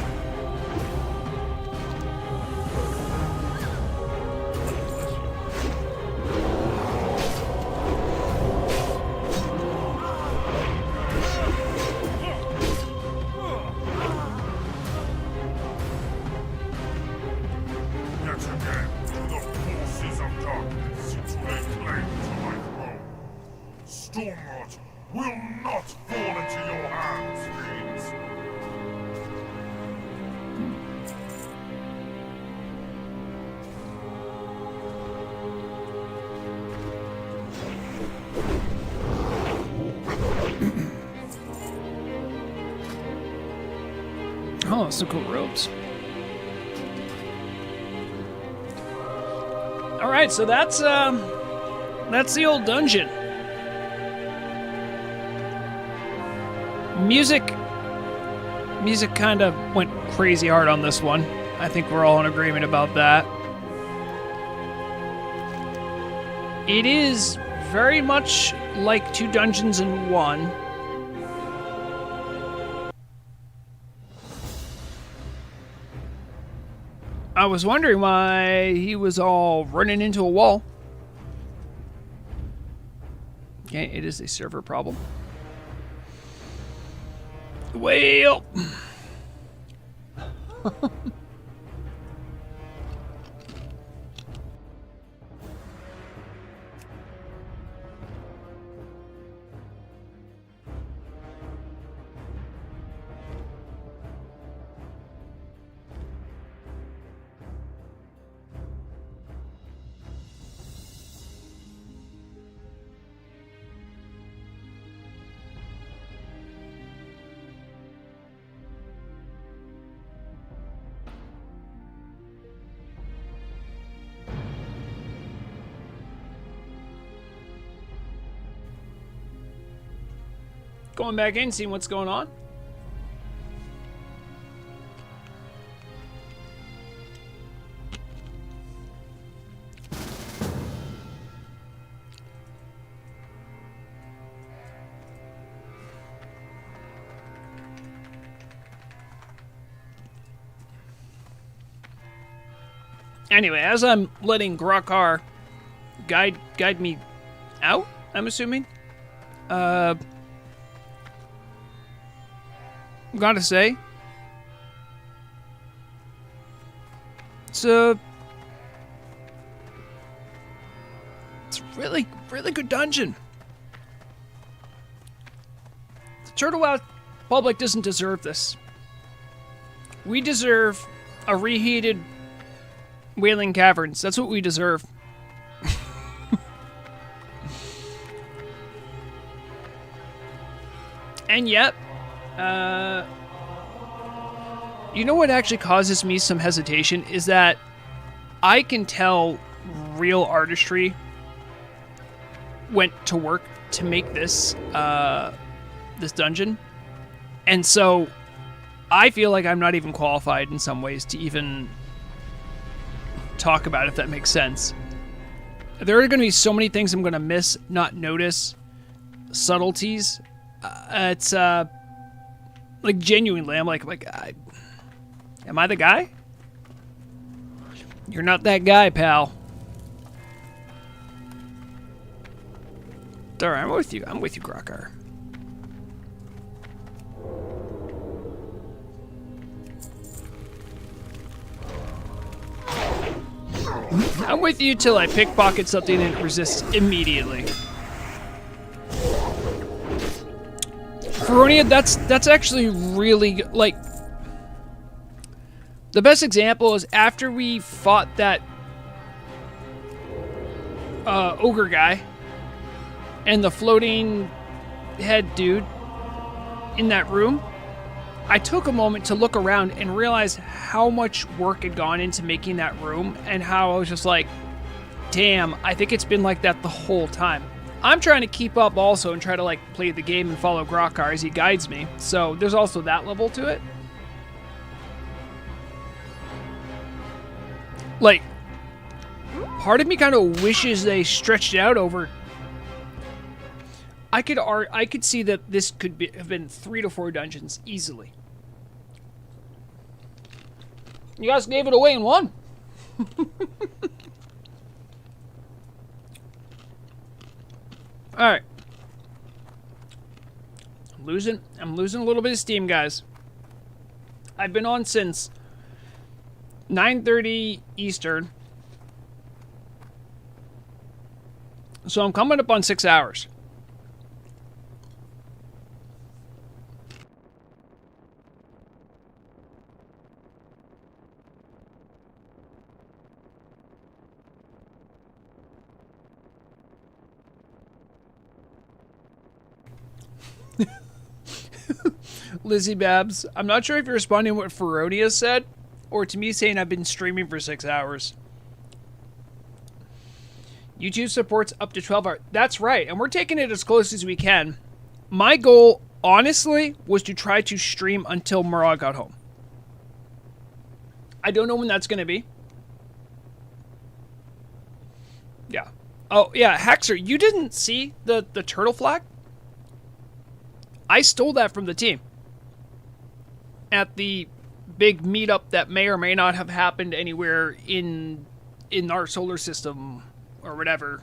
Yet again, the forces of darkness seem to lay claim to my throne. Stormrot will not fall into your hands, fiends. Oh, some cool ropes. All right, so that's the old dungeon. Music kind of went crazy hard on this one. I think we're all in agreement about that. It is very much like two dungeons in one. I was wondering why he was all running into a wall. Okay, it is a server problem. Well. going back in, seeing what's going on. Anyway, as I'm letting Grakar guide me out, I'm assuming. Gotta say, it's a really good dungeon. The Turtle Wow public doesn't deserve this. We deserve a reheated Wailing Caverns. That's what we deserve. And yet, you know what actually causes me some hesitation is that I can tell real artistry went to work to make this this dungeon, and so I feel like I'm not even qualified in some ways to even talk about it, if that makes sense. There are going to be so many things I'm going to miss, not notice, subtleties. It's like genuinely, I'm like, am I the guy? You're not that guy, pal. Alright, I'm with you. I'm with you, Grakar. I'm with you till I pickpocket something and it resists immediately. Feronia, that's actually really, like, the best example is after we fought that ogre guy and the floating head dude in that room, I took a moment to look around and realize how much work had gone into making that room and how I was just like, damn, I think it's been like that the whole time. I'm trying to keep up also and try to like play the game and follow Grakar as he guides me. So there's also that level to it. Like, part of me kind of wishes they stretched it out over. I could see that this could have been 3 to 4 dungeons easily. You guys gave it away in one. All right. I'm losing a little bit of steam, guys. I've been on since 9:30 Eastern. So I'm coming up on 6 hours. Lizzie Babs, I'm not sure if you're responding to what Feronia said, or to me saying I've been streaming for 6 hours. YouTube supports up to 12 hours. That's right, and we're taking it as close as we can. My goal, honestly, was to try to stream until Mara got home. I don't know when that's going to be. Yeah. Oh, yeah, Hexer, you didn't see the turtle flag? I stole that from the team at the big meetup that may or may not have happened anywhere in our solar system or whatever,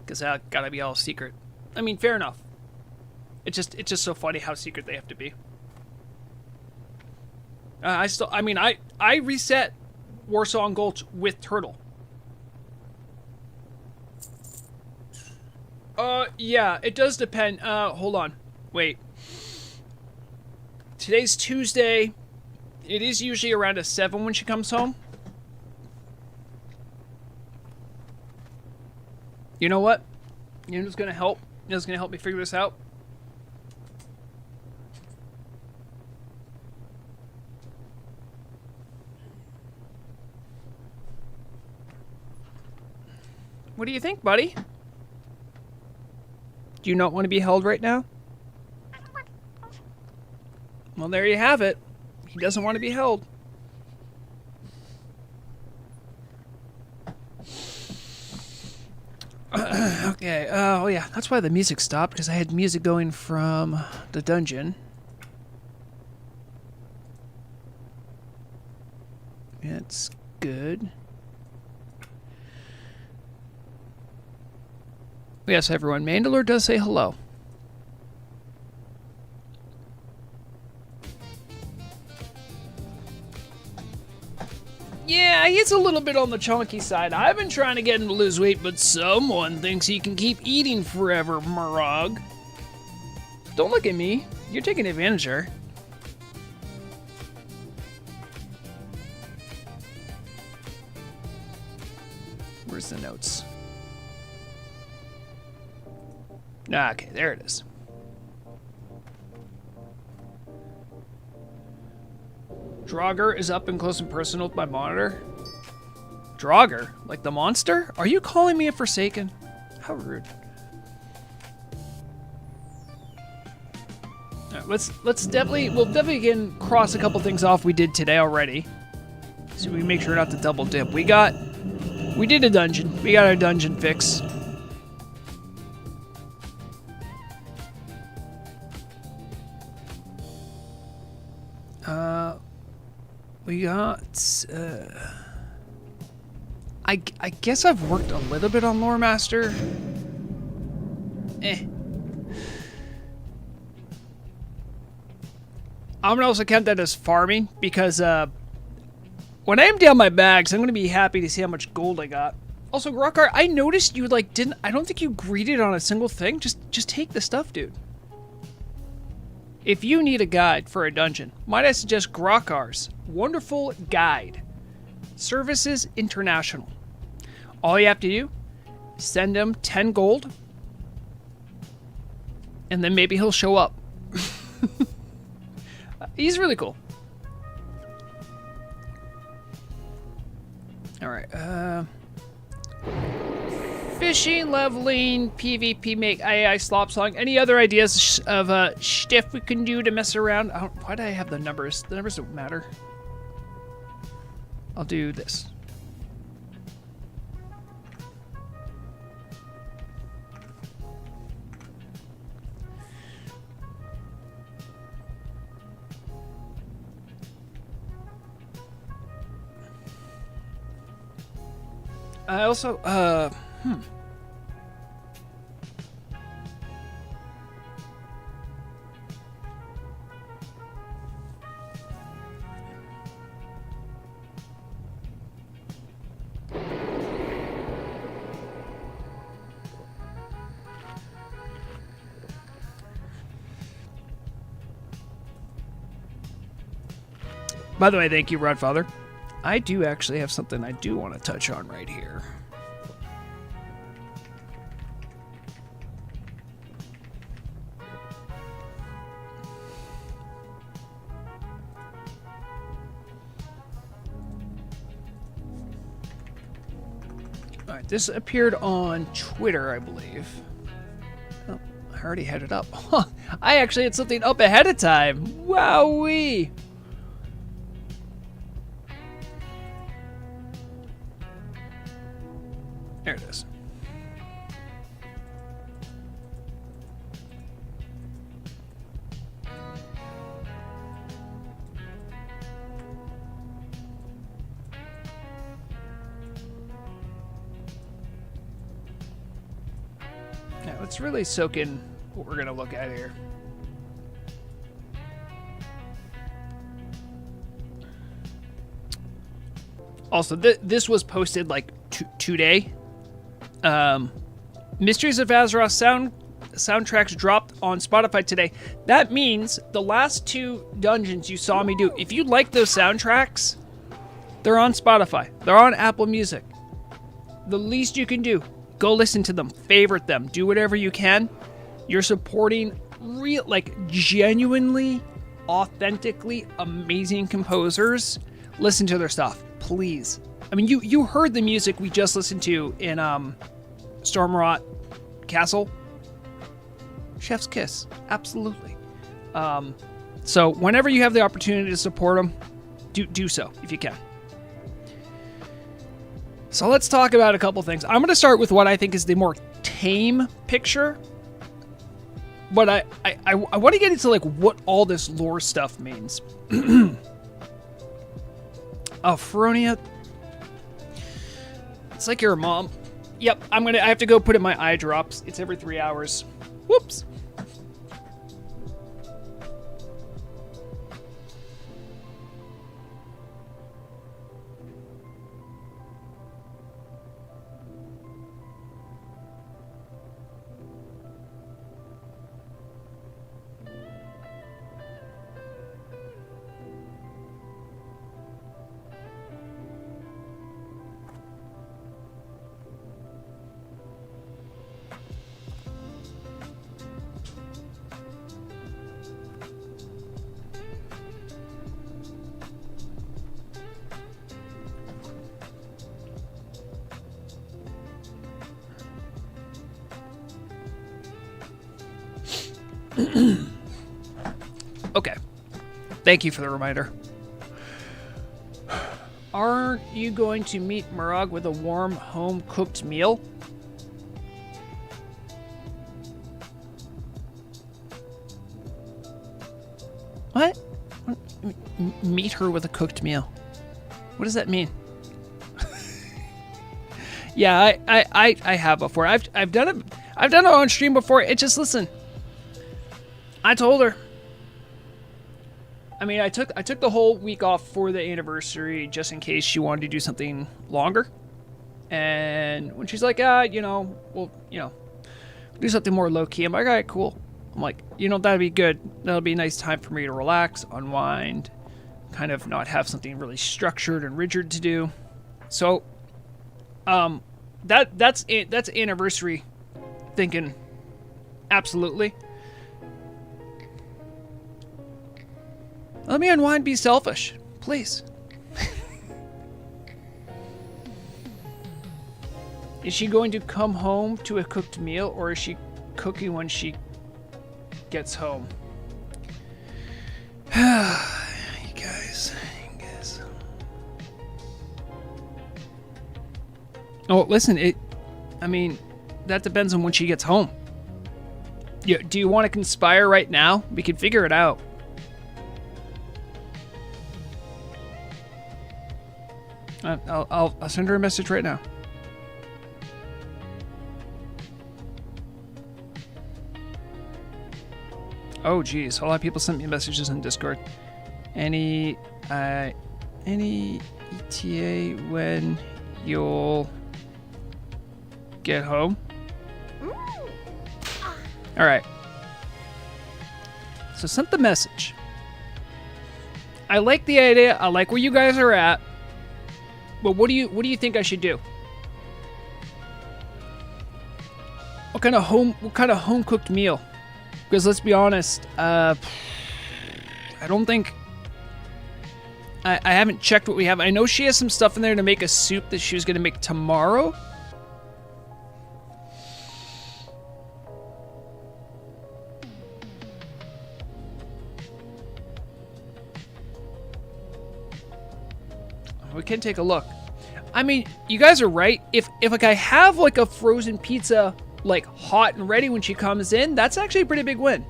because that gotta be all secret. I mean, fair enough. It's just so funny how secret they have to be. I reset Warsong Gulch with Turtle. Yeah, it does depend. Hold on. Wait. Today's Tuesday. It is usually around a 7 when she comes home. You know what? You know who's gonna help? You know who's gonna help me figure this out? What do you think, buddy? Do you not want to be held right now? Well, there you have it. He doesn't want to be held. Okay, oh yeah, that's why the music stopped, because I had music going from the dungeon. It's good. Yes, everyone, Mandalore does say hello. Yeah, he's a little bit on the chunky side. I've been trying to get him to lose weight, but someone thinks he can keep eating forever, Murag. Don't look at me. You're taking advantage of her. Where's the notes? Okay, there it is. Draugr is up and close and personal with my monitor. Draugr? Like the monster? Are you calling me a Forsaken? How rude. Alright, we'll definitely again cross a couple things off we did today already. So we make sure not to double dip. We did a dungeon. We got our dungeon fix. We got, I guess I've worked a little bit on Lore Master. I'm gonna also count that as farming, because, when I empty out my bags, I'm gonna be happy to see how much gold I got. Also, Grokkar, I noticed you, like, I don't think you greeted on a single thing. Just take the stuff, dude. If you need a guide for a dungeon, might I suggest Grokkar's wonderful guide, Services International. All you have to do, send him 10 gold, and then maybe he'll show up. He's really cool. Alright, fishing, leveling, PvP, make AI slop song. Any other ideas of stuff we can do to mess around? Why do I have the numbers? The numbers don't matter. I'll do this. I also, by the way, thank you, Rodfather. I do actually have something I do want to touch on right here. Alright, this appeared on Twitter, I believe. Oh, I already had it up. Huh, I actually had something up ahead of time. Wowee! There it is. Now let's really soak in what we're gonna look at here. Also, this was posted like today. Mysteries of Azeroth soundtracks dropped on Spotify today. That means the last 2 dungeons you saw me do, if you like those soundtracks, they're on Spotify. They're on Apple Music. The least you can do, go listen to them, favorite them, do whatever you can. You're supporting real, like, genuinely, authentically amazing composers. Listen to their stuff, please. I mean, you heard the music we just listened to in Stormrot Castle. Chef's kiss, absolutely. So whenever you have the opportunity to support them, do so if you can. So let's talk about a couple things. I'm going to start with what I think is the more tame picture. But I want to get into like what all this lore stuff means. Feronia. It's like your mom. Yep, I have to go put in my eye drops. It's every 3 hours. Whoops. Okay. Thank you for the reminder. Aren't you going to meet Murag with a warm, home-cooked meal? What? Meet her with a cooked meal. What does that mean? Yeah, I have before. I've done it. I've done it on stream before. It just, listen. I told her. I mean, I took the whole week off for the anniversary just in case she wanted to do something longer. And when she's like, we'll do something more low key. I'm like, all right, cool. I'm like, that'd be good. That'll be a nice time for me to relax, unwind, kind of not have something really structured and rigid to do. So, that's anniversary thinking. Absolutely. Let me unwind, be selfish, please. Is she going to come home to a cooked meal, or is she cooking when she gets home? You guys. Oh, listen, that depends on when she gets home. Do you want to conspire right now? We can figure it out. I'll send her a message right now. Oh, geez. A lot of people sent me messages in Discord. Any ETA when you'll get home? All right. So sent the message. I like the idea. I like where you guys are at. But what do you think I should do? What kind of home cooked meal? Because let's be honest, I don't think I haven't checked what we have. I know she has some stuff in there to make a soup that she was going to make tomorrow. We can take a look. I mean, you guys are right. If like I have like a frozen pizza like hot and ready when she comes in, that's actually a pretty big win.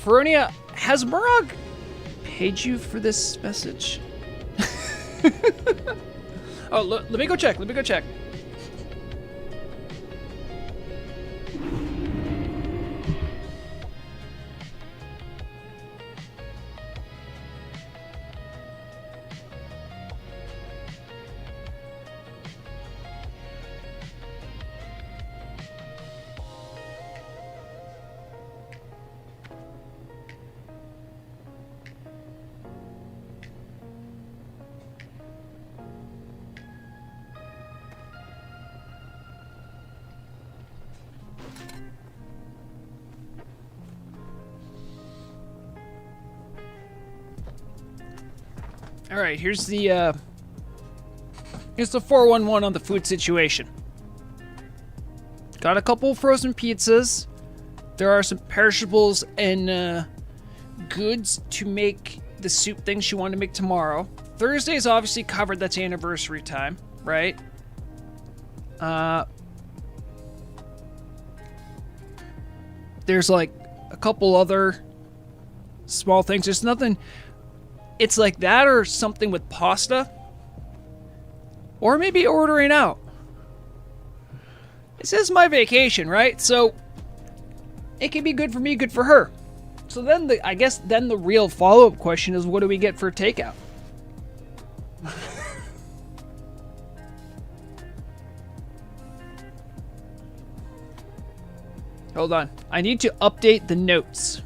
Feronia, has Murag paid you for this message? Oh, let me go check. All right, here's the 411 on the food situation. Got a couple frozen pizzas. There are some perishables and goods to make the soup thing she wanted to make tomorrow. Thursday is obviously covered. That's anniversary time, right? There's like a couple other small things. There's nothing. It's like that or something with pasta. Or maybe ordering out. This is my vacation, right? So it can be good for me, good for her. So then I guess then the real follow-up question is, what do we get for takeout? Hold on. I need to update the notes.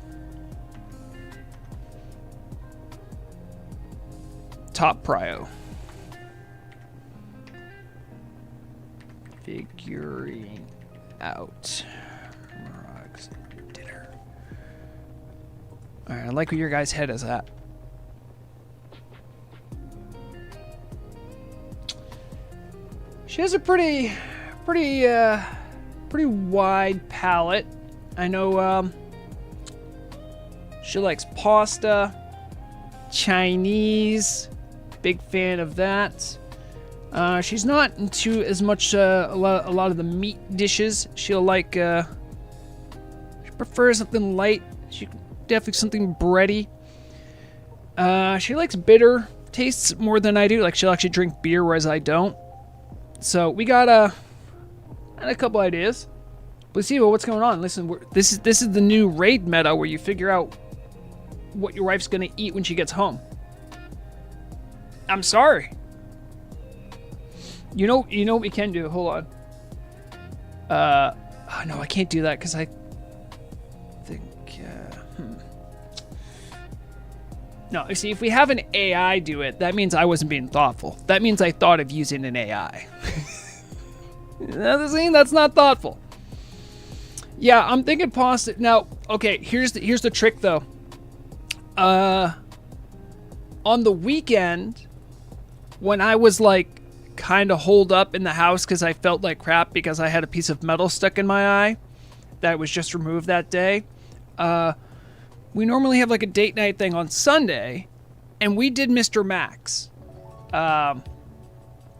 Top prio. Figuring out Murag's dinner. Alright, I like where your guys' head is at. She has a pretty wide palette. I know she likes pasta, Chinese, big fan of that. She's not into as much a lot of the meat dishes. She'll like she prefers something light. She definitely something bready. She likes bitter tastes more than I do. Like she'll actually drink beer, whereas I don't. So we got a couple ideas. But see, what's going on? Listen, this is the new raid meta where you figure out what your wife's gonna eat when she gets home. I'm sorry. You know what we can do? Hold on. Oh no, I can't do that because I think. No, you see, if we have an AI do it, that means I wasn't being thoughtful. That means I thought of using an AI. That's not thoughtful. Yeah, I'm thinking pasta. Now, okay, here's the trick though. On the weekend, when I was like kind of holed up in the house because I felt like crap because I had a piece of metal stuck in my eye that was just removed that day. We normally have like a date night thing on Sunday, and we did Mr. Max,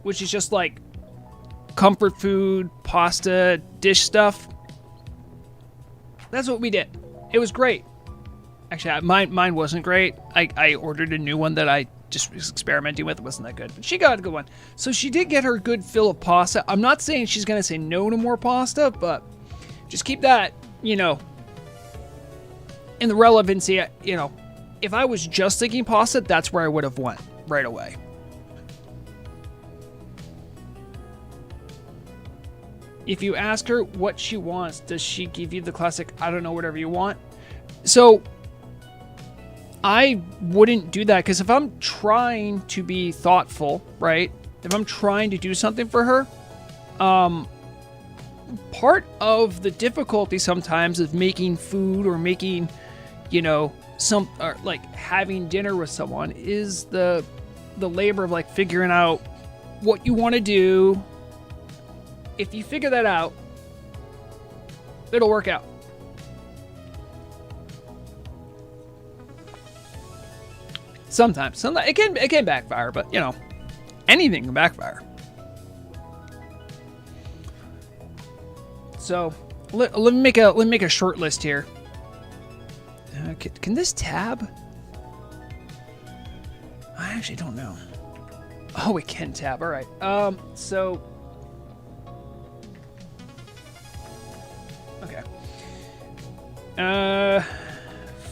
which is just like comfort food, pasta, dish stuff. That's what we did. It was great. Actually, mine wasn't great. I ordered a new one that I just was experimenting with. It wasn't that good, but she got a good one. So she did get her good fill of pasta. I'm not saying she's going to say no to more pasta, but just keep that, in the relevancy, if I was just thinking pasta, that's where I would have went right away. If you ask her what she wants, does she give you the classic, I don't know, whatever you want? So I wouldn't do that because if I'm trying to be thoughtful, right? If I'm trying to do something for her, part of the difficulty sometimes of making food or making, like having dinner with someone is the labor of like figuring out what you want to do. If you figure that out, it'll work out. Sometimes it can backfire, but anything can backfire. So let me make a short list here. Can this tab? I actually don't know. Oh, it can tab. All right. So. Okay.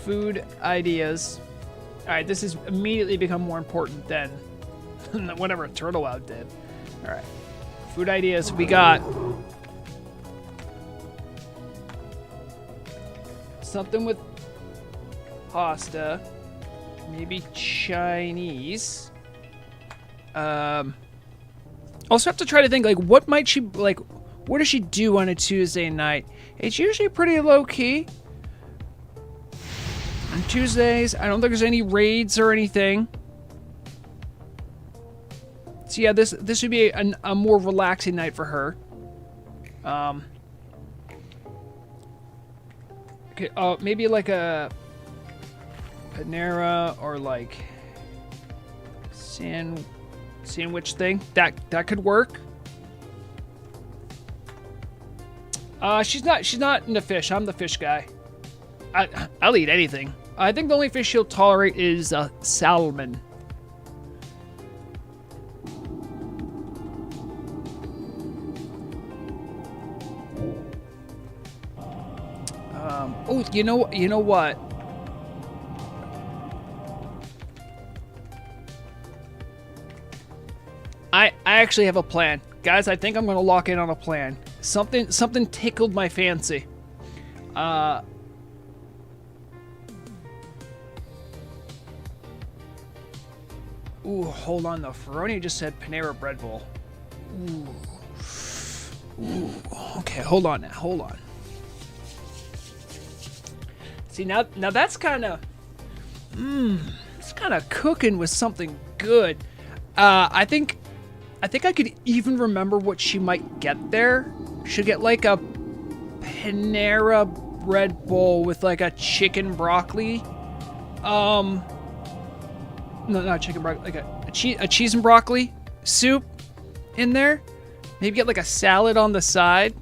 Food ideas. Alright, this has immediately become more important than whatever Turtle Out did. Alright. Food ideas. We got something with pasta. Maybe Chinese. Also have to try to think, like, what might she, like, what does she do on a Tuesday night? It's usually pretty low-key. On Tuesdays, I don't think there's any raids or anything. So yeah, this would be a more relaxing night for her. Okay, maybe like a Panera or like sandwich thing. That could work. She's not into fish. I'm the fish guy. I'll eat anything. I think the only fish she'll tolerate is salmon. Oh, you know what? I actually have a plan. Guys, I think I'm going to lock in on a plan. Something tickled my fancy. Ooh, hold on though. Ferroni just said Panera Bread Bowl. Ooh. Okay, hold on now. Hold on. See, now that's kind of... it's kind of cooking with something good. I think I could even remember what she might get there. She'll get like a Panera Bread Bowl with like a chicken broccoli. No, not chicken broccoli. Like a cheese and broccoli soup in there. Maybe get like a salad on the side.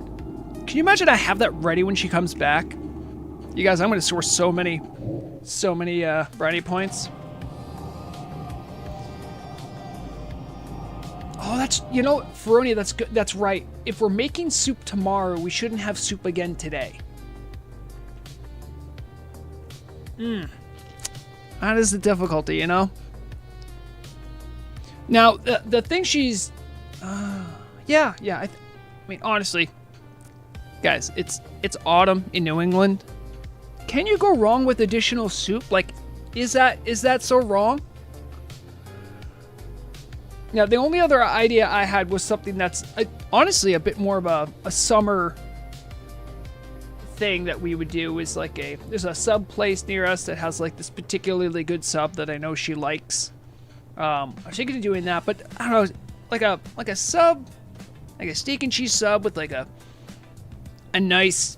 Can you imagine I have that ready when she comes back? You guys, I'm going to score so many brownie points. Oh, that's, Ferroni, that's good. That's right. If we're making soup tomorrow, we shouldn't have soup again today. That is the difficulty, Now, the thing she's... yeah. I mean, honestly, guys, it's autumn in New England. Can you go wrong with additional soup? Like, is that so wrong? Now, the only other idea I had was something that's honestly a bit more of a summer thing that we would do. Is like there's a sub place near us that has like this particularly good sub that I know she likes. I was thinking of doing that, but I don't know, like a sub, like a steak and cheese sub with like a nice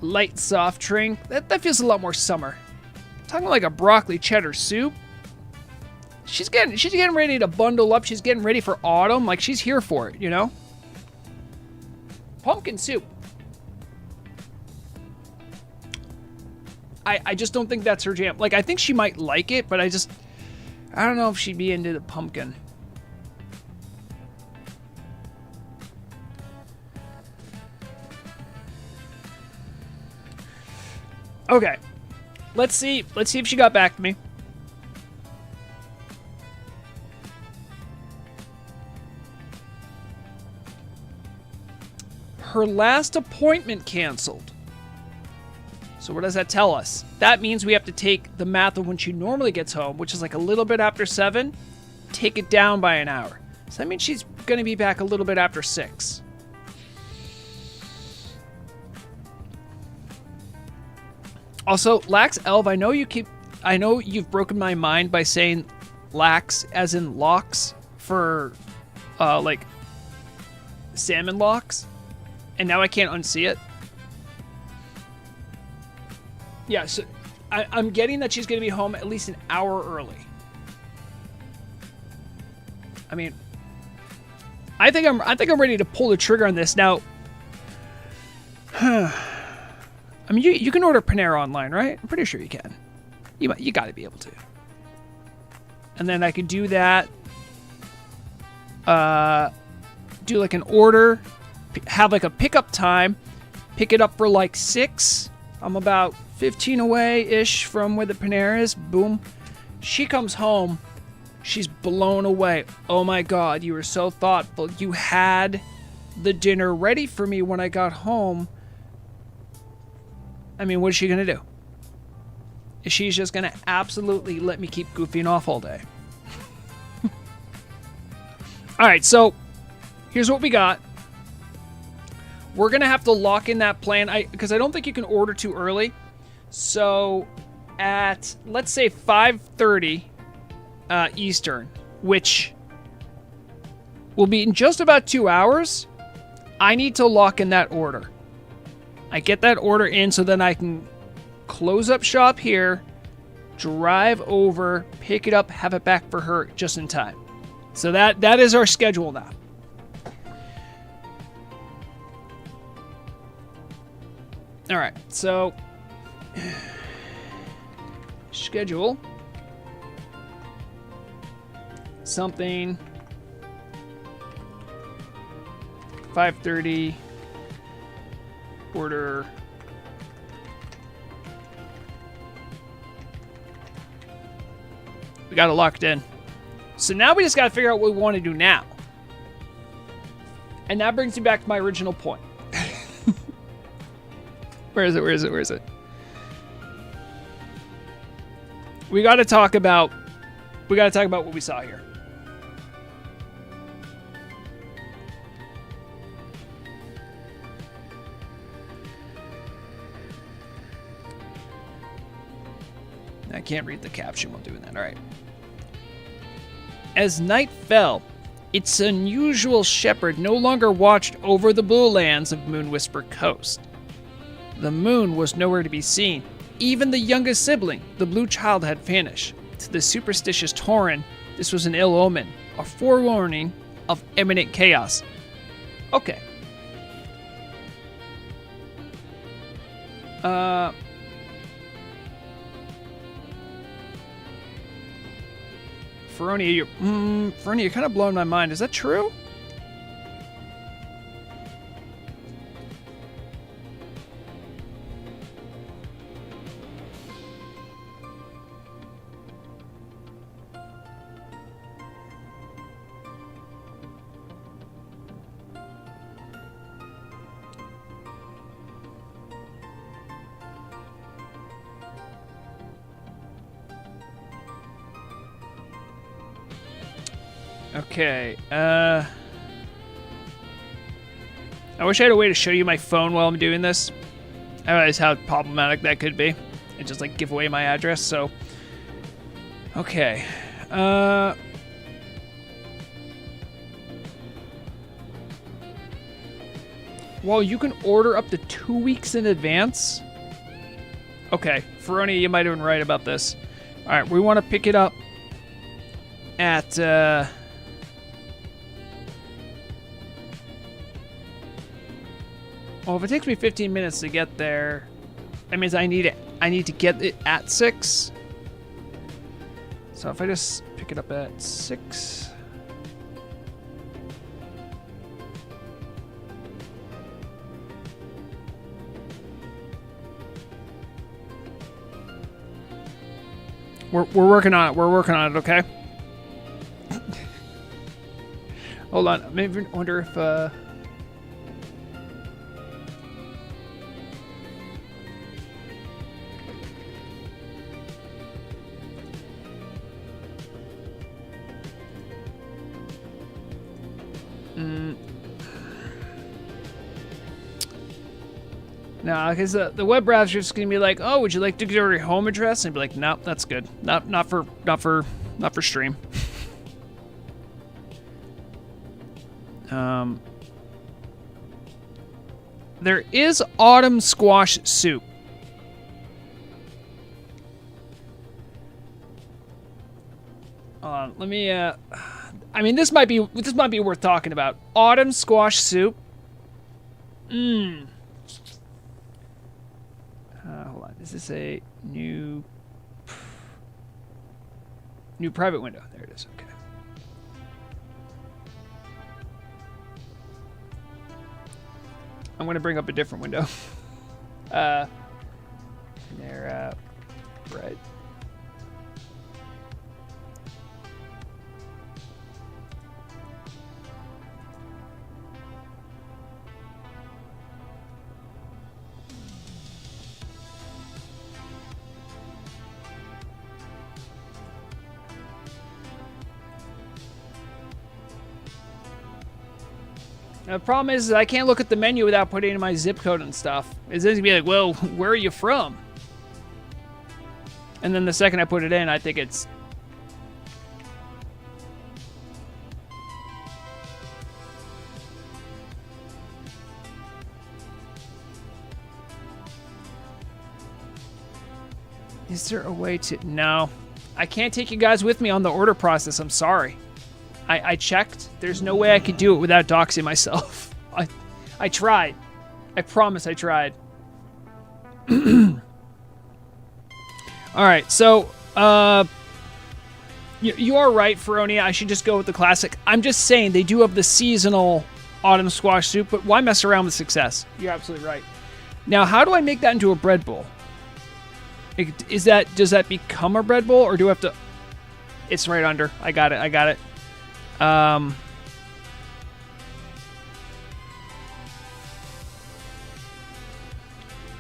light soft drink. That feels a lot more summer. I'm talking like a broccoli cheddar soup. She's getting ready to bundle up. She's getting ready for autumn. Like, she's here for it, Pumpkin soup. I just don't think that's her jam. Like, I think she might like it, but I don't know if she'd be into the pumpkin. Okay. Let's see if she got back to me. Her last appointment canceled. So what does that tell us? That means we have to take the math of when she normally gets home, which is like a little bit after 7, take it down by an hour. So that means she's going to be back a little bit after 6. Also, Lax Elv, I know you've broken my mind by saying lax as in locks for like salmon locks. And now I can't unsee it. Yeah, so I'm getting that she's going to be home at least an hour early. I mean, I think I'm ready to pull the trigger on this now. I mean, you can order Panera online, right? I'm pretty sure you can. You got to be able to. And then I could do that. Do like an order. Have like a pickup time, pick it up for like 6. I'm about 15 away-ish from where the Panera is. Boom. She comes home. She's blown away. Oh my God, you were so thoughtful. You had the dinner ready for me when I got home. I mean, what is she going to do? Is she just going to absolutely let me keep goofing off all day? All right, so here's what we got. We're going to have to lock in that plan because I don't think you can order too early. So at, let's say, 5:30 Eastern, which will be in just about 2 hours, I need to lock in that order. I get that order in so then I can close up shop here, drive over, pick it up, have it back for her just in time. So that is our schedule now. All right, so schedule something 5:30 order we got it locked in. So now we just got to figure out what we want to do now. And that brings me back to my original point. Where is it? We got to talk about what we saw here. I can't read the caption while doing that. All right. As night fell, its unusual shepherd no longer watched over the blue lands of Moonwhisper Coast. The moon was nowhere to be seen. Even the youngest sibling, the blue child, had vanished. To the superstitious Tauren, this was an ill omen, a forewarning of imminent chaos. Okay. Ferronia, you're kind of blowing my mind. Is that true? Okay, I wish I had a way to show you my phone while I'm doing this. I realize how problematic that could be. And just, like, give away my address, so... Okay, well, you can order up to 2 weeks in advance? Okay, Ferronia, you might have been right about this. Alright, we want to pick it up at, well, if it takes me 15 minutes to get there, that means I need to get it at 6. So if I just pick it up at 6. We're working on it. We're working on it, okay? Hold on. Maybe I wonder if no, because the web browser is going to be like, "Oh, would you like to get your home address?" And I'd be like, "Nope, that's good. Not for stream." There is autumn squash soup. Let me. I mean, this might be worth talking about. Autumn squash soup. Hold on. Is this a new private window? There it is. Okay. I'm going to bring up a different window. There, right. Now, the problem is I can't look at the menu without putting in my zip code and stuff. It's going to be like, well, where are you from? And then the second I put it in, I think it's... Is there a way to... No. I can't take you guys with me on the order process. I'm sorry. I checked. There's no way I could do it without doxing myself. I tried. I promise I tried. All right, so you are right, Feronia. I should just go with the classic. I'm just saying they do have the seasonal autumn squash soup, but why mess around with success? You're absolutely right. Now, how do I make that into a bread bowl? Does that become a bread bowl, or do I have to? It's right under. I got it.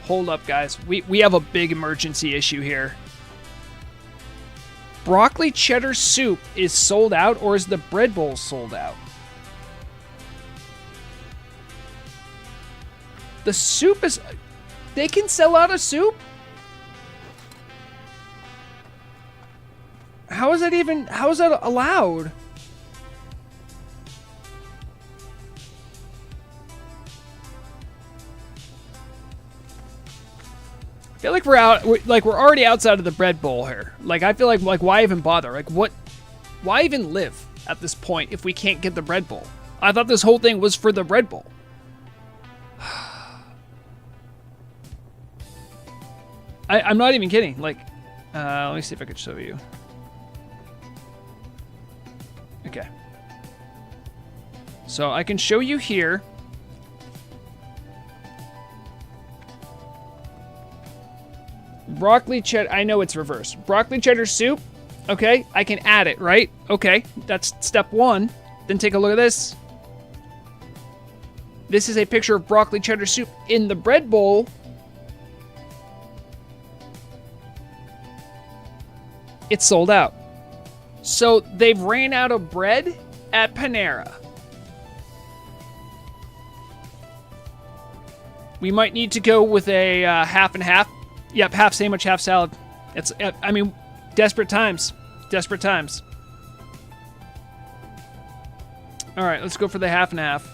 Hold up, guys. We have a big emergency issue here. Broccoli cheddar soup is sold out, or is the bread bowl sold out? The soup is... They can sell out a soup? How is that allowed? I feel like we're already outside of the bread bowl here. Like, I feel like why even bother? Like, why even live at this point if we can't get the bread bowl? I thought this whole thing was for the bread bowl. I'm not even kidding. Like, let me see if I could show you. Okay. So I can show you here. Broccoli cheddar. I know it's reversed. Broccoli cheddar soup. Okay, I can add it, right? Okay, that's step one. Then take a look at this. This is a picture of broccoli cheddar soup in the bread bowl. It's sold out. So they've ran out of bread at Panera. We might need to go with a half and half. Yep, half sandwich, half salad. It's, I mean, desperate times. Desperate times. All right, let's go for the half and half.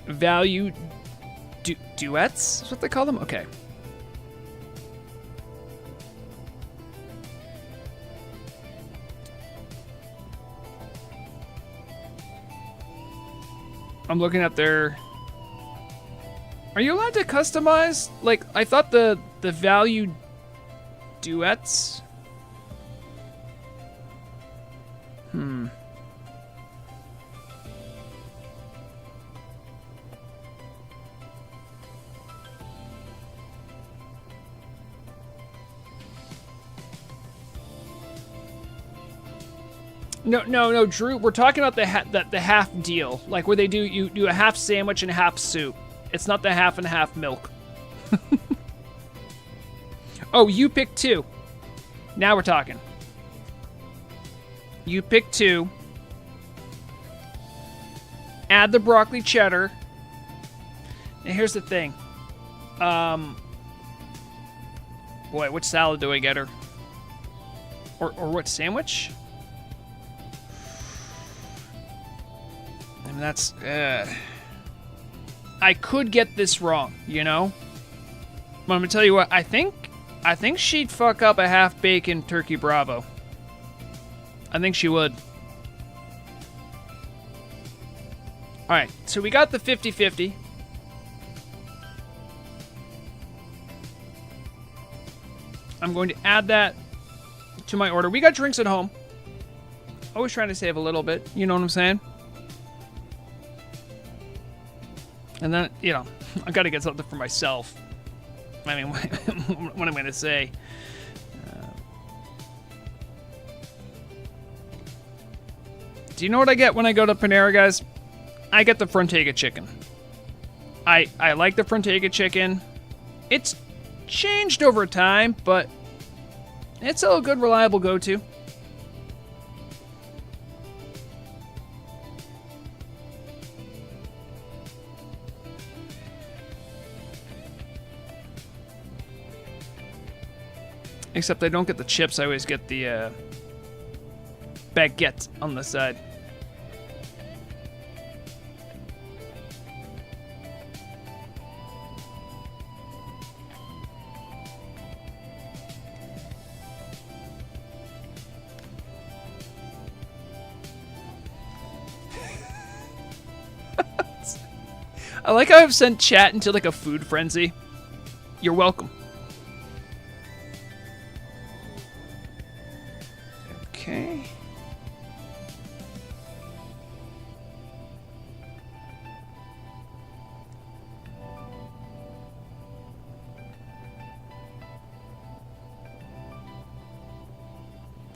Value duets? Is what they call them? Okay. I'm looking at their... Are you allowed to customize? Like, I thought the value duets... No, Drew. We're talking about the half deal, like where you do a half sandwich and a half soup. It's not the half and half milk. Oh, you picked two. Now we're talking. You picked two. Add the broccoli cheddar. And here's the thing. Boy, which salad do I get her? Or what sandwich? I mean, that's... I could get this wrong, you know? But I'm gonna tell you what, I think she'd fuck up a half-bacon turkey bravo. I think she would. Alright, so we got the 50-50. I'm going to add that to my order. We got drinks at home. Always trying to save a little bit, you know what I'm saying? And then, you know, I got to get something for myself. I mean, what am I going to say? Do you know what I get when I go to Panera, guys? I get the Frontega chicken. I like the Frontega chicken. It's changed over time, but it's still a good, reliable go-to. Except I don't get the chips, I always get the baguette on the side. I like how I've sent chat into like a food frenzy. You're welcome. Okay.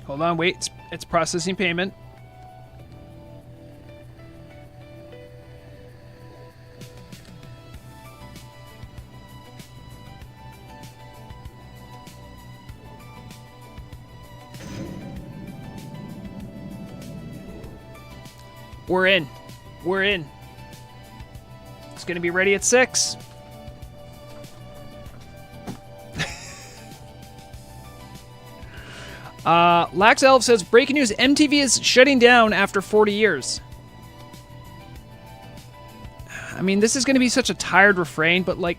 Hold on, wait. It's processing payment. We're in. We're in. It's going to be ready at 6. Lax Elf says, breaking news, MTV is shutting down after 40 years. I mean, this is going to be such a tired refrain, but like...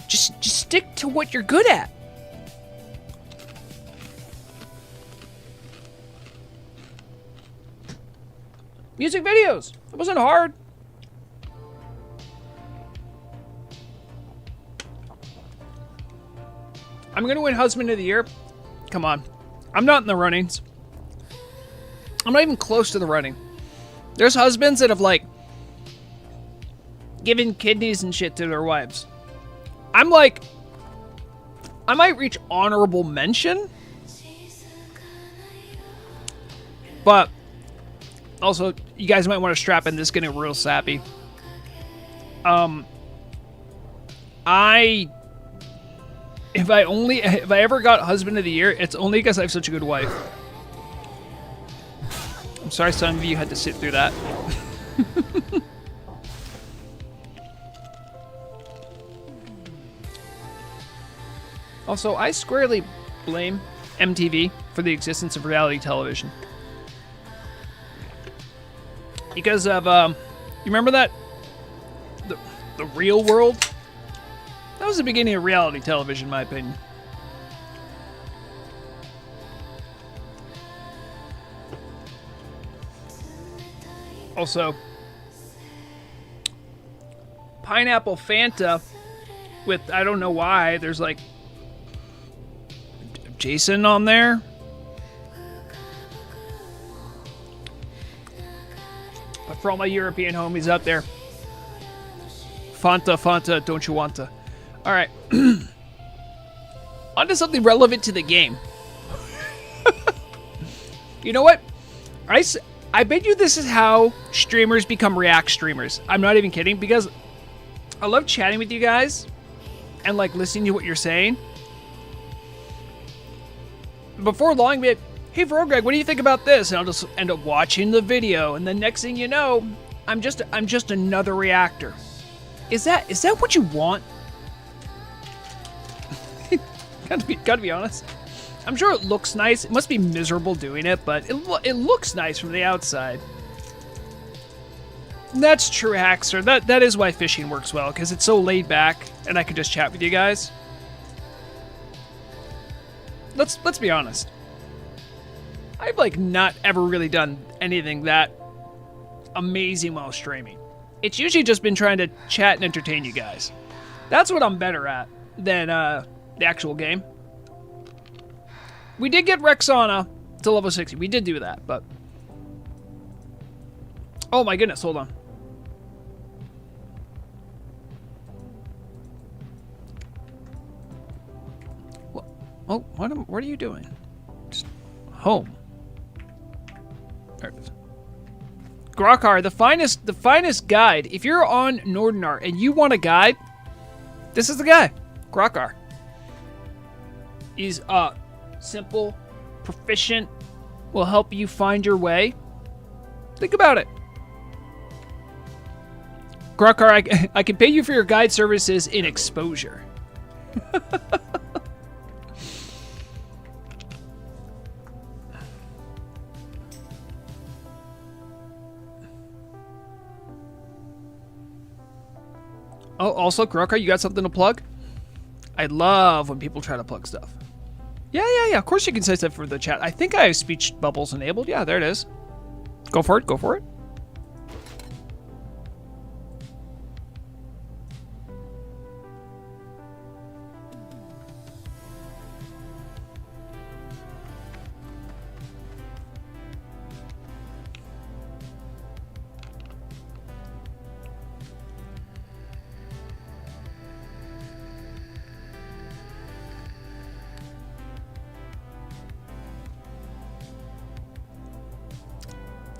Just stick to what you're good at. Music videos. It wasn't hard. I'm going to win Husband of the Year. Come on. I'm not in the runnings. I'm not even close to the running. There's husbands that have, like, given kidneys and shit to their wives. I'm like, I might reach honorable mention. But also, you guys might want to strap in. This is getting real sappy. If I ever got Husband of the Year, it's only because I have such a good wife. I'm sorry some of you had to sit through that. Also, I squarely blame MTV for the existence of reality television. Because of, you remember that? The Real World? That was the beginning of reality television, in my opinion. Also, Pineapple Fanta with, I don't know why, there's like Jason on there. But for all my European homies out there, Fanta, don't you want to? All right. On to something relevant to the game. You know what? I bet you this is how streamers become React streamers. I'm not even kidding, because I love chatting with you guys and like listening to what you're saying. Before long, be like, hey, Greg, what do you think about this? And I'll just end up watching the video, and the next thing you know, I'm just another reactor. Is that what you want? Gotta be honest. I'm sure it looks nice. It must be miserable doing it, but it looks nice from the outside. That's true, Haxer. That is why fishing works well, because it's so laid back, and I can just chat with you guys. Let's be honest. I've like not ever really done anything that amazing while streaming. It's usually just been trying to chat and entertain you guys. That's what I'm better at than the actual game. We did get Rexana to level 60. We did do that, but... Oh my goodness, hold on. Oh, what are you doing? Just home. There it is. Grokar, the finest guide. If you're on Nordinar and you want a guide, this is the guy. Grokar. He's simple, proficient, will help you find your way. Think about it. Grokar, I can pay you for your guide services in exposure. Oh, also, Grokar, you got something to plug? I love when people try to plug stuff. Yeah. Of course you can say stuff for the chat. I think I have speech bubbles enabled. Yeah, there it is. Go for it.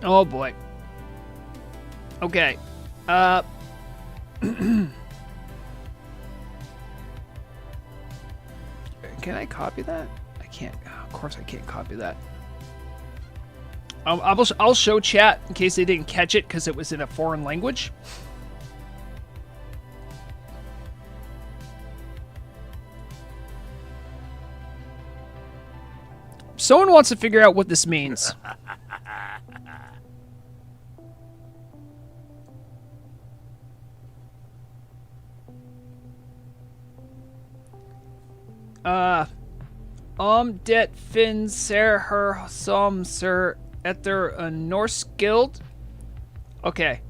Oh boy. Okay. Can I copy that? I can't. Of course I can't copy that. I'll show chat in case they didn't catch it because it was in a foreign language. Someone wants to figure out what this means. Det fin ser her som ser etter a Norse guild. Okay.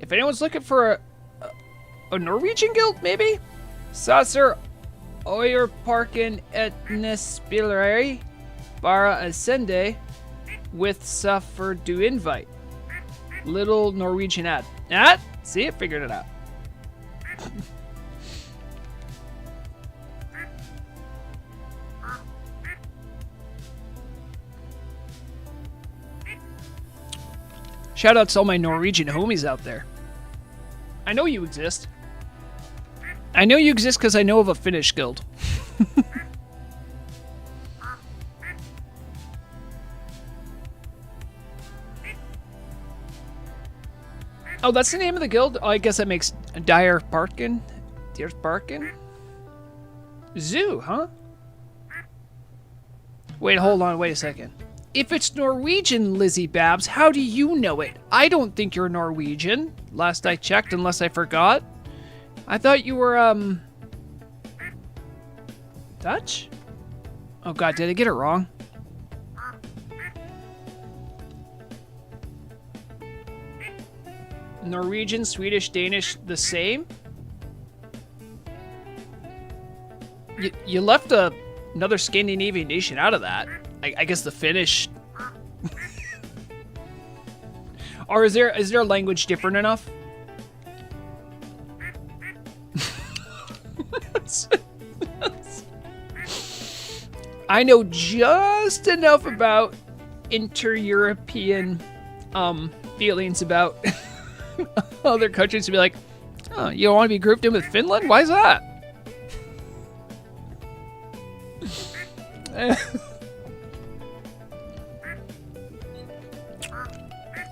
If anyone's looking for a Norwegian guild, maybe? Sasser Øyerparken etnespillere bara ascende with suffer do invite. Little Norwegian ad. See, I figured it out. Shout out to all my Norwegian homies out there. I know you exist. I know you exist because I know of a Finnish guild. Oh, that's the name of the guild? Oh, I guess that makes Dire Parkin. Deer Parkin? Zoo, huh? Wait, hold on, wait a second. If it's Norwegian, Lizzie Babs, how do you know it? I don't think you're Norwegian. Last I checked, unless I forgot. I thought you were, Dutch? Oh god, did I get it wrong? Norwegian, Swedish, Danish, the same? You left another Scandinavian nation out of that. I guess the Finnish. Or is there a language different enough? I know just enough about inter-European feelings about other countries to be like, oh, you don't want to be grouped in with Finland? Why is that?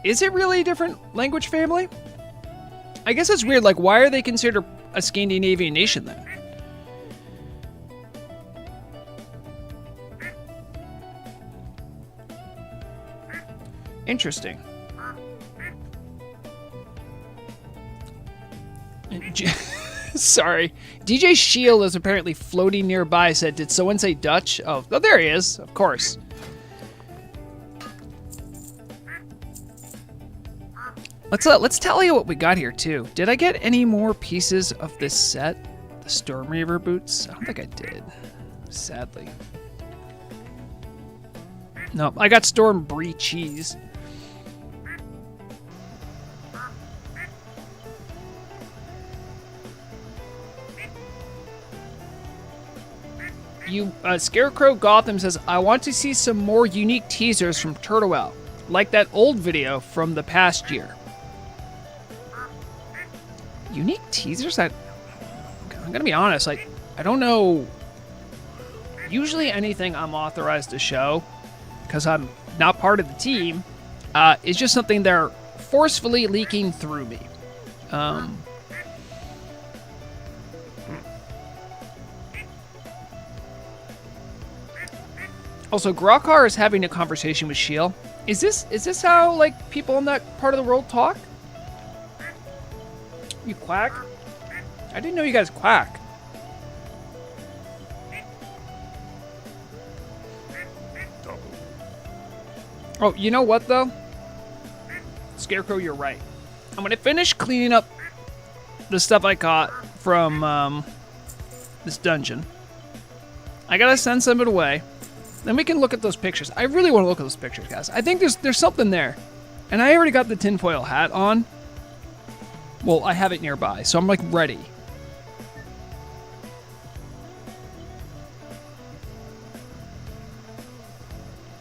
Is it really a different language family? I guess it's weird. Like, why are they considered a Scandinavian nation then? Interesting. Sorry. DJ Shield is apparently floating nearby. Said, did someone say Dutch? Oh, there he is. Of course. Let's tell you what we got here too. Did I get any more pieces of this set? The Storm Reaver boots? I don't think I did. Sadly. No, I got Storm Brie cheese. Scarecrow Gotham says, I want to see some more unique teasers from Turtle WoW, like that old video from the past year. Unique teasers? I'm gonna be honest, like, I don't know. Usually anything I'm authorized to show, because I'm not part of the team, is just something they're forcefully leaking through me. Also, Grokar is having a conversation with Shiel. Is this how, like, people in that part of the world talk? You quack? I didn't know you guys quack. Oh, you know what, though? Scarecrow, you're right. I'm gonna finish cleaning up the stuff I caught from this dungeon. I gotta send some of it away. Then we can look at those pictures. I really want to look at those pictures, guys. I think there's something there. And I already got the tinfoil hat on. Well, I have it nearby, so I'm, like, ready.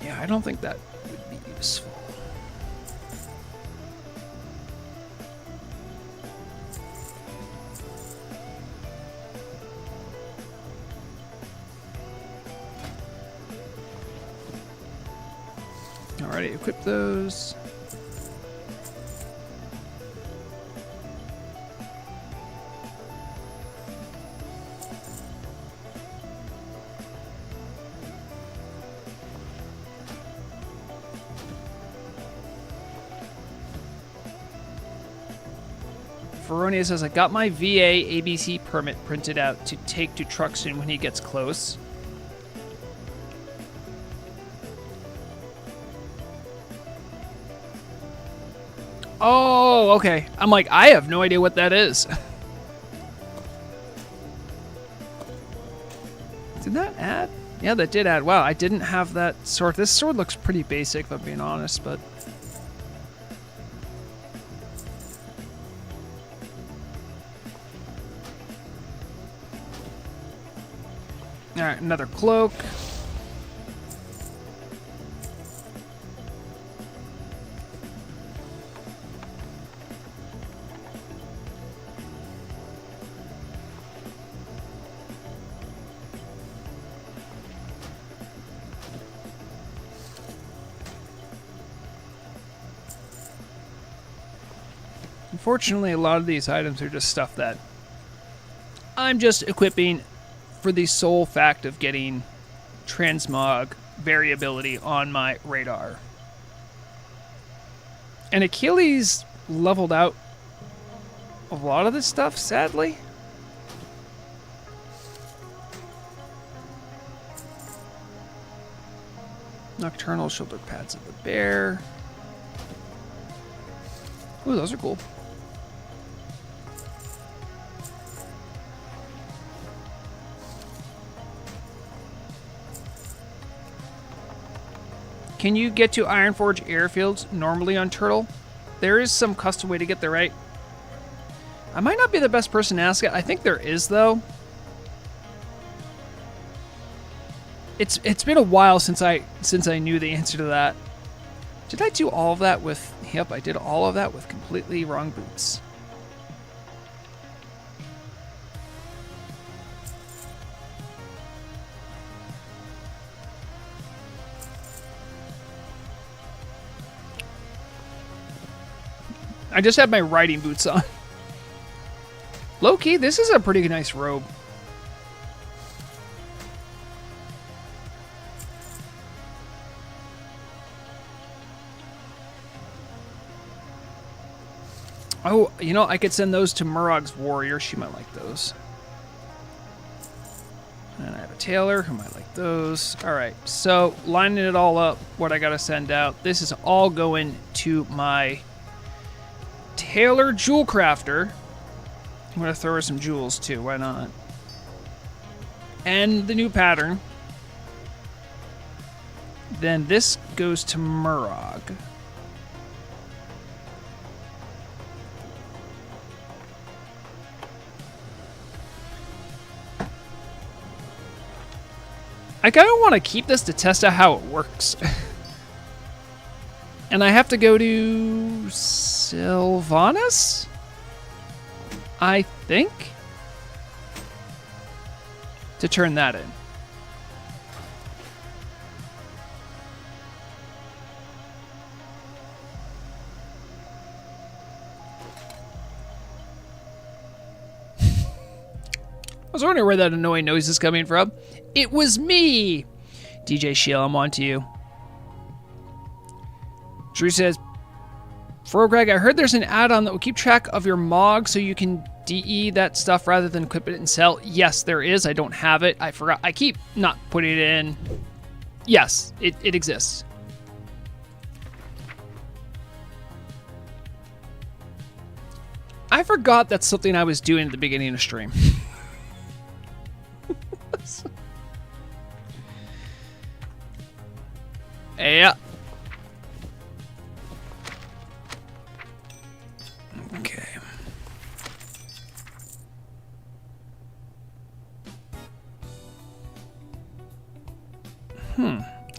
Yeah, I don't think that would be useful. already equipped those. Veronia says, I got my VA ABC permit printed out to take to Truxton when he gets close. Oh, okay. I'm like, I have no idea what that is. Did that add? Yeah, that did add. Wow, I didn't have that sword. This sword looks pretty basic, if I'm being honest, but... Alright, another cloak. Unfortunately, a lot of these items are just stuff that I'm just equipping for the sole fact of getting transmog variability on my radar. And Achilles leveled out a lot of this stuff, sadly. Nocturnal shoulder pads of the bear. Ooh, those are cool. Can you get to Ironforge airfields normally on Turtle? There is some custom way to get there, right? I might not be the best person to ask it. I think there is, though. It's been a while since I knew the answer to that. Did I do all of that with... Yep, I did all of that with completely wrong boots. I just had my riding boots on. Low-key, this is a pretty nice robe. Oh, you know, I could send those to Murrog's warrior. She might like those. And I have a tailor who might like those. All right, so lining it all up, what I got to send out. This is all going to my tailor jewel crafter. I'm going to throw her some jewels, too. Why not? And the new pattern. Then this goes to Murrog. I kind of want to keep this to test out how it works. And I have to go to Sylvanas? I think? To turn that in. I was wondering where that annoying noise is coming from. It was me! DJ Shiel, I'm on to you. Drew says, Greg, I heard there's an add-on that will keep track of your MOG so you can DE that stuff rather than equip it and sell. Yes, there is. I don't have it. I forgot. I keep not putting it in. Yes, it exists. I forgot that's something I was doing at the beginning of stream. Yeah. Okay.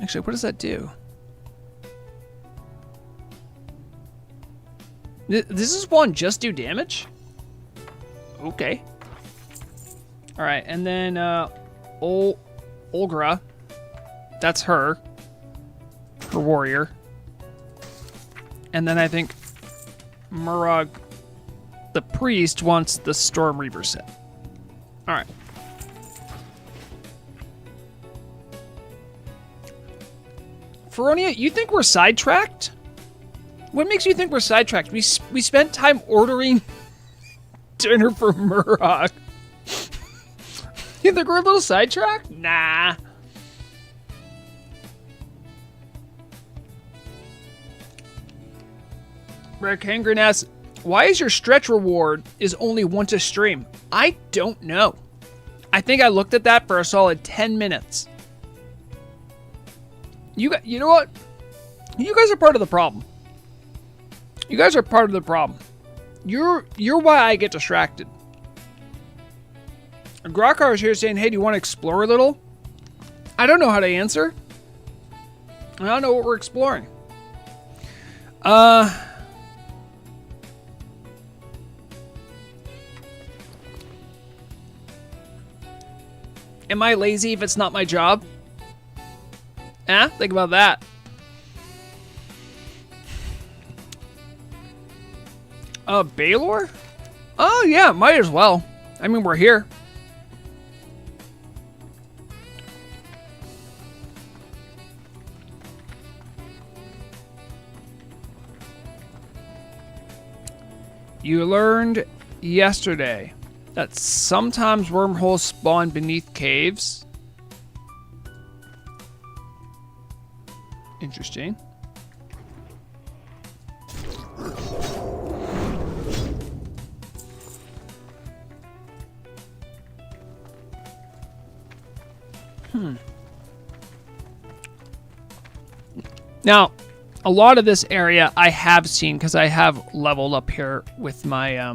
Actually, what does that do? This is one just do damage? Okay. All right, and then Olgra. That's her. Her warrior. And then I think Murag, the priest, wants the Storm Reaver set. Alright. Feronia, you think we're sidetracked? What makes you think we're sidetracked? We spent time ordering dinner for Murag. You think we're a little sidetracked? Nah. Rick Hangren asks, why is your stretch reward is only once a stream? I don't know. I think I looked at that for a solid 10 minutes. You know what? You guys are part of the problem. You guys are part of the problem. You're why I get distracted. Grokar is here saying, hey, do you want to explore a little? I don't know how to answer. I don't know what we're exploring. Am I lazy if it's not my job? Think about that. Baylor? Oh, yeah, might as well. I mean, we're here. You learned yesterday that sometimes wormholes spawn beneath caves. Interesting. Now, a lot of this area I have seen because I have leveled up here with my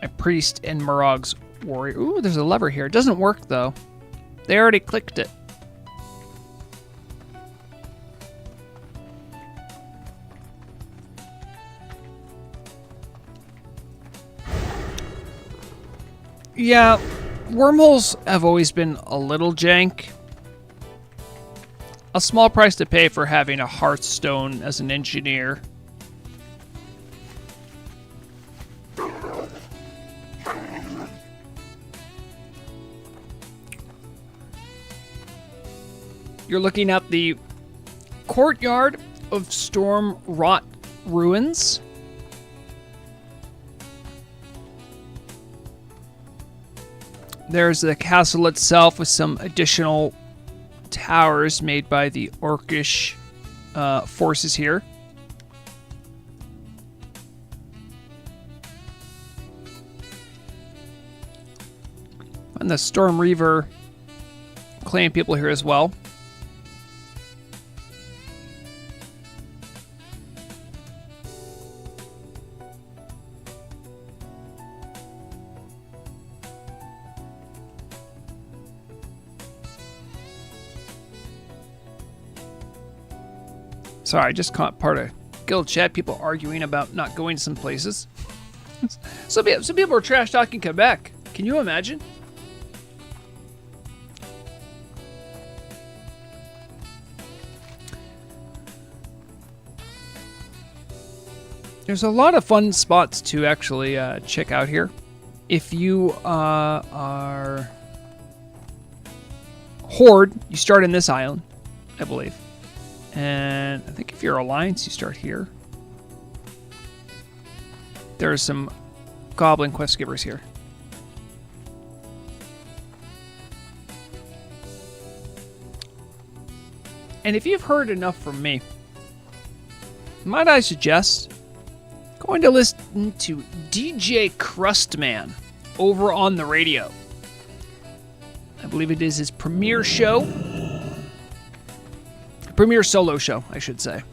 my priest and Murag's warrior. Ooh, there's a lever here. It doesn't work though. They already clicked it. Yeah, wormholes have always been a little jank. A small price to pay for having a Hearthstone as an engineer. You're looking at the courtyard of Storm Rot Ruins. There's the castle itself with some additional towers made by the Orcish forces here. And the Storm Reaver clan people here as well. Sorry, I just caught part of guild chat, people arguing about not going some places. Some people are trash talking Quebec. Can you imagine? There's a lot of fun spots to actually check out here. If you are Horde, you start in this island, I believe. And I think if you're Alliance, you start here. There are some Goblin quest givers here. And if you've heard enough from me, might I suggest going to listen to DJ Crustman over on the radio. I believe it is his premiere show. Premiere solo show, I should say.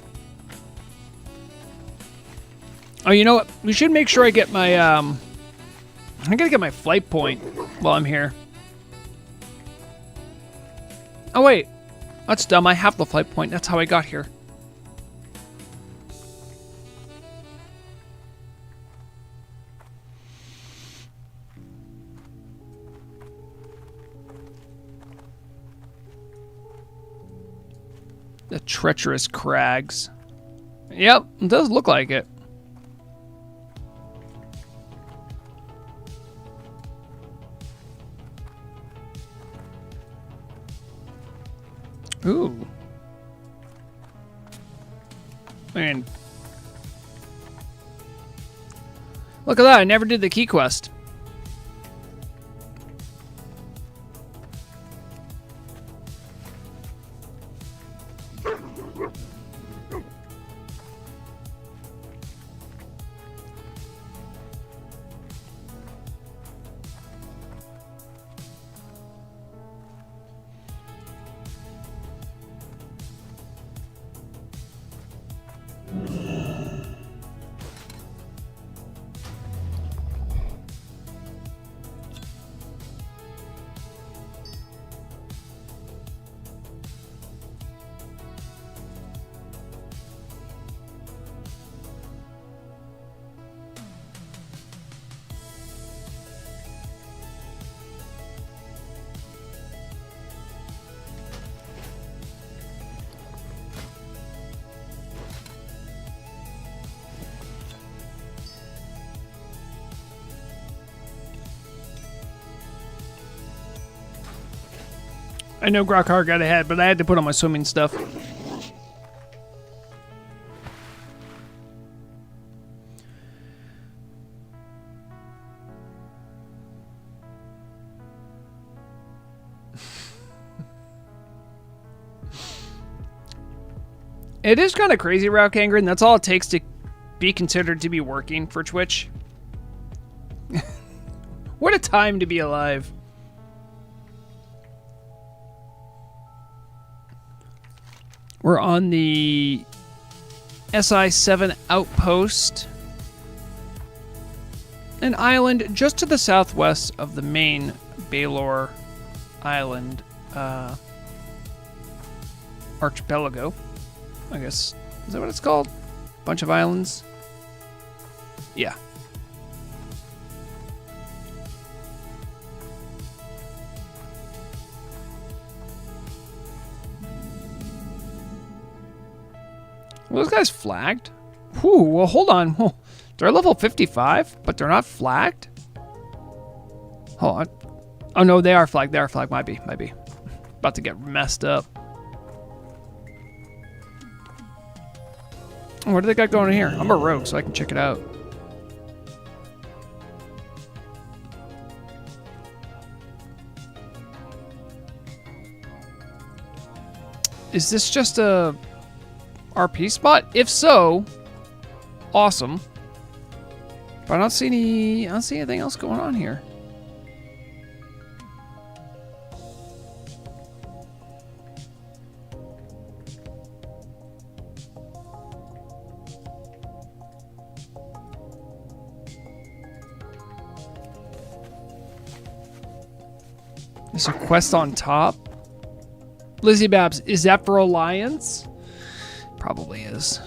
Oh, you know what? We should make sure I get my, I'm gonna get my flight point while I'm here. Oh, wait. That's dumb. I have the flight point. That's how I got here. The The treacherous crags. Yep, it does look like it. Ooh. Man. Look at that, I never did the key quest. I know Grokkar got ahead, but I had to put on my swimming stuff. It is kind of crazy, Route Kangren. That's all it takes to be considered to be working for Twitch. What a time to be alive. We're on the SI-7 outpost, an island just to the southwest of the main Baylor Island archipelago. I guess, is that what it's called? Bunch of islands? Yeah. Well, those guys flagged? Whew, well, hold on. Well, they're level 55, but they're not flagged? Hold on. Oh, no, they are flagged. They are flagged. Might be. About to get messed up. What do they got going in here? I'm a rogue, so I can check it out. Is this just a RP spot? If so, awesome. But I don't see anything else going on here. There's a quest on top. Lizzie Babs, is that for Alliance? Probably is.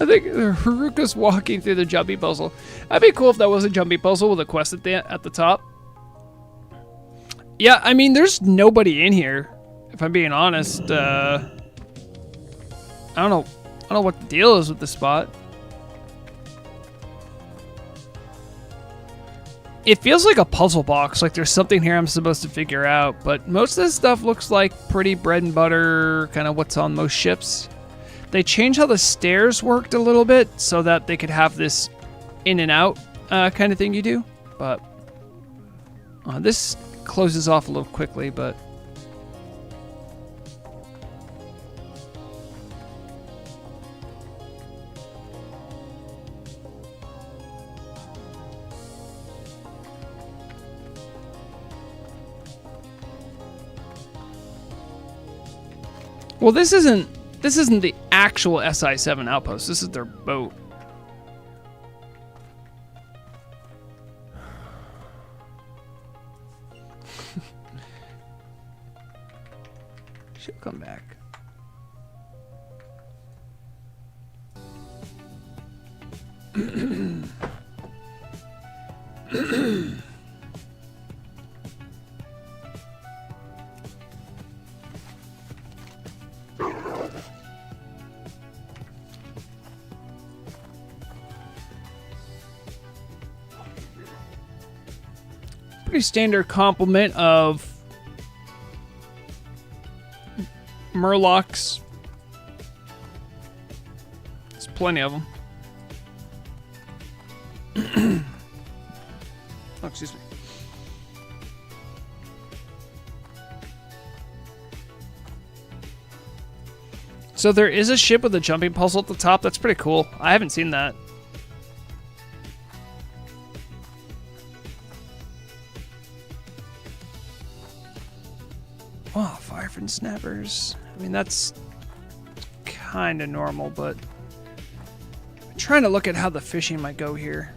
I think Haruka's walking through the jumpy puzzle. That'd be cool if that was a jumpy puzzle with a quest at the top. Yeah, I mean, there's nobody in here, if I'm being honest. I don't know what the deal is with this spot. It feels like a puzzle box, like there's something here I'm supposed to figure out, but most of this stuff looks like pretty bread and butter, kind of what's on most ships. They changed how the stairs worked a little bit so that they could have this in and out kind of thing you do, but this closes off a little quickly, but well, this isn't the actual SI-7 outpost. This is their boat. She'll come back. Pretty standard complement of Murlocs. There's plenty of them. Oh, excuse me. So there is a ship with a jumping puzzle at the top. That's pretty cool. I haven't seen that. Oh, fire from snappers. I mean, that's kind of normal, but I'm trying to look at how the fishing might go here.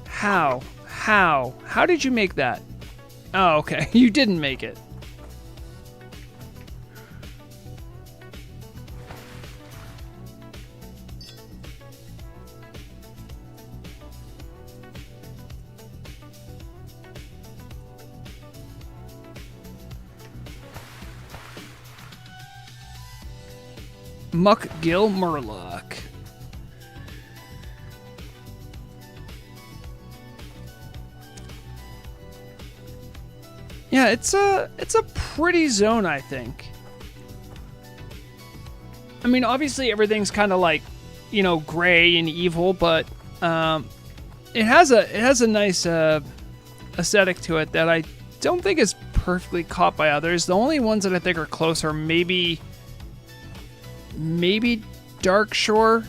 How did you make that? Oh, okay. You didn't make it. Muck Gill Murloc. Yeah, it's a pretty zone, I think. I mean, obviously everything's kind of like, you know, gray and evil, but it has a nice aesthetic to it that I don't think is perfectly caught by others. The only ones that I think are close are maybe Dark Shore.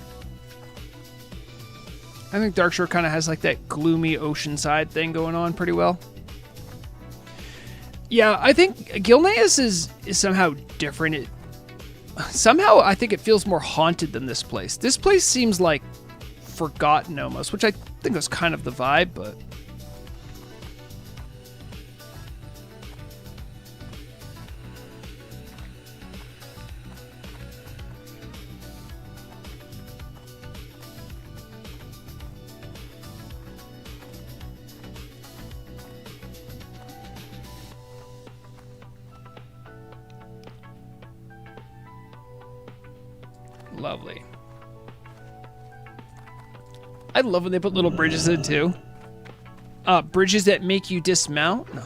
I think Dark Shore kind of has like that gloomy oceanside thing going on pretty well. Yeah, I think Gilneas is somehow different. Somehow I think it feels more haunted than this place. This place seems like forgotten almost, which I think was kind of the vibe, but... Lovely. I love when they put little bridges in too. Bridges that make you dismount? No.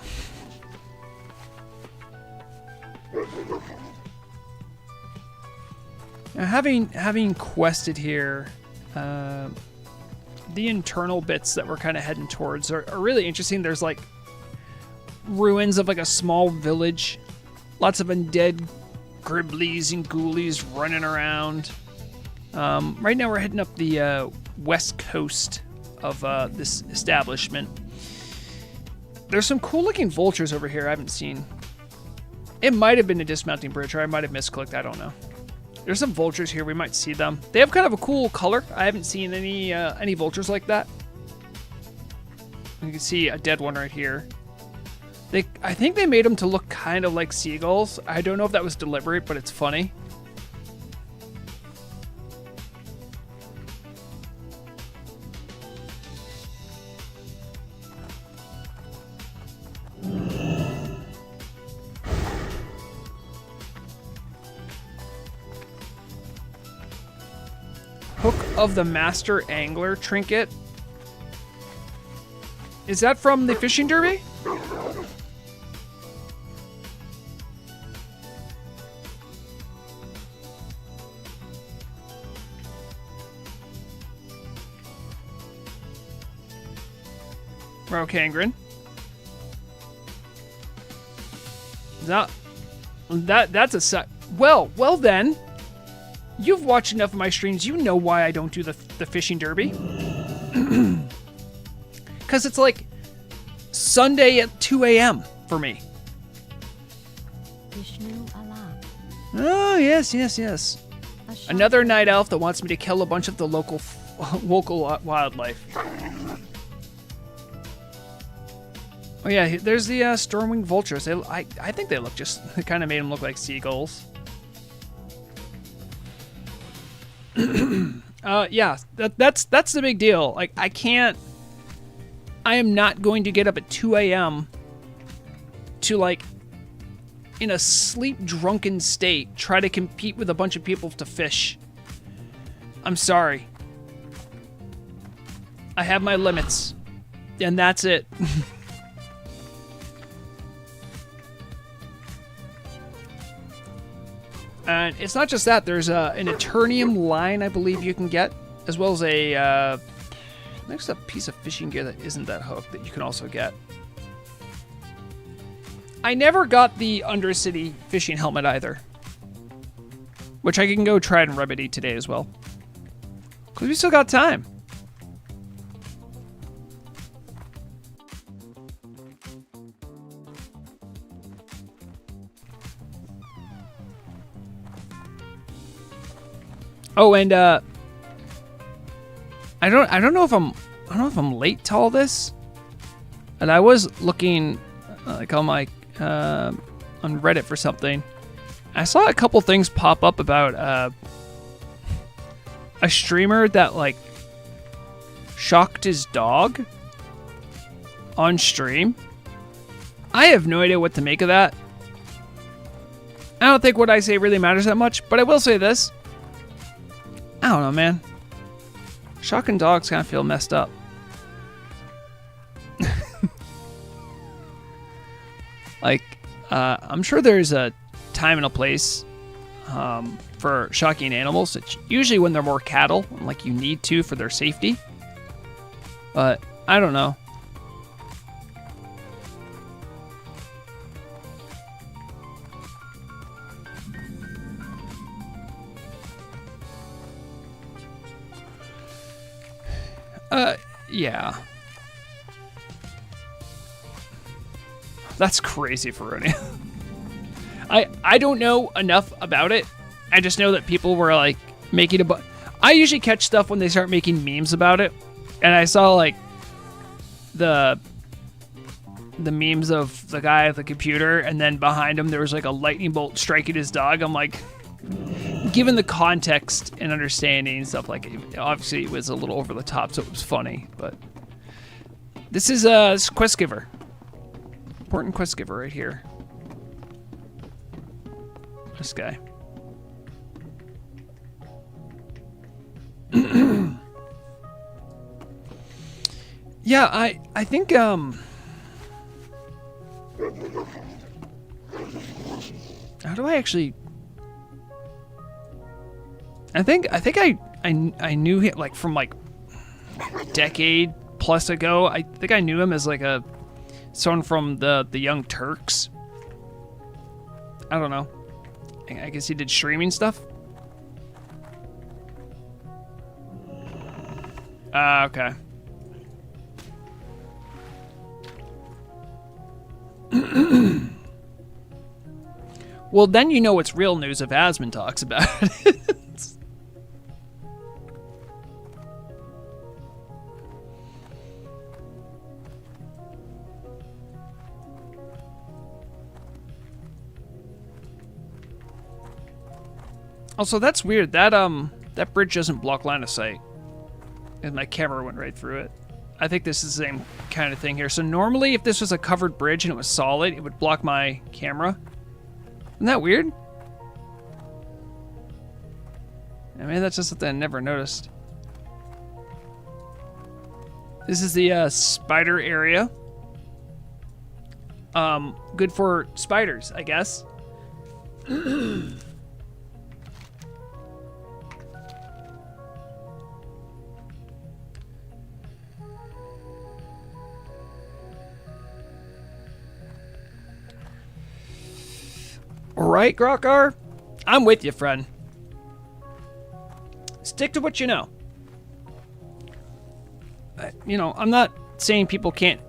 Now, having quested here, the internal bits that we're kind of heading towards are really interesting. There's like ruins of like a small village. Lots of undead Gribblies and ghoulies running around. Right now we're heading up the west coast of this establishment. There's some cool looking vultures over here I haven't seen. It might have been a dismounting bridge, or I might have misclicked, I don't know. There's some vultures here, we might see them. They have kind of a cool color. I haven't seen any vultures like that. You can see a dead one right here. I think they made them to look kind of like seagulls. I don't know if that was deliberate, but it's funny. Hook of the Master Angler trinket. Is that from the fishing derby? Rokangren. That's a suck. Well then. You've watched enough of my streams. You know why I don't do the fishing derby. Because it's like Sunday at 2 a.m. for me. Oh, yes. Another night elf that wants me to kill a bunch of the local wildlife. Oh yeah, there's the storm-winged vultures. I think they look just kind of made them look like seagulls. Yeah, that's the big deal. Like I am not going to get up at 2 a.m. to, like, in a sleep drunken state, try to compete with a bunch of people to fish. I'm sorry. I have my limits, and that's it. And it's not just that. There's an Eternium line I believe you can get, as well as a there's a piece of fishing gear that isn't that hooked that you can also get. I never got the Undercity fishing helmet either, which I can go try and remedy today as well, because we still got time. Oh, and I don't know if I'm late to all this, and I was looking like on my on Reddit for something. I saw a couple things pop up about a streamer that, like, shocked his dog on stream. I have no idea what to make of that. I don't think what I say really matters that much, but I will say this. I don't know, man. Shocking dogs kind of feel messed up. Like, I'm sure there's a time and a place for shocking animals. It's usually when they're more cattle, and, like, you need to for their safety. But I don't know. Yeah. That's crazy for Rooney. I don't know enough about it. I just know that people were, like, making I usually catch stuff when they start making memes about it. And I saw, like, the memes of the guy at the computer, and then behind him there was, like, a lightning bolt striking his dog. I'm like, given the context and understanding and stuff, like, obviously it was a little over the top, so it was funny. But this is quest giver. Important quest giver right here. This guy. Yeah, I think how do I actually I think I knew him, like, from, like, a decade plus ago. I think I knew him as, like, someone from the Young Turks. I don't know. I guess he did streaming stuff. Okay. Well, then you know it's real news if Asmon talks about it. Also, that's weird. That bridge doesn't block line of sight. And my camera went right through it. I think this is the same kind of thing here. So normally, if this was a covered bridge and it was solid, it would block my camera. Isn't that weird? I mean, that's just something I never noticed. This is the spider area. Good for spiders, I guess. Right, Grokar? I'm with you, friend. Stick to what you know. You know, I'm not saying people can't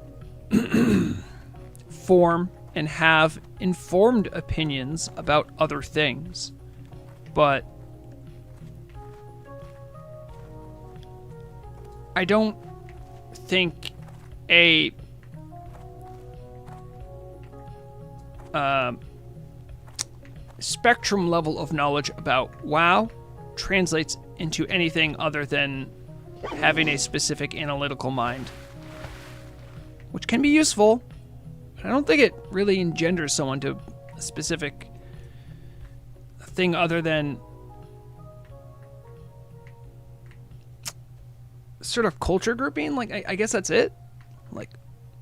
form and have informed opinions about other things, but I don't think a spectrum level of knowledge about WoW translates into anything other than having a specific analytical mind, which can be useful. I don't think it really engenders someone to a specific thing other than sort of culture grouping. Like, I guess that's it. Like,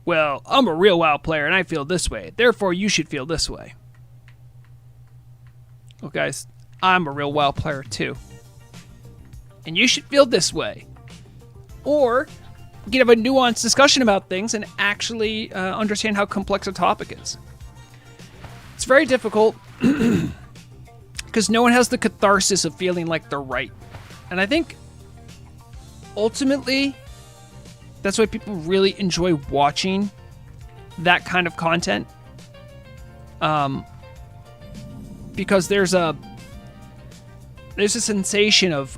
well, I'm a real WoW player and I feel this way, therefore you should feel this way. Well, guys, I'm a real WoW player too, and you should feel this way. Or we can have a nuanced discussion about things and actually understand how complex a topic is. It's very difficult because no one has the catharsis of feeling like they're right. And I think ultimately that's why people really enjoy watching that kind of content. Because there's a sensation of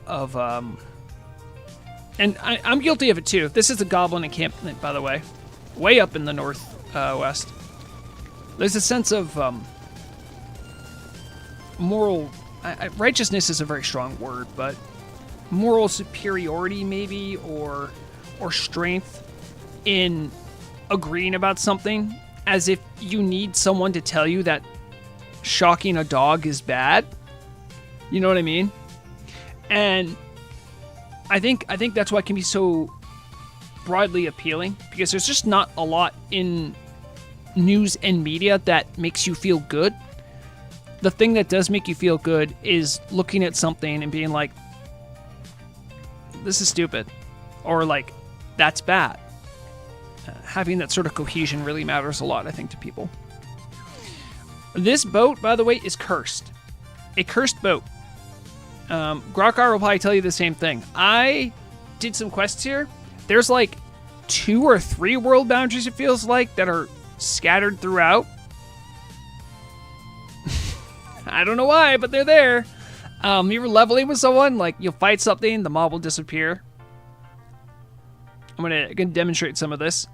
and I'm guilty of it too. This is a goblin encampment, by the way, way up in the north west. There's a sense of moral righteousness is a very strong word, but moral superiority maybe, or strength in agreeing about something, as if you need someone to tell you that shocking a dog is bad. You know what I mean? And I think that's why it can be so broadly appealing, because there's just not a lot in news and media that makes you feel good. The thing that does make you feel good is looking at something and being like, this is stupid, or like, that's bad. Having that sort of cohesion really matters a lot, I think, to people. This boat, by the way, is cursed. A cursed boat. Grokar will probably tell you the same thing. I did some quests here. There's like 2 or 3 world boundaries, it feels like, that are scattered throughout. I don't know why, but they're there. You're leveling with someone, like you'll fight something, the mob will disappear. I'm gonna demonstrate some of this.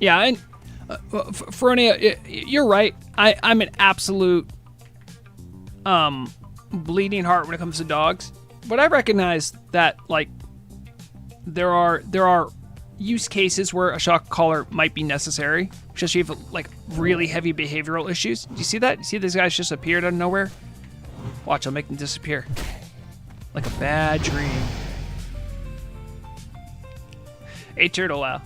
Yeah, and Feronia, you're right. I'm an absolute bleeding heart when it comes to dogs, but I recognize that like there are use cases where a shock collar might be necessary, especially if like really heavy behavioral issues. Do you see that? You see these guys just appeared out of nowhere? Watch, I'll make them disappear like a bad dream. Hey, Turtle Wow.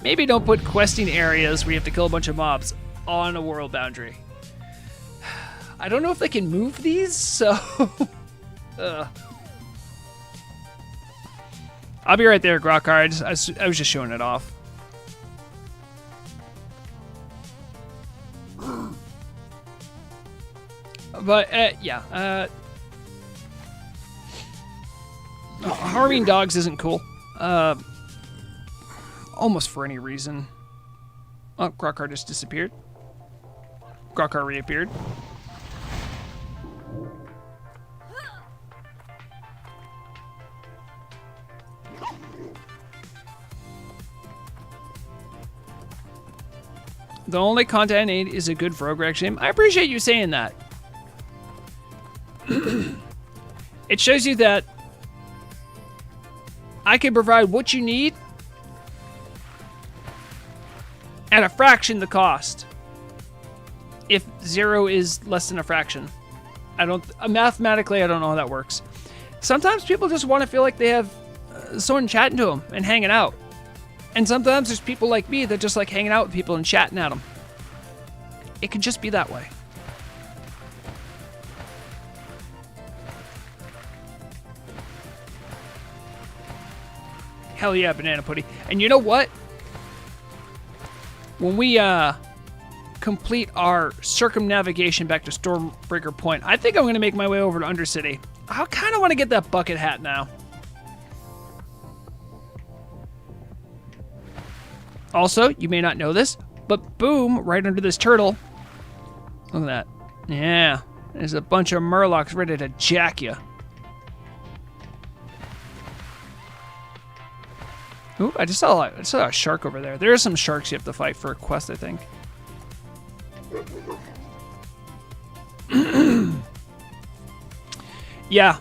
Maybe don't put questing areas where you have to kill a bunch of mobs on a world boundary. I don't know if they can move these, so... I'll be right there, Grokar. I was just showing it off. But, yeah. Harming dogs isn't cool. Almost for any reason. Oh, Grokar just disappeared. Grokar reappeared. The only content I need is a good Frograg shame. I appreciate you saying that. It shows you that I can provide what you need at a fraction the cost. If 0 is less than a fraction. Mathematically, I don't know how that works. Sometimes people just want to feel like they have someone chatting to them and hanging out. And sometimes there's people like me that just like hanging out with people and chatting at them. It can just be that way. Hell yeah, Banana Putty. And you know what? When we complete our circumnavigation back to Stormbreaker Point, I think I'm going to make my way over to Undercity. I kind of want to get that bucket hat now. Also, you may not know this, but boom, right under this turtle. Look at that. Yeah. There's a bunch of murlocs ready to jack you. Ooh, I just saw a shark over there. There are some sharks you have to fight for a quest, I think. Yeah,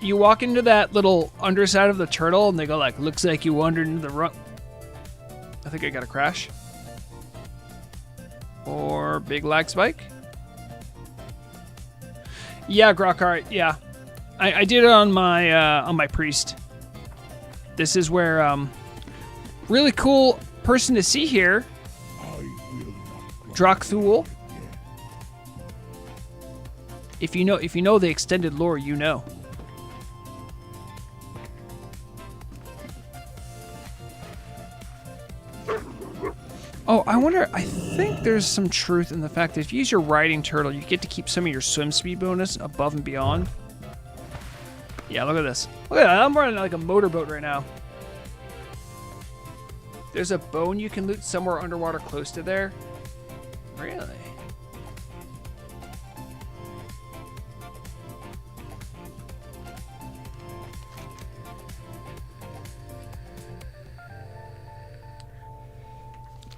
you walk into that little underside of the turtle, and they go like, "Looks like you wandered into the wrong." I think I got a crash. Or big lag spike. Yeah, Grokart. Yeah, I did it on my priest. This is where really cool person to see here. Drakthul. If you know the extended lore, you know. Oh, I wonder, I think there's some truth in the fact that if you use your riding turtle, you get to keep some of your swim speed bonus above and beyond. Yeah, look at this. Look at that, I'm running like a motorboat right now. There's a bone you can loot somewhere underwater close to there. Really?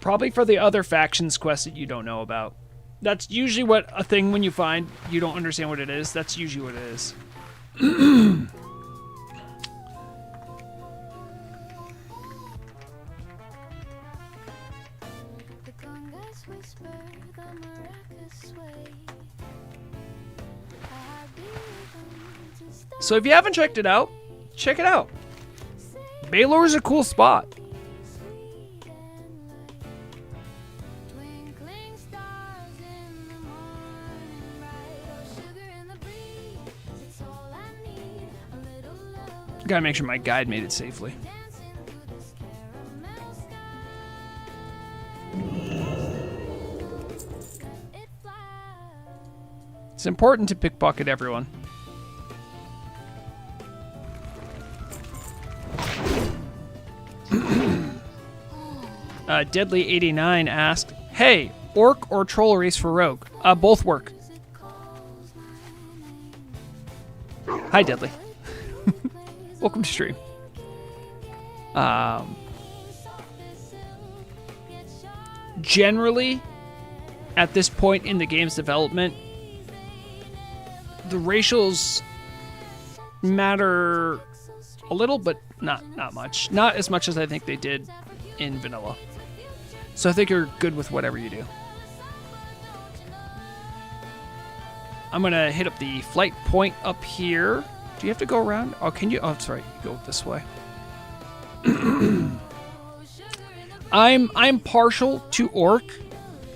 Probably for the other factions quest that you don't know about. That's usually what a thing when you find you don't understand what it is. That's usually what it is. So if you haven't checked it out, check it out. Baylor is a cool spot. Gotta make sure my guide made it safely. It's important to pickpocket everyone. Deadly89 asked, "Hey, orc or troll race for rogue?" Both work. Hi, Deadly. Welcome to stream. Generally, at this point in the game's development, the racials matter a little, but not much. Not as much as I think they did in vanilla. So I think you're good with whatever you do. I'm gonna hit up the flight point up here. Do you have to go around? Oh, can you? Oh, sorry. You go this way. I'm partial to orc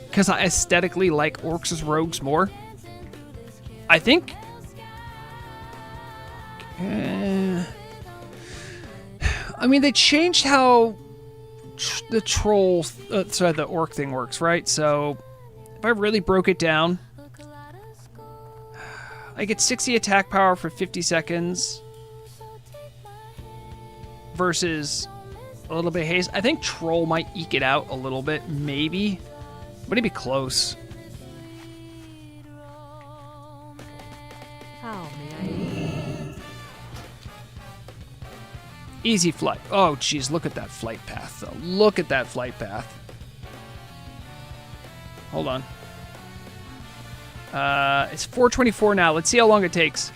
because I aesthetically like orcs as rogues more. I think. I mean, they changed how the the orc thing works, right? So if I really broke it down, I get 60 attack power for 50 seconds versus a little bit of haste. I think Troll might eke it out a little bit, maybe, but it'd be close. How may I? Easy flight. Oh, geez, look at that flight path, though. Look at that flight path. Hold on. It's 4:24 now. Let's see how long it takes.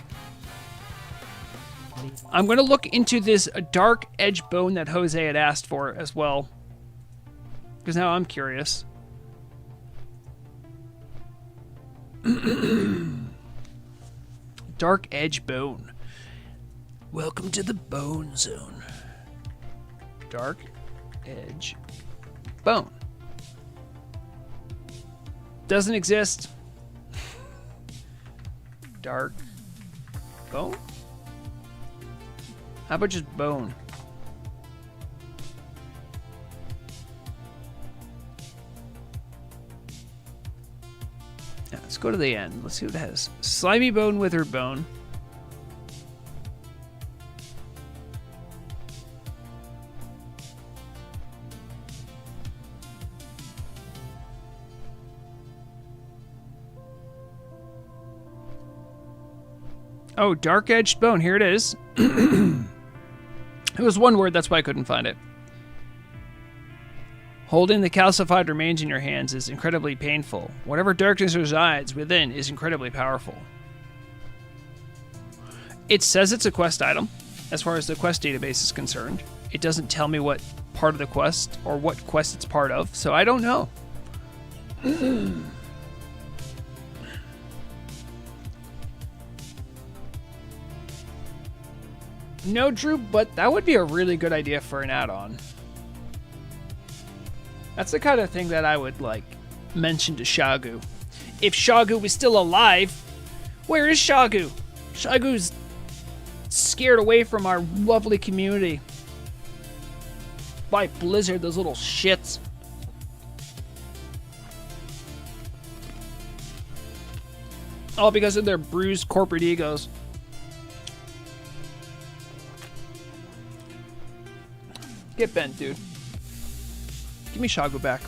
I'm going to look into this dark edge bone that Jose had asked for as well, because now I'm curious. Dark edge bone. Welcome to the bone zone. Dark edge bone. Doesn't exist. Dark bone? How about just bone? Yeah, let's go to the end. Let's see what it has. Slimy bone, withered bone. Oh, dark-edged bone. Here it is. It was one word, that's why I couldn't find it. Holding the calcified remains in your hands is incredibly painful. Whatever darkness resides within is incredibly powerful. It says it's a quest item, as far as the quest database is concerned. It doesn't tell me what part of the quest or what quest it's part of, so I don't know. No, Drew, but that would be a really good idea for an add-on. That's the kind of thing that I would, like, mention to Shagu. If Shagu was still alive, where is Shagu? Shagu's scared away from our lovely community. By Blizzard, those little shits. All because of their bruised corporate egos. Get bent, dude. Give me Shago back.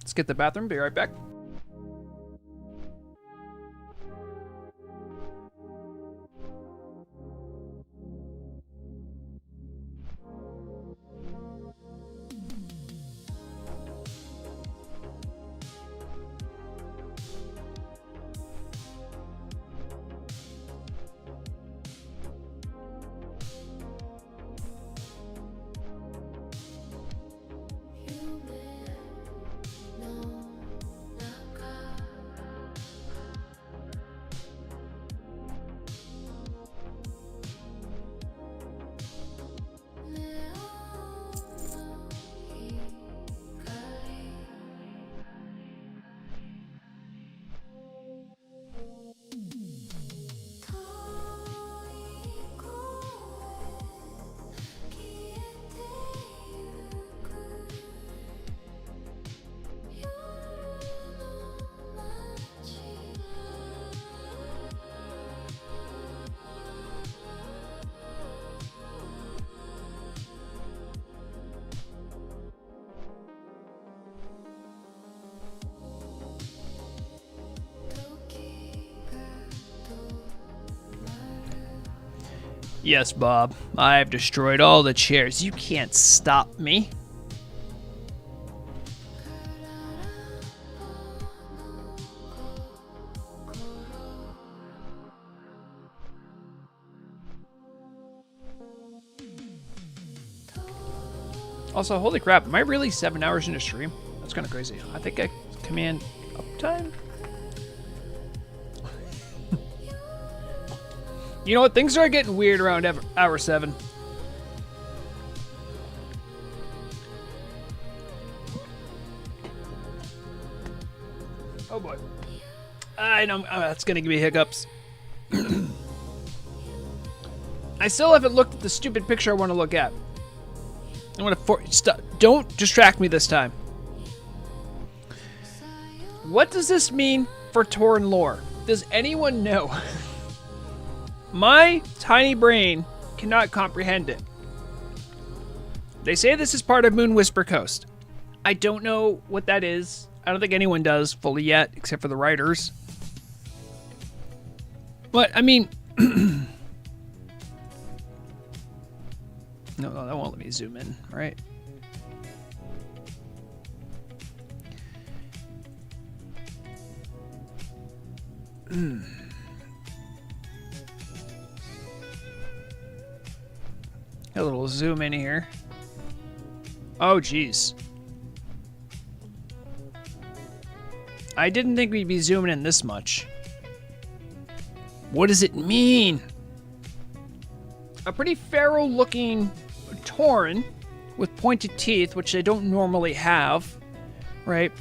Let's get the bathroom. Be right back. Yes, Bob. I've destroyed all the chairs. You can't stop me. Also, holy crap, am I really 7 hours into stream? That's kind of crazy. I think I command uptime. You know what? Things are getting weird around hour 7. Oh boy. I know that's going to give me hiccups. I still haven't looked at the stupid picture I want to look at. I'm going to don't distract me this time. What does this mean for Tauren lore? Does anyone know? My tiny brain cannot comprehend it. They say this is part of Moon Whisper Coast. I don't know what that is. I don't think anyone does fully yet, except for the writers. But, I mean... No, that won't let me zoom in, right? A little zoom in here. Oh, geez. I didn't think we'd be zooming in this much. What does it mean? A pretty feral-looking Tauren with pointed teeth, which they don't normally have, right?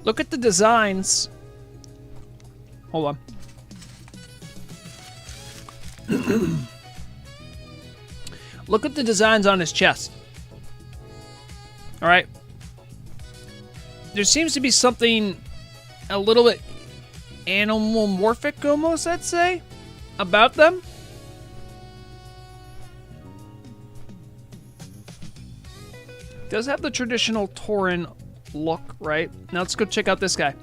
Look at the designs. Hold on. Look at the designs on his chest. All right. there seems to be something a little bit animal-morphic almost, I'd say, about them. Does have the traditional Tauren look, right? Now let's go check out this guy.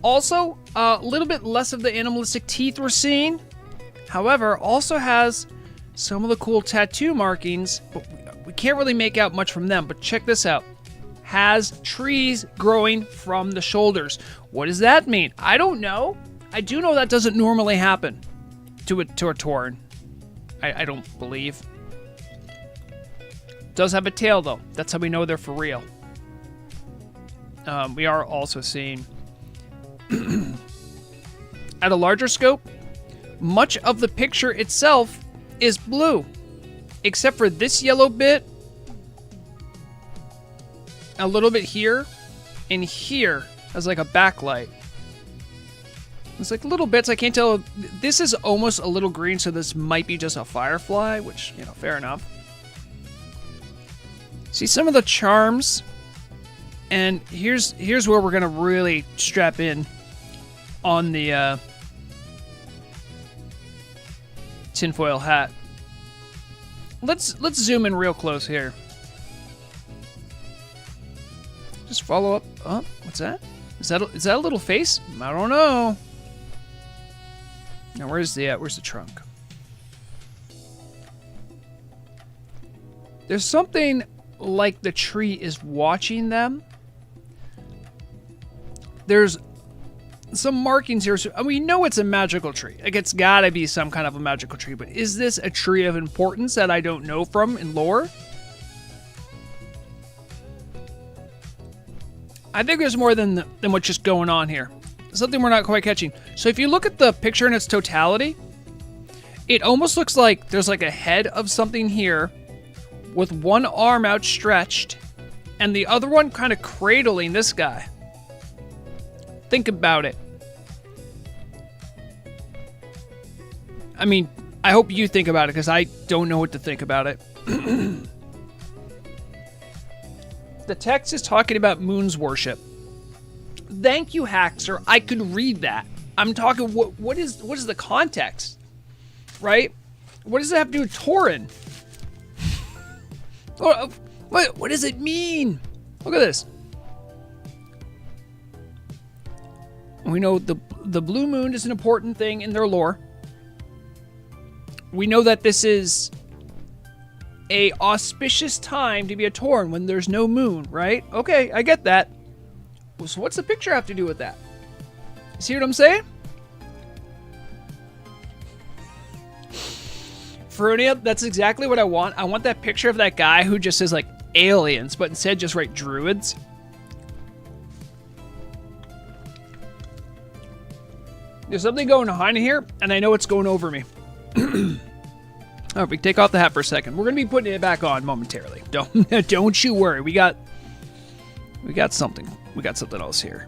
Also, a little bit less of the animalistic teeth we're seeing. However, also has some of the cool tattoo markings, but we can't really make out much from them. But check this out. Has trees growing from the shoulders. What does that mean? I don't know. I do know that doesn't normally happen to a Tauren. I don't believe. Does have a tail, though. That's how we know they're for real. We are also seeing, at a larger scope, much of the picture itself is blue, except for this yellow bit, a little bit here, and here as like a backlight. It's like little bits, I can't tell. This is almost a little green, so this might be just a firefly, which, you know, fair enough. See some of the charms, and here's where we're gonna really strap in on the tinfoil hat. Let's zoom in real close here. Just follow up. Oh, what's that? Is that a little face? I don't know. Now where's the trunk? There's something like the tree is watching them. There's some markings here. So we know it's a magical tree. Like, it's gotta be some kind of a magical tree, but is this a tree of importance that I don't know from in lore? I think there's more than what's just going on here. Something we're not quite catching. So if you look at the picture in its totality, it almost looks like there's like a head of something here with one arm outstretched and the other one kind of cradling this guy. Think about it. I mean, I hope you think about it, because I don't know what to think about it. The text is talking about moon's worship. Thank you, Haxer. I could read that. I'm talking, what is the context? Right? What does it have to do with Tauren? What does it mean? Look at this. We know the blue moon is an important thing in their lore. We know that this is a auspicious time to be a Tauren when there's no moon, right? Okay, I get that. So what's the picture have to do with that? See what I'm saying? Feronia, that's exactly what I want. I want that picture of that guy who just says, like, aliens, but instead just write druids. There's something going on here, and I know it's going over me. Oh, we can take off the hat for a second. We're gonna be putting it back on momentarily. Don't you worry. We got something. We got something else here.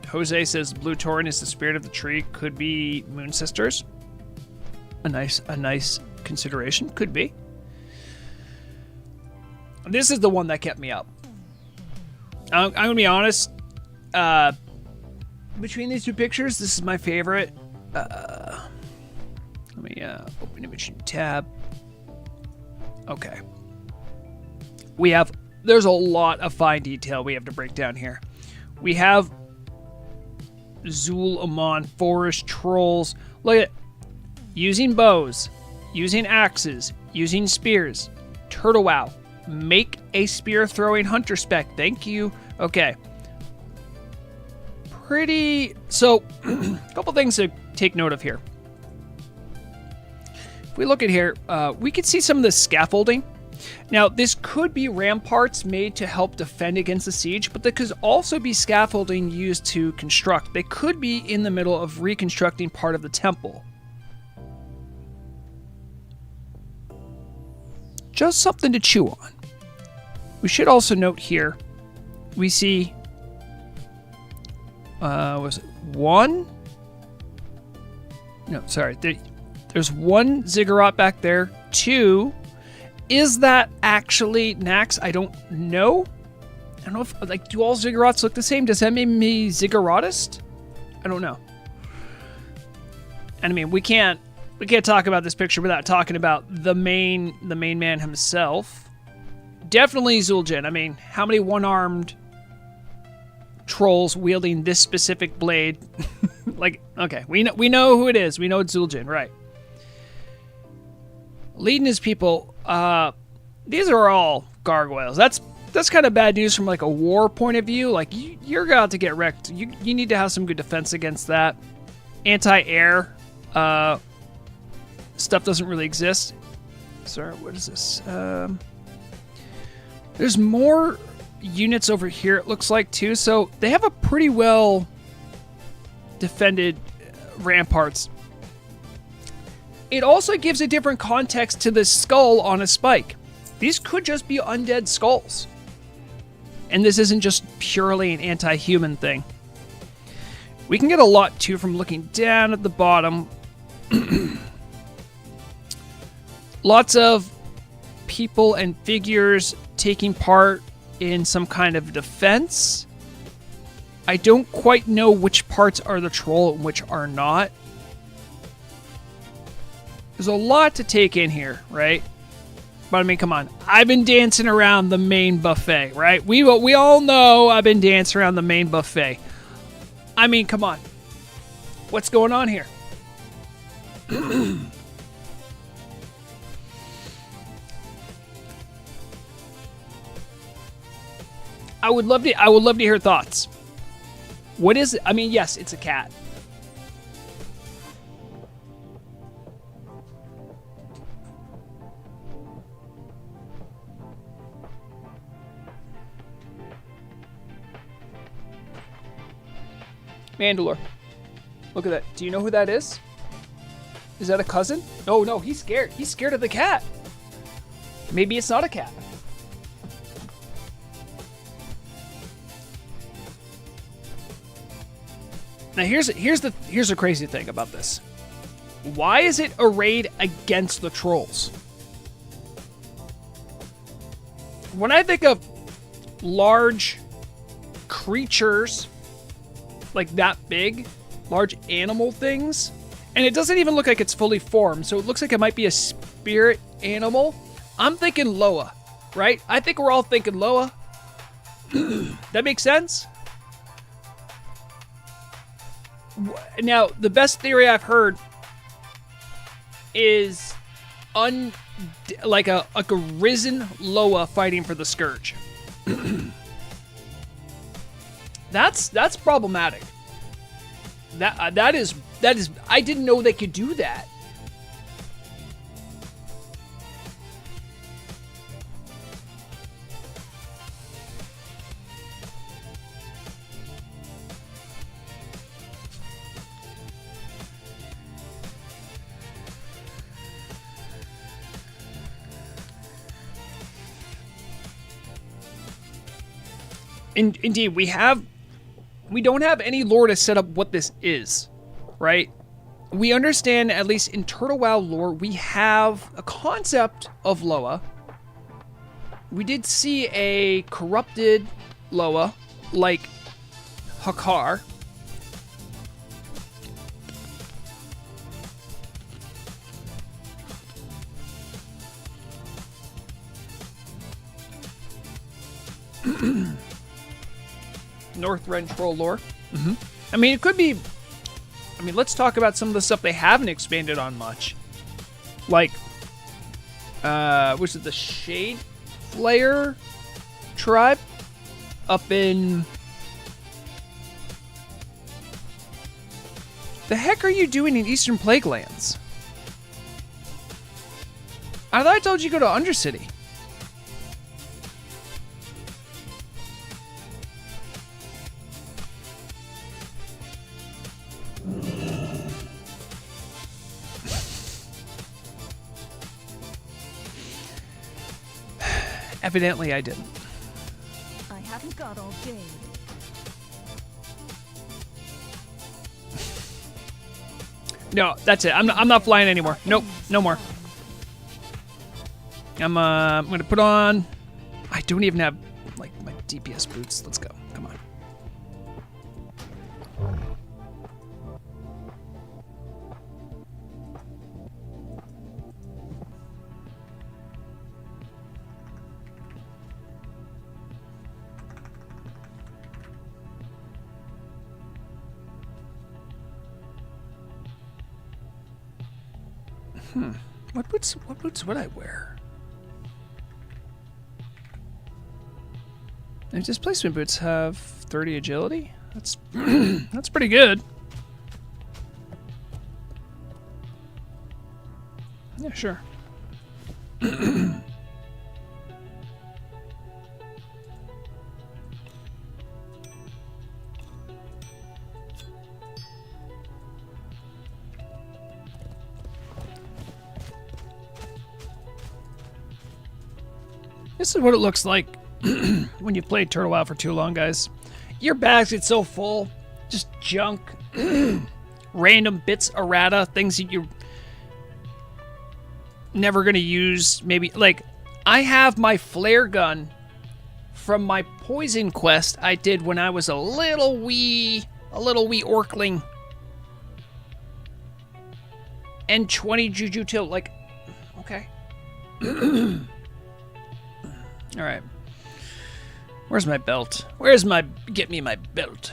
Jose says Blue Tauren is the spirit of the tree. Could be moon sisters. A nice consideration. Could be. This is the one that kept me up. I'm gonna be honest. Between these two pictures, this is my favorite. Let me open image tab. Okay. There's a lot of fine detail we have to break down here. We have Zul Amon, forest trolls. Look at it. Using bows, using axes, using spears. Turtle Wow. Make a spear throwing hunter spec. Thank you. Okay. So, a couple things to take note of here. If we look at here, we can see some of the scaffolding. Now, this could be ramparts made to help defend against the siege, but there could also be scaffolding used to construct. They could be in the middle of reconstructing part of the temple. Just something to chew on. We should also note here, we see, was it one? No, sorry. There's one ziggurat back there, two, Is that actually Nax? I don't know. I don't know if, like, do all ziggurats look the same? Does that make me zigguratist? I don't know. And I mean, we can't talk about this picture without talking about the main man himself. Definitely Zul'jin. I mean, how many one-armed trolls wielding this specific blade? Like, okay, we know who it is. We know it's Zul'jin, right? Leading his people. These are all gargoyles. That's kind of bad news from like a war point of view. Like you're about to get wrecked. You need to have some good defense against that. Anti-air stuff doesn't really exist. Sorry, what is this? There's more units over here, it looks like, too. So they have a pretty well defended ramparts. It also gives a different context to the skull on a spike. These could just be undead skulls. And this isn't just purely an anti-human thing. We can get a lot, too, from looking down at the bottom. Lots of people and figures taking part in some kind of defense. I don't quite know which parts are the troll and which are not. There's a lot to take in here, right? But I mean, come on. I've been dancing around the main buffet, right? We all know I've been dancing around the main buffet. I mean, come on. What's going on here? I would love to hear thoughts. What is it? I mean, yes, it's a cat. Mandalore. Look at that. Do you know who that is? Is that a cousin? No, he's scared. He's scared of the cat. Maybe it's not a cat. Now here's the crazy thing about this. Why is it arrayed against the trolls? When I think of large creatures like that big, large animal things, and it doesn't even look like it's fully formed, so it looks like it might be a spirit animal. I'm thinking Loa, right? I think we're all thinking Loa. That makes sense? Now, the best theory I've heard is like a risen Loa fighting for the Scourge. That's problematic. That is I didn't know they could do that. Indeed, we don't have any lore to set up what this is, right? We understand, at least in Turtle WoW lore, we have a concept of Loa. We did see a corrupted Loa, like Hakar. Northrend troll lore. I mean, it could be. I mean, let's talk about some of the stuff they haven't expanded on much. Like, was it the Shade Flayer tribe up in? The heck are you doing in Eastern Plaguelands? I thought I told you to go to Undercity. Evidently, I didn't. I haven't got all day. No, that's it. I'm not flying anymore. Nope, no more. I'm gonna put on. I don't even have like my DPS boots. Let's go. Come on. What boots would I wear? And displacement boots have 30 agility? That's that's pretty good. Yeah, sure. This is what it looks like when you play Turtle WoW for too long, guys. Your bags get so full. Just junk. Random bits, errata, things that you're never going to use. Maybe, like, I have my flare gun from my poison quest I did when I was a little wee orkling. And 20 Juju tilt, like, okay. All right. Where's my belt? Get me my belt.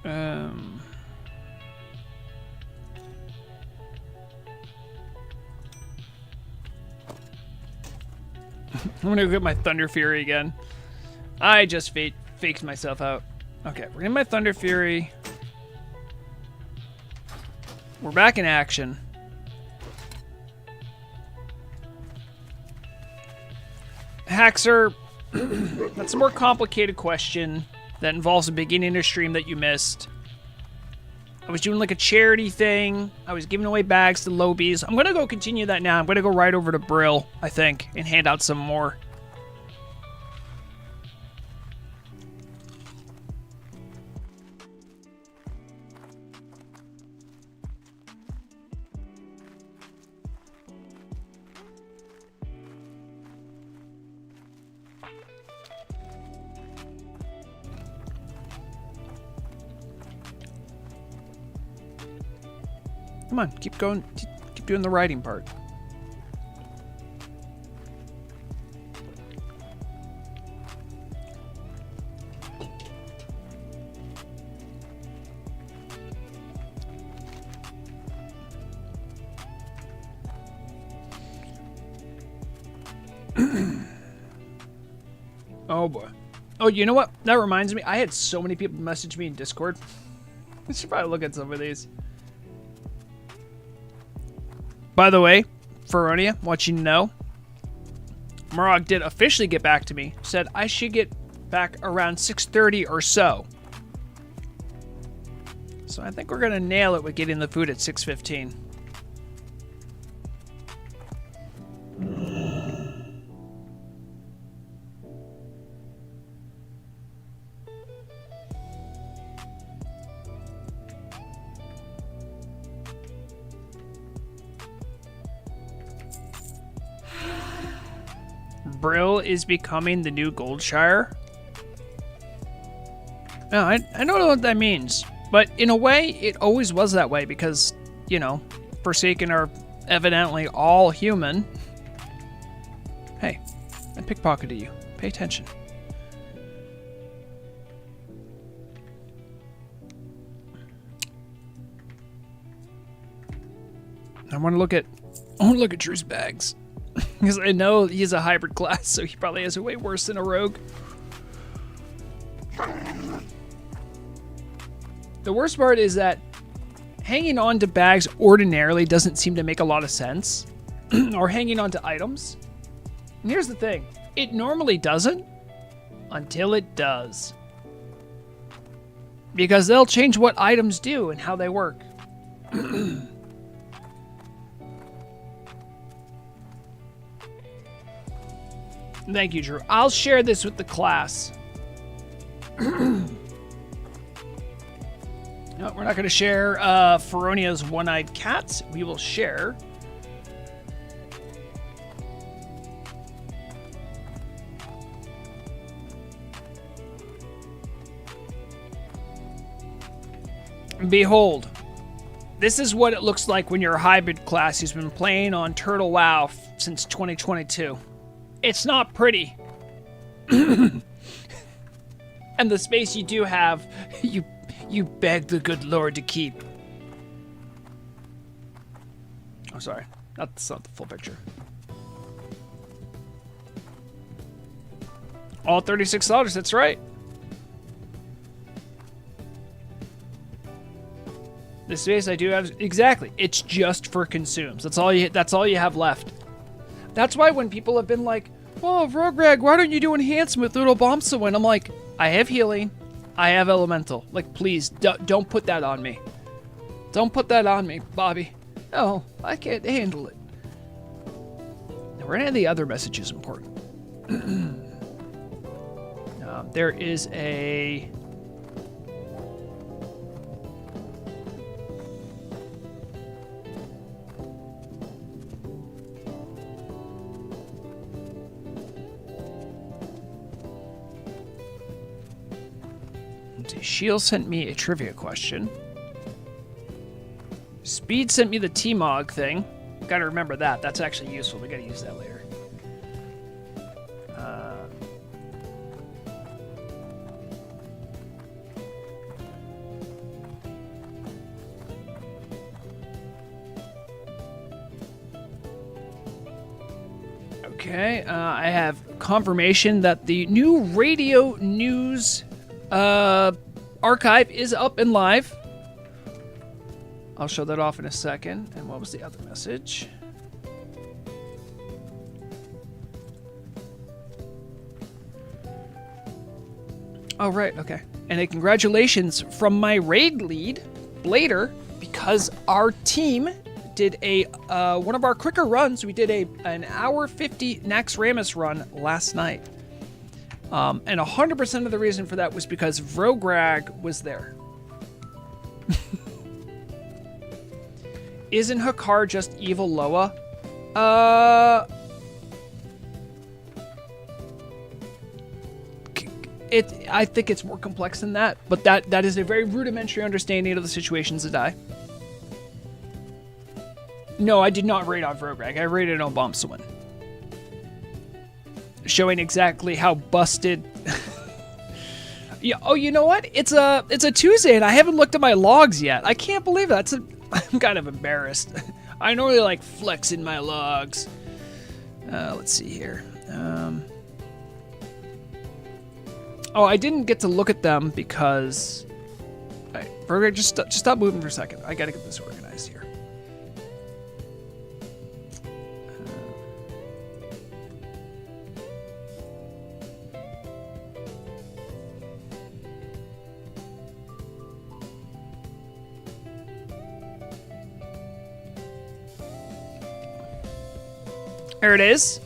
I'm gonna go get my Thunder Fury again. I just faked myself out. Okay, we're in my Thunder Fury. We're back in action. Haxer, that's a more complicated question that involves a beginning of stream that you missed. I was doing like a charity thing. I was giving away bags to Lobies. I'm going to go continue that now. I'm going to go right over to Brill, I think, and hand out some more. Come on, keep going. Keep doing the writing part. Oh boy. Oh, you know what? That reminds me. I had so many people message me in Discord. I should probably look at some of these. By the way, Feronia, want you to know, Murag did officially get back to me. Said I should get back around 6:30 or so. So I think we're gonna nail it with getting the food at 6:15. Brill is becoming the new Goldshire. No, I don't know what that means. But in a way, it always was that way because, you know, Forsaken are evidently all human. Hey, I pickpocketed you. Pay attention. I want to look at Drew's bags. Because I know he's a hybrid class, so he probably has it way worse than a rogue. The worst part is that hanging on to bags ordinarily doesn't seem to make a lot of sense. Or hanging on to items. And here's the thing. It normally doesn't until it does. Because they'll change what items do and how they work. Thank you, Drew. I'll share this with the class. No, we're not going to share Feronia's one-eyed cats. We will share... Behold, this is what it looks like when you're a hybrid class who's been playing on Turtle WoW since 2022. It's not pretty. And the space you do have, you beg the good Lord to keep. Oh, sorry. That's not the full picture. All $36, that's right. The space I do have, exactly. It's just for consumes. That's all you have left. That's why when people have been like, "Oh, Rograg, why don't you do enhancement with Little Bombsawin?" I'm like, I have healing, I have elemental. Like, please don't put that on me. Don't put that on me, Bobby. No, I can't handle it. Now, were any of the other messages important? There is a... Shield sent me a trivia question. Speed sent me the T-Mog thing. Gotta remember that. That's actually useful. We gotta use that later. Okay, I have confirmation that the new radio news archive is up and live. I'll show that off in a second. And what was the other message? Oh, right, okay. And a congratulations from my raid lead, Blader, because our team did a one of our quicker runs. We did an hour 50 Naxxramas run last night. And 100% of the reason for that was because Vrograg was there. Isn't Hakar just evil Loa? I think it's more complex than that, but that is a very rudimentary understanding of the situations that die. No, I did not raid on Vrograg. I raided on Bombsawin. Showing exactly how busted. Yeah. Oh, you know what? It's a Tuesday, and I haven't looked at my logs yet. I can't believe that. I'm kind of embarrassed. I normally like flexing my logs. Let's see here. Oh, I didn't get to look at them because. All right, Burger, just stop moving for a second. I gotta get this organized here. There it is.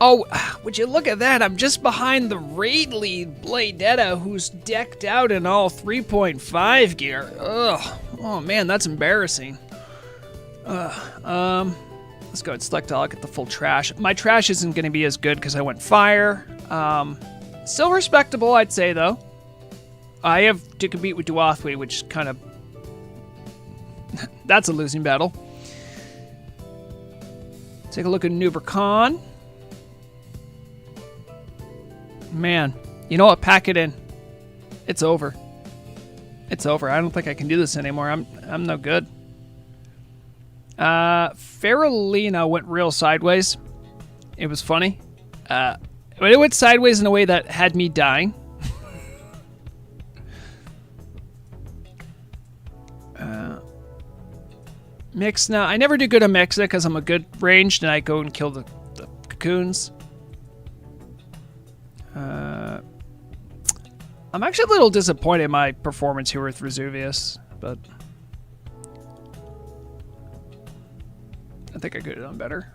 Oh, would you look at that? I'm just behind the raid lead, Bladetta, who's decked out in all 3.5 gear. Ugh. Oh, man, that's embarrassing. Let's go and select all. I'll get the full trash. My trash isn't going to be as good because I went fire. Still respectable, I'd say, though. I have to compete with Duathwi, which kind of... that's a losing battle. Take a look at Nuber Khan. Man, you know what? Pack it in. It's over. It's over. I don't think I can do this anymore. I'm no good. Faralina went real sideways. It was funny. But it went sideways in a way that had me dying. Mix now. I never do good on Mixa because I'm a good ranged and I go and kill the cocoons. I'm actually a little disappointed in my performance here with Vesuvius, but I think I could have done better.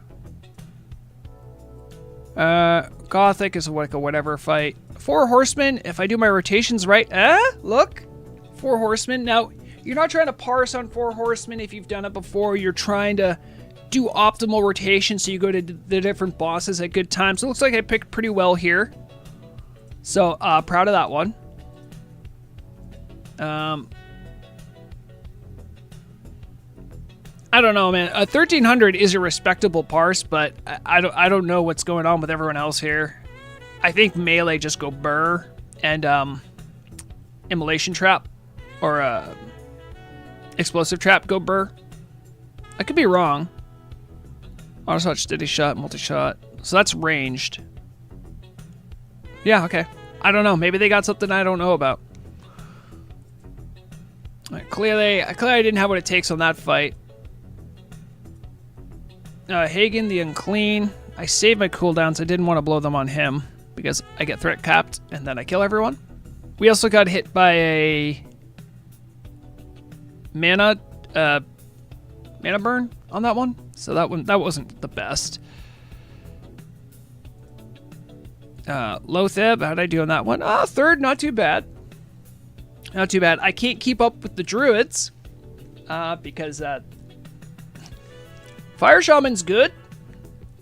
Gothic is like a whatever fight. 4 horsemen, if I do my rotations right, look, 4 horsemen. Now, you're not trying to parse on 4 horsemen if you've done it before. You're trying to do optimal rotation so you go to the different bosses at good times. So it looks like I picked pretty well here. So, proud of that one. I don't know, man. 1300 is a respectable parse, but I don't know what's going on with everyone else here. I think melee just go burr, and immolation trap or explosive trap go burr. I could be wrong. Auto shot, steady shot, multi shot. So that's ranged. Yeah, okay. I don't know. Maybe they got something I don't know about. All right, clearly I didn't have what it takes on that fight. Hagen the Unclean. I saved my cooldowns. I didn't want to blow them on him because I get threat capped and then I kill everyone. We also got hit by a mana burn on that one. So that wasn't the best. Lotheb, how'd I do on that one? Third, not too bad. Not too bad. I can't keep up with the druids because Fire Shaman's good,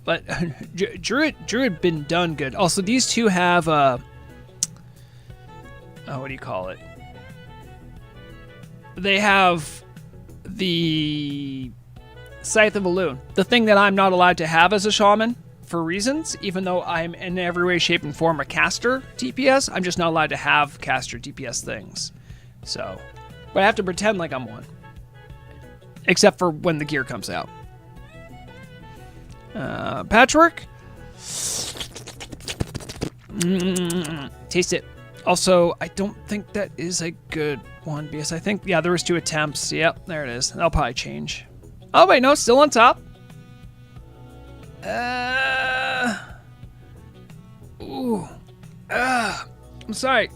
but Druid been done good. Also, these two have what do you call it? They have the Scythe of Elune, the thing that I'm not allowed to have as a shaman for reasons, even though I'm in every way, shape, and form a caster DPS. I'm just not allowed to have caster DPS things. So, but I have to pretend like I'm one, except for when the gear comes out. Patchwork. Taste it. Also, I don't think that is a good one because I think, yeah, there was 2 attempts. Yep, there it is. That'll probably change. Oh, wait, no, still on top. I'm sorry.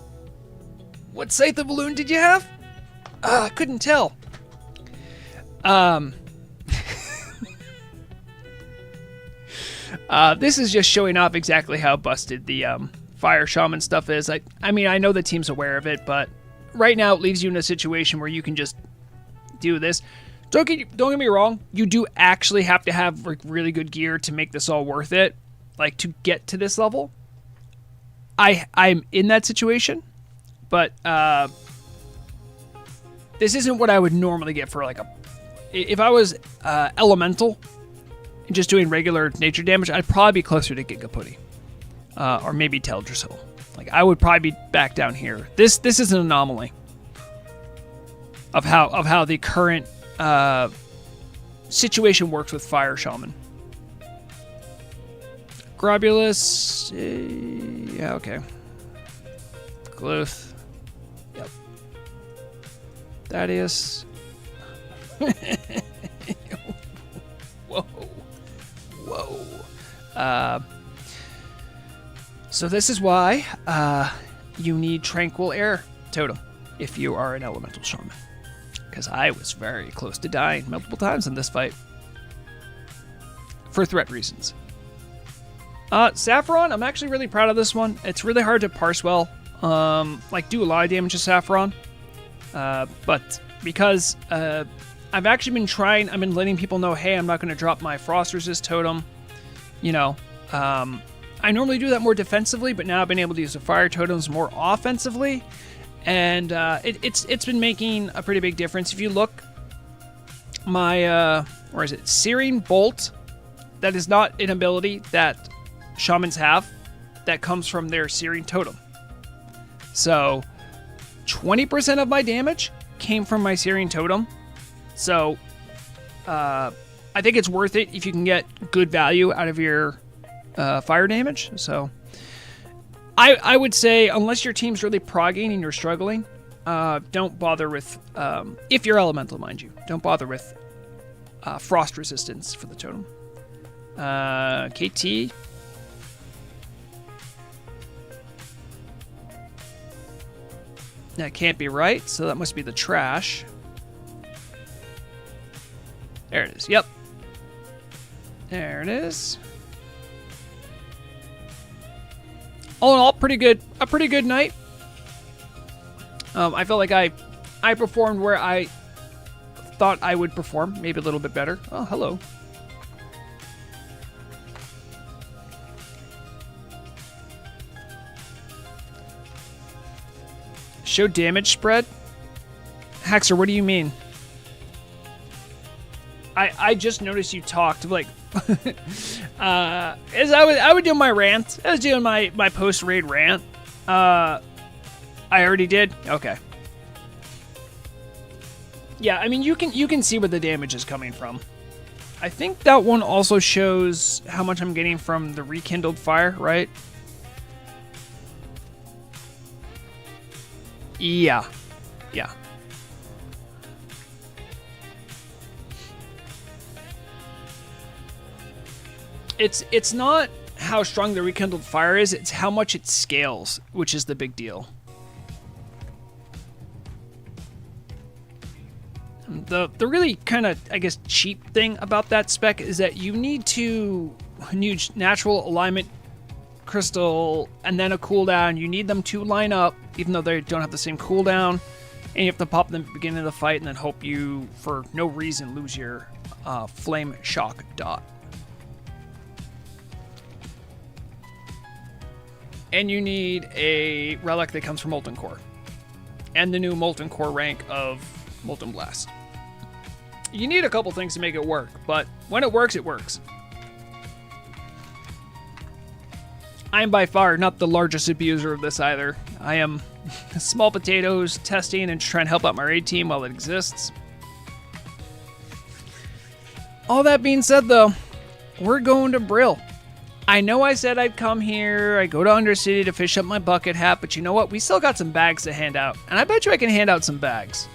What Scythe of Balloon did you have? I couldn't tell. This is just showing off exactly how busted the Fire Shaman stuff is. I mean, I know the team's aware of it, but right now it leaves you in a situation where you can just do this. Don't get me wrong. You do actually have to have like really good gear to make this all worth it, like to get to this level. I'm in that situation, but this isn't what I would normally get for like if I was elemental and just doing regular nature damage, I'd probably be closer to Gigaputty. Or maybe Teldrassil. Like I would probably be back down here. This is an anomaly of how the current situation works with Fire Shaman. Grobulus, yeah, okay. Gluth, yep. Thaddeus. Whoa. So this is why you need Tranquil Air Totem if you are an Elemental Shaman. Because I was very close to dying multiple times in this fight. For threat reasons. Saffron, I'm actually really proud of this one. It's really hard to parse well. Do a lot of damage to Saffron. But because I've actually been trying, I've been letting people know, hey, I'm not going to drop my Frost Resist Totem. You know, I normally do that more defensively, but now I've been able to use the Fire Totems more offensively. And it's been making a pretty big difference. If you look, my, where is it? Searing Bolt, that is not an ability that Shamans have. That comes from their Searing Totem. So, 20% of my damage came from my Searing Totem. So, I think it's worth it if you can get good value out of your fire damage. So, I would say, unless your team's really progging and you're struggling, don't bother with, if you're elemental, mind you, don't bother with frost resistance for the totem. KT. That can't be right, so that must be the trash. There it is. Yep. There it is. all in all, pretty good. A pretty good night. I felt like I performed where I thought I would perform, maybe a little bit better. Oh, hello. Show damage spread? Haxer, what do you mean? I just noticed you talked like as I would do my rant. I was doing my post raid rant. I already did? Okay. Yeah, I mean you can see where the damage is coming from. I think that one also shows how much I'm getting from the rekindled fire, right? Yeah. Yeah. It's not how strong the rekindled fire is, it's how much it scales, which is the big deal. The really kind of, I guess, cheap thing about that spec is that you need to use natural alignment crystal and then a cooldown. You need them to line up, even though they don't have the same cooldown. And you have to pop them at the beginning of the fight and then hope you, for no reason, lose your flame shock dot. And you need a relic that comes from Molten Core. And the new Molten Core rank of Molten Blast. You need a couple things to make it work, but when it works, it works. I'm by far not the largest abuser of this either. I am small potatoes, testing and trying to help out my raid team while it exists. All that being said, though, we're going to Brill. I know I said I'd come here, I go to Undercity to fish up my bucket hat, but you know what? We still got some bags to hand out, and I bet you I can hand out some bags.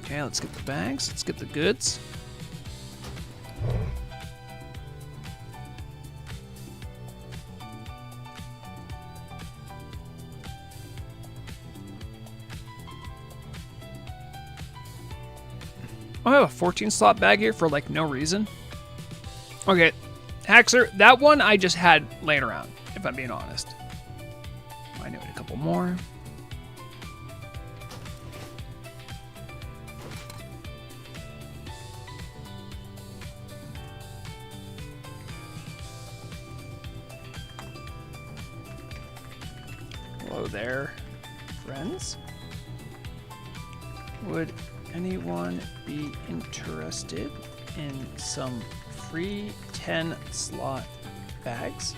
Okay, let's get the bags. Let's get the goods. Oh, I have a 14 slot bag here for like no reason. Okay, Haxer, that one I just had laying around, if I'm being honest. I know a couple more. Hello there, friends. Would anyone be interested in some free 10 slot bags?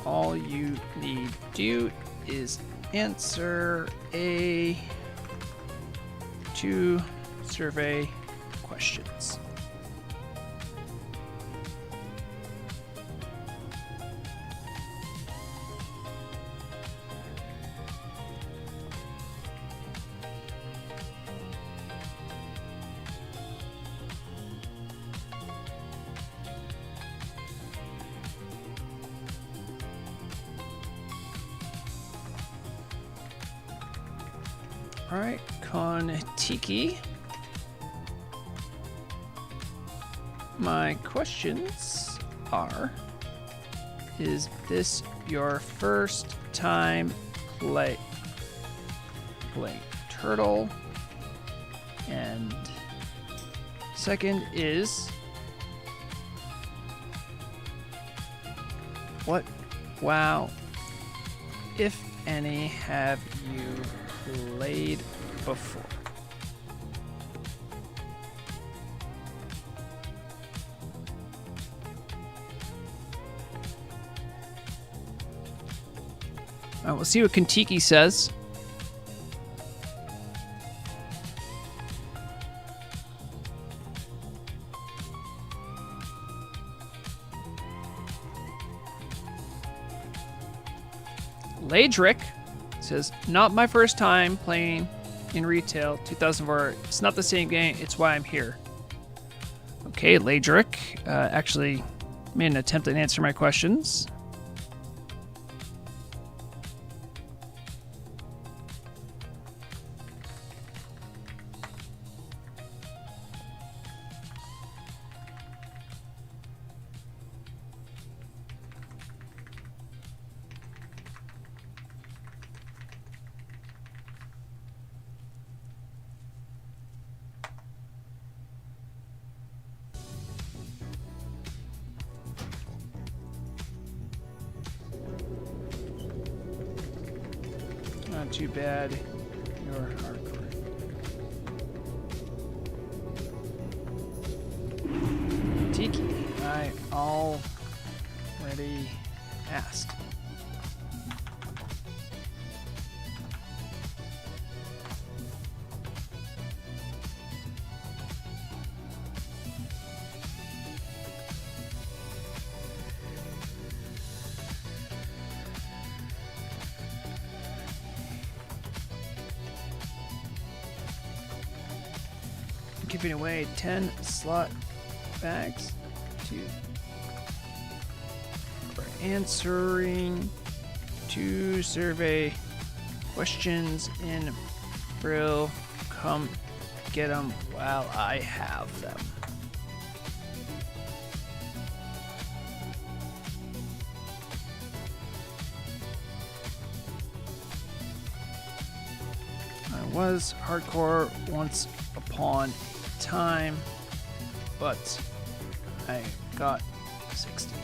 All you need to do is answer a 2 survey questions. All right, Kon-Tiki. My questions are, is this your first time playing Turtle? And second is, what WoW, if any, have you played before? All right, we'll see what Kon-Tiki says. Ladrick says, not my first time playing in retail. 2004. It's not the same game. It's why I'm here. Okay, Ladrick actually made an attempt at answering my questions. Not too bad. You're hardcore. Tiki, I already asked. Giving away 10 slot bags for answering 2 survey questions in Brill. Come get them while I have them. I was hardcore once upon time, but I got 60.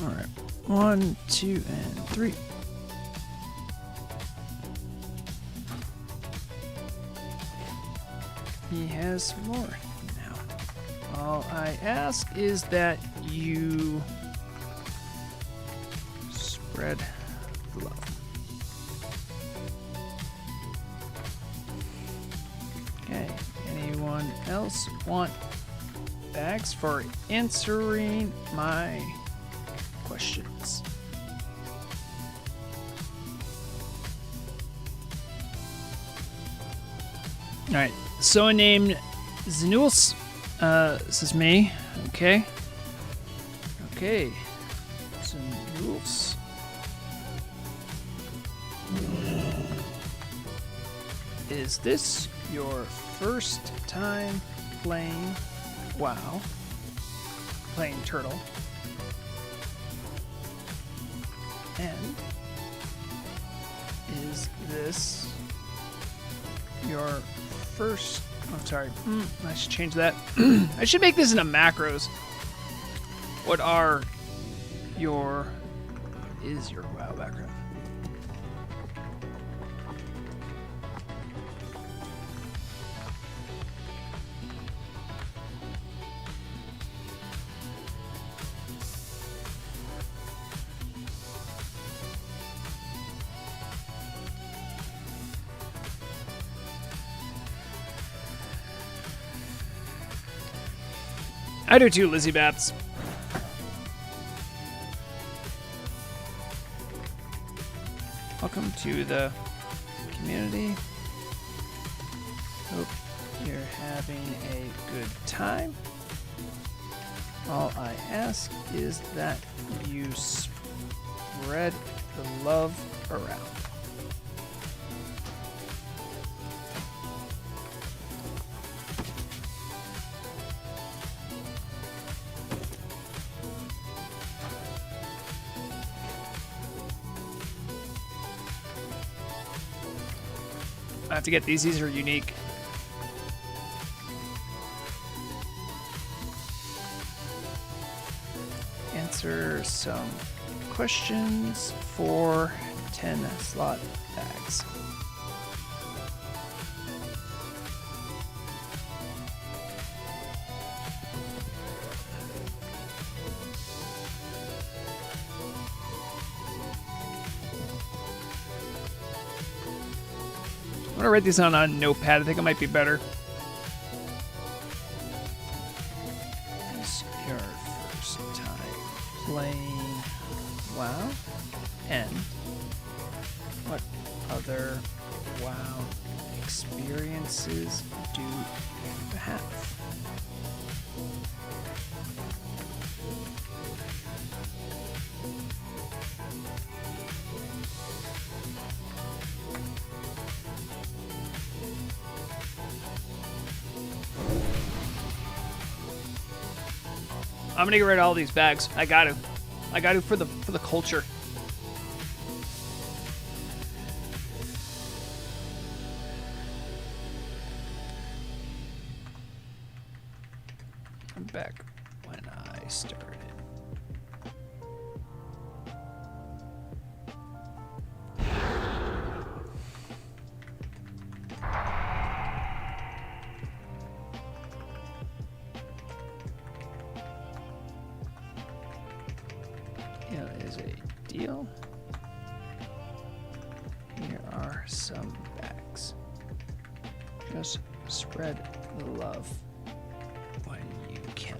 All right, 1, 2, and 3. He has more now. All I ask is that you spread the love. Okay, anyone else want bags for answering my questions? All right, someone named Zanuls, this is me. Okay. Zanuls. Is this your first time playing WoW? Playing Turtle? And is this your first... I'm sorry. I should change that. I should make this into macros. What are your... is your WoW background? I do too, Lizzie Bats. Welcome to the community. Hope you're having a good time. All I ask is that you spread the love around. I have to get these. These are unique. Answer some questions for 10 slot bags. gonna write these on a notepad. I think it might be better. Is your first time playing WoW? And what other WoW experiences do you have? I'm gonna get rid of all these bags. I got to for the culture. I'm back when I started. Yeah, is a deal. Here are some bags. Just spread the love when you can.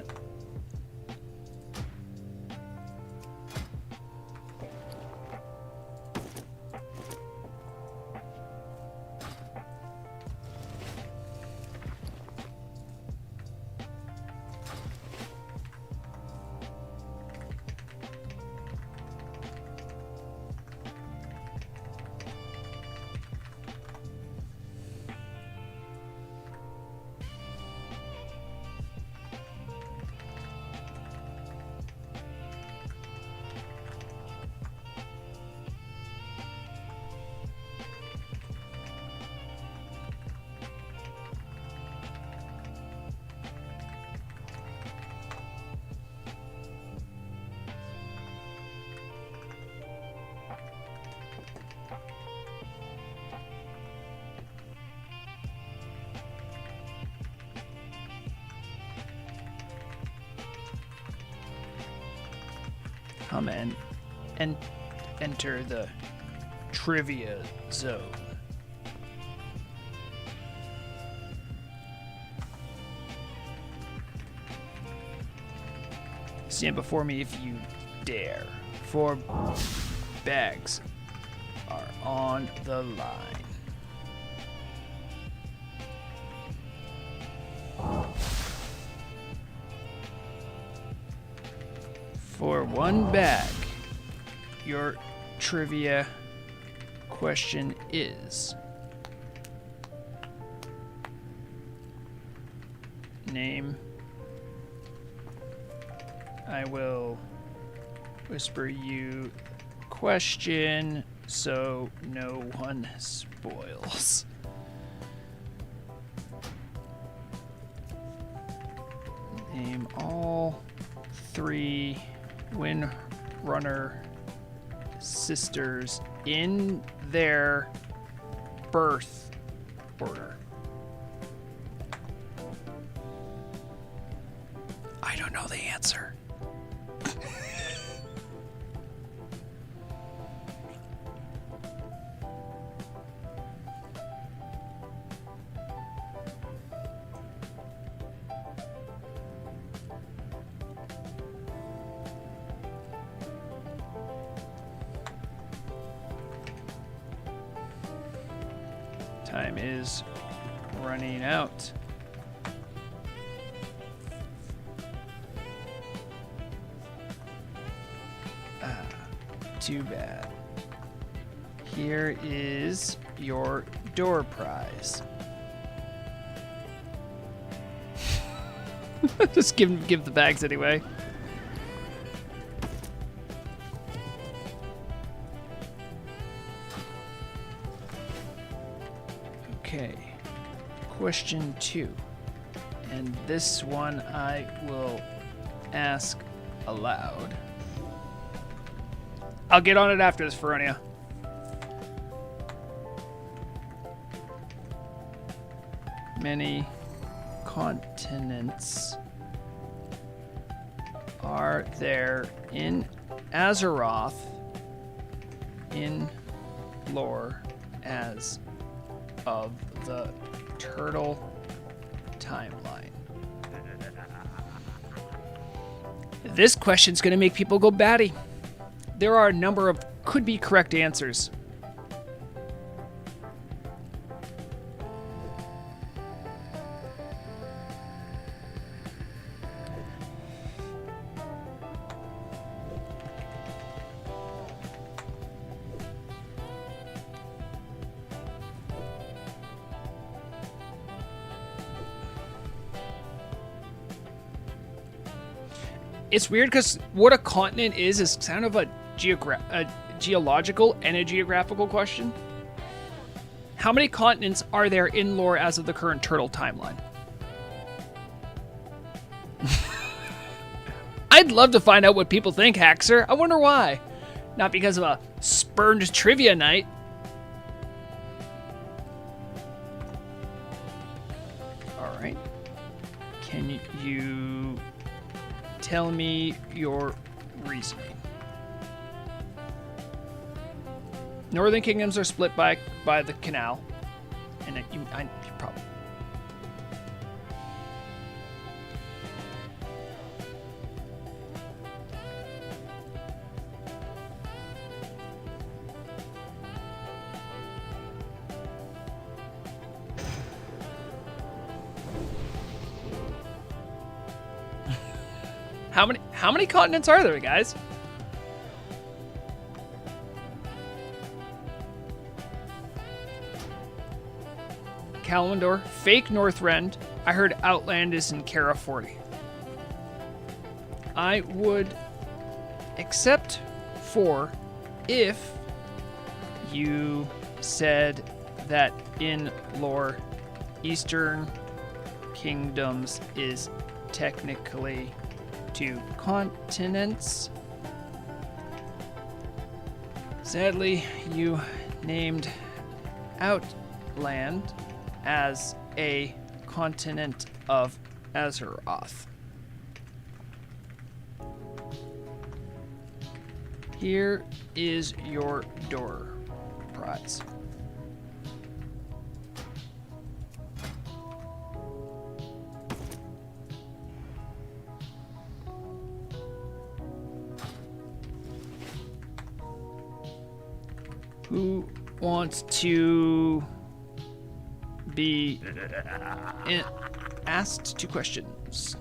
Come and enter the trivia zone. Stand before me if you dare. 4 bags are on the line. For 1 bag, your trivia question is: name. I will whisper you question so no one spoils. Name all 3 Windrunner sisters in their birth order. I don't know the answer. Time is running out. Too bad. Here is your door prize. Just give the bags anyway. Okay, question 2, and this one I will ask aloud. I'll get on it after this, Feronia. Many continents are there in Azeroth in lore as of the turtle timeline? This question's going to make people go batty. There are a number of could-be correct answers. It's weird because what a continent is kind of a geological and a geographical question. How many continents are there in lore as of the current turtle timeline? I'd love to find out what people think, Haxer. I wonder why. Not because of a spurned trivia night. All right. Can you tell me your reasoning? Northern kingdoms are split by the canal, and you probably. How many continents are there, guys? Kalimdor, fake Northrend. I heard Outland is in Kara 40. I would accept 4 if you said that in lore, Eastern Kingdoms is technically 2 continents. Sadly, you named Outland as a continent of Azeroth. Here is your door prize. Who wants to be asked 2 questions?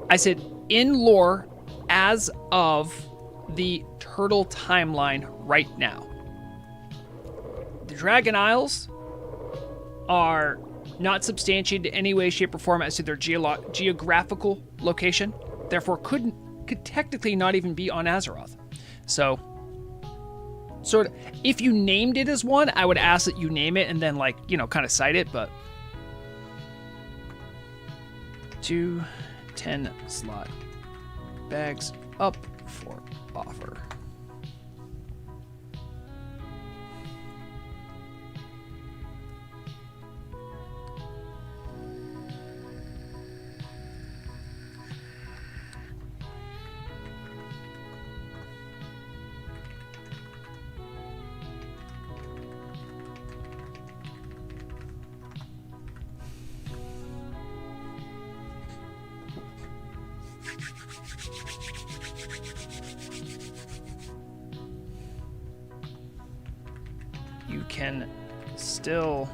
I said in lore as of the turtle timeline right now. The Dragon Isles are not substantiated in any way, shape, or form as to their geographical location. Therefore, could technically not even be on Azeroth. So, sort of, if you named it as one, I would ask that you name it and then, like, you know, kind of cite it, but 2 10-slot bags up for offer. You can still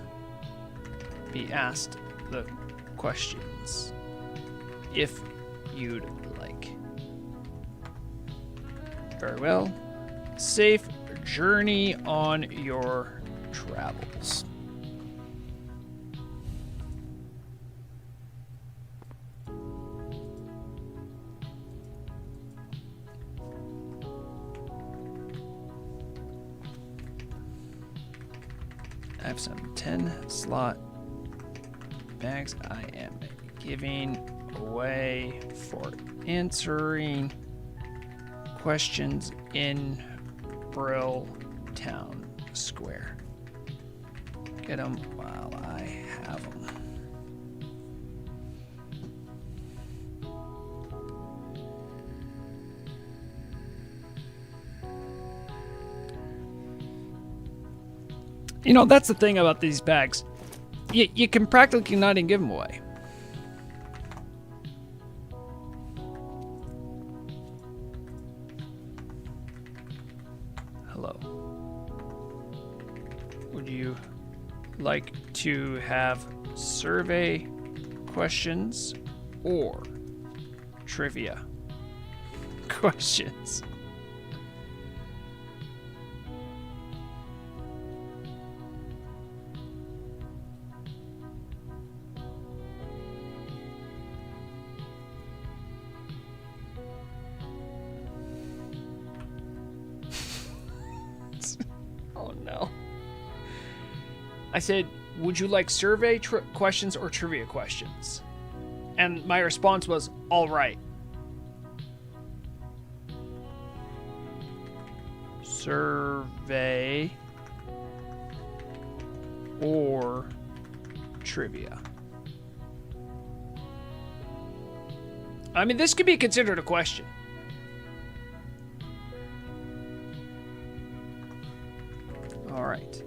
be asked the questions if you'd like. Very well. Safe journey on your travels. I have some 10-slot bags I am giving away for answering questions in Brill Town Square. Get them while I have them. You know, that's the thing about these bags. You can practically not even give them away. Hello. Would you like to have survey questions or trivia questions? Oh no. I said, would you like survey questions or trivia questions? And my response was, all right. Survey or trivia. I mean, this could be considered a question. All right.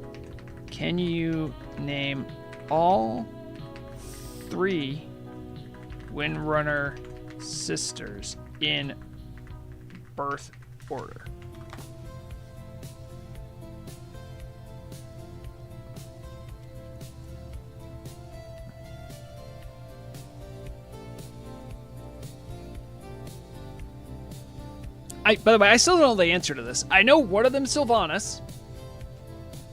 Can you name all 3 Windrunner sisters in birth order? By the way, I still don't know the answer to this. I know one of them, Sylvanas.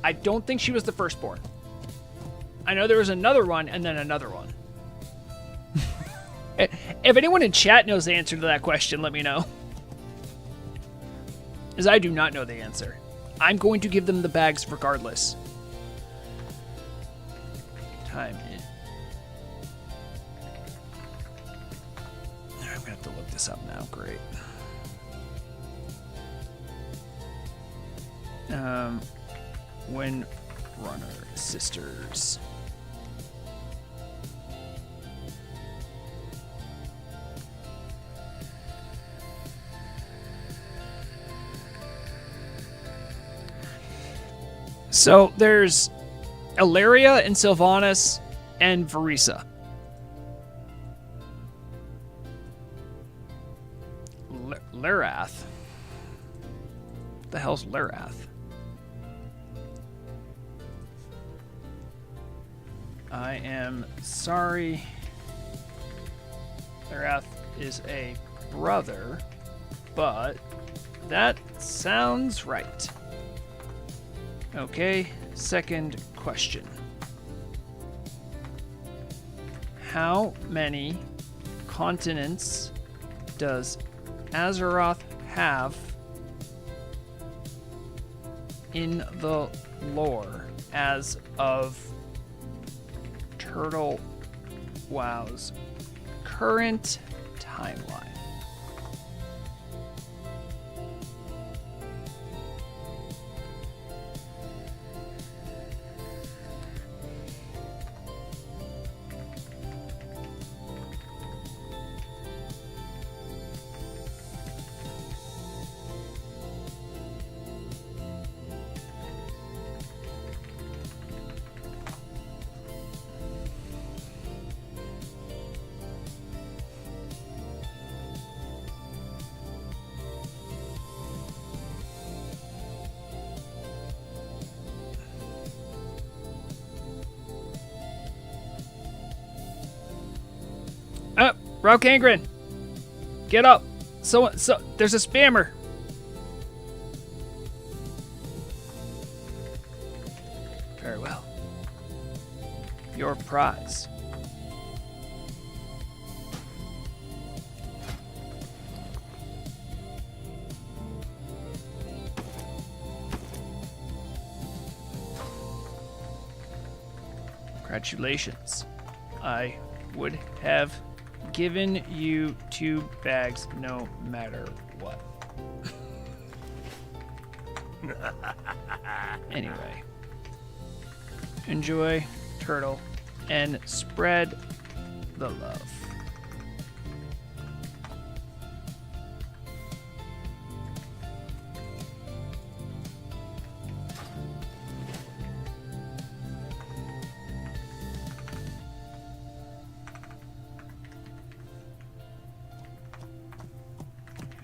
I don't think she was the firstborn. I know there was another one and then another one. If anyone in chat knows the answer to that question, let me know. As I do not know the answer. I'm going to give them the bags regardless. Time in. I'm going to have to look this up now. Great. Windrunner sisters. So there's Ilaria and Sylvanas and Varisa. Lerath. What the hell's Lerath? I am sorry. Lerath is a brother, but that sounds right. Okay, second question. How many continents does Azeroth have in the lore as of Turtle WoW's current timeline? Raukangren, get up. So there's a spammer. Very well. Your prize. Congratulations. I would have given you 2 bags no matter what. Anyway. Enjoy, Turtle, and spread the love.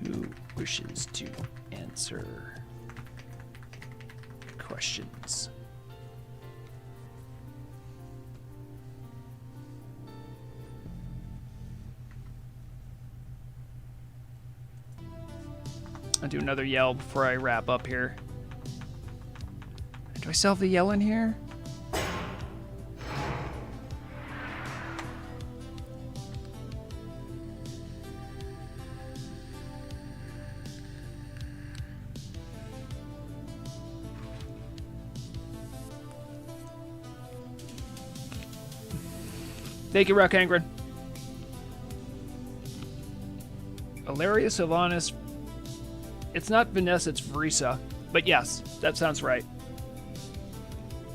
Who wishes to answer questions? I'll do another yell before I wrap up here. Do I still have the yell in here? Thank you, Rock Angren. Ilaria Sylvanas. It's not Vanessa, it's Vrisa. But yes, that sounds right.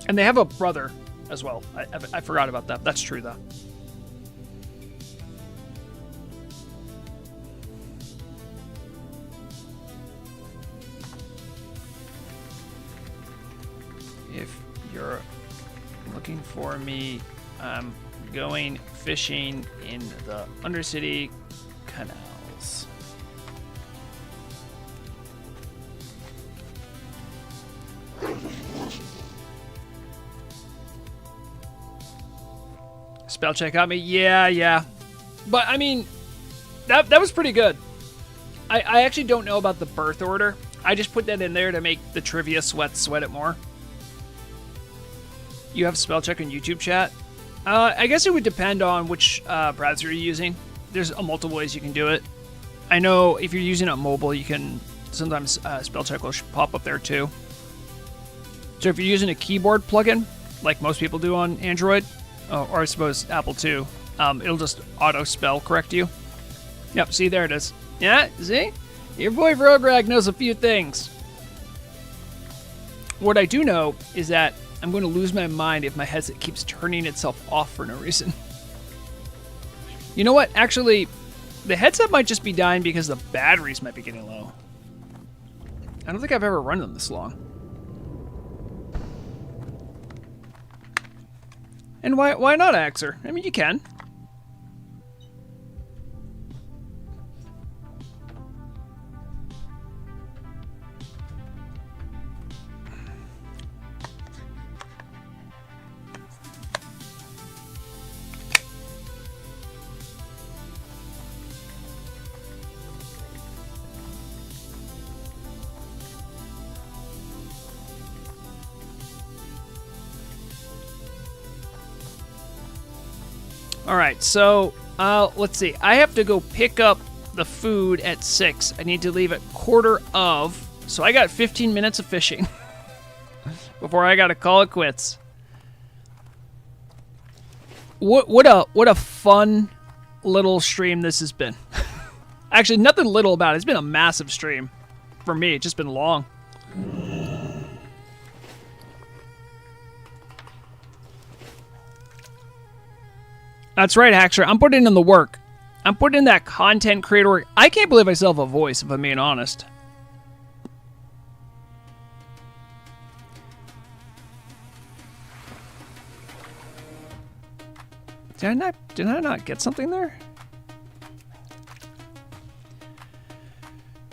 And they have a brother as well. I forgot about that. That's true, though. If you're looking for me, I'm going fishing in the Undercity canals. Spell check got me. Yeah. But I mean, that was pretty good. I actually don't know about the birth order. I just put that in there to make the trivia sweat it more. You have spell check in YouTube chat? I guess it would depend on which browser you're using. There's multiple ways you can do it. I know if you're using it mobile, you can sometimes spell check will pop up there too. So if you're using a keyboard plugin, like most people do on Android, or I suppose Apple too, it'll just auto spell correct you. Yep, see, there it is. Yeah, see? Your boy Vrograg knows a few things. What I do know is that I'm going to lose my mind if my headset keeps turning itself off for no reason. You know what? Actually, the headset might just be dying because the batteries might be getting low. I don't think I've ever run them this long. And why not, Axer? I mean, you can. All right, so let's see. I have to go pick up the food at 6. I need to leave at 1:15. So I got 15 minutes of fishing before I got to call it quits. What a fun little stream this has been. Actually, nothing little about it. It's been a massive stream for me. It's just been long. That's right, Haxer. I'm putting in the work. I'm putting in that content creator work. I can't believe I still have a voice, if I'm being honest. Did I not get something there?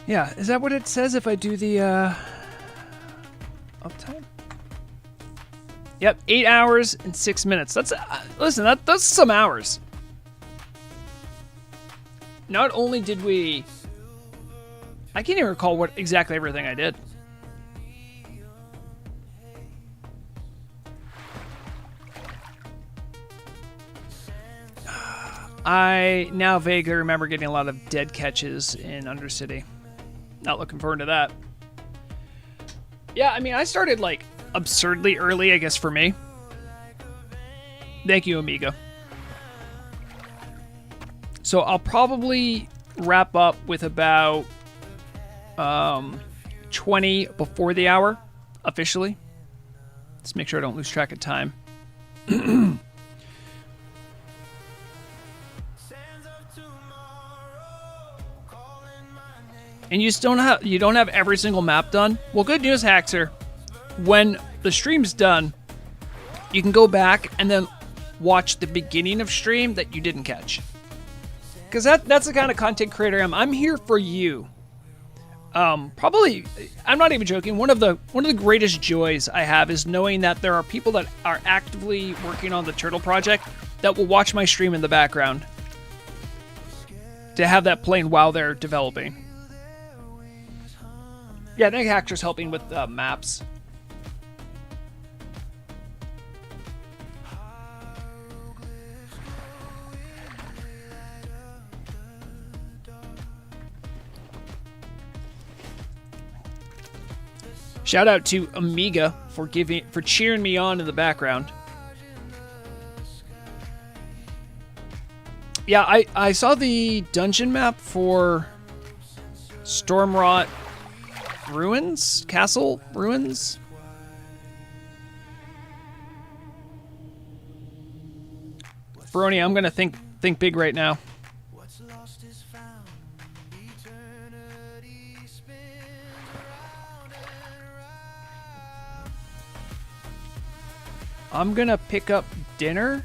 Yeah, is that what it says if I do the uptime? Yep, 8 hours and 6 minutes. That's listen, that's some hours. Not only did we, I can't even recall what exactly everything I did. I now vaguely remember getting a lot of dead catches in Undercity. Not looking forward to that. Yeah, I mean, I started like absurdly early, I guess, for me. Thank you, Amiga. So I'll probably wrap up with about 20 before the hour, officially. Let's make sure I don't lose track of time. And you don't have every single map done? Well, good news, Haxer. When the stream's done, you can go back and then watch the beginning of stream that you didn't catch. Because that's the kind of content creator I am. I'm here for you. Probably, I'm not even joking. One of the greatest joys I have is knowing that there are people that are actively working on the Turtle project that will watch my stream in the background to have that playing while they're developing. Yeah, I think Haxor's helping with maps. Shout out to Amiga for cheering me on in the background. Yeah, I saw the dungeon map for Stormrot Ruins? Castle Ruins? Brony, I'm gonna think big right now. I'm gonna pick up dinner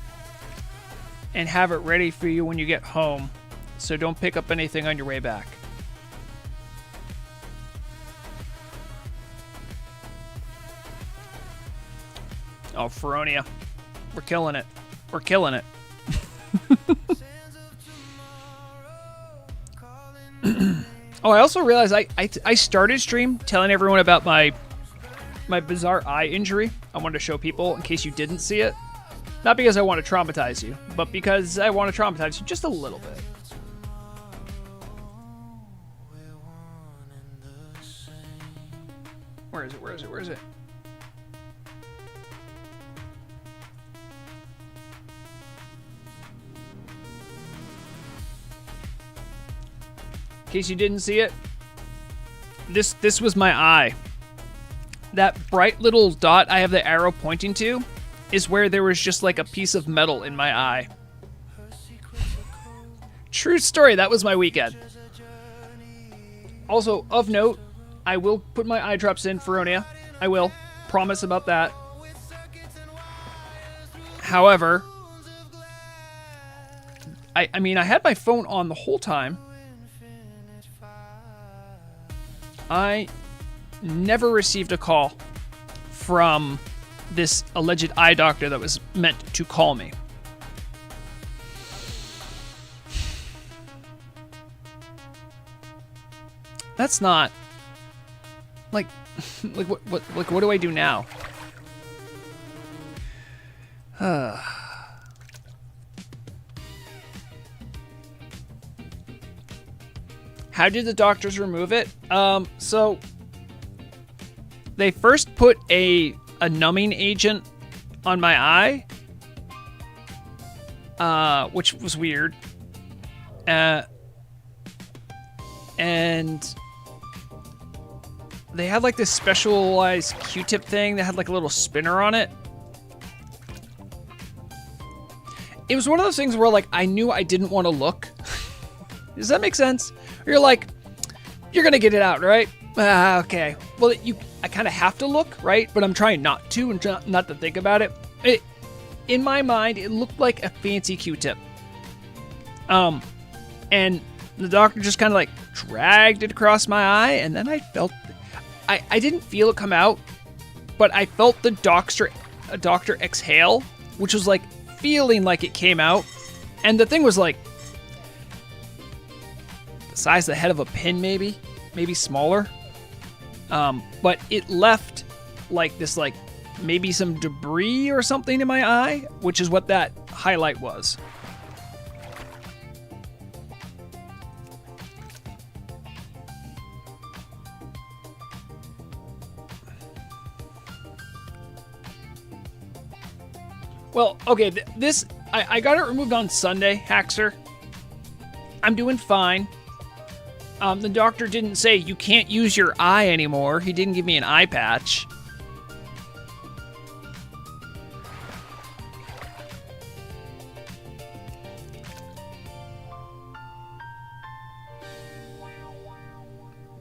and have it ready for you when you get home. So don't pick up anything on your way back. Oh, Feronia. We're killing it. We're killing it. Oh, I also realized I started stream telling everyone about my bizarre eye injury. I wanted to show people in case you didn't see it. Not because I want to traumatize you, but because I want to traumatize you just a little bit. Where is it? Where is it? Where is it? In case you didn't see it, this was my eye. That bright little dot I have the arrow pointing to is where there was just like a piece of metal in my eye. True story, that was my weekend. Also, of note, I will put my eye drops in, Feronia. I will. Promise about that. However, I mean, I had my phone on the whole time. I never received a call from this alleged eye doctor that was meant to call me. That's not like what do I do now? How did the doctors remove it? So they first put a numbing agent on my eye, which was weird. And they had like this specialized Q-tip thing that had like a little spinner on it. It was one of those things where like I knew I didn't want to look. Does that make sense? You're like, you're gonna get it out, right? Okay. Well, I kind of have to look, right? But I'm trying not to and not to think about it. In my mind, it looked like a fancy Q-tip. And the doctor just kind of like dragged it across my eye, and then I felt, I didn't feel it come out, but I felt the doctor exhale, which was like feeling like it came out, and the thing was like the size of the head of a pin, maybe smaller. But it left like this, like maybe some debris or something in my eye, which is what that highlight was. Well, okay, I got it removed on Sunday, Haxor. I'm doing fine. The doctor didn't say you can't use your eye anymore. He didn't give me an eye patch.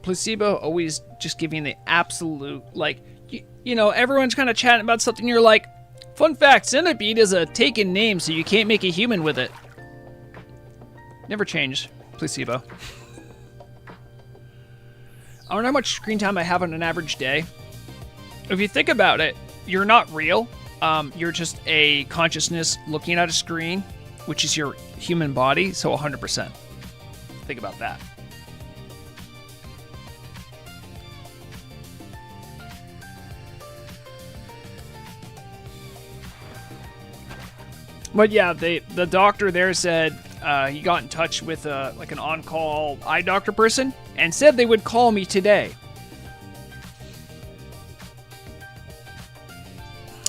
Placebo always just giving the absolute, like, you know, everyone's kind of chatting about something, you're like, fun fact, Centipede is a taken name, so you can't make a human with it. Never changed, Placebo. I wonder how much screen time I have on an average day. If you think about it, you're not real. You're just a consciousness looking at a screen, which is your human body, so 100%. Think about that. But yeah, the doctor there said he got in touch with like an on-call eye doctor person and said they would call me today.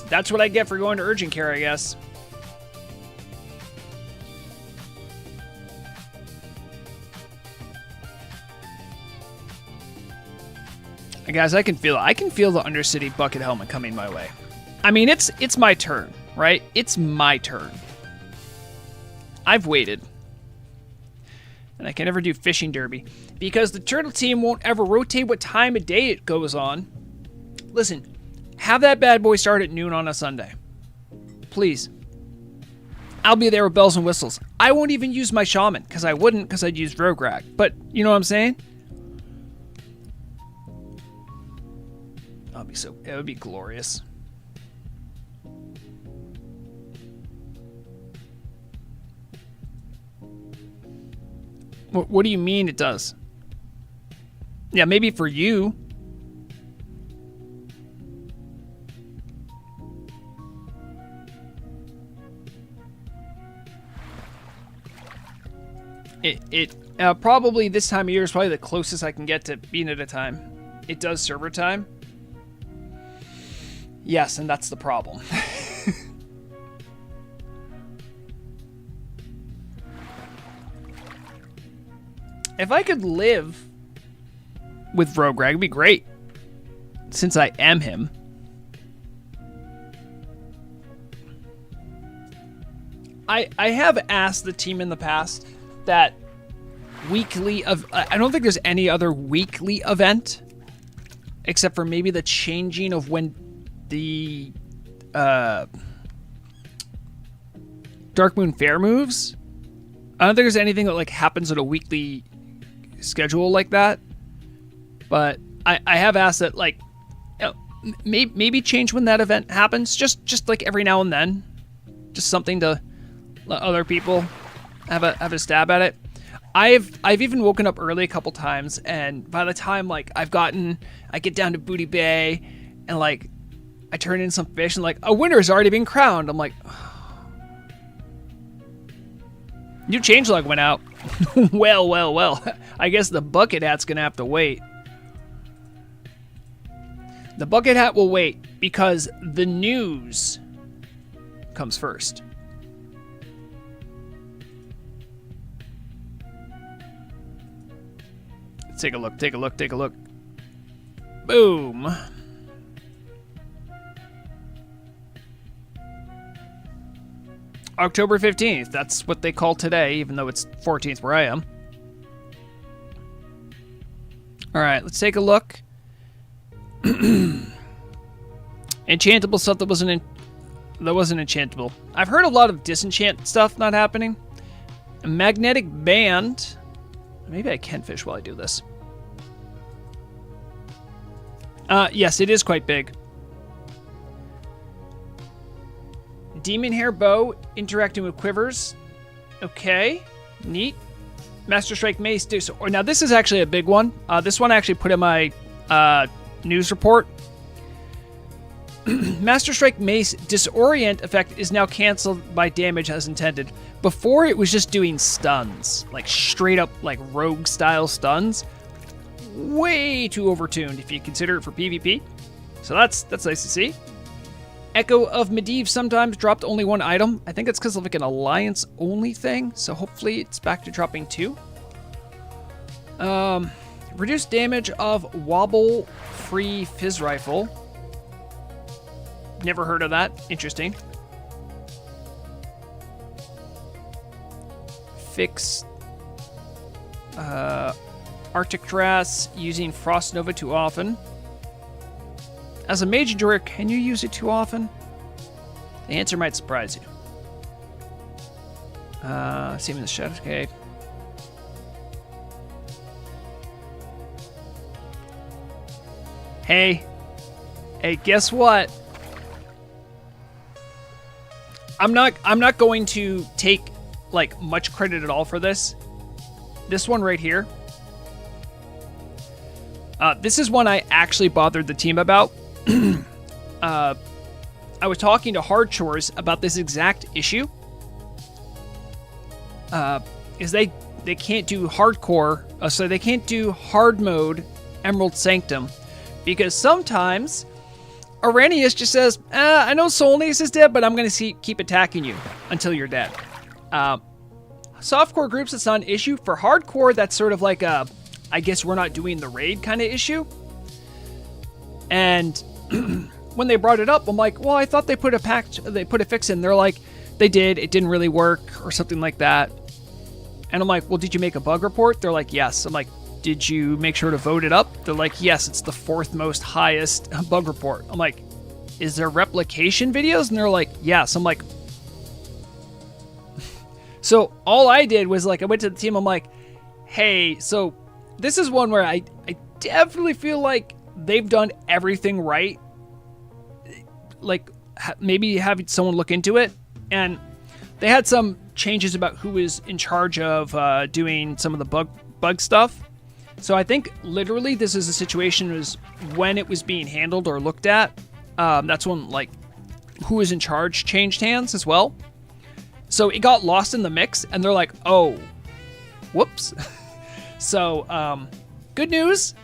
That's what I get for going to urgent care, I guess. And guys, I can feel it. I can feel the Undercity bucket helmet coming my way. I mean, it's my turn, right? It's my turn. I've waited. And I can never do fishing derby because the turtle team won't ever rotate what time of day it goes on. Listen, have that bad boy start at noon on a Sunday. Please. I'll be there with bells and whistles. I won't even use my shaman because I wouldn't because I'd use Rograg. But you know what I'm saying? It would be glorious. What do you mean it does? Yeah, maybe for you. It probably this time of year is probably the closest I can get to being at a time. It does server time. Yes, and that's the problem. If I could live with Rograg, it'd be great. Since I am him. I have asked the team in the past that weekly of I don't think there's any other weekly event except for maybe the changing of when the Dark Moon Fair moves. I don't think there's anything that like happens on a weekly schedule like that. But I have asked that like maybe change when that event happens, just like every now and then, just something to let other people have a stab at it. I've even woken up early a couple times, and by the time like I get down to Booty Bay, and like I turn in some fish, and like a winner's already been crowned. I'm like, new changelog went out. well. I guess the bucket hat's gonna have to wait. The bucket hat will wait because the news comes first. Let's take a look. Boom. October 15th. That's what they call today, even though it's 14th where I am. All right, let's take a look. Enchantable stuff that wasn't enchantable. I've heard a lot of disenchant stuff not happening. A magnetic band. Maybe I can fish while I do this. Yes, it is quite big. Demon hair bow interacting with quivers. Okay, neat. Master Strike Mace. Now this is actually a big one. This one I actually put in my news report. Master Strike Mace disorient effect is now canceled by damage as intended. Before it was just doing stuns, like straight up like rogue style stuns. Way too overtuned if you consider it for PvP. So that's nice to see. Echo of Medivh sometimes dropped only one item. I think it's because of like an alliance only thing. So hopefully it's back to dropping 2. Reduced damage of wobble free fizz rifle. Never heard of that. Interesting. Fix Arctic Dress using Frost Nova too often. As a mage enjoyer, can you use it too often? The answer might surprise you. Same in the shadow. Okay. Hey, guess what? I'm not going to take like much credit at all for this. This one right here. This is one I actually bothered the team about. I was talking to Hard Chores about this exact issue. Is they can't do hardcore, so they can't do hard mode Emerald Sanctum, because sometimes Arrhenius just says, I know Solnius is dead, but I'm going to keep attacking you until you're dead. Softcore groups, it's not an issue. For hardcore, that's sort of like a, I guess we're not doing the raid kind of issue. And when they brought it up, I'm like, well, I thought they put a fix in. They're like, they did. It didn't really work or something like that. And I'm like, well, did you make a bug report? They're like, yes. I'm like, did you make sure to vote it up? They're like, yes, it's the 4th most highest bug report. I'm like, is there replication videos? And they're like, yes. I'm like, so all I did was like, I went to the team. I'm like, hey, so this is one where I definitely feel like they've done everything right. Like maybe have someone look into it. And they had some changes about who was in charge of doing some of the bug stuff. So I think literally this is a situation was when it was being handled or looked at. That's when like who was in charge changed hands as well. So it got lost in the mix, and they're like, oh, whoops. So good news,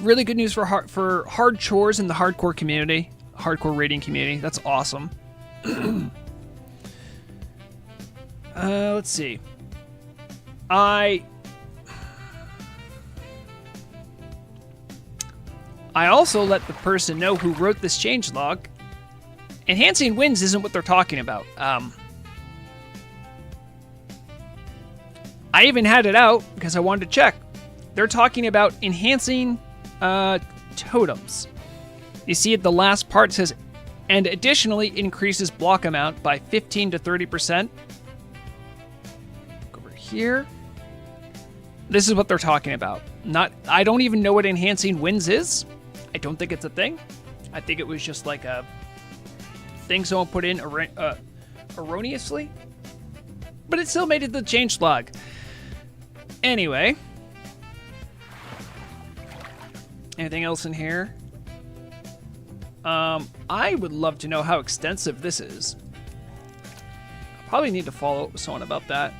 really good news for hard chores in the hardcore community, hardcore raiding community. That's awesome. Let's see. I also let the person know who wrote this changelog. Enhancing wins isn't what they're talking about. I even had it out because I wanted to check. They're talking about enhancing totems. You see at the last part it says, and additionally increases block amount by 15 to 30%. Over here. This is what they're talking about. I don't even know what enhancing wins is. I don't think it's a thing. I think it was just like a thing someone put in erroneously. But it still made it the changelog. Anyway. Anything else in here? I would love to know how extensive this is. I probably need to follow up with someone about that.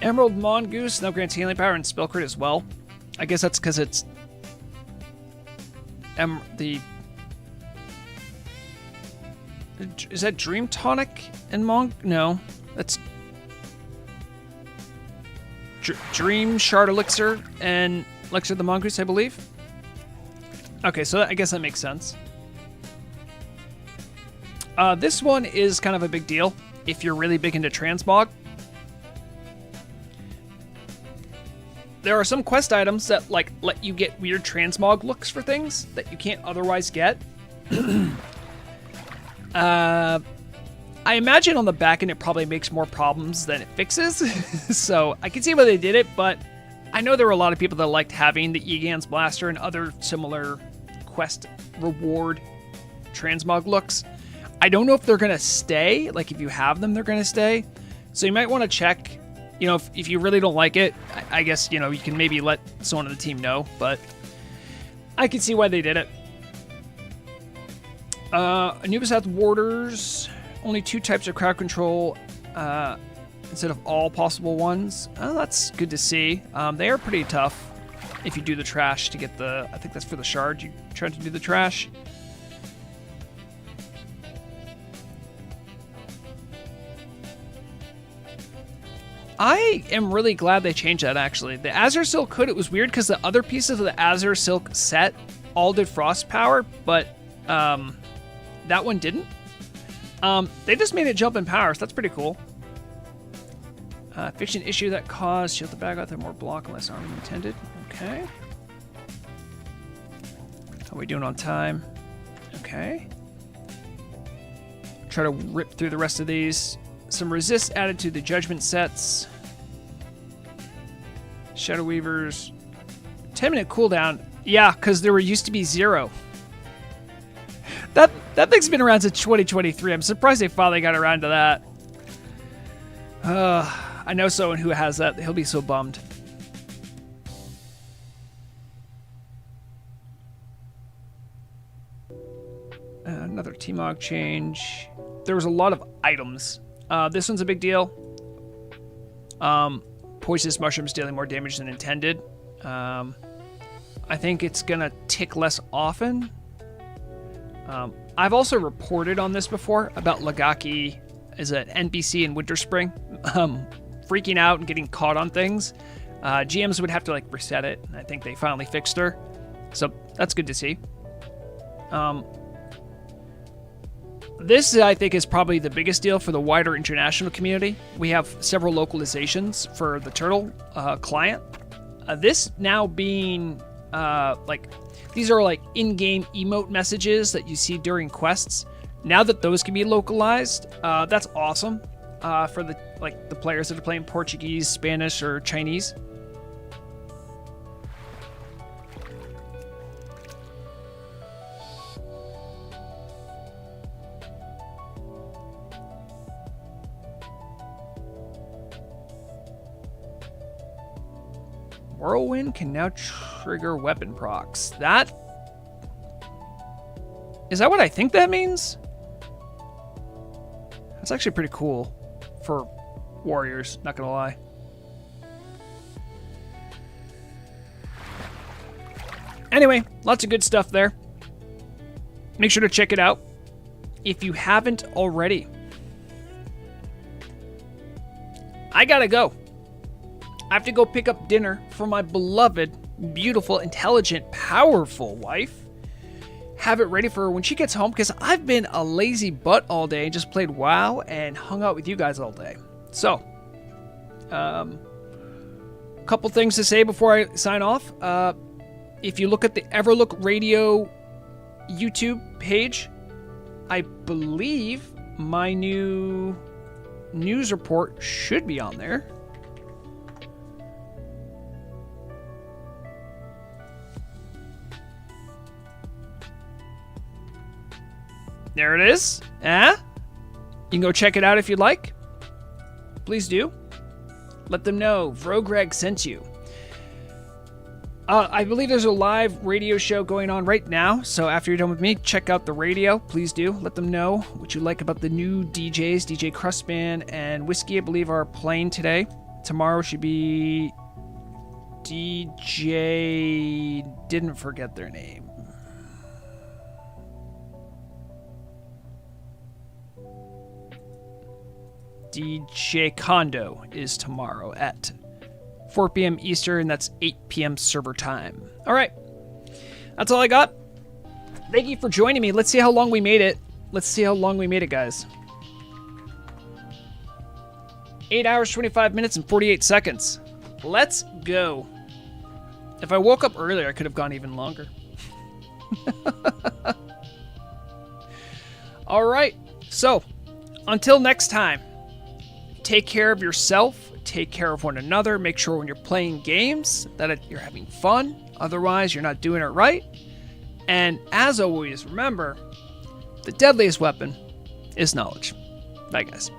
Emerald Mongoose now grants healing power and spell crit as well. I guess that's because it's is that Dream Tonic and No, that's Dream Shard Elixir and Elixir of the Mongoose, I believe. Okay, so I guess that makes sense. This one is kind of a big deal if you're really big into transmog. There are some quest items that like let you get weird transmog looks for things that you can't otherwise get. I imagine on the back end it probably makes more problems than it fixes. So I can see why they did it, but I know there were a lot of people that liked having the Egan's Blaster and other similar quest reward transmog looks. I don't know if they're going to stay. Like if you have them, they're going to stay. So you might want to check. You know, if you really don't like it, I guess, you know, you can maybe let someone on the team know, but I can see why they did it. Anubis has warders, only 2 types of crowd control instead of all possible ones. Oh, that's good to see. They are pretty tough if you do the trash to get the, I think that's for the shard, you try to do the trash. I am really glad they changed that, actually. The Azure Silk could. It was weird because the other pieces of the Azure Silk set all did frost power, but that one didn't. They just made it jump in power, so that's pretty cool. Fiction issue that caused shield the bag out there more block unless armor intended. Okay. How are we doing on time? Okay. Try to rip through the rest of these. some resist added to the judgment sets. Shadow Weavers. 10-minute cooldown. Yeah, because there used to be 0. That thing's been around since 2023. I'm surprised they finally got around to that. I know someone who has that. He'll be so bummed. Another T-Mog change. There was a lot of items. This one's a big deal. Poisonous mushrooms dealing more damage than intended. I think it's gonna tick less often. I've also reported on this before about Lagaki as an NPC in Winterspring, freaking out and getting caught on things. GMs would have to like reset it, and I think they finally fixed her. So that's good to see. This, I think, is probably the biggest deal for the wider international community. We have several localizations for the Turtle client. This now being, these are like in-game emote messages that you see during quests. Now that those can be localized, that's awesome for the players that are playing Portuguese, Spanish, or Chinese. Whirlwind can now trigger weapon procs. Is that what I think that means? That's actually pretty cool for warriors, not gonna lie. Anyway, lots of good stuff there. Make sure to check it out if you haven't already. I gotta go. I have to go pick up dinner for my beloved, beautiful, intelligent, powerful wife. Have it ready for her when she gets home, because I've been a lazy butt all day and just played WoW and hung out with you guys all day. So, a couple things to say before I sign off. If you look at the Everlook Radio YouTube page, I believe my new news report should be on there. There it is. You can go check it out if you'd like. Please do. Let them know Vrogreg sent you. I believe there's a live radio show going on right now, so after you're done with me, check out the radio. Please do. Let them know what you like about the new DJs. DJ Crustman and Whiskey, I believe, are playing today. Tomorrow should be DJ... Didn't forget their name. DJ Kondo is tomorrow at 4 p.m. Eastern. That's 8 p.m. server time. All right. That's all I got. Thank you for joining me. Let's see how long we made it. Guys. 8 hours, 25 minutes, and 48 seconds. Let's go. If I woke up earlier, I could have gone even longer. All right. So, until next time. Take care of yourself, take care of one another, make sure when you're playing games that you're having fun, otherwise you're not doing it right. And as always, remember, the deadliest weapon is knowledge. Bye guys.